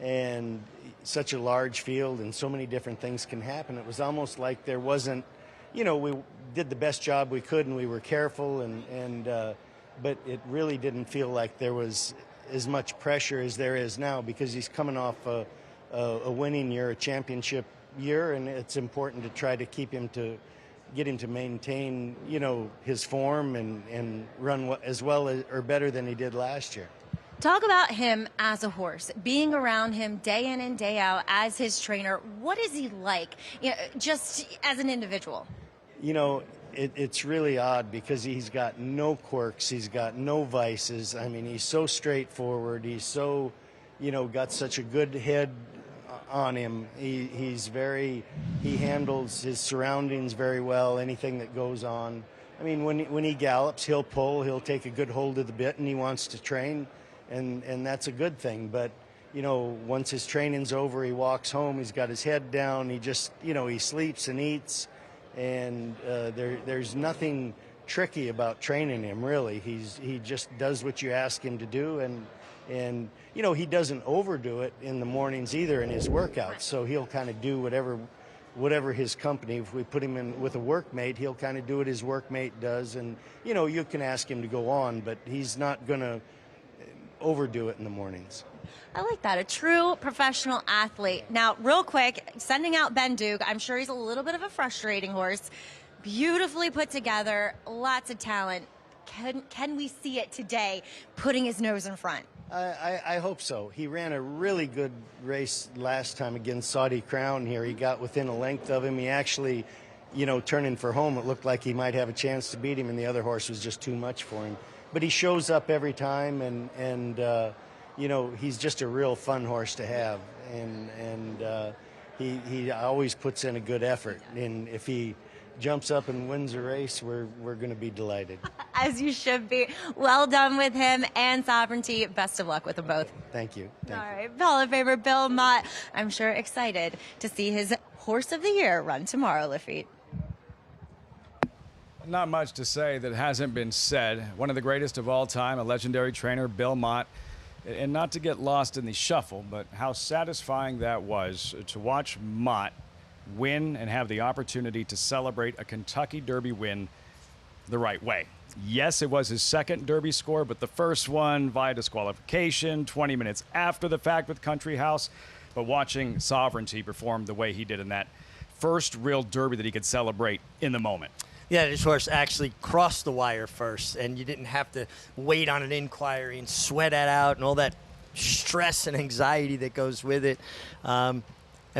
and such a large field, and so many different things can happen. It was almost like there wasn't, we did the best job we could, and we were careful, but it really didn't feel like there was as much pressure as there is now, because he's coming off a winning year, a championship year, and it's important to try to get him to maintain, his form and run as well as, or better than he did last year. Talk about him as a horse, being around him day in and day out as his trainer. What is he like, just as an individual? It's really odd because he's got no quirks, he's got no vices. I mean, he's so straightforward. He's so, got such a good head on him. He handles his surroundings very well, anything that goes on. I mean, when he gallops, he'll pull, he'll take a good hold of the bit, and he wants to train, and that's a good thing. But, once his training's over, he walks home, he's got his head down, he just, he sleeps and eats. And there's nothing tricky about training him, really. He just does what you ask him to do, and he doesn't overdo it in the mornings either in his workouts. So he'll kind of do whatever his company. If we put him in with a workmate, he'll kind of do what his workmate does, and you can ask him to go on, but he's not going to overdo it in the mornings. I like that, a true professional athlete. Now, real quick, sending out Bendug, I'm sure he's a little bit of a frustrating horse. Beautifully put together, lots of talent. Can we see it today, putting his nose in front? I hope so. He ran a really good race last time against Saudi Crown here. He got within a length of him. He actually, turning for home, it looked like he might have a chance to beat him, and the other horse was just too much for him. But he shows up every time, and he's just a real fun horse to have, and he always puts in a good effort. And if he jumps up and wins a race, we're going to be delighted. As you should be. Well done with him and Sovereignty. Best of luck with them both. Thank you. All right, Hall of Famer Bill Mott, I'm sure excited to see his Horse of the Year run tomorrow, Lafitte. Not much to say that hasn't been said. One of the greatest of all time, a legendary trainer, Bill Mott. And not to get lost in the shuffle, but how satisfying that was to watch Mott win and have the opportunity to celebrate a Kentucky Derby win the right way. Yes, it was his second Derby score, but the first one via disqualification, 20 minutes after the fact with Country House. But watching Sovereignty perform the way he did in that first real Derby that he could celebrate in the moment. Yeah, this horse actually crossed the wire first, and you didn't have to wait on an inquiry and sweat that out and all that stress and anxiety that goes with it. And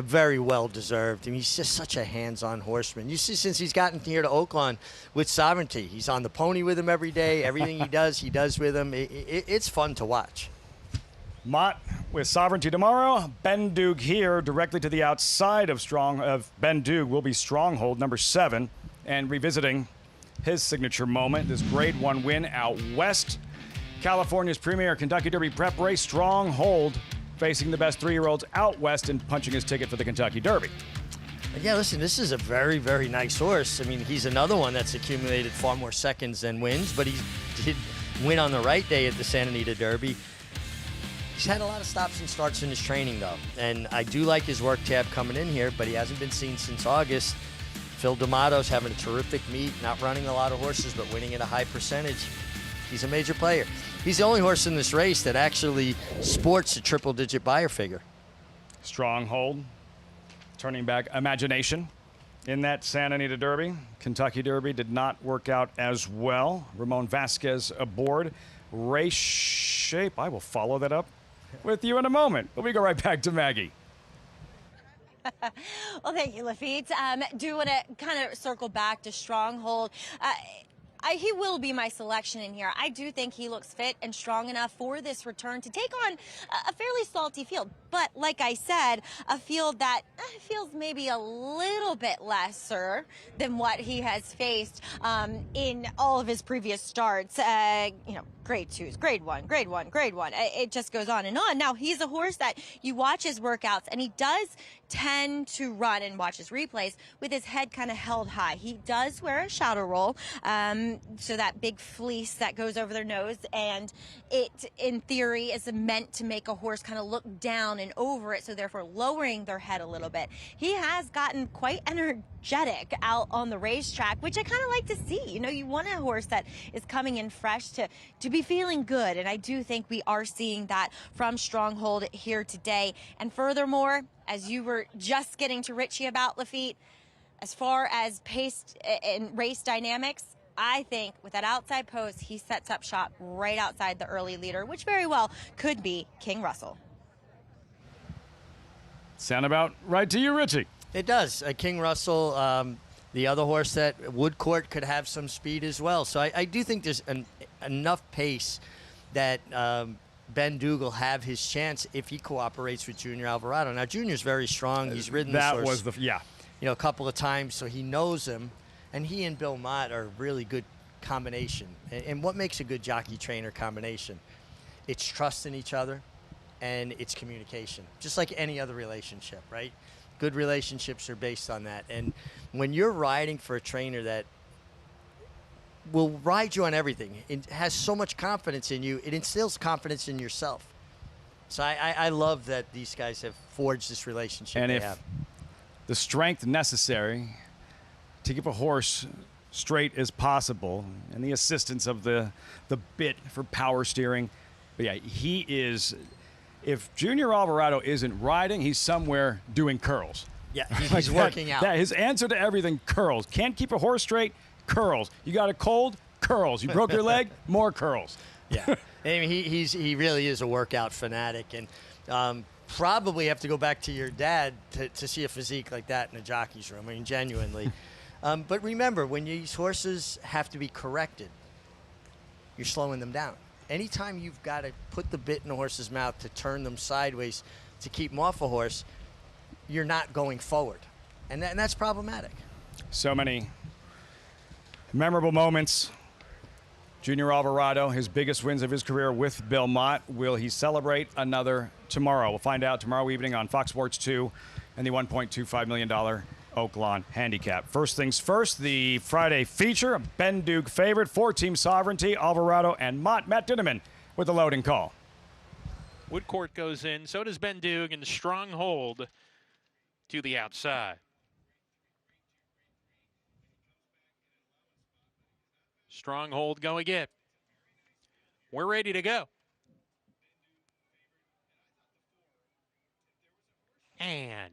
very well deserved. I mean, he's just such a hands-on horseman. You see, since he's gotten here to Oaklawn with Sovereignty, he's on the pony with him every day. Everything he does with him. It's fun to watch. Mott with Sovereignty tomorrow. Ben Duke here, directly to the outside of Ben Duke will be Stronghold, number 7, and revisiting his signature moment, this Grade 1 win out west. California's premier Kentucky Derby prep race, Stronghold, facing the best 3-year-olds out west and punching his ticket for the Kentucky Derby. Yeah, listen, this is a very, very nice horse. I mean, he's another one that's accumulated far more seconds than wins, but he did win on the right day at the Santa Anita Derby. He's had a lot of stops and starts in his training, though, and I do like his work tab coming in here, but he hasn't been seen since August. Phil D'Amato's having a terrific meet, not running a lot of horses, but winning at a high percentage. He's a major player. He's the only horse in this race that actually sports a triple-digit buyer figure. Stronghold, turning back imagination in that Santa Anita Derby. Kentucky Derby did not work out as well. Ramon Vasquez aboard. Race shape, I will follow that up with you in a moment. But we go right back to Maggie. Well, thank you, Lafitte. Do want to kind of circle back to Stronghold. He will be my selection in here. I do think he looks fit and strong enough for this return to take on a fairly salty field. But like I said, a field that feels maybe a little bit lesser than what he has faced in all of his previous starts. Grade 2s, grade 1, grade 1, grade 1. It just goes on and on. Now, he's a horse that you watch his workouts, and he does tend to run and watch his replays with his head kind of held high. He does wear a shadow roll, so that big fleece that goes over their nose, and it, in theory, is meant to make a horse kind of look down and over it, so therefore lowering their head a little bit. He has gotten quite energetic out on the racetrack, which I kind of like to see. You know, you want a horse that is coming in fresh to be feeling good, and I do think we are seeing that from Stronghold here today. And furthermore, as you were just getting to Richie about, Lafitte, as far as pace and race dynamics, I think with that outside post, he sets up shop right outside the early leader, which very well could be King Russell. Sound about right to you, Richie? It does. King Russell, the other horse that Woodcourt could have some speed as well. So I do think there's enough pace that Ben Duke will have his chance if he cooperates with Junior Alvarado. Now, Junior's very strong. He's ridden this horse, a couple of times, so he knows him. And he and Bill Mott are a really good combination. And what makes a good jockey-trainer combination? It's trust in each other, and it's communication, just like any other relationship, right? Good relationships are based on that. And when you're riding for a trainer that will ride you on everything, it has so much confidence in you, it instills confidence in yourself. So I love that these guys have forged this relationship. And if the strength necessary to keep a horse straight as possible, and the assistance of the bit for power steering. But yeah, he is, if Junior Alvarado isn't riding, he's somewhere doing curls. Yeah, he's working out. His answer to everything, curls. Can't keep a horse straight, curls. You got a cold, curls. You broke your leg, more curls. Yeah, I mean, he really is a workout fanatic, and probably have to go back to your dad to see a physique like that in a jockey's room. I mean, genuinely. But remember, when these horses have to be corrected, you're slowing them down. Anytime you've got to put the bit in a horse's mouth to turn them sideways to keep them off a horse, you're not going forward. And that's problematic. So many memorable moments. Junior Alvarado, his biggest wins of his career with Bill Mott. Will he celebrate another tomorrow? We'll find out tomorrow evening on Fox Sports 2 and the $1.25 million Oaklawn Handicap. First things first, the Friday feature, Ben Duke favorite, 4-team Sovereignty, Alvarado, and Mott. Matt Dinneman with the loading call. Woodcourt goes in. So does Ben Duke, and Stronghold to the outside. Stronghold go again. We're ready to go. And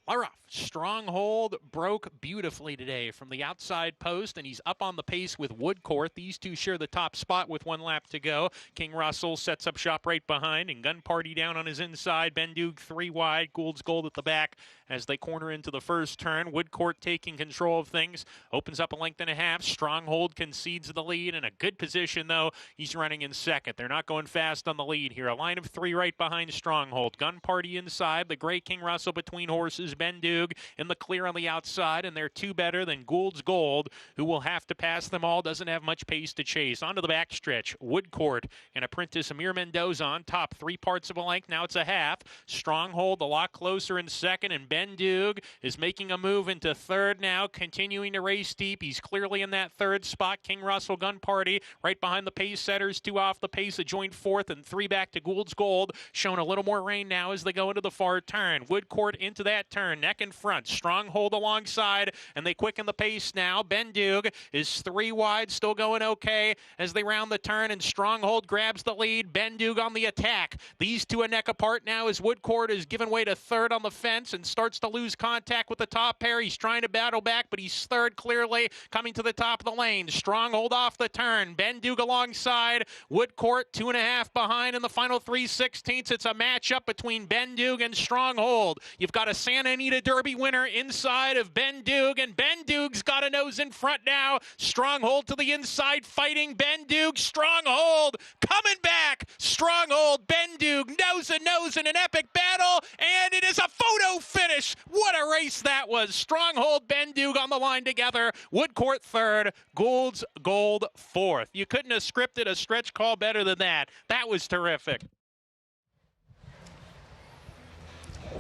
we're off. Stronghold broke beautifully today from the outside post, and he's up on the pace with Woodcourt. These two share the top spot with 1 lap to go. King Russell sets up shop right behind, and Gun Party down on his inside. Ben Duke 3 wide. Gould's Gold at the back as they corner into the first turn. Woodcourt taking control of things. Opens up a length and a half. Stronghold concedes the lead in a good position, though. He's running in second. They're not going fast on the lead here. A line of 3 right behind Stronghold. Gun Party inside. The gray King Russell between horses. Ben Duke in the clear on the outside, and they're 2 better than Gould's Gold, who will have to pass them all. Doesn't have much pace to chase. Onto the backstretch. Woodcourt and apprentice Amir Mendoza on top. 3 parts of a length. Now it's a half. Stronghold a lot closer in second, and Ben Duke is making a move into third now, continuing to race deep. He's clearly in that third spot. King Russell, Gun Party right behind the pace setters. 2 off the pace, a joint fourth, and 3 back to Gould's Gold. Showing a little more rain now as they go into the far turn. Woodcourt into that turn, neck in front. Stronghold alongside, and they quicken the pace now. Ben Duke is 3 wide, still going okay as they round the turn, and Stronghold grabs the lead. Ben Duke on the attack. These two a neck apart now as Woodcourt is giving way to third on the fence and starts to lose contact with the top pair. He's trying to battle back, but he's third clearly, coming to the top of the lane. Stronghold off the turn. Ben Duke alongside. Woodcourt 2.5 behind in the final 3/16. It's a matchup between Ben Duke and Stronghold. You've got a Santa Anita Derby winner inside of Ben Duke, and Ben Duke's got a nose in front now. Stronghold to the inside, fighting Ben Duke. Stronghold coming back. Stronghold, Ben Duke, nose and nose in an epic battle, and it is a photo finish. What a race that was. Stronghold, Ben Duke on the line together. Woodcourt third, Gould's Gold fourth. You couldn't have scripted a stretch call better than that. That was terrific.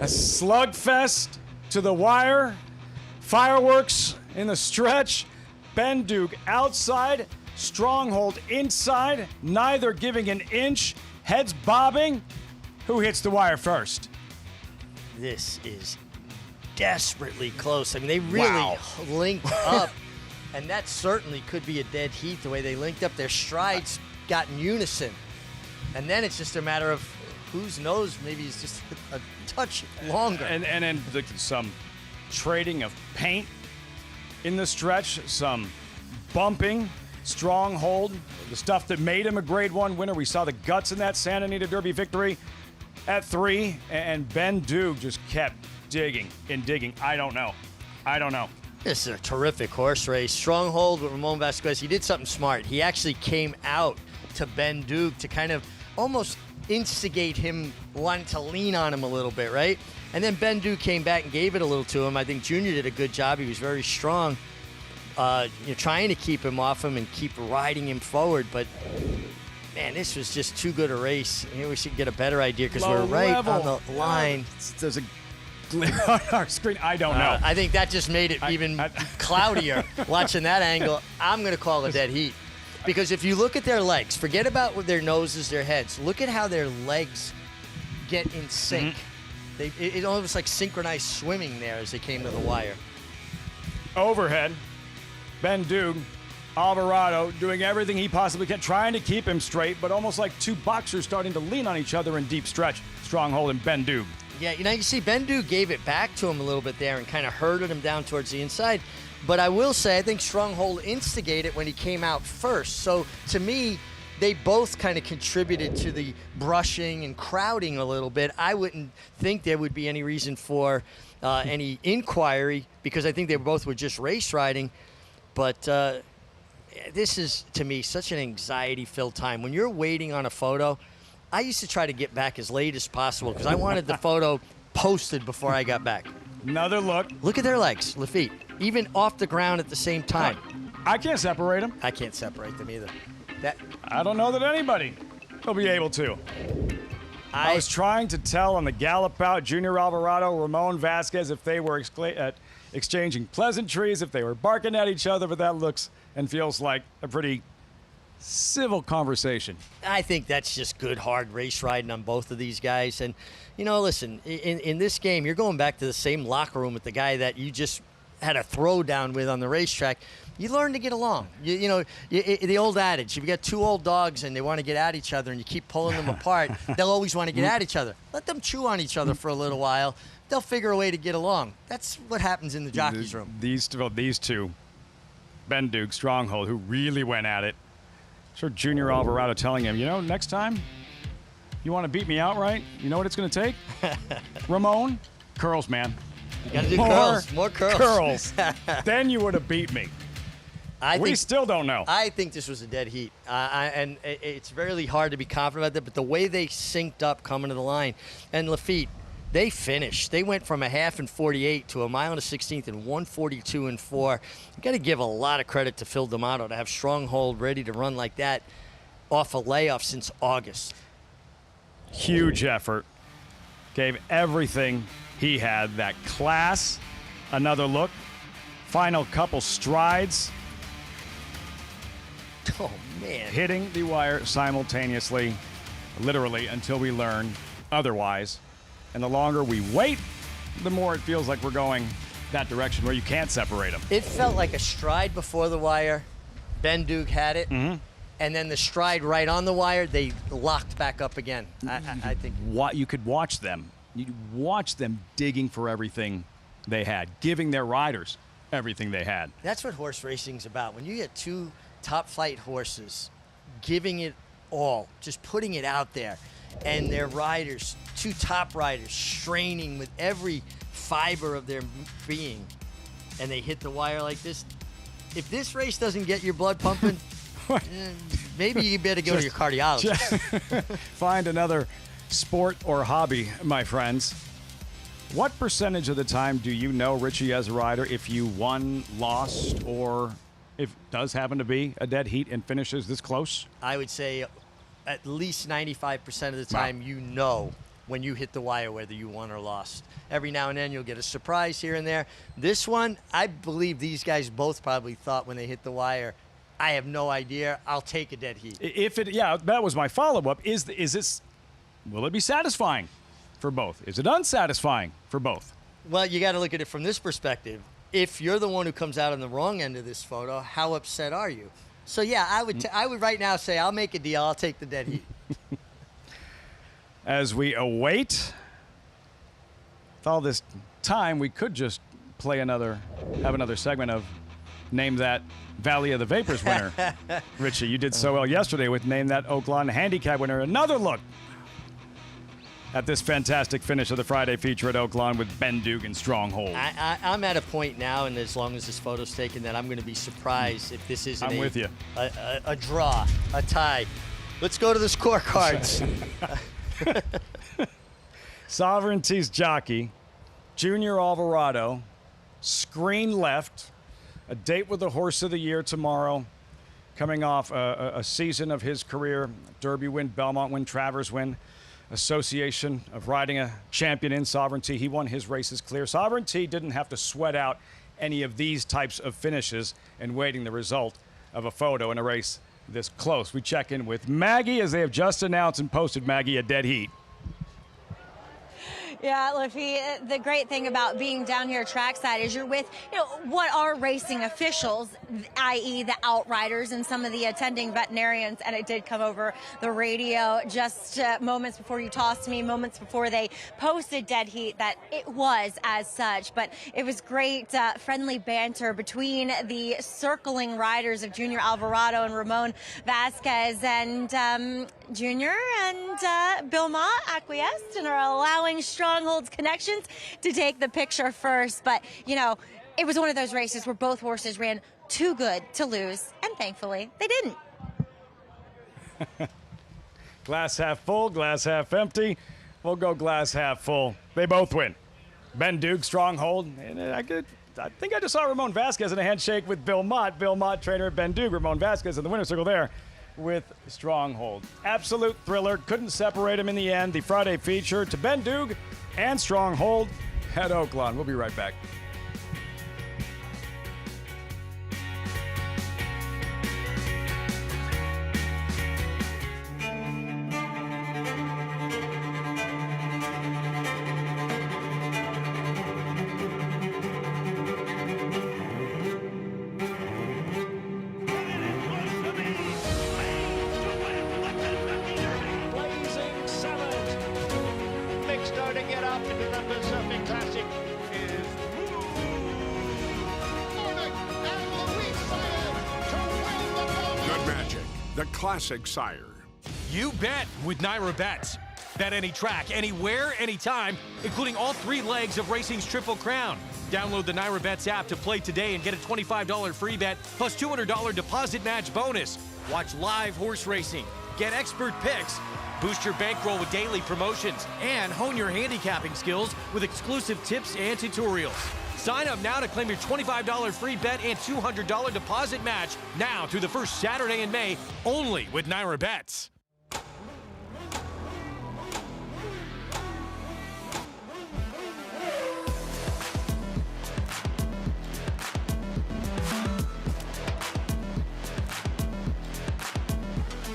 A slugfest to the wire. Fireworks in the stretch. Ben Duke outside. Stronghold inside. Neither giving an inch. Heads bobbing. Who hits the wire first? This is desperately close. I mean, they really linked up, and that certainly could be a dead heat the way they linked up. Their strides got in unison, and then it's just a matter of whose nose maybe is just a touch longer. And then some trading of paint in the stretch, some bumping. Stronghold, the stuff that made him a Grade 1 winner. We saw the guts in that Santa Anita Derby victory at 3, and Ben Duke just kept digging and digging. I don't know. This is a terrific horse race. Stronghold with Ramon Vasquez, he did something smart. He actually came out to Ben Duke to kind of almost instigate him, wanting to lean on him a little bit, right? And then Ben Duke came back and gave it a little to him. I think Junior did a good job. He was very strong. Trying to keep him off him and keep riding him forward. But, man, this was just too good a race. Here we should get a better idea because we're right on the line. There's a glare on our screen. I don't know. I think that just made it even cloudier watching that angle. I'm going to call it dead heat. Because if you look at their legs, forget about their noses, their heads. Look at how their legs get in sync. Mm-hmm. It almost like synchronized swimming there as they came to the wire. Overhead. Ben Duke, Alvarado doing everything he possibly can, trying to keep him straight, but almost like two boxers starting to lean on each other in deep stretch. Stronghold and Ben Duke. Yeah, you see Ben Duke gave it back to him a little bit there and kind of herded him down towards the inside. But I will say, I think Stronghold instigated when he came out first. So to me, they both kind of contributed to the brushing and crowding a little bit. I wouldn't think there would be any reason for any inquiry because I think they both were just race riding. But this is, to me, such an anxiety-filled time. When you're waiting on a photo, I used to try to get back as late as possible because I wanted the photo posted before I got back. Another look. Look at their legs, Lafitte, even off the ground at the same time. I can't separate them. I can't separate them either. I don't know that anybody will be able to. I was trying to tell on the gallop out, Junior Alvarado, Ramon Vasquez, if they were exchanging pleasantries, if they were barking at each other, but that looks and feels like a pretty civil conversation. I think that's just good, hard race riding on both of these guys. And, you know, listen, in this game, you're going back to the same locker room with the guy that you just had a throwdown with on the racetrack. You learn to get along. The old adage, if you got two old dogs and they want to get at each other and you keep pulling them apart, they'll always want to get at each other. Let them chew on each other for a little while. They'll figure a way to get along. That's what happens in the jockey's room. These two, Ben Duke, Stronghold, who really went at it. Sure, Junior Alvarado telling him, you know, next time you want to beat me outright, you know what it's going to take? Ramon, curls, man. You got to do curls. More curls. Curls. Then you would have beat me. We still don't know. I think this was a dead heat. And it's really hard to be confident about that, but the way they synced up coming to the line, and Lafitte, they finished. They went from a half in 48 to a mile and a 16th in 142 and 4. You got to give a lot of credit to Phil D'Amato to have Stronghold ready to run like that off a layoff since August. Huge effort. Gave everything he had. That class. Another look. Final couple strides. Oh, man. Hitting the wire simultaneously, literally, until we learn otherwise. And the longer we wait, the more it feels like we're going that direction where you can't separate them. It felt like a stride before the wire. Ben Duke had it. Mm-hmm. And then the stride right on the wire, they locked back up again. I think. You could watch them. You watch them digging for everything they had, giving their riders everything they had. That's what horse racing's about. When you get two top flight horses giving it all, just putting it out there, and their riders, two top riders, straining with every fiber of their being, and they hit the wire like this. If this race doesn't get your blood pumping, maybe you better go to your cardiologist. Find another sport or hobby, my friends. What percentage of the time do you know, Richie, as a rider, if you won, lost, or if it does happen to be a dead heat and finishes this close? I would say at least 95% of the time you know when you hit the wire whether you won or lost. Every now and then you'll get a surprise here and there. This one, I believe these guys both probably thought when they hit the wire, I have no idea, I'll take a dead heat. That was my follow-up. Will it be satisfying for both? Is it unsatisfying for both? Well, you got to look at it from this perspective. If you're the one who comes out on the wrong end of this photo, how upset are you? So, yeah, I would right now say I'll make a deal. I'll take the dead heat. As we await, with all this time, we could just have another segment of Name That Valley of the Vapors winner. Richie, you did so well yesterday with Name That Oaklawn Handicap winner. Another look at this fantastic finish of the Friday feature at Oaklawn with Ben Duke and Stronghold. I'm at a point now, and as long as this photo's taken, that I'm going to be surprised if this isn't with you. A draw, a tie. Let's go to the scorecards. Sovereignty's Jockey, Junior Alvarado, screen left, a date with the Horse of the Year tomorrow, coming off a season of his career, Derby win, Belmont win, Travers win, Association of Riding a Champion in Sovereignty. He won his races clear. Sovereignty didn't have to sweat out any of these types of finishes and waiting the result of a photo in a race this close. We check in with Maggie as they have just announced and posted, Maggie, a dead heat. Yeah, Lafitte, the great thing about being down here trackside is you're with, what are racing officials, i.e. the outriders and some of the attending veterinarians, and it did come over the radio just moments before you tossed me, moments before they posted dead heat, that it was as such. But it was great friendly banter between the circling riders of Junior Alvarado and Ramon Vasquez, and Junior and Bill Ma acquiesced and are allowing Stronghold's connections to take the picture first. But, it was one of those races where both horses ran too good to lose, and thankfully they didn't. Glass half full, glass half empty. We'll go glass half full. They both win. Ben Duke, Stronghold. And I think I just saw Ramon Vasquez in a handshake with Bill Mott. Bill Mott, trainer of Ben Duke. Ramon Vasquez in the winner's circle there with Stronghold. Absolute thriller. Couldn't separate him in the end. The Friday feature to Ben Duke and Stronghold at Oaklawn. We'll be right back. up into the Pacific Classic is Good Magic, the classic sire. You bet with Naira Bets. Bet any track, anywhere, anytime, including all 3 legs of racing's Triple Crown. Download the Naira Bets app to play today and get a $25 free bet plus $200 deposit match bonus. Watch live horse racing, get expert picks, boost your bankroll with daily promotions, and hone your handicapping skills with exclusive tips and tutorials. Sign up now to claim your $25 free bet and $200 deposit match now through the first Saturday in May, only with Naira Bets.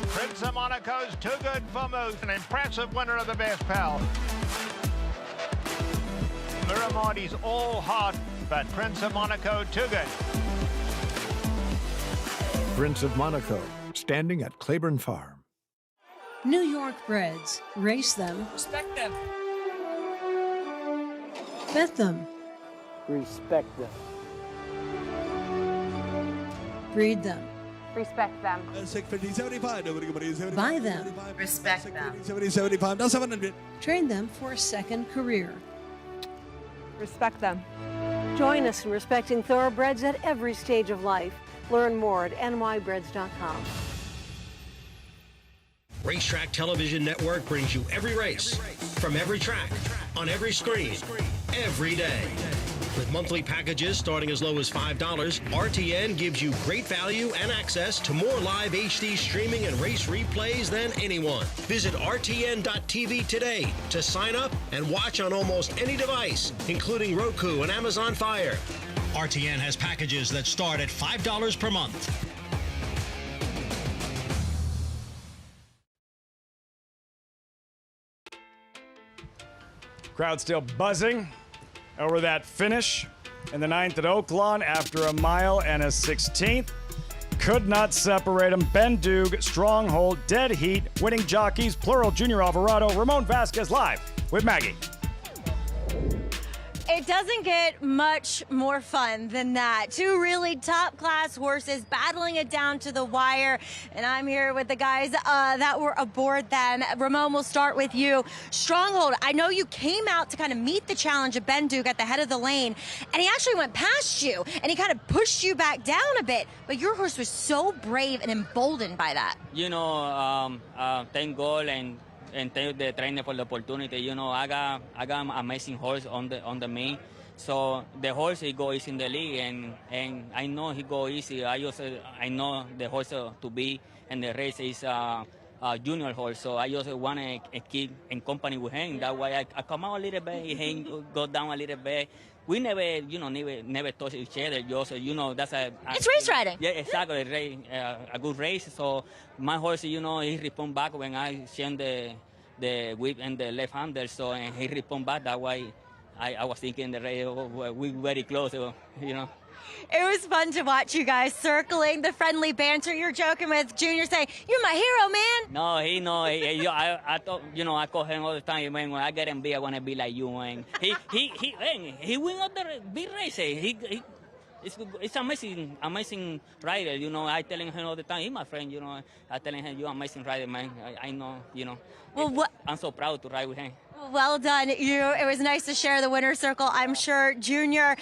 Prince of Monaco's Too Good for Moose, an impressive winner of the best pal. Miramondi's all hot, but Prince of Monaco Too Good. Prince of Monaco, standing at Claiborne Farm. New York breds. Race them. Respect them. Bet them. Respect them. Breed them. Respect them. Buy them. Respect them. Train them for a second career. Respect them. Join us in respecting thoroughbreds at every stage of life. Learn more at nybreds.com. Racetrack Television Network brings you every race, from every track, on every screen, every day. With monthly packages starting as low as $5, RTN gives you great value and access to more live HD streaming and race replays than anyone. Visit RTN.tv today to sign up and watch on almost any device, including Roku and Amazon Fire. RTN has packages that start at $5 per month. Crowd still buzzing over that finish in the 9th at Oaklawn after a mile and a 16th. Could not separate them. Ben Duke, Stronghold, Dead Heat, Winning Jockeys, Plural, Junior Alvarado, Ramon Vasquez live with Maggie. It doesn't get much more fun than that. 2 really top-class horses battling it down to the wire. And I'm here with the guys that were aboard them. Ramon, we'll start with you. Stronghold, I know you came out to kind of meet the challenge of Ben Duke at the head of the lane, and he actually went past you, and he kind of pushed you back down a bit. But your horse was so brave and emboldened by that. You know, thank God and thank the trainer for the opportunity. You know, I got an amazing horse on the main. So the horse he go easy in the league, and I know he go easy. I know the horse to be, and the race is a junior horse. So I just want to keep in company with him. That way I come out a little bit, he go down a little bit. We never touch each other. Just, that's it's race riding. Yeah, exactly. A good race. So my horse, he respond back when I send the whip and the left hander. So and he respond back. That way, I was thinking the race we very close. It was fun to watch you guys circling the friendly banter. You're joking with Junior, saying, "You're my hero, man." No, he know. I thought, I call him all the time. Man, when I get him big, I want to be like you. Man. He win all the big races. It's amazing rider. I telling him all the time. He's my friend. I telling him, you're amazing rider, man. I know. Well, I'm so proud to ride with him. Well done, you. It was nice to share the winner's circle. I'm sure Junior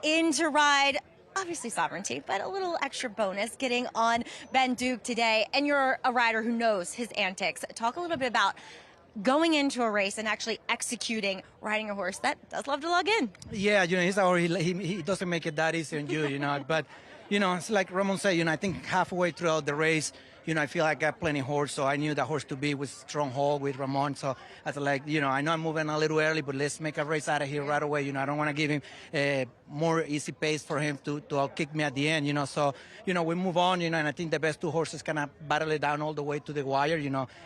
in to ride. Obviously sovereignty, but a little extra bonus getting on Ben Duke today. And you're a rider who knows his antics. Talk a little bit about going into a race and actually executing, riding a horse that does love to log in. Yeah, he doesn't make it that easy on you, But, it's like Ramon said, I think halfway throughout the race, I feel like I got plenty horse, so I knew that horse to be with Stronghold, with Ramon. So I was like, I know I'm moving a little early, but let's make a race out of here right away. I don't want to give him a more easy pace for him to kick me at the end, So, we move on, and I think the best 2 horses kind of battle it down all the way to the wire,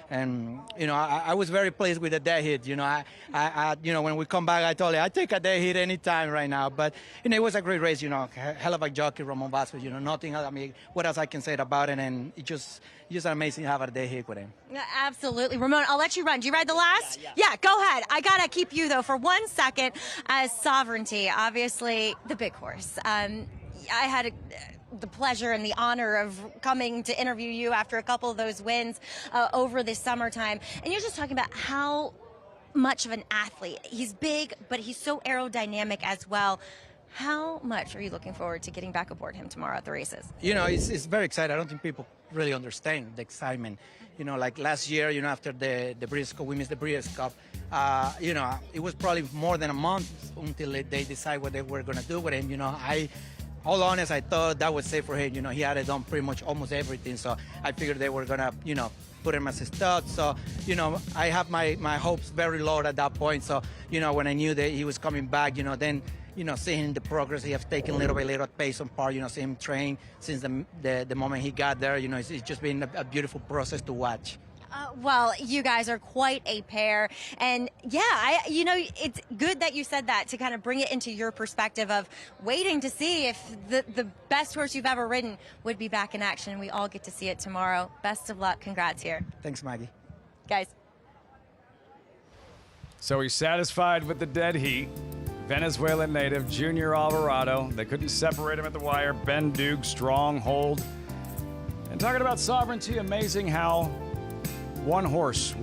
And, I was very pleased with the dead hit, I when we come back, I told you, I take a dead hit anytime right now. But, it was a great race, hell of a jockey, Ramon Vasquez, nothing else. I mean, what else I can say about it? And it just just amazing to have a day here with him. Yeah, absolutely. Ramon, I'll let you run. Do you ride the last? Yeah, go ahead. I got to keep you, though, for 1 second. As Sovereignty, obviously the big horse. I had the pleasure and the honor of coming to interview you after a couple of those wins over the summertime. And you're just talking about how much of an athlete. He's big, but he's so aerodynamic as well. How much are you looking forward to getting back aboard him tomorrow at the races? You know, it's very exciting. I don't think people really understand the excitement. You know, like last year, you know, after the Breeders' Cup, we missed the Breeders' Cup. You know, it was probably more than a month until they decide what they were going to do with him. You know, all honest, I thought that was safe for him. You know, he had done pretty much almost everything. So I figured they were going to, you know, put him as a stud. So, you know, I have my hopes very low at that point. So, you know, when I knew that he was coming back, you know, then, you know, seeing the progress he has taken little by little at Payson Park, you know, seeing him train since the moment he got there, you know, it's just been a beautiful process to watch. Well, you guys are quite a pair. And yeah, you know, it's good that you said that to kind of bring it into your perspective of waiting to see if the best horse you've ever ridden would be back in action. We all get to see it tomorrow. Best of luck. Congrats here. Thanks, Maggie. Guys. So he's satisfied with the dead heat. Venezuelan native, Junior Alvarado. They couldn't separate him at the wire. Ben Duke, strong hold. And talking about sovereignty, amazing how one horse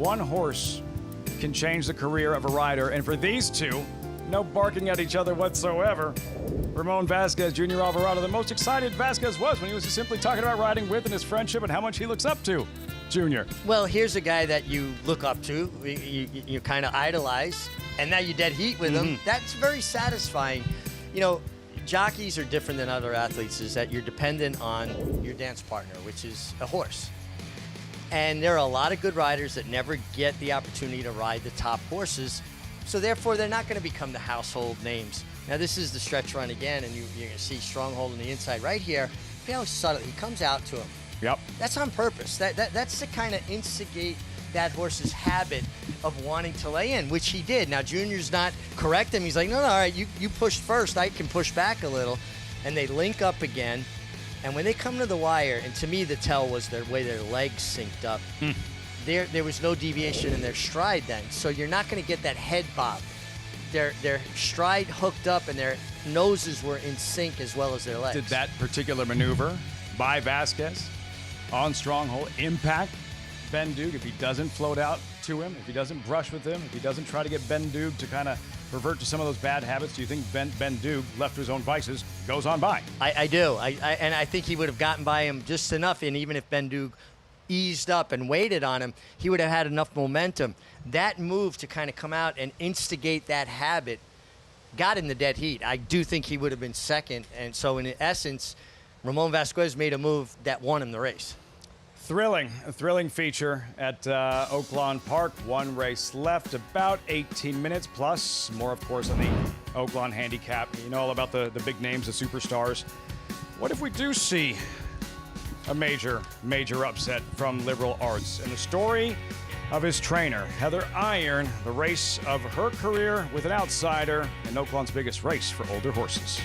can change the career of a rider. And for these two, no barking at each other whatsoever. Ramon Vasquez, Junior Alvarado. The most excited Vasquez was when he was simply talking about riding with and his friendship and how much he looks up to Junior. Well, here's a guy that you look up to, you kind of idolize, and now you dead heat with him. That's very satisfying. You know, jockeys are different than other athletes, is that you're dependent on your dance partner, which is a horse. And there are a lot of good riders that never get the opportunity to ride the top horses, so therefore they're not going to become the household names. Now this is the stretch run again, and you're going to see Stronghold on the inside right here. Look how subtle he comes out to him. Yep. That's on purpose. That's to kind of instigate that horse's habit of wanting to lay in, which he did. Now Junior's not correct him. He's like, no, all right, you push first. I can push back a little. And they link up again. And when they come to the wire, and to me the tell was the way their legs synced up. There was no deviation in their stride then. So you're not going to get that head bob. Their stride hooked up and their noses were in sync as well as their legs. Did that particular maneuver by Vasquez on Stronghold impact Ben Duke if he doesn't float out to him, if he doesn't brush with him, if he doesn't try to get Ben Duke to kind of revert to some of those bad habits? Do you think Ben Duke, left to his own vices, goes on by? I do. And I think he would have gotten by him just enough, and even if Ben Duke eased up and waited on him, he would have had enough momentum. That move to kind of come out and instigate that habit got in the dead heat. I do think he would have been second, and so in essence, Ramon Vasquez made a move that won him the race. A thrilling feature at Oaklawn Park. One race left, about 18 minutes, plus more, of course, on the Oaklawn Handicap. You know all about the big names, the superstars. What if we do see a major upset from Liberal Arts? And the story of his trainer, Heather Iron, the race of her career with an outsider in Oaklawn's biggest race for older horses.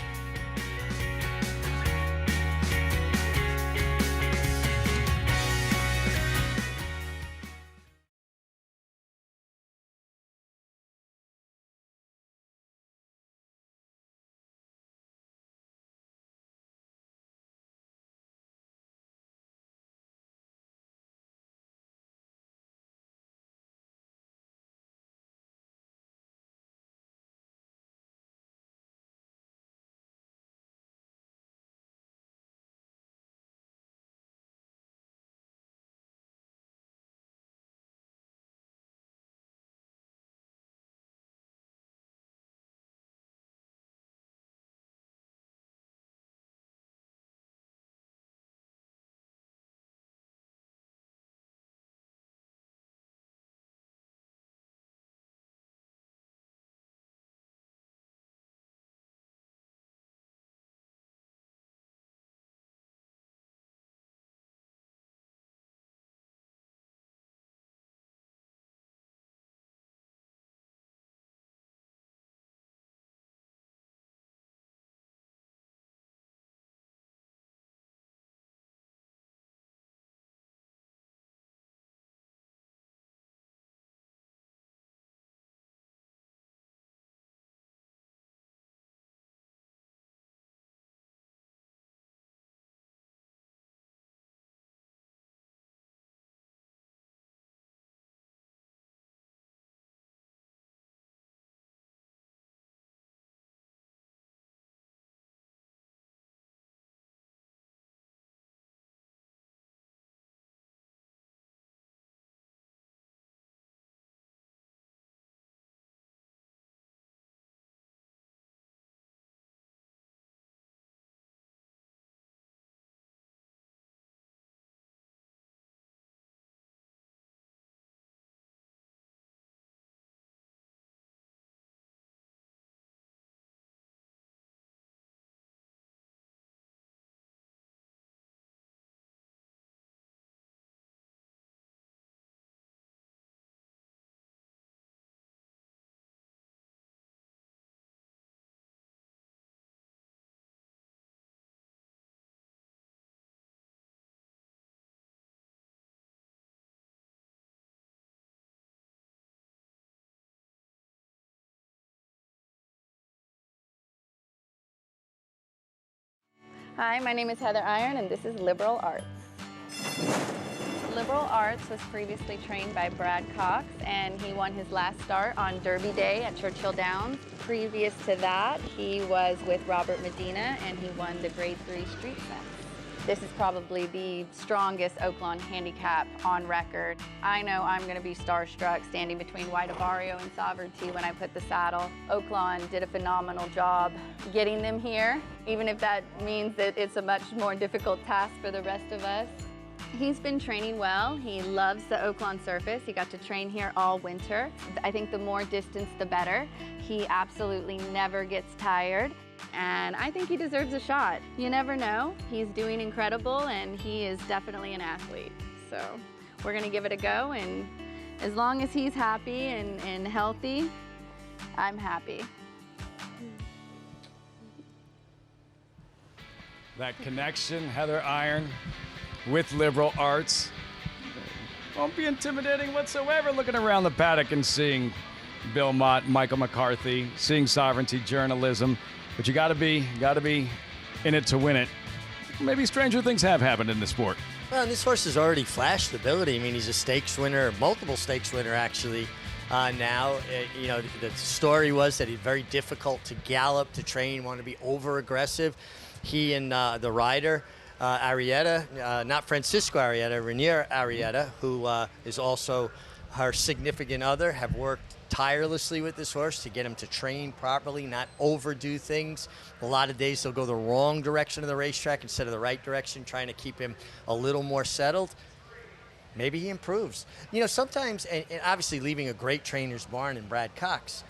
Hi, my name is Heather Iron, and this is Liberal Arts. Liberal Arts was previously trained by Brad Cox, and he won his last start on Derby Day at Churchill Downs. Previous to that, he was with Robert Medina, and he won the Grade 3 Street Fence. This is probably the strongest Oaklawn Handicap on record. I know I'm going to be starstruck standing between White Barrio and Sovereignty when I put the saddle. Oaklawn did a phenomenal job getting them here, even if that means that it's a much more difficult task for the rest of us. He's been training well. He loves the Oaklawn surface. He got to train here all winter. I think the more distance, the better. He absolutely never gets tired. And I think he deserves a shot. You never know. He's doing incredible, and he is definitely an athlete. So we're gonna give it a go, and as long as he's happy and healthy, I'm happy. That connection, Heather Iron with Liberal Arts. Won't be intimidating whatsoever looking around the paddock and seeing Bill Mott, Michael McCarthy, seeing Sovereignty journalism. But you gotta be in it to win it. Maybe stranger things have happened in the sport. Well, and this horse has already flashed ability. I mean, he's a stakes winner, multiple stakes winner actually. Now, you know, the story was that he's very difficult to gallop, to train, want to be over aggressive. He and the rider, Arrieta, not Francisco Arrieta, Rainier Arrieta, who is also her significant other, have worked tirelessly with this horse to get him to train properly, not overdo things. A lot of days they'll go the wrong direction of the racetrack instead of the right direction, trying to keep him a little more settled. Maybe he improves. You know, sometimes, and obviously leaving a great trainer's barn in Brad Cox,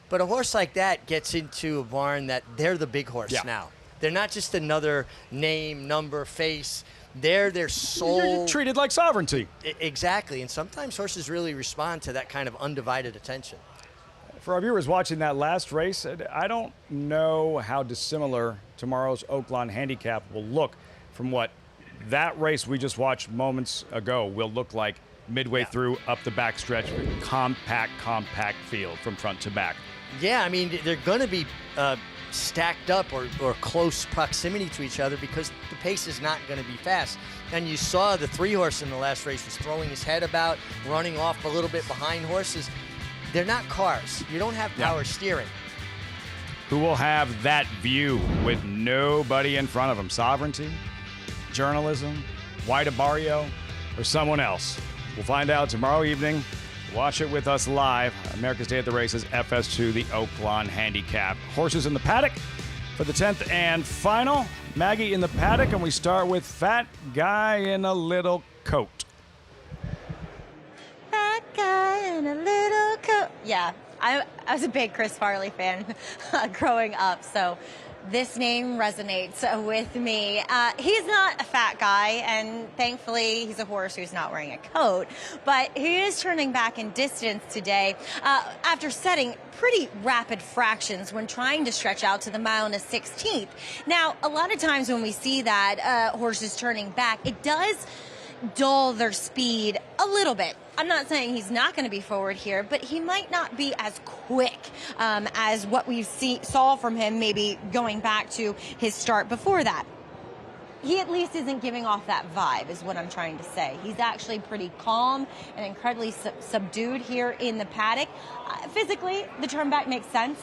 but a horse like that gets into a barn that they're the big horse now. They're not just another name, number, face. They're their soul. You're treated like Sovereignty. Exactly, and sometimes horses really respond to that kind of undivided attention. For our viewers watching that last race, I don't know how dissimilar tomorrow's Oaklawn Handicap will look from what that race we just watched moments ago will look like midway through up the backstretch. Compact field from front to back. Yeah, I mean, they're going to be stacked up or close proximity to each other because the pace is not going to be fast. And you saw the 3-horse in the last race was throwing his head about, running off a little bit behind horses. They're not cars. You don't have power steering. Who will have that view with nobody in front of them? Sovereignty, journalism, White Barrio, or someone else? We'll find out tomorrow evening. Watch it with us live. America's Day at the Races, FS2, the Oaklawn Handicap. Horses in the paddock for the 10th and final. Maggie in the paddock, and we start with Fat Guy in a Little Coat. Fat guy in a little coat. Yeah, I was a big Chris Farley fan growing up, so this name resonates with me. He's not a fat guy, and thankfully he's a horse who's not wearing a coat, but he is turning back in distance today after setting pretty rapid fractions when trying to stretch out to the mile and a 16th. Now, a lot of times when we see that horses turning back, it does dull their speed a little bit. I'm not saying he's not going to be forward here, but he might not be as quick as what we saw from him maybe going back to his start before that. He at least isn't giving off that vibe is what I'm trying to say. He's actually pretty calm and incredibly subdued here in the paddock. Physically, the turn back makes sense.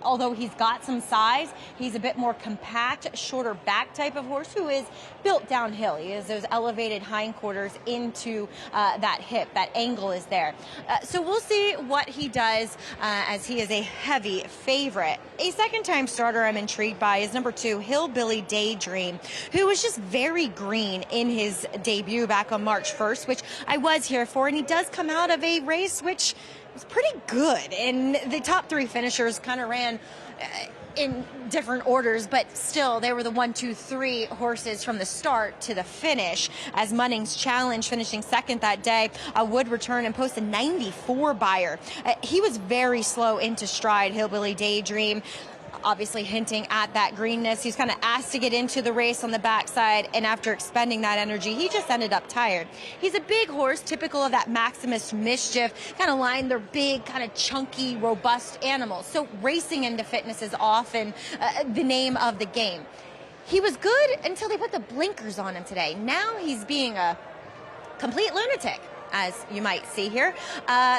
Although he's got some size, he's a bit more compact, shorter back type of horse who is built downhill. He has those elevated hindquarters into that hip. That angle is there. So we'll see what he does as he is a heavy favorite. A second-time starter I'm intrigued by is number 2, Hillbilly Daydream, who was just very green in his debut back on March 1st, which I was here for, and he does come out of a race which was pretty good, and the top 3 finishers kind of ran in different orders, but still they were the 1, 2, 3 horses from the start to the finish, as Munning's Challenge, finishing second that day, would return and post a 94 buyer. He was very slow into stride, Hillbilly Daydream, obviously hinting at that greenness. He's kind of asked to get into the race on the backside, and after expending that energy, he just ended up tired. He's a big horse, typical of that Maximus Mischief kind of line. They're big, kind of chunky, robust animals. So racing into fitness is often the name of the game. he was good until they put the blinkers on him today. Now he's being a complete lunatic, as you might see here.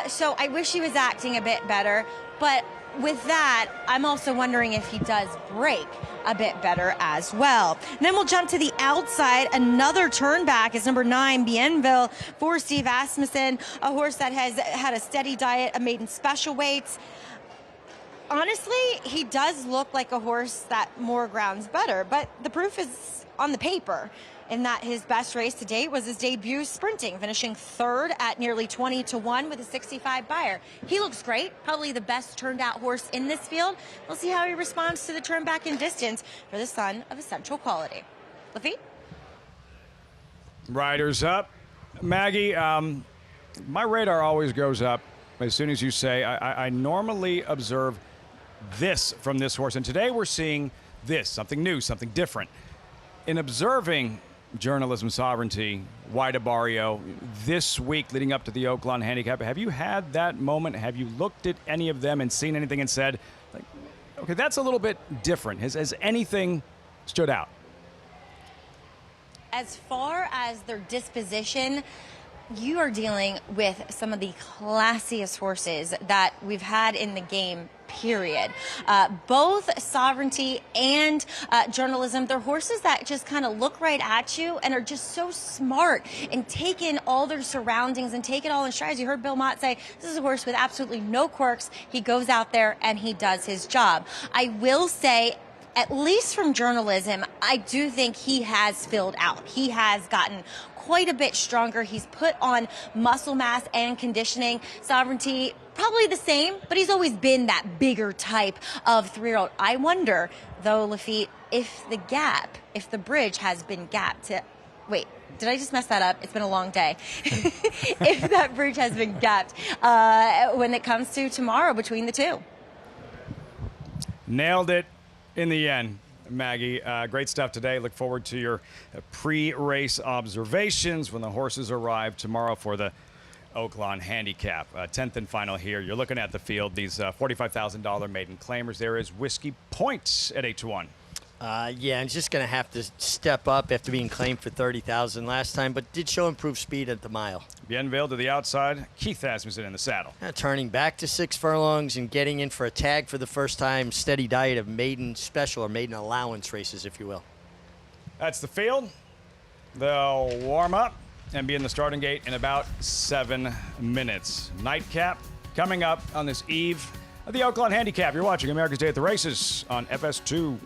So I wish he was acting a bit better. But with that, I'm also wondering if he does break a bit better as well. And then we'll jump to the outside. Another turn back is number 9, Bienville, for Steve Asmussen, a horse that has had a steady diet of maiden special weights. Honestly, he does look like a horse that more ground's better, but the proof is on the paper in that his best race to date was his debut sprinting, finishing 3rd at nearly 20-1 with a 65 buyer. He looks great, probably the best turned out horse in this field. We'll see how he responds to the turn back in distance for the son of essential quality. Lafitte? Riders up. Maggie, my radar always goes up as soon as you say, I normally observe this from this horse, and today we're seeing this, something new, something different. In observing journalism sovereignty, Wida Barrio, this week leading up to the Oaklawn Handicap, have you had that moment? Have you looked at any of them and seen anything and said, like, okay, that's a little bit different? Has anything stood out? As far as their disposition, you are dealing with some of the classiest horses that we've had in the game, period. Both sovereignty and journalism, they're horses that just kind of look right at you and are just so smart and take in all their surroundings and take it all in stride. As you heard Bill Mott say, this is a horse with absolutely no quirks. He goes out there and he does his job. I will say, at least from journalism, I do think he has filled out. He has gotten quite a bit stronger. He's put on muscle mass and conditioning. Sovereignty, probably the same, but he's always been that bigger type of 3-year-old. I wonder, though, Lafitte, if the bridge has been gapped. Wait, did I just mess that up? It's been a long day. If that bridge has been gapped when it comes to tomorrow between the two. Nailed it in the end. Maggie, great stuff today. Look forward to your pre-race observations when the horses arrive tomorrow for the Oaklawn Handicap. 10th and final here. You're looking at the field. These $45,000 maiden claimers. There is Whiskey Point at 8-1. Yeah, I'm just going to have to step up after being claimed for $30,000 last time, but did show improved speed at the mile. Bienville to the outside. Keith Asmussen in the saddle. Turning back to 6 furlongs and getting in for a tag for the first time. Steady diet of maiden special or maiden allowance races, if you will. That's the field. They'll warm up and be in the starting gate in about 7 minutes. Nightcap coming up on this eve of the Oaklawn Handicap. You're watching America's Day at the Races on FS2.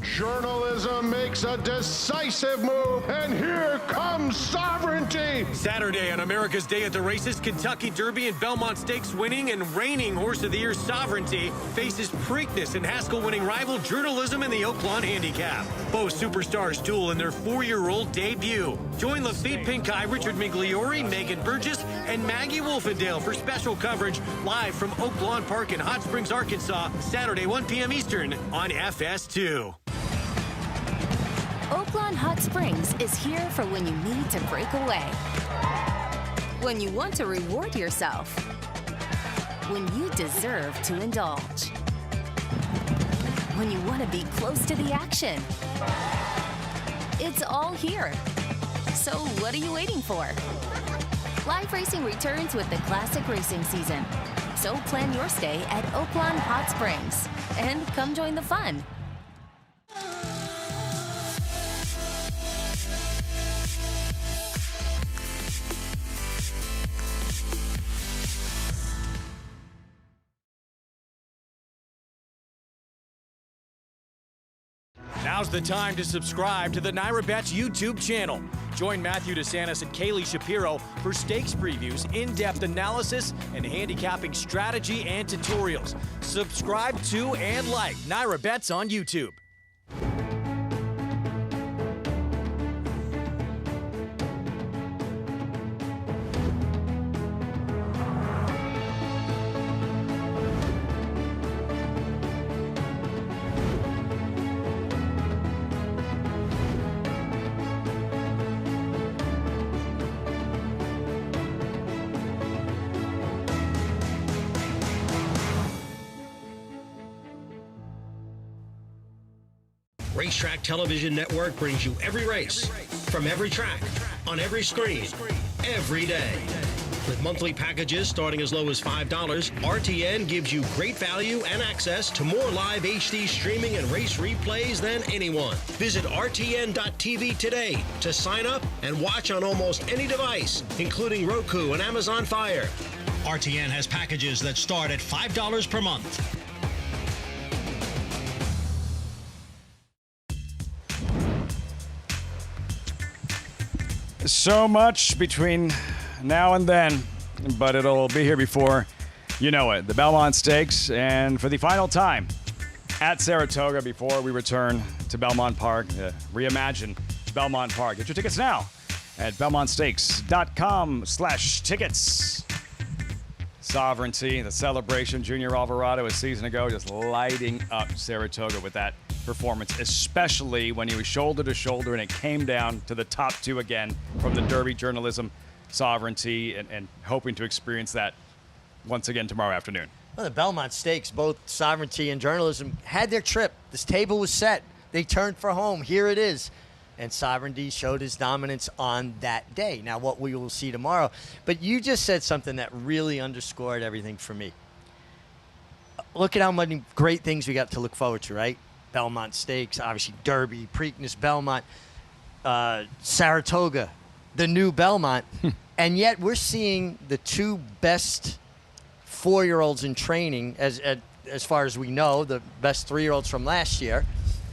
Journalism makes a decisive move, and here comes sovereignty. Saturday on America's Day at the Races, Kentucky Derby and Belmont Stakes winning and reigning Horse of the Year Sovereignty faces Preakness and Haskell winning rival Journalism in the Oaklawn Handicap. Both superstars duel in their 4-year-old debut. Join Lafitte Pinkeye, Richard Migliori, Megan Burgess, and Maggie Wolfendale for special coverage live from Oaklawn Park in Hot Springs, Arkansas, Saturday, 1 p.m. Eastern on FS2. Oaklawn Hot Springs is here for when you need to break away, when you want to reward yourself, when you deserve to indulge, when you want to be close to the action. It's all here. So what are you waiting for? Live racing returns with the classic racing season. So plan your stay at Oaklawn Hot Springs and come join the fun. Now's the time to subscribe to the Naira Bets YouTube channel. Join Matthew DeSantis and Kaylee Shapiro for stakes previews, in-depth analysis, and handicapping strategy and tutorials. Subscribe to and like Naira Bets on YouTube. Racetrack Television Network brings you every race, from every track, on every screen, every day. With monthly packages starting as low as $5, RTN gives you great value and access to more live HD streaming and race replays than anyone. Visit RTN.tv today to sign up and watch on almost any device, including Roku and Amazon Fire. RTN has packages that start at $5 per month. So much between now and then, but it'll be here before you know it. The Belmont Stakes, and for the final time at Saratoga before we return to Belmont Park, reimagine Belmont Park. Get your tickets now at belmontstakes.com/tickets. Sovereignty, the celebration, Junior Alvarado a season ago, just lighting up Saratoga with that performance, especially when he was shoulder to shoulder and it came down to the top two again from the Derby journalism, Sovereignty, and hoping to experience that once again tomorrow afternoon. Well, the Belmont Stakes, both Sovereignty and journalism, had their trip. This table was set. They turned for home. Here it is. And Sovereignty showed his dominance on that day. Now, what we will see tomorrow. But you just said something that really underscored everything for me. Look at how many great things we got to look forward to, right? Belmont Stakes, obviously Derby, Preakness, Belmont, Saratoga, the new Belmont. And yet we're seeing the two best 4-year-olds in training, as far as we know, the best 3-year-olds from last year,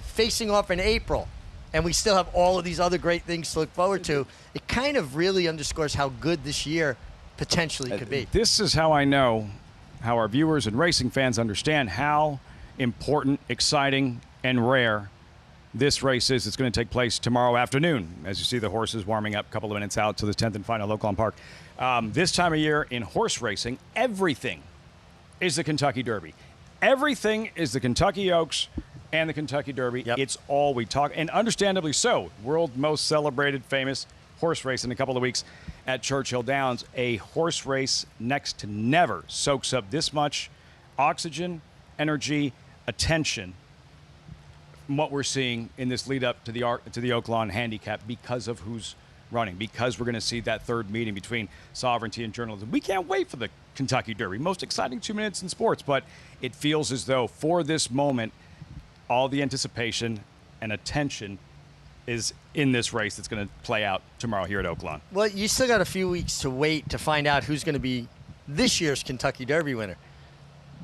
facing off in April. And we still have all of these other great things to look forward to. It kind of really underscores how good this year potentially could be. This is how I know how our viewers and racing fans understand how important, exciting, and rare this race is. It's going to take place tomorrow afternoon, as you see the horses warming up a couple of minutes out to the 10th and final Oaklawn Park. This time of year in horse racing, everything is the Kentucky Derby. Everything is the Kentucky Oaks and the Kentucky Derby. Yep. It's all we talk, and understandably so. World's most celebrated, famous horse race in a couple of weeks at Churchill Downs. A horse race next to never soaks up this much oxygen, energy, attention from what we're seeing in this lead up to the Oaklawn Handicap because of who's running, because we're going to see that third meeting between Sovereignty and journalism. We can't wait for the Kentucky Derby. Most exciting 2 minutes in sports, but it feels as though for this moment, all the anticipation and attention is in this race that's going to play out tomorrow here at Oaklawn. Well, you still got a few weeks to wait to find out who's going to be this year's Kentucky Derby winner.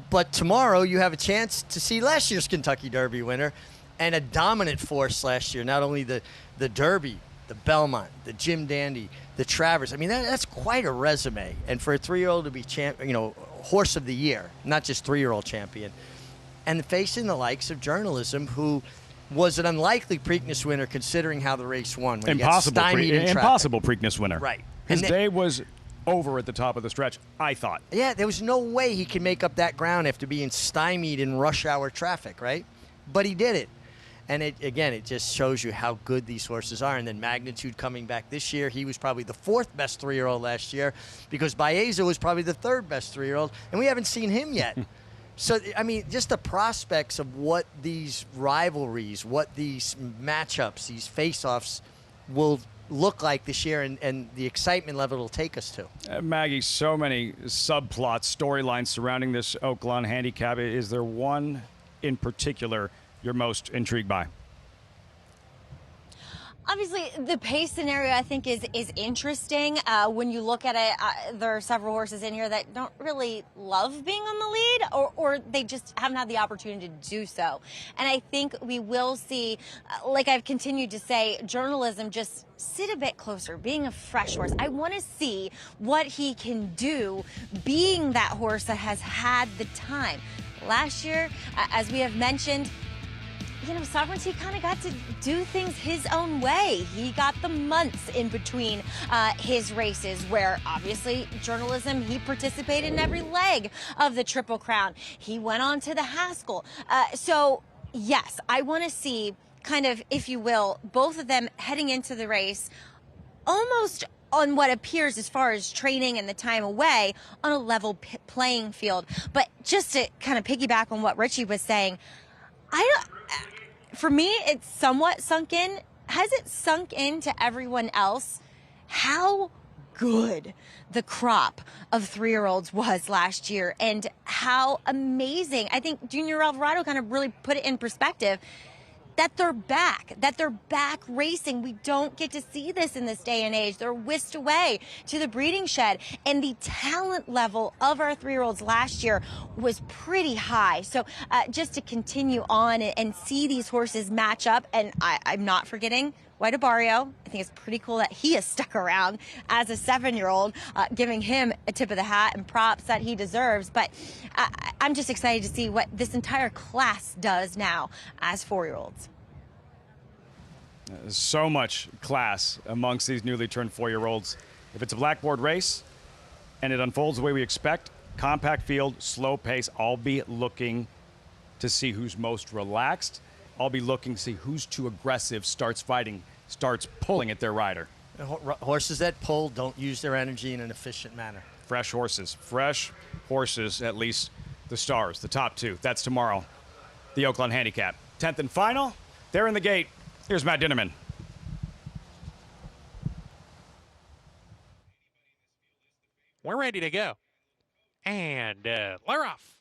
But tomorrow you have a chance to see last year's Kentucky Derby winner and a dominant force last year. Not only the Derby, the Belmont, the Jim Dandy, the Travers. I mean, that's quite a resume. And for a 3-year-old to be horse of the year, not just 3-year-old champion, and facing the likes of journalism, who was an unlikely Preakness winner considering how the race won. When Impossible Preakness winner. Right. His day was over at the top of the stretch, I thought. Yeah, there was no way he could make up that ground after being stymied in rush hour traffic, right? But he did it. And it just shows you how good these horses are. And then Magnitude coming back this year. He was probably the 4th best 3-year-old last year because Baeza was probably the 3rd best 3-year-old, and we haven't seen him yet. So, I mean, just the prospects of what these rivalries, what these matchups, these face-offs will look like this year and the excitement level it'll take us to. Maggie, so many subplots, storylines surrounding this Oaklawn Handicap. Is there one in particular you're most intrigued by? Obviously, the pace scenario, I think, is interesting. When you look at it, there are several horses in here that don't really love being on the lead, or they just haven't had the opportunity to do so. And I think we will see, like I've continued to say, journalism just sit a bit closer, being a fresh horse. I want to see what he can do being that horse that has had the time. Last year, as we have mentioned, Sovereignty kind of got to do things his own way. He got the months in between his races where, obviously, journalism, he participated in every leg of the Triple Crown. He went on to the Haskell. So, yes, I want to see kind of, if you will, both of them heading into the race almost on what appears, as far as training and the time away, on a level playing field. But just to kind of piggyback on what Richie was saying, for me, it's somewhat sunk in. Has it sunk into everyone else how good the crop of 3-year-olds was last year and how amazing? I think Junior Alvarado kind of really put it in perspective that they're back racing. We don't get to see this in this day and age. They're whisked away to the breeding shed. And the talent level of our 3-year-olds last year was pretty high. So just to continue on and see these horses match up, and I'm not forgetting White Barrio. I think it's pretty cool that he has stuck around as a 7-year-old, giving him a tip of the hat and props that he deserves. But I'm just excited to see what this entire class does now as 4-year-olds. So much class amongst these newly turned 4-year-olds. If it's a blackboard race and it unfolds the way we expect, compact field, slow pace, I'll be looking to see who's most relaxed. I'll be looking to see who's too aggressive, starts fighting, starts pulling at their rider. Horses that pull don't use their energy in an efficient manner. Fresh horses, at least the stars, the top 2. That's tomorrow, the Oaklawn Handicap. 10th and final, they're in the gate. Here's Matt Dinnerman. We're ready to go. And they're off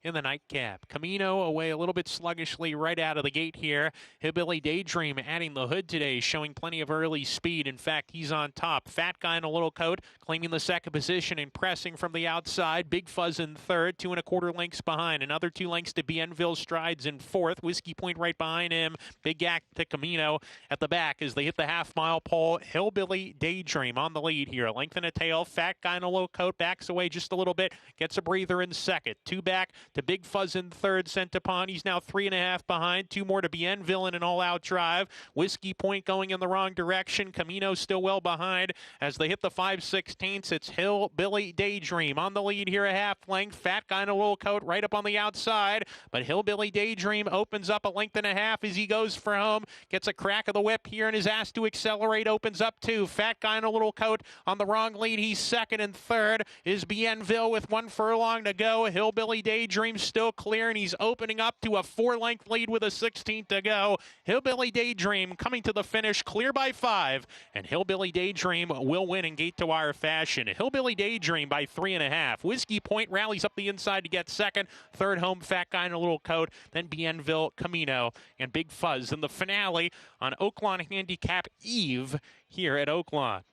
in the nightcap. Camino away a little bit sluggishly right out of the gate here. Hillbilly Daydream adding the hood today, showing plenty of early speed. In fact, he's on top. Fat Guy in a little coat, claiming the second position and pressing from the outside. Big Fuzz in third, 2 1/4 lengths behind. Another 2 lengths to Bienville Strides in fourth. Whiskey Point right behind him. Big Act to Camino at the back as they hit the half-mile pole. Hillbilly Daydream on the lead here. Length and a tail. Fat Guy in a little coat backs away just a little bit. Gets a breather in second. 2 back to Big Fuzz in third, sent upon. He's now 3 1/2 behind. 2 more to Bienville in an all-out drive. Whiskey Point going in the wrong direction. Camino still well behind as they hit the 5/16. It's Hillbilly Daydream on the lead here, a half length. Fat Guy in a little coat right up on the outside, but Hillbilly Daydream opens up a length and a half as he goes for home. Gets a crack of the whip here and is asked to accelerate. Opens up 2. Fat Guy in a little coat on the wrong lead. He's second, and third is Bienville with 1 furlong to go. Hillbilly Daydream still clear, and he's opening up to a 4-length lead with a 16th to go. Hillbilly Daydream coming to the finish, clear by 5, and Hillbilly Daydream will win in gate-to-wire fashion. Hillbilly Daydream by 3 1/2. Whiskey Point rallies up the inside to get second. Third home, Fat Guy in a little coat, then Bienville, Camino, and Big Fuzz in the finale on Oaklawn Handicap Eve here at Oaklawn.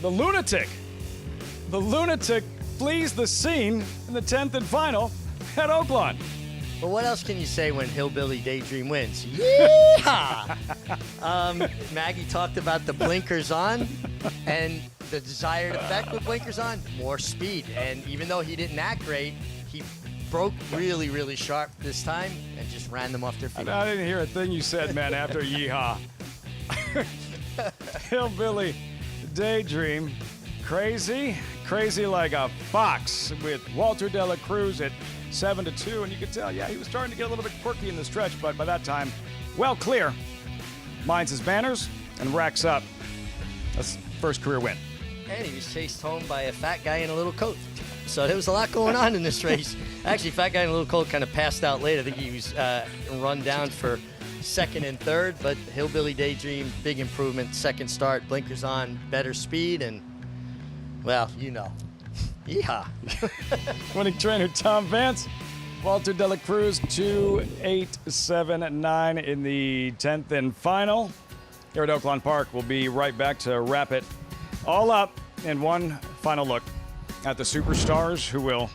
The lunatic flees the scene in the 10th and final at Oaklawn. But what else can you say when Hillbilly Daydream wins? Yeehaw! Maggie talked about the blinkers on and the desired effect with blinkers on, more speed. And even though he didn't act great, he broke really, really sharp this time and just ran them off their feet. I didn't hear a thing you said, man, after yeehaw. Hillbilly Daydream, crazy like a fox with Walter De La Cruz at 7-2, and you could tell, yeah, he was starting to get a little bit quirky in the stretch, but by that time, well clear. Minds his banners and racks up a first career win. And he was chased home by a fat guy in a little coat. So there was a lot going on in this race. Actually, fat guy in a little coat kind of passed out late. I think he was run down for second and third, but Hillbilly Daydream, big improvement. Second start, blinkers on, better speed, and, well, you know. Yeehaw. Winning trainer Tom Vance, Walter De La Cruz, 2-8-7-9 in the 10th and final. Here at Oaklawn Park, we'll be right back to wrap it all up in one final look at the superstars who will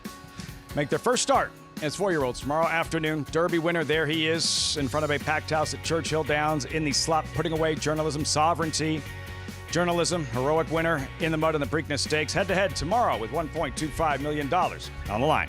make their first start as 4-year-olds tomorrow afternoon. Derby winner, there he is in front of a packed house at Churchill Downs in the slot, putting away journalism, sovereignty, journalism, heroic winner in the mud in the Preakness Stakes. Head-to-head tomorrow with $1.25 million on the line.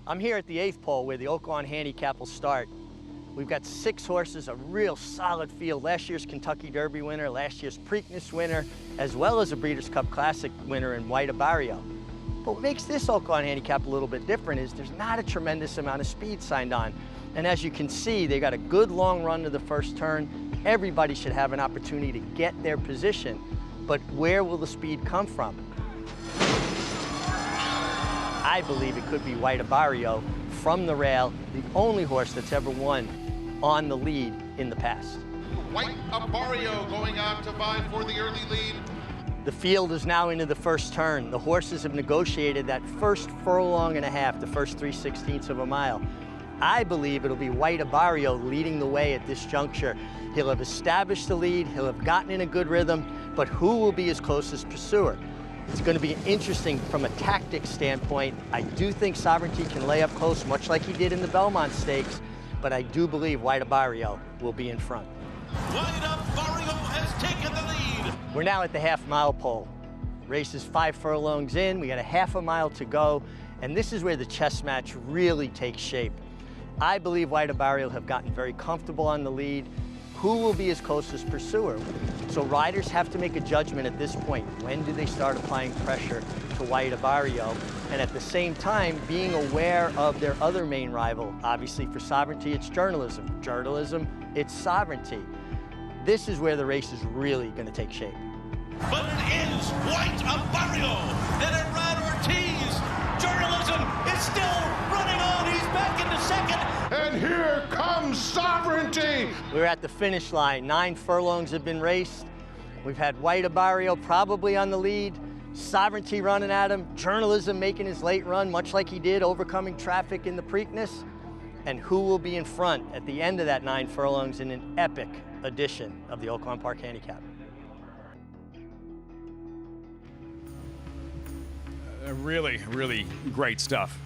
I'm here at the 8th pole where the Oaklawn Handicap will start. We've got 6 horses, a real solid field. Last year's Kentucky Derby winner, last year's Preakness winner, as well as a Breeders' Cup Classic winner in White Barrio. But what makes this Oaklawn Handicap a little bit different is there's not a tremendous amount of speed signed on. And as you can see, they got a good long run to the first turn. Everybody should have an opportunity to get their position. But where will the speed come from? I believe it could be White Barrio from the rail, the only horse that's ever won on the lead in the past. White Barrio going out to vie for the early lead. The field is now into the first turn. The horses have negotiated that first furlong and a half, the first 3/16 of a mile. I believe it'll be White Barrio leading the way at this juncture. He'll have established the lead, he'll have gotten in a good rhythm, but who will be his closest pursuer? It's going to be interesting from a tactics standpoint. I do think Sovereignty can lay up close, much like he did in the Belmont Stakes, but I do believe White Barrio will be in front. White Barrio has taken the lead. We're now at the half-mile pole. Race is 5 furlongs in, we got a half a mile to go, and this is where the chess match really takes shape. I believe White Barrio have gotten very comfortable on the lead. Who will be his closest pursuer? So riders have to make a judgment at this point. When do they start applying pressure to White Barrio? And at the same time, being aware of their other main rival. Obviously for Sovereignty, it's Journalism. Journalism, it's Sovereignty. This is where the race is really going to take shape. But it is White Barrio. Then at Brad Ortiz. Journalism is still running on. He's back into second. And here comes Sovereignty. We're at the finish line. 9 furlongs have been raced. We've had White Barrio probably on the lead. Sovereignty running at him. Journalism making his late run, much like he did, overcoming traffic in the Preakness. And who will be in front at the end of that 9 furlongs in an epic edition of the Oaklawn Park Handicap? Really, really great stuff,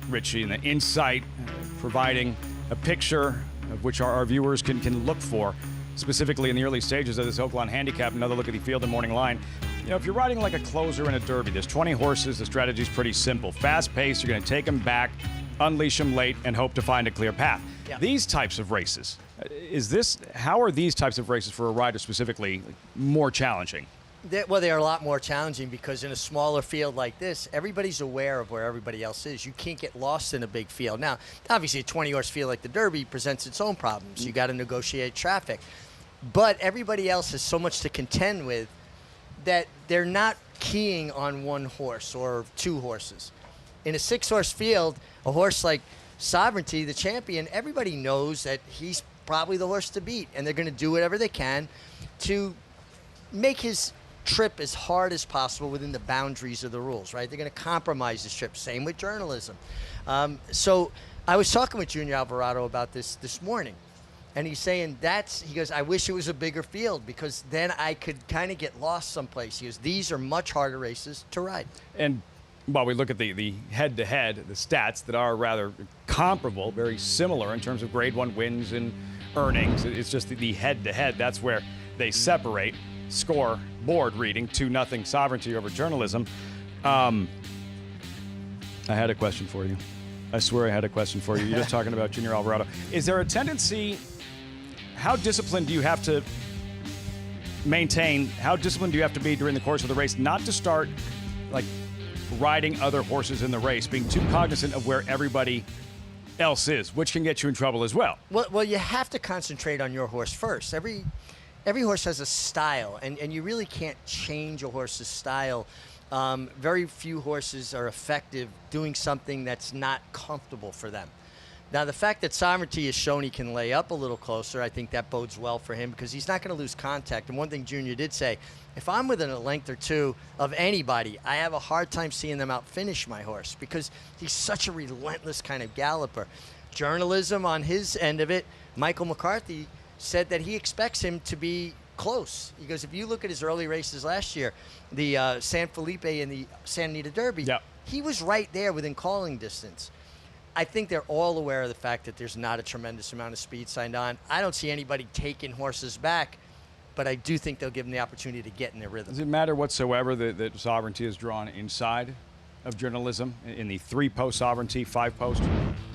Richie, and the insight, providing a picture of which our viewers can look for, specifically in the early stages of this Oaklawn Handicap. Another look at the field and morning line. You know, if you're riding like a closer in a derby, there's 20 horses, the strategy's pretty simple. Fast pace, you're going to take them back, unleash them late, and hope to find a clear path. Yeah. These types of races, how are these types of races for a rider specifically more challenging? Well, they're a lot more challenging because in a smaller field like this, everybody's aware of where everybody else is. You can't get lost in a big field. Now, obviously, a 20-horse field like the Derby presents its own problems. You got to negotiate traffic. But everybody else has so much to contend with that they're not keying on one horse or 2 horses. In a 6-horse field, a horse like Sovereignty, the champion, everybody knows that he's probably the horse to beat, and they're going to do whatever they can to make his trip as hard as possible within the boundaries of the rules, right? They're going to compromise this trip. Same with Journalism. So I was talking with Junior Alvarado about this morning, and he's saying he goes, I wish it was a bigger field because then I could kind of get lost someplace. He goes, these are much harder races to ride. And while we look at the head-to-head, the stats that are rather comparable, very similar in terms of Grade 1 wins and earnings, it's just the head-to-head. That's where they separate. Score board reading 2-0 Sovereignty over Journalism. I had a question for you. I swear I had a question for you. You're just talking about Junior Alvarado. Is there a tendency, how disciplined do you have to maintain, how disciplined do you have to be during the course of the race not to start like riding other horses in the race, being too cognizant of where everybody else is, which can get you in trouble as well? Well, you have to concentrate on your horse first. Every horse has a style, and you really can't change a horse's style. Very few horses are effective doing something that's not comfortable for them. Now, the fact that Sovereignty has shown he can lay up a little closer, I think that bodes well for him because he's not going to lose contact. And one thing Junior did say, if I'm within a length or 2 of anybody, I have a hard time seeing them outfinish my horse because he's such a relentless kind of galloper. Journalism on his end of it, Michael McCarthy said that he expects him to be close. He goes, if you look at his early races last year, the San Felipe and the Santa Anita Derby, he was right there within calling distance. I think they're all aware of the fact that there's not a tremendous amount of speed signed on. I don't see anybody taking horses back, but I do think they'll give them the opportunity to get in their rhythm. Does it matter whatsoever that Sovereignty is drawn inside of journalism in the 3-post sovereignty, 5-post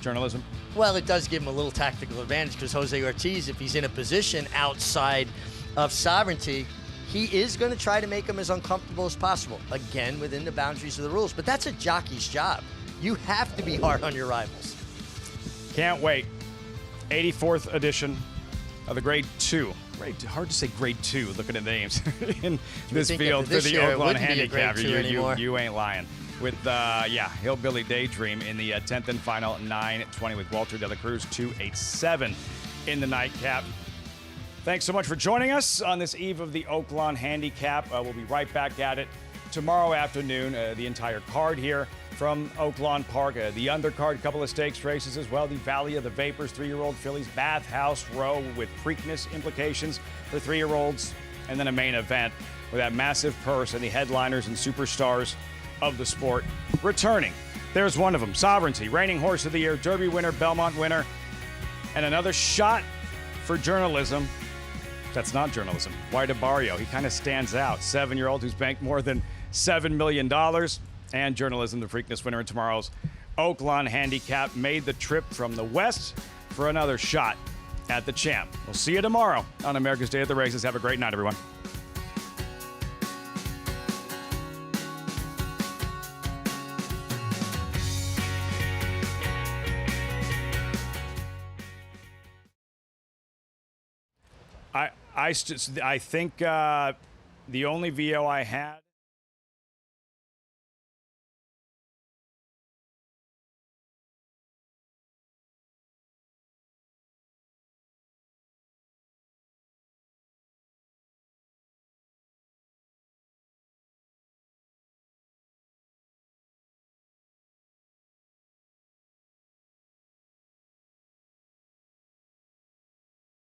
journalism? Well, it does give him a little tactical advantage because Jose Ortiz, if he's in a position outside of sovereignty, he is going to try to make him as uncomfortable as possible, again, within the boundaries of the rules. But that's a jockey's job. You have to be hard on your rivals. Can't wait. 84th edition of the Grade 2. Hard to say Grade 2, looking at the names in this field for the Oaklawn Handicap. You ain't lying. With, Hillbilly Daydream in the 10th and final 9:20 with Walter De La Cruz, 2:87 in the nightcap. Thanks so much for joining us on this eve of the Oaklawn Handicap. We'll be right back at it tomorrow afternoon. The entire card here from Oaklawn Park. The undercard, couple of stakes races as well. The Valley of the Vapors, 3-year-old fillies, Bathhouse Row with Preakness implications for 3-year-olds. And then a main event with that massive purse and the headliners and superstars of the sport returning. There's one of them, Sovereignty, reigning horse of the year, Derby winner, Belmont winner, and another shot for journalism. That's not journalism. White Barrio, he kind of stands out. 7-year-old who's banked more than $7 million. And journalism, the Preakness winner in tomorrow's Oaklawn Handicap, made the trip from the West for another shot at the champ. We'll see you tomorrow on America's Day at the Races. Have a great night, everyone. I think the only VO I had